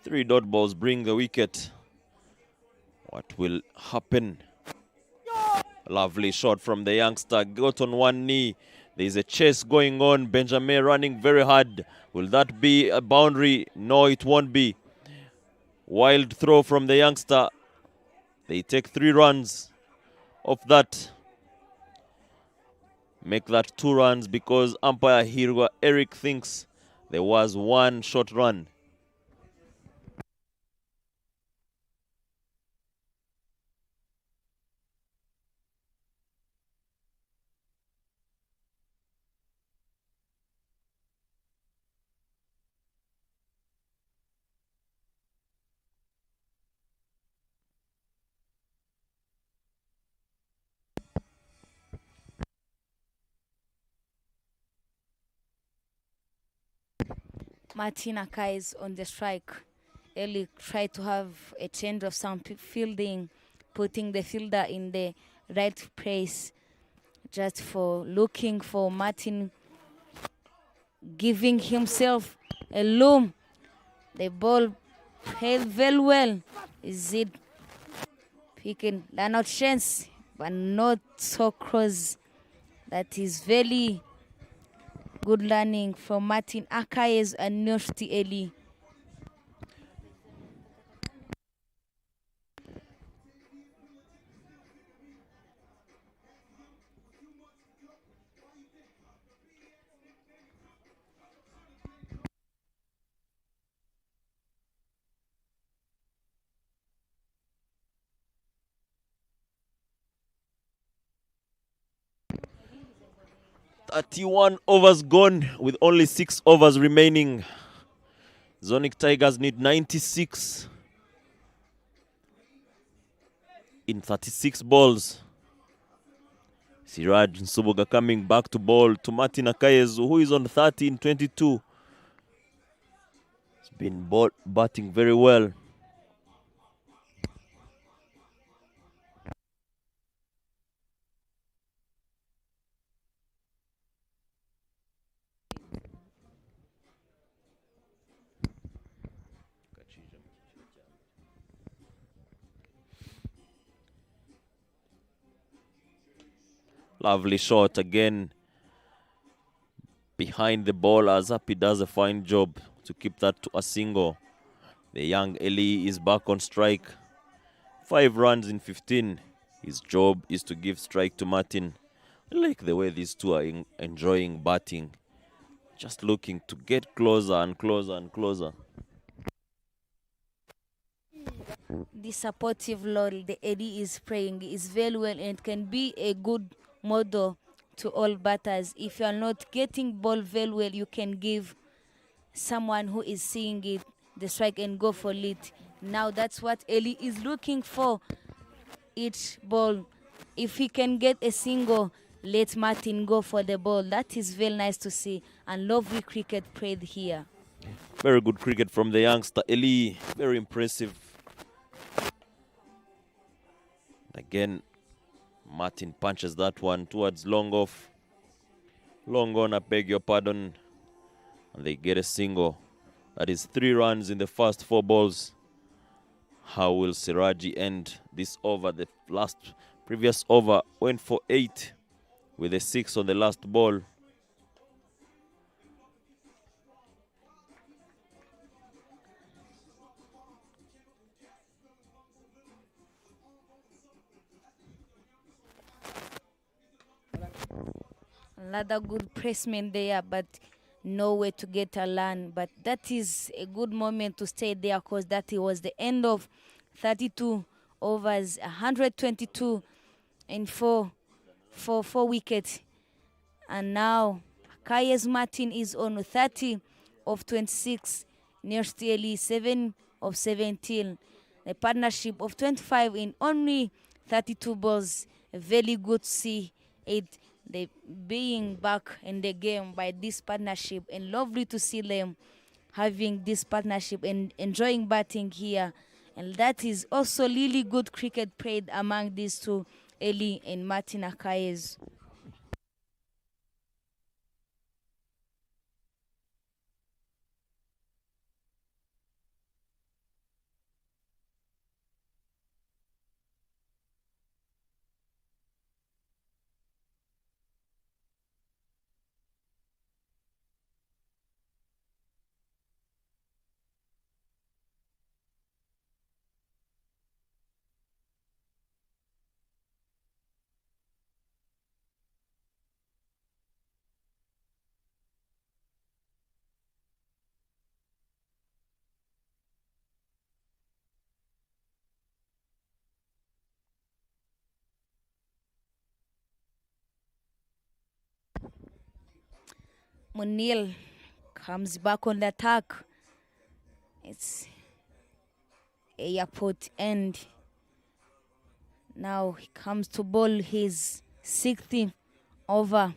3 dot balls bring the wicket. What will happen? Lovely shot from the youngster. Got on one knee. There's a chase going on. Benjamin running very hard. Will that be a boundary? No, it won't be. Wild throw from the youngster. They take 3 runs off that. Make that 2 runs because umpire Hirwa Eric thinks there was 1 short run. Martin Akayes on the strike. Eli tried to have a change of some fielding, putting the fielder in the right place, just for looking for Martin, giving himself a loom. The ball played very well. Is it picking? They're not chance, but not so close. That is very good learning from Martin Akayes and Nyoshti Eli. 31 overs gone with only 6 overs remaining. Zonic Tigers need 96 in 36 balls. Siraj Nsubuga coming back to ball to Martin Akayezu, who is on 30 in 22. He's been batting very well. Lovely shot again behind the ball as Happy does a fine job to keep that to a single. The young Eli is back on strike. 5 runs in 15. His job is to give strike to Martin. I like the way these two are enjoying batting. Just looking to get closer and closer and closer. The supportive role the Eddie is playing is very well, and it can be a good model to all batters. If you are not getting ball very well, you can give someone who is seeing it the strike and go for it. Now that's what Eli is looking for. Each ball, if he can get a single, let Martin go for the ball. That is very nice to see, and lovely cricket played here. Very good cricket from the youngster Eli. Very impressive. Again, Martin punches that one towards long off. Long on, I beg your pardon. And they get a single. That is 3 runs in the first 4 balls. How will Siraji end this over? The previous over went for 8 with a 6 on the last ball. Another good placement there, but no way to get a run. But that is a good moment to stay there, because that was the end of 32 overs, 122 and 4 wickets. And now Kayes Martin is on 30 of 26, nearly 7 of 17. The partnership of 25 in only 32 balls. Very good to see it. They being back in the game by this partnership, and lovely to see them having this partnership and enjoying batting here. And that is also really good cricket played among these two, Eli and Martin Akayezu. Munil comes back on the attack. It's airport end. Now he comes to bowl his 6th over.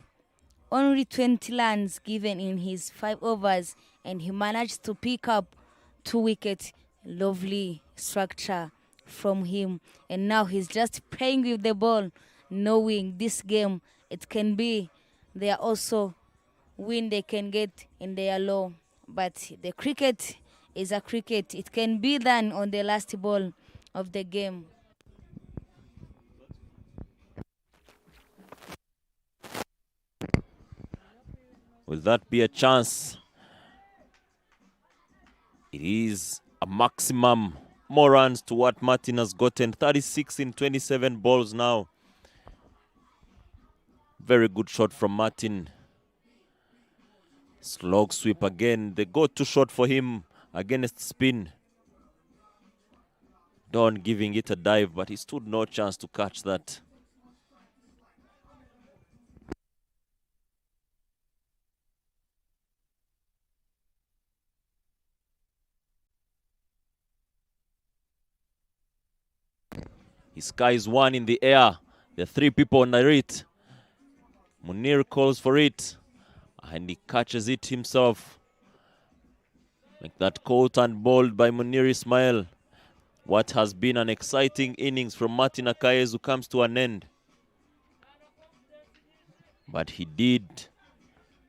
Only 20 runs given in his 5 overs, and he managed to pick up 2 wickets. Lovely structure from him. And now he's just playing with the ball, knowing this game, it can be there also win they can get in their low. But the cricket is a cricket. It can be done on the last ball of the game. Will that be a chance? It is a maximum. More runs to what Martin has gotten. 36 in 27 balls now. Very good shot from Martin. Slog sweep again. They go too short for him against spin. Don giving it a dive, but he stood no chance to catch that. He skies one in the air. There are 3 people under it. Munir calls for it, and he catches it himself. Like that caught and bowled by Munir Ismail. What has been an exciting innings from Martin Akayezu comes to an end. But he did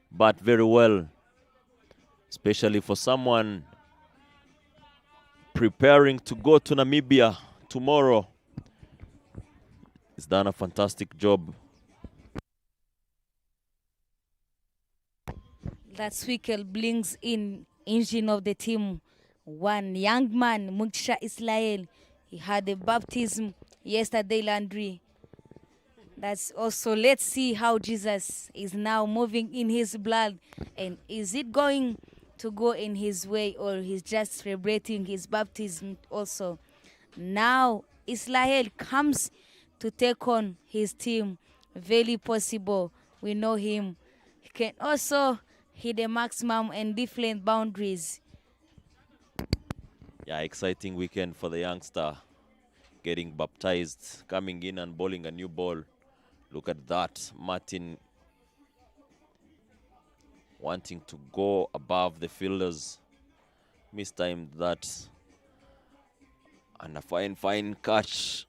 bat very well, especially for someone preparing to go to Namibia tomorrow. He's done a fantastic job. That Swickel brings in engine of the team. One young man, Muksha Israel. He had a baptism yesterday, Landry. That's also, let's see how Jesus is now moving in his blood. And is it going to go in his way, or he's just celebrating his baptism also? Now Israel comes to take on his team. Very possible. We know him. He can also hit the maximum and different boundaries. Yeah, exciting weekend for the youngster. Getting baptized, coming in and bowling a new ball. Look at that. Martin wanting to go above the fielders. Mistimed that. And a fine catch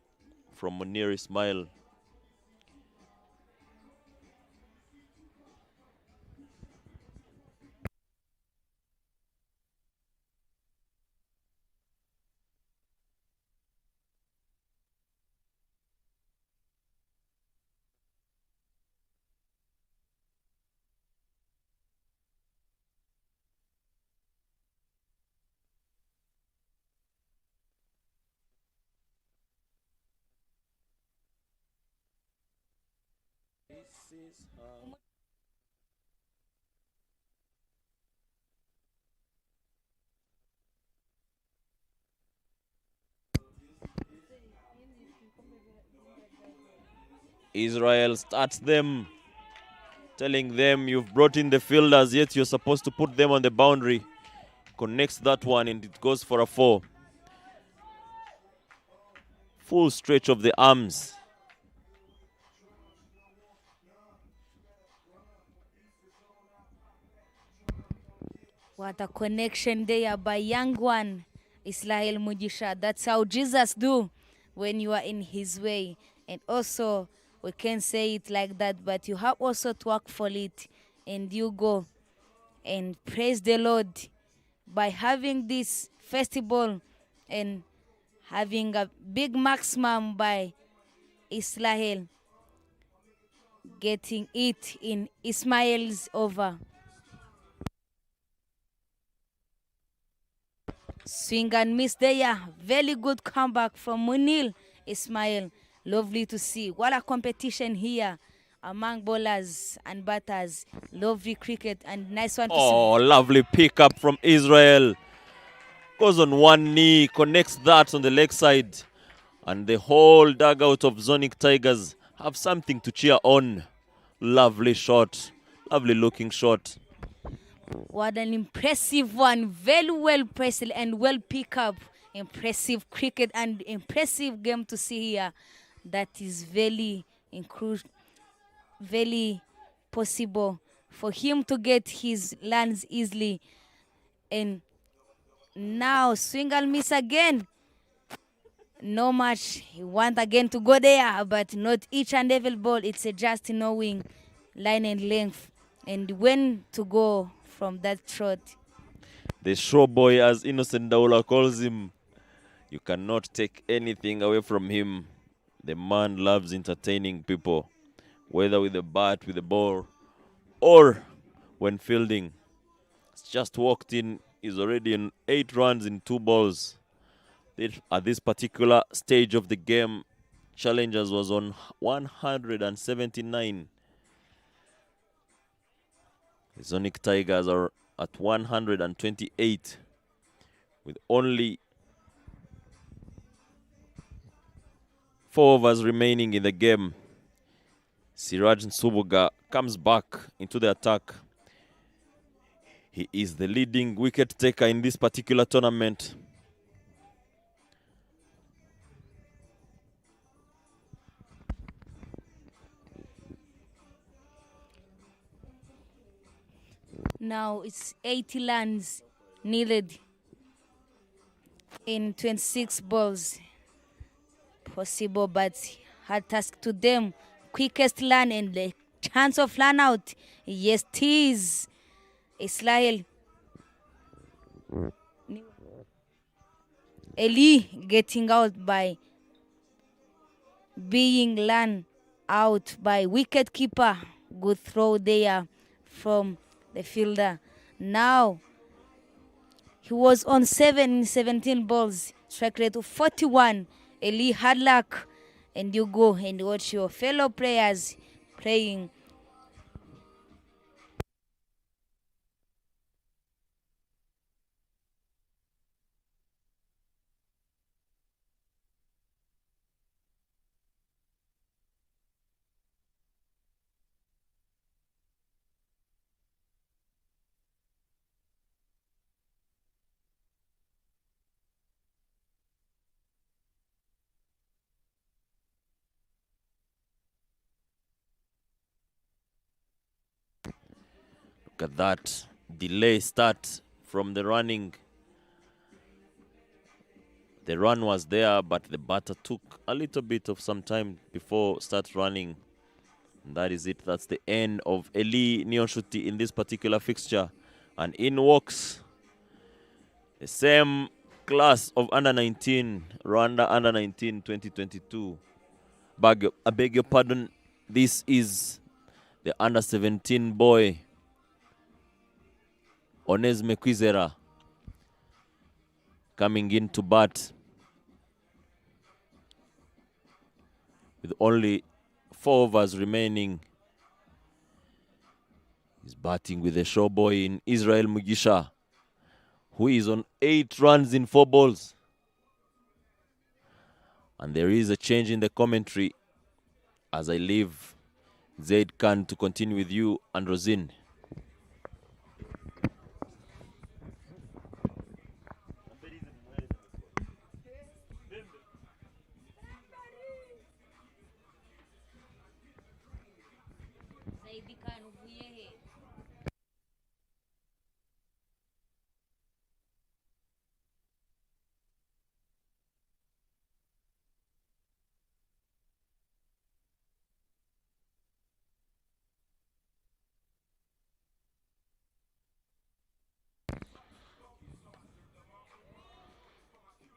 from Munir Ismail. Israel starts them, telling them you've brought in the fielders, yet you're supposed to put them on the boundary. Connects that one and it goes for a 4. Full stretch of the arms. What a connection there by young one, Israel Mujisha. That's how Jesus do when you are in his way. And also, we can say it like that, but you have also to work for it. And you go and praise the Lord by having this festival and having a big maximum by Israel, getting it in Ismail's over. Swing and miss there. Very good comeback from Munil Ismail. Lovely to see. What a competition here among bowlers and batters. Lovely cricket and nice one to see. Oh, lovely pickup from Israel. Goes on one knee, connects that on the leg side. And the whole dugout of Zonic Tigers have something to cheer on. Lovely shot. Lovely looking shot. What an impressive one. Very well pressed and well picked up. Impressive cricket and impressive game to see here. That is very possible for him to get his lands easily. And now swing and miss again. No match. He want again to go there, but not each and every ball. It's just knowing line and length and when to go from that shot. The show boy, as Innocent Daula calls him, you cannot take anything away from him. The man loves entertaining people, whether with the bat, with the ball, or when fielding. He's just walked in. He's already in 8 runs in 2 balls. At this particular stage of the game, Challengers was on 179. The Zonic Tigers are at 128 with only 4 overs remaining in the game. Siraj Nsubuga comes back into the attack. He is the leading wicket taker in this particular tournament. Now it's 80 runs needed in 26 balls. Possible, but hard task to them. Quickest run and the chance of run out. Yes, it is. Israel. Eli getting out by being run out by wicket keeper. Good throw there from the fielder. Now he was on 17 balls, strike rate of 41. Eli, hard luck, and you go and watch your fellow players playing. Look at that delay start from the running. The run was there, but the batter took a little bit of some time before start running. And that is it. That's the end of Eli Nyonshuti in this particular fixture. And in walks the same class of under-19, Rwanda under-19 2022. I beg your pardon. This is the under-17 boy, Onesme Kwizera, coming in to bat with only 4 overs remaining. He's batting with the show boy in Israel Mugisha, who is on 8 runs in 4 balls. And there is a change in the commentary as I leave Zaid Khan to continue with you and Rosin.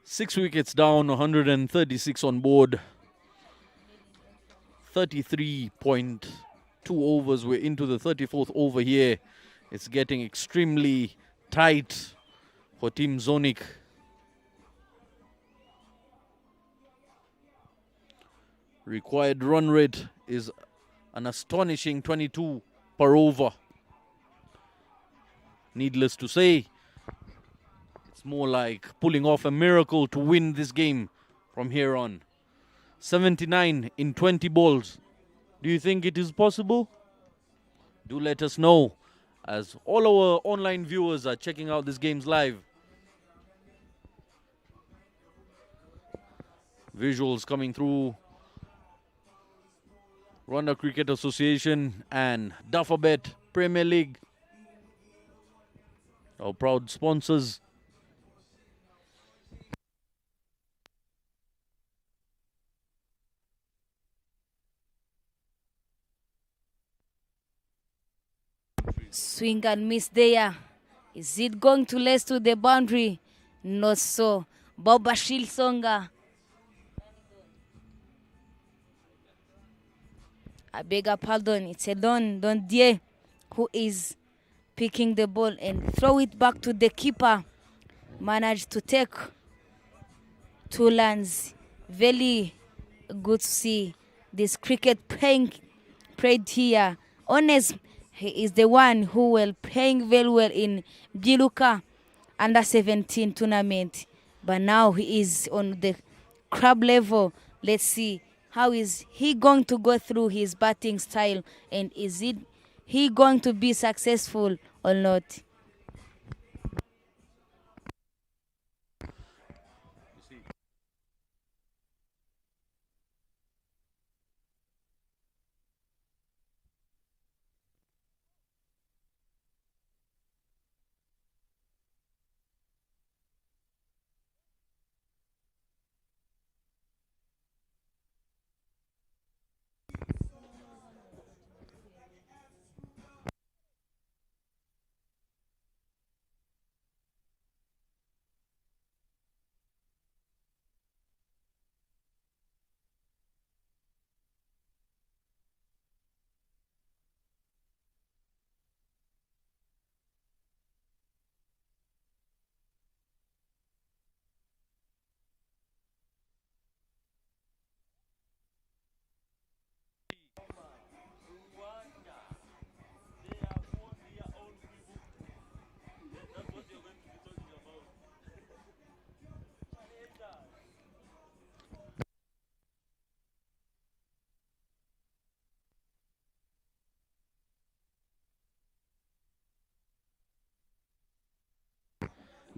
Six wickets down, 136 on board. 33.2 overs. We're into the 34th over here. It's getting extremely tight for Team Zonic. Required run rate is an astonishing 22 per over. Needless to say, it's more like pulling off a miracle to win this game from here on. 79 in 20 balls. Do you think it is possible? Do let us know, as all our online viewers are checking out these games live. Visuals coming through Rwanda Cricket Association and Dafabet Premier League, our proud sponsors. Swing and miss there. Is it going to lace to the boundary? Not so. Bobashil Songa. I beg your pardon. It's a Don Die who is picking the ball and throw it back to the keeper. Managed to take 2 runs. Very good to see this cricket played here. Honest, he is the one who will playing very well in Biluka under 17 tournament. But now he is on the club level. Let's see how is he going to go through his batting style, and is he going to be successful or not?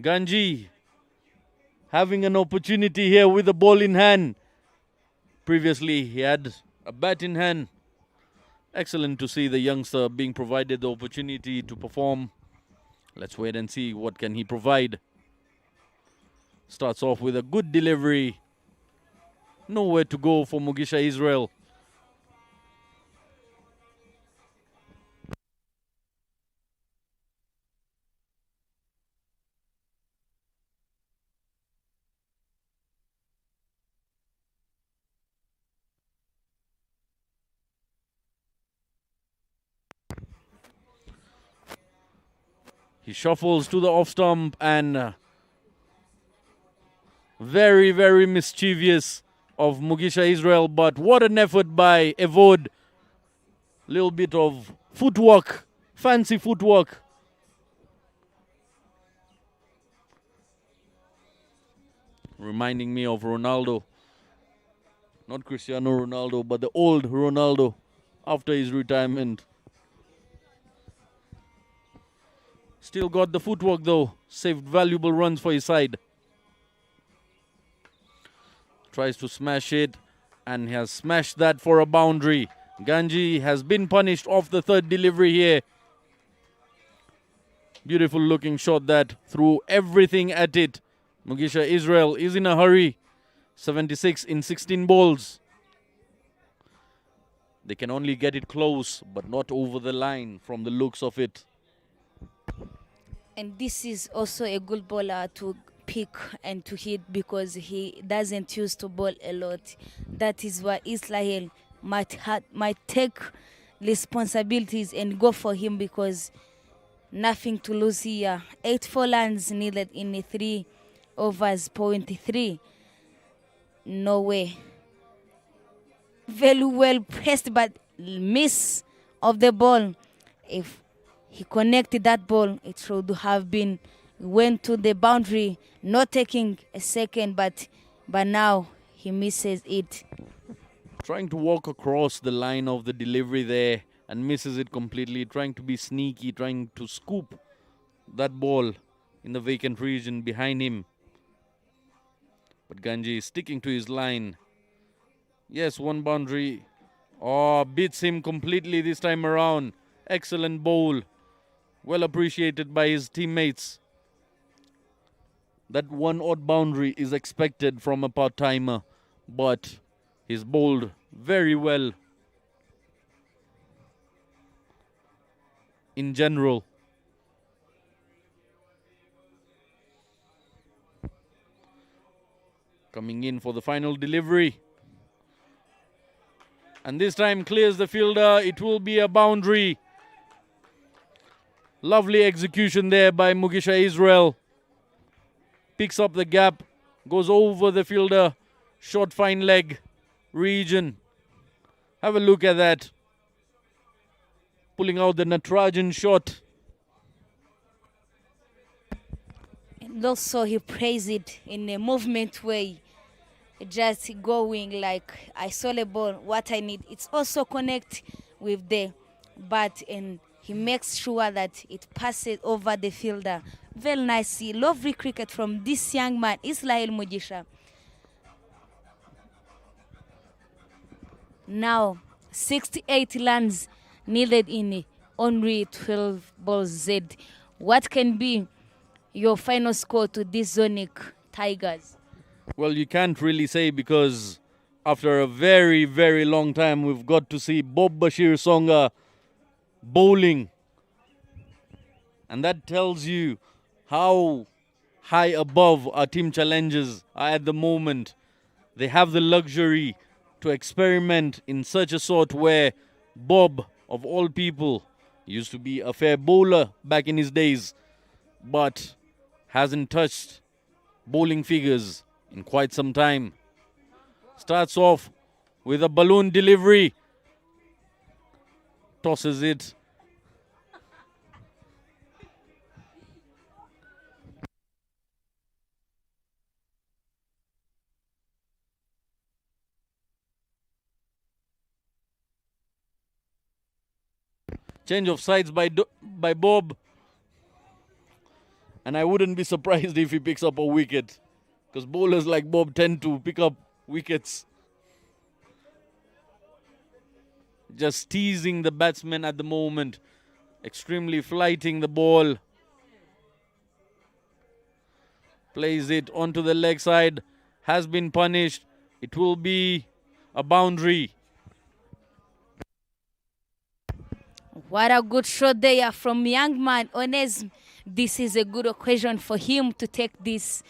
Ganji having an opportunity here with the ball in hand. Previously, he had a bat in hand. Excellent to see the youngster being provided the opportunity to perform. Let's wait and see what can he provide. Starts off with a good delivery. Nowhere to go for Mugisha Israel. He shuffles to the off stump and very, very mischievous of Mugisha Israel. But what an effort by Evod. Little bit of footwork, fancy footwork. Reminding me of Ronaldo. Not Cristiano Ronaldo, but the old Ronaldo after his retirement. Still got the footwork though. Saved valuable runs for his side. Tries to smash it and has smashed that for a boundary. Ganji has been punished off the third delivery here. Beautiful looking shot that threw everything at it. Mugisha Israel is in a hurry. 76 in 16 balls. They can only get it close, but not over the line from the looks of it. And this is also a good bowler to pick and to hit because he doesn't use to bowl a lot. That is why Israel might take responsibilities and go for him because nothing to lose here. 8 runs needed in 3 overs, 0.3. No way. Very well pressed, but miss of the ball. If he connected that ball, it should have been went to the boundary, not taking a second, but now he misses it. Trying to walk across the line of the delivery there and misses it completely. Trying to be sneaky, trying to scoop that ball in the vacant region behind him. But Ganji is sticking to his line. Yes, one boundary. Oh, beats him completely this time around. Excellent bowl. Well appreciated by his teammates. That one odd boundary is expected from a part-timer, but he's bowled very well in general. Coming in for the final delivery. And this time clears the fielder. It will be a boundary. Lovely execution there by Mugisha Israel. Picks up the gap. Goes over the fielder. Short fine leg region. Have a look at that. Pulling out the Natarajan shot. And also he praised it in a movement way. Just going like, I saw the ball, what I need. It's also connect with the bat and he makes sure that it passes over the fielder. Very nice. Lovely cricket from this young man, Israel Mugisha. Now, 68 runs needed in only 12 balls. Z. What can be your final score to these Zonic Tigers? Well, you can't really say because after a very, very long time, we've got to see Bob Bashir Songa bowling. And that tells you how high above our team challenges are at the moment. They have the luxury to experiment in such a sort where Bob, of all people, used to be a fair bowler back in his days, but hasn't touched bowling figures in quite some time. Starts off with a balloon delivery. Tosses it. Change of sides by Bob. And I wouldn't be surprised if he picks up a wicket, because bowlers like Bob tend to pick up wickets. Just teasing the batsman at the moment. Extremely flighting the ball. Plays it onto the leg side. Has been punished. It will be a boundary. What a good shot there from young man Onesme. This is a good occasion for him to take this,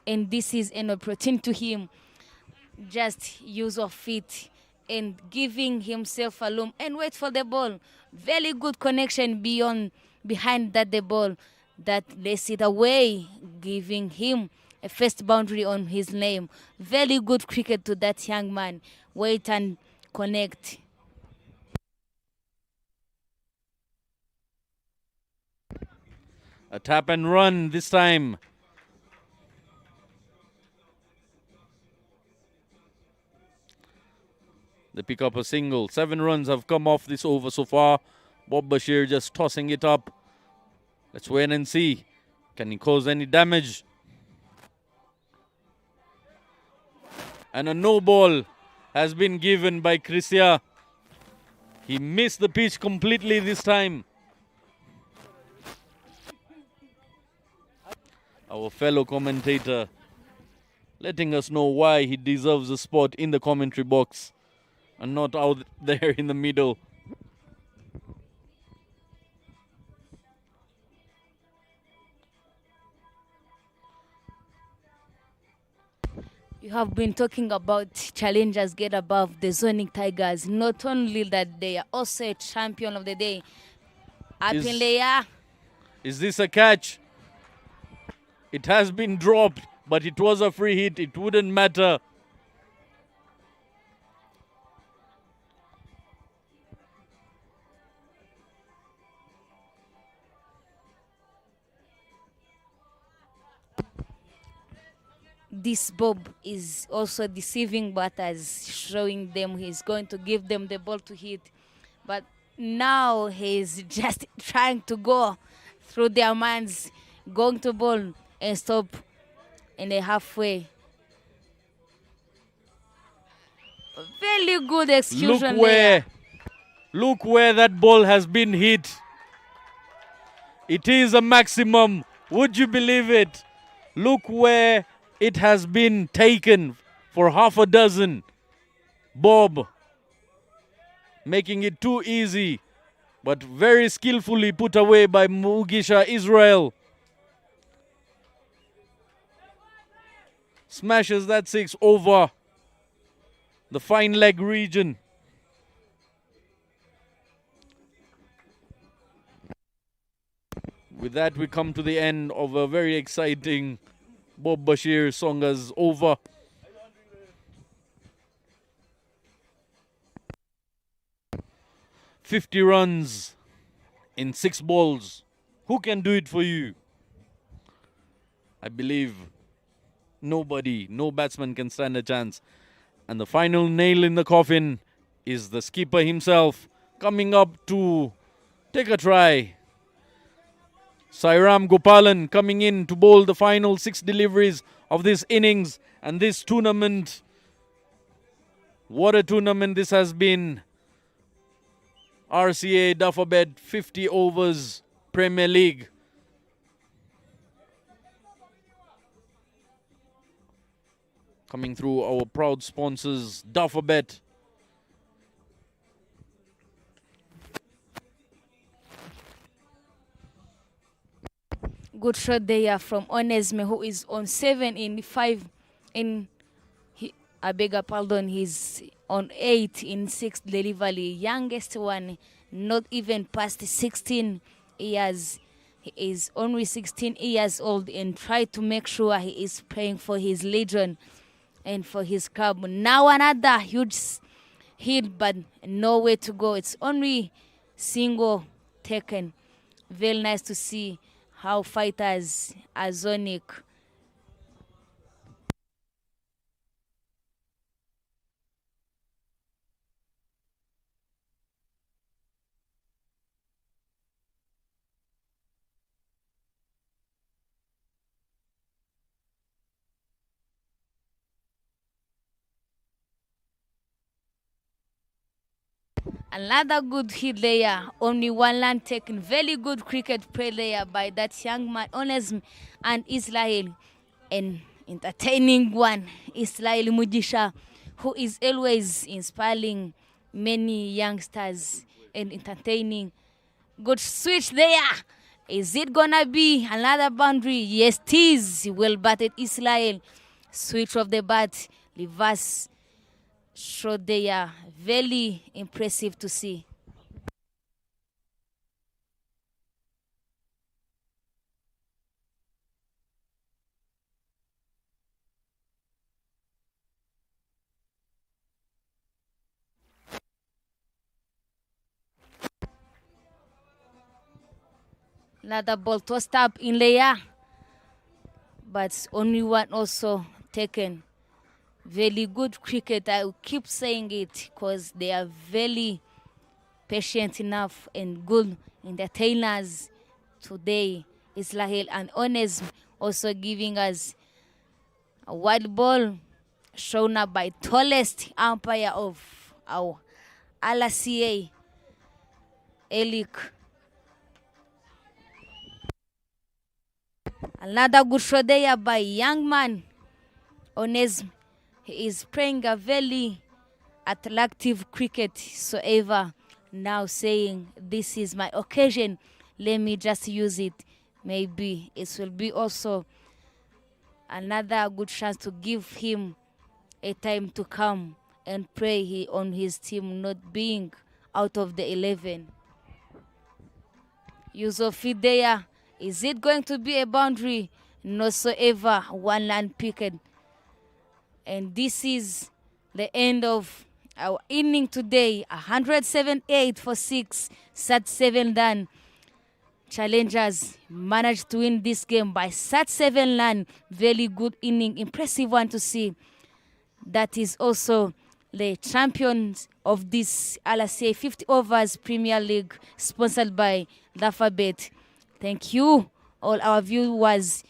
and this is an opportunity to him. Just use of feet and giving himself a loom and wait for the ball. Very good connection behind that the ball that lays it away, giving him a first boundary on his name. Very good cricket to that young man. Wait and connect. A tap and run this time. They pick up a single. 7 runs have come off this over so far. Bob Bashir just tossing it up. Let's wait and see. Can he cause any damage? And a no ball has been given by Krisia. He missed the pitch completely this time. Our fellow commentator letting us know why he deserves a spot in the commentary box and not out there in the middle. You have been talking about challengers get above the Zoning Tigers. Not only that, they are also a champion of the day. Up in the air. Is this a catch? It has been dropped, but it was a free hit. It wouldn't matter. This Bob is also deceiving batters, showing them he's going to give them the ball to hit. But now he's just trying to go through their minds, going to ball and stop in the halfway. Very good execution there. Look where that ball has been hit. It is a maximum. Would you believe it? Look where it has been taken for half a dozen. Bob making it too easy, but very skillfully put away by Mugisha Israel. Smashes that 6 over the fine leg region. With that, we come to the end of a very exciting Bob Bashir Songa's over. "50 runs in 6 balls. Who can do it for you?" I believe nobody, no batsman can stand a chance. And the final nail in the coffin is the skipper himself coming up to take a try. Sairam Gopalan coming in to bowl the final 6 deliveries of this innings and this tournament. What a tournament this has been. RCA Duffabed 50 overs Premier League. Coming through our proud sponsors, Duffabet. Good shot there from Onesme, who is on 7 in 5 in, I beg your pardon, he's on 8 in 6 delivery. Youngest one, not even past 16 years. He is only 16 years old and try to make sure he is playing for his legion and for his club. Now another huge hit, but nowhere to go. It's only single taken. Very nice to see how fighters are zonic. Another good hit there. Only one run taken. Very good cricket play there by that young man, Onesm and Israel. An entertaining one, Israel Mujisha, who is always inspiring many youngsters and entertaining. Good switch there. Is it gonna be another boundary? Yes, it is. Well batted Israel. Switch of the bat. Reverse shot there. Very impressive to see. Another ball tossed up in the air, but only one also taken. Very good cricket. I will keep saying it because they are very patient enough and good entertainers today. Israel and Ones also giving us a wild ball shown up by tallest umpire of our LCA, Elik. Another good shot there by young man Onesm. He is playing a very attractive cricket, so ever now saying this is my occasion, let me just use it. Maybe it will be also another good chance to give him a time to come and play on his team, not being out of the 11. Use of it there. Is it going to be a boundary? No, so ever one land picket. And this is the end of our inning today. 178 for 6, sat 7 done. Challengers managed to win this game by sat 7 run. Very good inning, impressive one to see. That is also the champions of this LCA 50 Overs Premier League, sponsored by Alphabet. Thank you, all our viewers.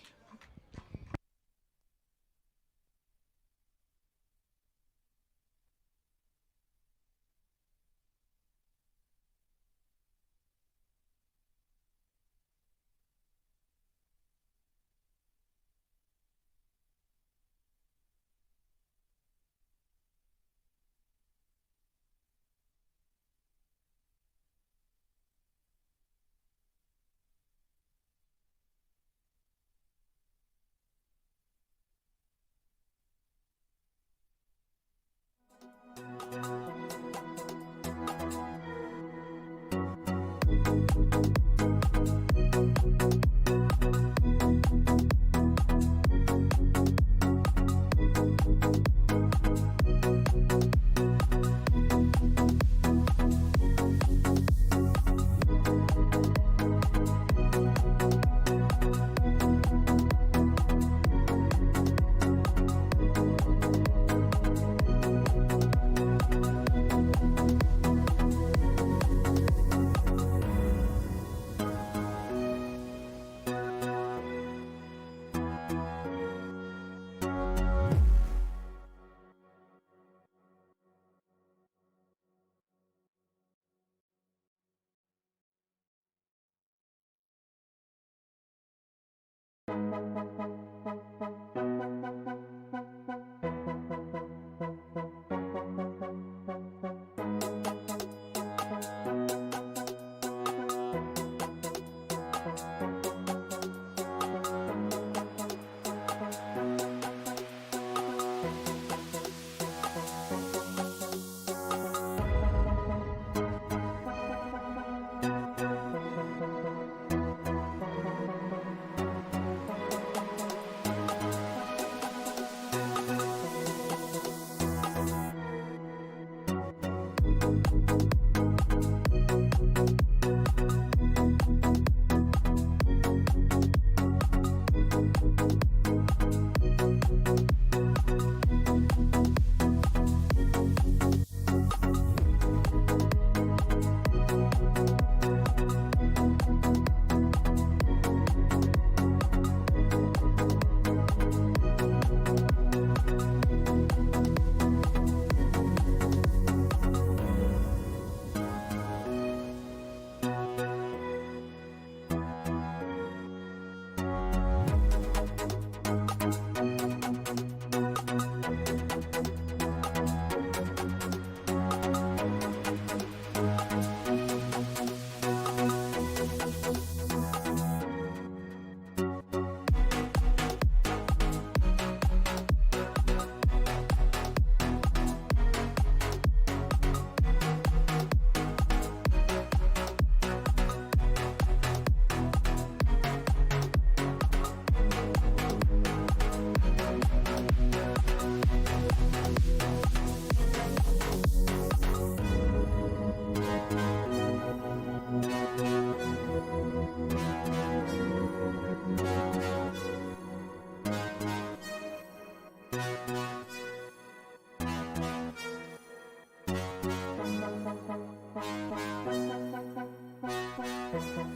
you.